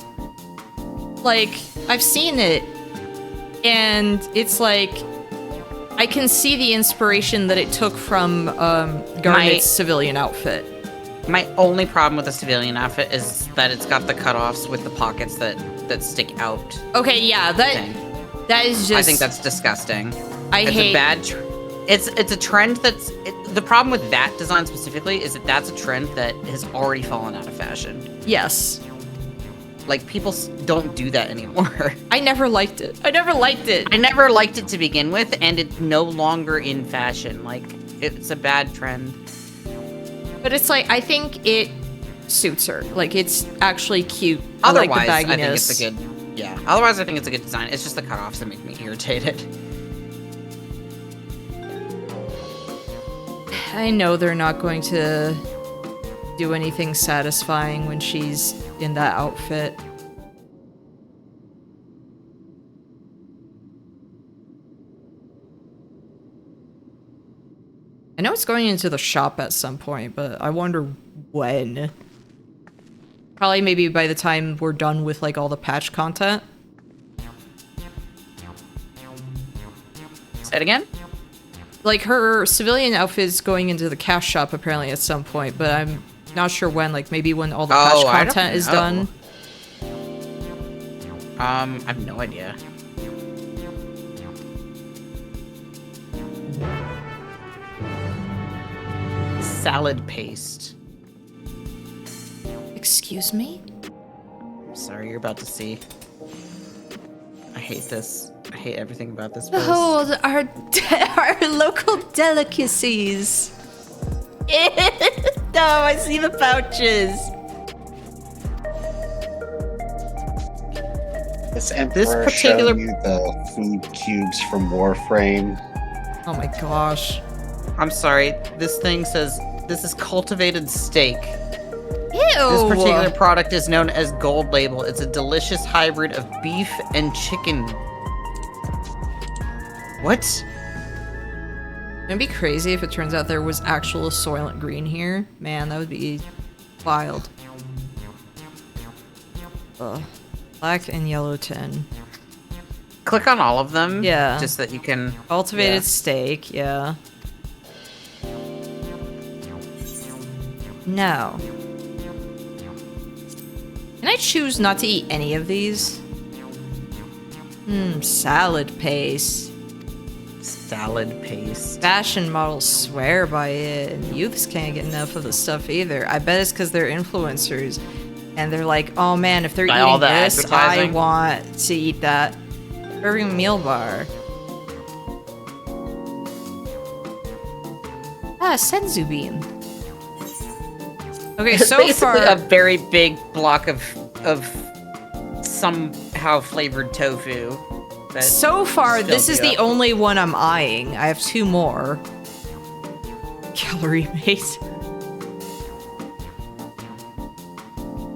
Like, I've seen it, and it's like, I can see the inspiration that it took from Garnet's civilian outfit. My only problem with the civilian outfit is that it's got the cutoffs with the pockets that stick out. Okay, yeah, that is just. I think that's disgusting. It's a bad. It's a trend that's. The problem with that design specifically is that that's a trend that has already fallen out of fashion. Yes. Like, people don't do that anymore. I never liked it. I never liked it. I never liked it to begin with, and it's no longer in fashion. Like, it's a bad trend. But it's like, I think it suits her. Like, it's actually cute. Otherwise, I like the I think it's bagginess. a good. Yeah. Otherwise, I think it's a good design. It's just the cutoffs that make me irritated. I know they're not going to do anything satisfying when she's in that outfit. I know it's going into the shop at some point, but I wonder when. Probably maybe by the time we're done with like all the patch content. Say it again? Like her civilian outfit's going into the cash shop apparently at some point, but I'm not sure when, like maybe when all the patch content is done. I have no idea. Salad paste. Excuse me? Sorry, you're about to see. I hate this. I hate everything about this. Behold our local delicacies. No, I see the pouches. This Emperor showing you the food cubes from Warframe. Oh my gosh. I'm sorry. This thing says this is cultivated steak. Ew. This particular product is known as Gold Label. It's a delicious hybrid of beef and chicken. What? It'd be crazy if it turns out there was actual Soylent Green here. Man, that would be wild. Ugh. Black and yellow tin. Click on all of them. Yeah. Just that you can... Cultivated steak, yeah. No. Can I choose not to eat any of these? Salad paste. Salad paste. Fashion models swear by it, and youths can't get enough of the stuff either. I bet it's because they're influencers, and they're like, oh man, if they're By eating all the this, I advertising? want to eat that. Serving meal bar. Ah, senzu bean. Okay, so Basically far a very big block of somehow flavored tofu. that So far, this fills is you the up. only one I'm eyeing. I have 2 more. Calorie mate.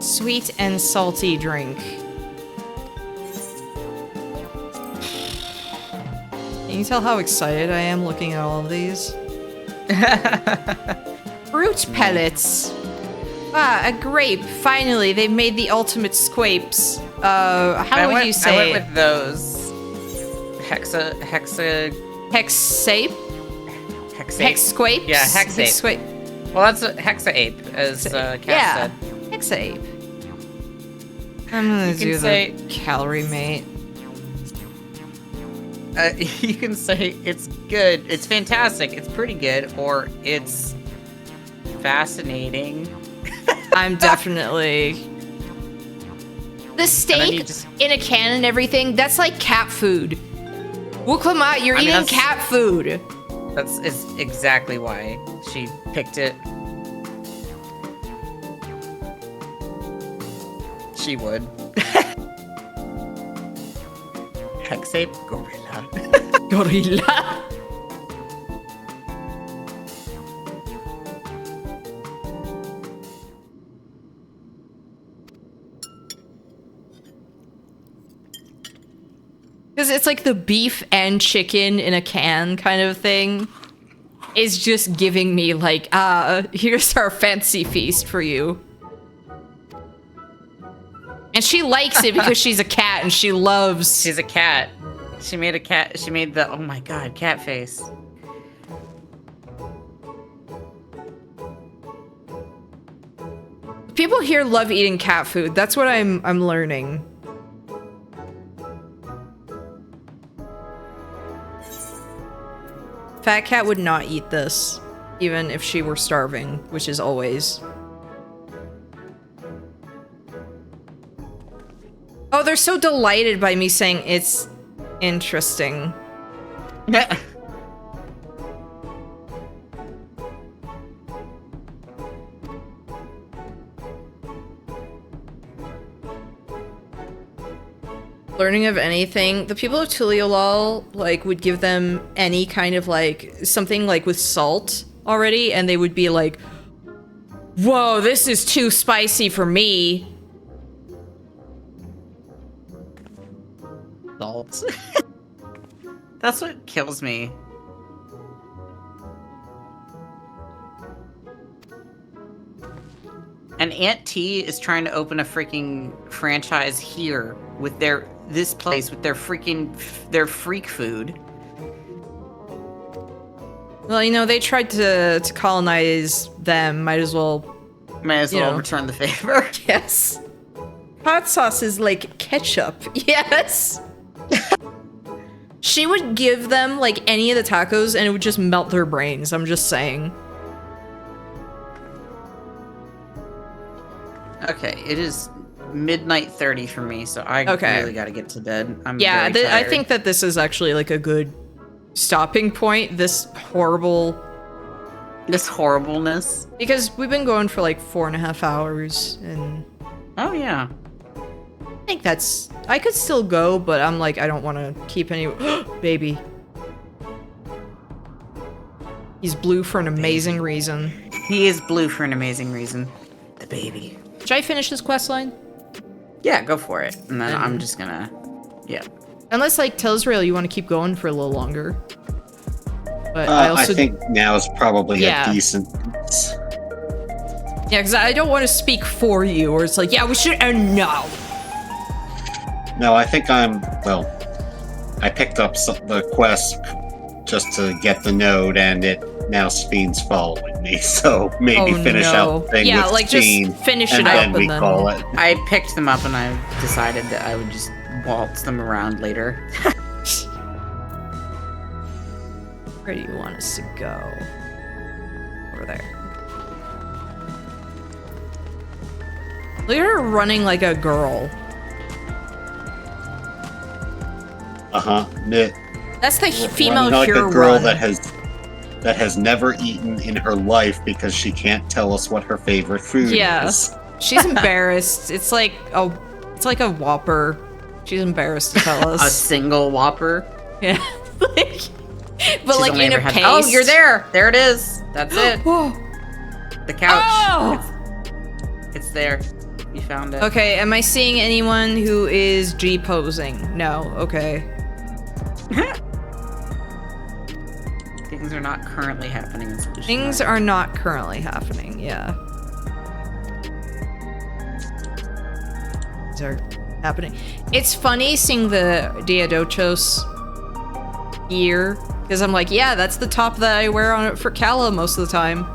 Sweet and salty drink. Can you tell how excited I am looking at all of these? Fruit pellets. Ah, a grape. Finally, they've made the ultimate squapes. How would you say I it? went with those. Hexape? Hexsquapes? Yeah, hexape. Hexsquape. Well, that's a hexaape, as Cass Yeah, said. hexape. I'm gonna You can do say- the calorie mate. You can say it's good, it's fantastic, it's pretty good, or it's fascinating. I'm definitely... The steak in a can and everything, that's like cat food. Wuklamat, you're eating cat food. That's is exactly why she picked it. She would. Hexape gorilla. Gorilla. Because it's like the beef and chicken in a can kind of thing. Is just giving me like, here's our fancy feast for you. And she likes it because she's a cat and she loves... She's a cat. She made a cat. She made the, oh my god, cat face. People here love eating cat food. That's what I'm learning. Fat cat would not eat this, even if she were starving, which is always. Oh, they're so delighted by me saying it's interesting. Learning of anything, the people of Tuliolal like would give them any kind of like something like with salt already, and they would be like, "Whoa, this is too spicy for me." Salt. That's what kills me. And Aunt T is trying to open a freaking franchise here with this place with their freak food. Well, you know, they tried to colonize them. Might as well Return the favor. Yes. Hot sauce is like ketchup. Yes. She would give them like any of the tacos and it would just melt their brains. I'm just saying. Okay, it is midnight 30 for me, so I really gotta get to bed. I'm very tired. I think that this is actually like a good stopping point. This horribleness. Because we've been going for like 4.5 hours and... Oh, yeah. I think that's... I could still go, but I'm like, I don't want to keep any... Baby. He's blue for an amazing reason. He is blue for an amazing reason. The baby. Should I finish this quest line? Yeah, go for it. And then I'm just gonna... Yeah. Unless, like, Dawntrail, you want to keep going for a little longer. But I think now is probably a decent... Yeah, because I don't want to speak for you, or it's like, yeah, we should end now. No, I think I picked up the quest just to get the node, and now Spheen's following me, so maybe finish out the thing with Spheen, just finish it and up then we call it. I picked them up and I decided that I would just waltz them around later. Where do you want us to go? Over there. Look at her running like a girl. Uh-huh. That's the female like hero a girl run. that has never eaten in her life because she can't tell us what her favorite food is. She's embarrassed. It's like a Whopper. She's embarrassed to tell us. A single Whopper? Yeah. But She's like in a paste. Oh, you're there. There it is. That's it. The couch. Oh! It's there. You found it. Okay, am I seeing anyone who is G-posing? No, okay. Things are not currently happening in Solution. Things are not currently happening, yeah. Things are happening. It's funny seeing the Diadochos gear, because I'm like, yeah, that's the top that I wear on it for Kala most of the time.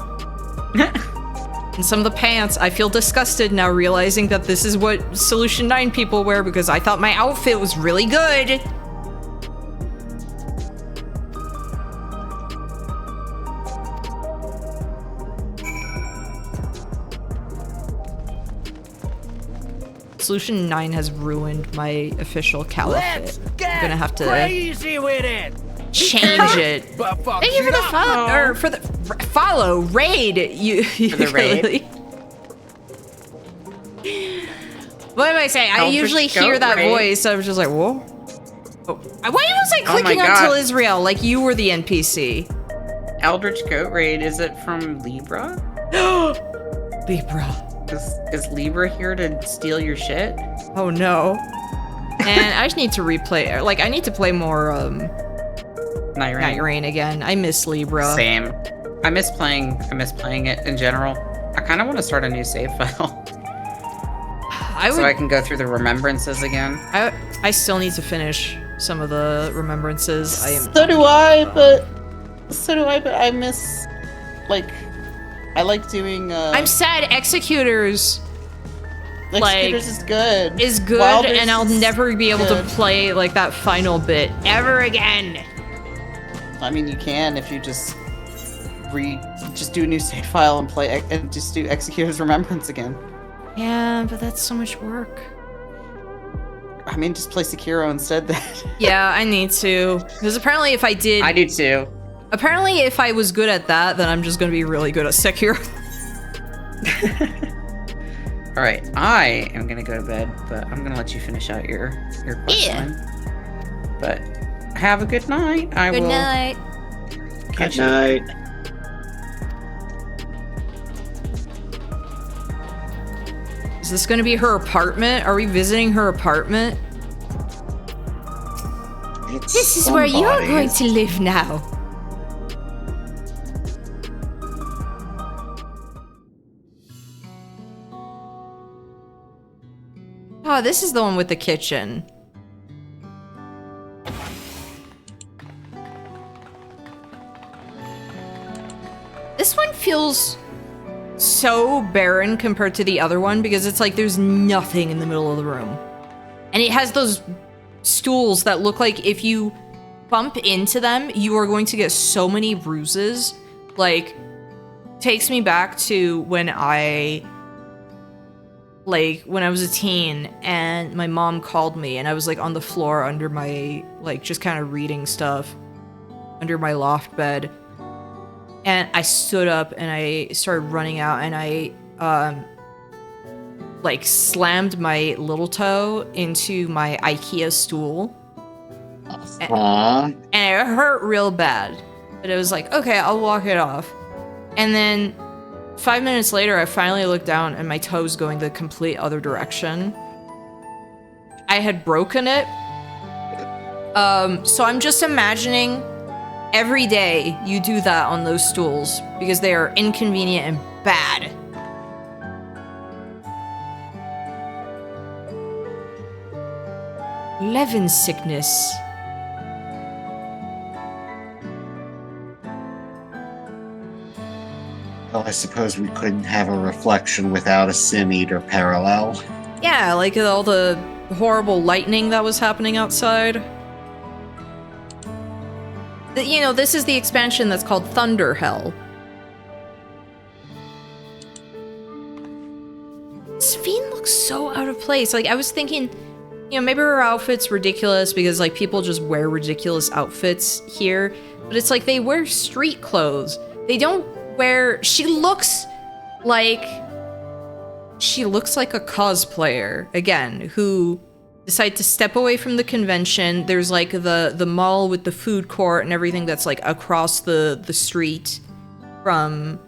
And some of the pants, I feel disgusted now realizing that this is what Solution 9 people wear because I thought my outfit was really good. Solution 9 has ruined my official Kala outfit. I'm gonna have to crazy with it. Change it. Thank you for the follow, or for the follow raid. You for the raid. What am I saying? I usually hear that voice. I was just like, whoa. Oh. Why was I clicking on Till Israel like you were the NPC? Eldritch Goat Raid. Is it from Libra? Libra. Is Libra here to steal your shit? Oh no. And I just need to replay. Like I need to play more. Night Rain again. I miss Libra. Same. I miss playing it in general. I kind of want to start a new save file. So I can go through the remembrances again. I still need to finish some of the remembrances. So do I, but I miss, like, I like doing, I'm sad Executors is good. Is good, Wilders and I'll never be able to play, like, that final bit ever again. I mean, you can if you just do a new save file and play and just do Executor's Remembrance again. Yeah, but that's so much work. I mean, just play Sekiro instead then. Yeah, I need to. Because apparently if I did... I do too. Apparently if I was good at that, then I'm just going to be really good at Sekiro. Alright, I am going to go to bed, but I'm going to let you finish out your quest line. But have a good night. Good night. Good night. Is this going to be her apartment? Are we visiting her apartment? This is where you're going to live now. Oh, this is the one with the kitchen. This one feels so barren compared to the other one because it's like there's nothing in the middle of the room. And it has those stools that look like if you bump into them, you are going to get so many bruises. Like, takes me back to when I was a teen and my mom called me and I was like on the floor under my, like, just kind of reading stuff under my loft bed. And I stood up and I started running out and I, like, slammed my little toe into my IKEA stool. And it hurt real bad. But it was like, okay, I'll walk it off. And then 5 minutes later, I finally looked down and my toe's going the complete other direction. I had broken it. So I'm just imagining every day you do that on those stools because they are inconvenient and bad. Levin sickness. Well, I suppose we couldn't have a reflection without a Sin-Eater parallel. Yeah, like all the horrible lightning that was happening outside. You know, this is the expansion that's called Thunder Hell. Sphene looks so out of place. Like, I was thinking, you know, maybe her outfit's ridiculous because, like, people just wear ridiculous outfits here. But it's like they wear street clothes. They don't wear... She looks like a cosplayer, again, who decide to step away from the convention. There's like the mall with the food court and everything that's like across the street from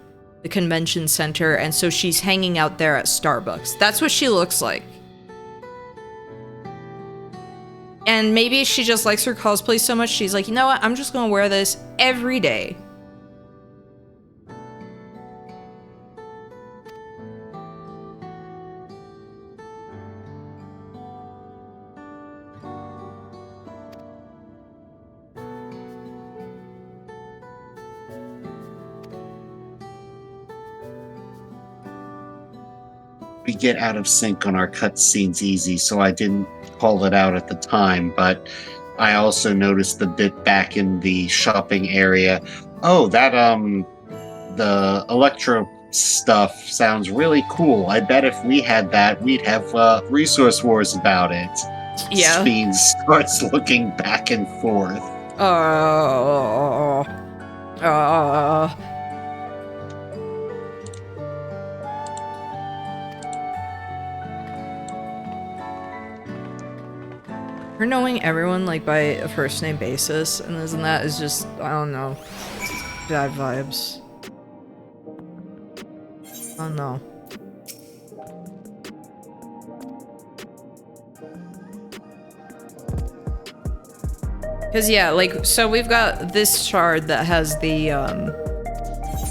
the convention center, and so she's hanging out there at Starbucks. That's what she looks like. And maybe she just likes her cosplay so much, she's like, you know what, I'm just gonna wear this every day. We get out of sync on our cutscenes easy, so I didn't call it out at the time, but I also noticed the bit back in the shopping area. Oh, that, the Electro stuff sounds really cool. I bet if we had that, we'd have, resource wars about it. Yeah. Sphene starts looking back and forth. Her knowing everyone, like, by a first name basis, and this and that is just, I don't know, bad vibes. I don't know. Because, yeah, like, so we've got this shard that has the,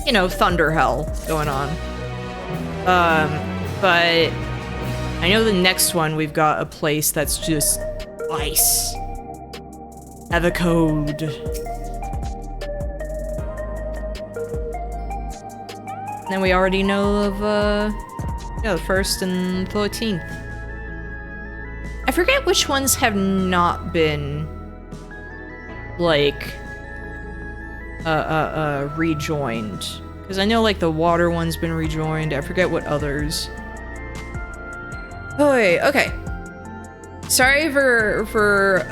you know, Thunder Hell going on. But I know the next one, we've got a place that's just ice. Have a code. Then we already know of, yeah, the 1st and 13th. I forget which ones have not been, like, rejoined. Because I know, like, the water one's been rejoined. I forget what others. Oh, wait, okay. Sorry for,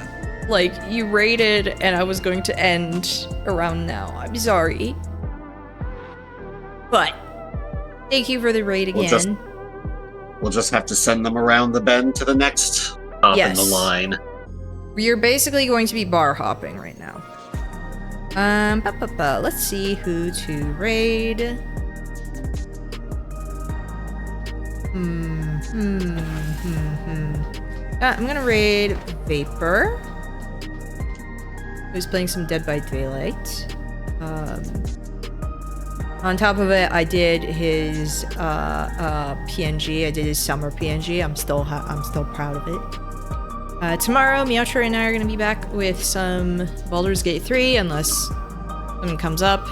like, you raided and I was going to end around now. I'm sorry. But, thank you for the raid again. We'll just have to send them around the bend to the next stop in the line. You're basically going to be bar hopping right now. Let's see who to raid. I'm gonna raid Vapor, who's playing some Dead by Daylight. On top of it, I did his PNG. I did his summer PNG. I'm still proud of it. Tomorrow, Meowtra and I are gonna be back with some Baldur's Gate 3, unless something comes up.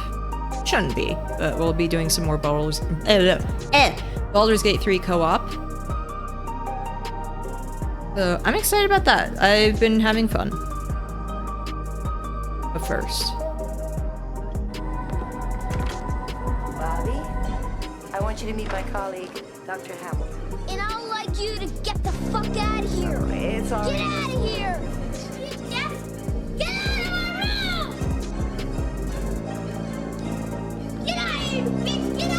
Shouldn't be, but we'll be doing some more Baldur's Gate 3 co-op. So I'm excited about that. I've been having fun. But first. Bobby, I want you to meet my colleague, Dr. Hamilton. And I'd like you to get the fuck out of here. It's all Get out of here! Get out of my room! Get out of here, bitch! Get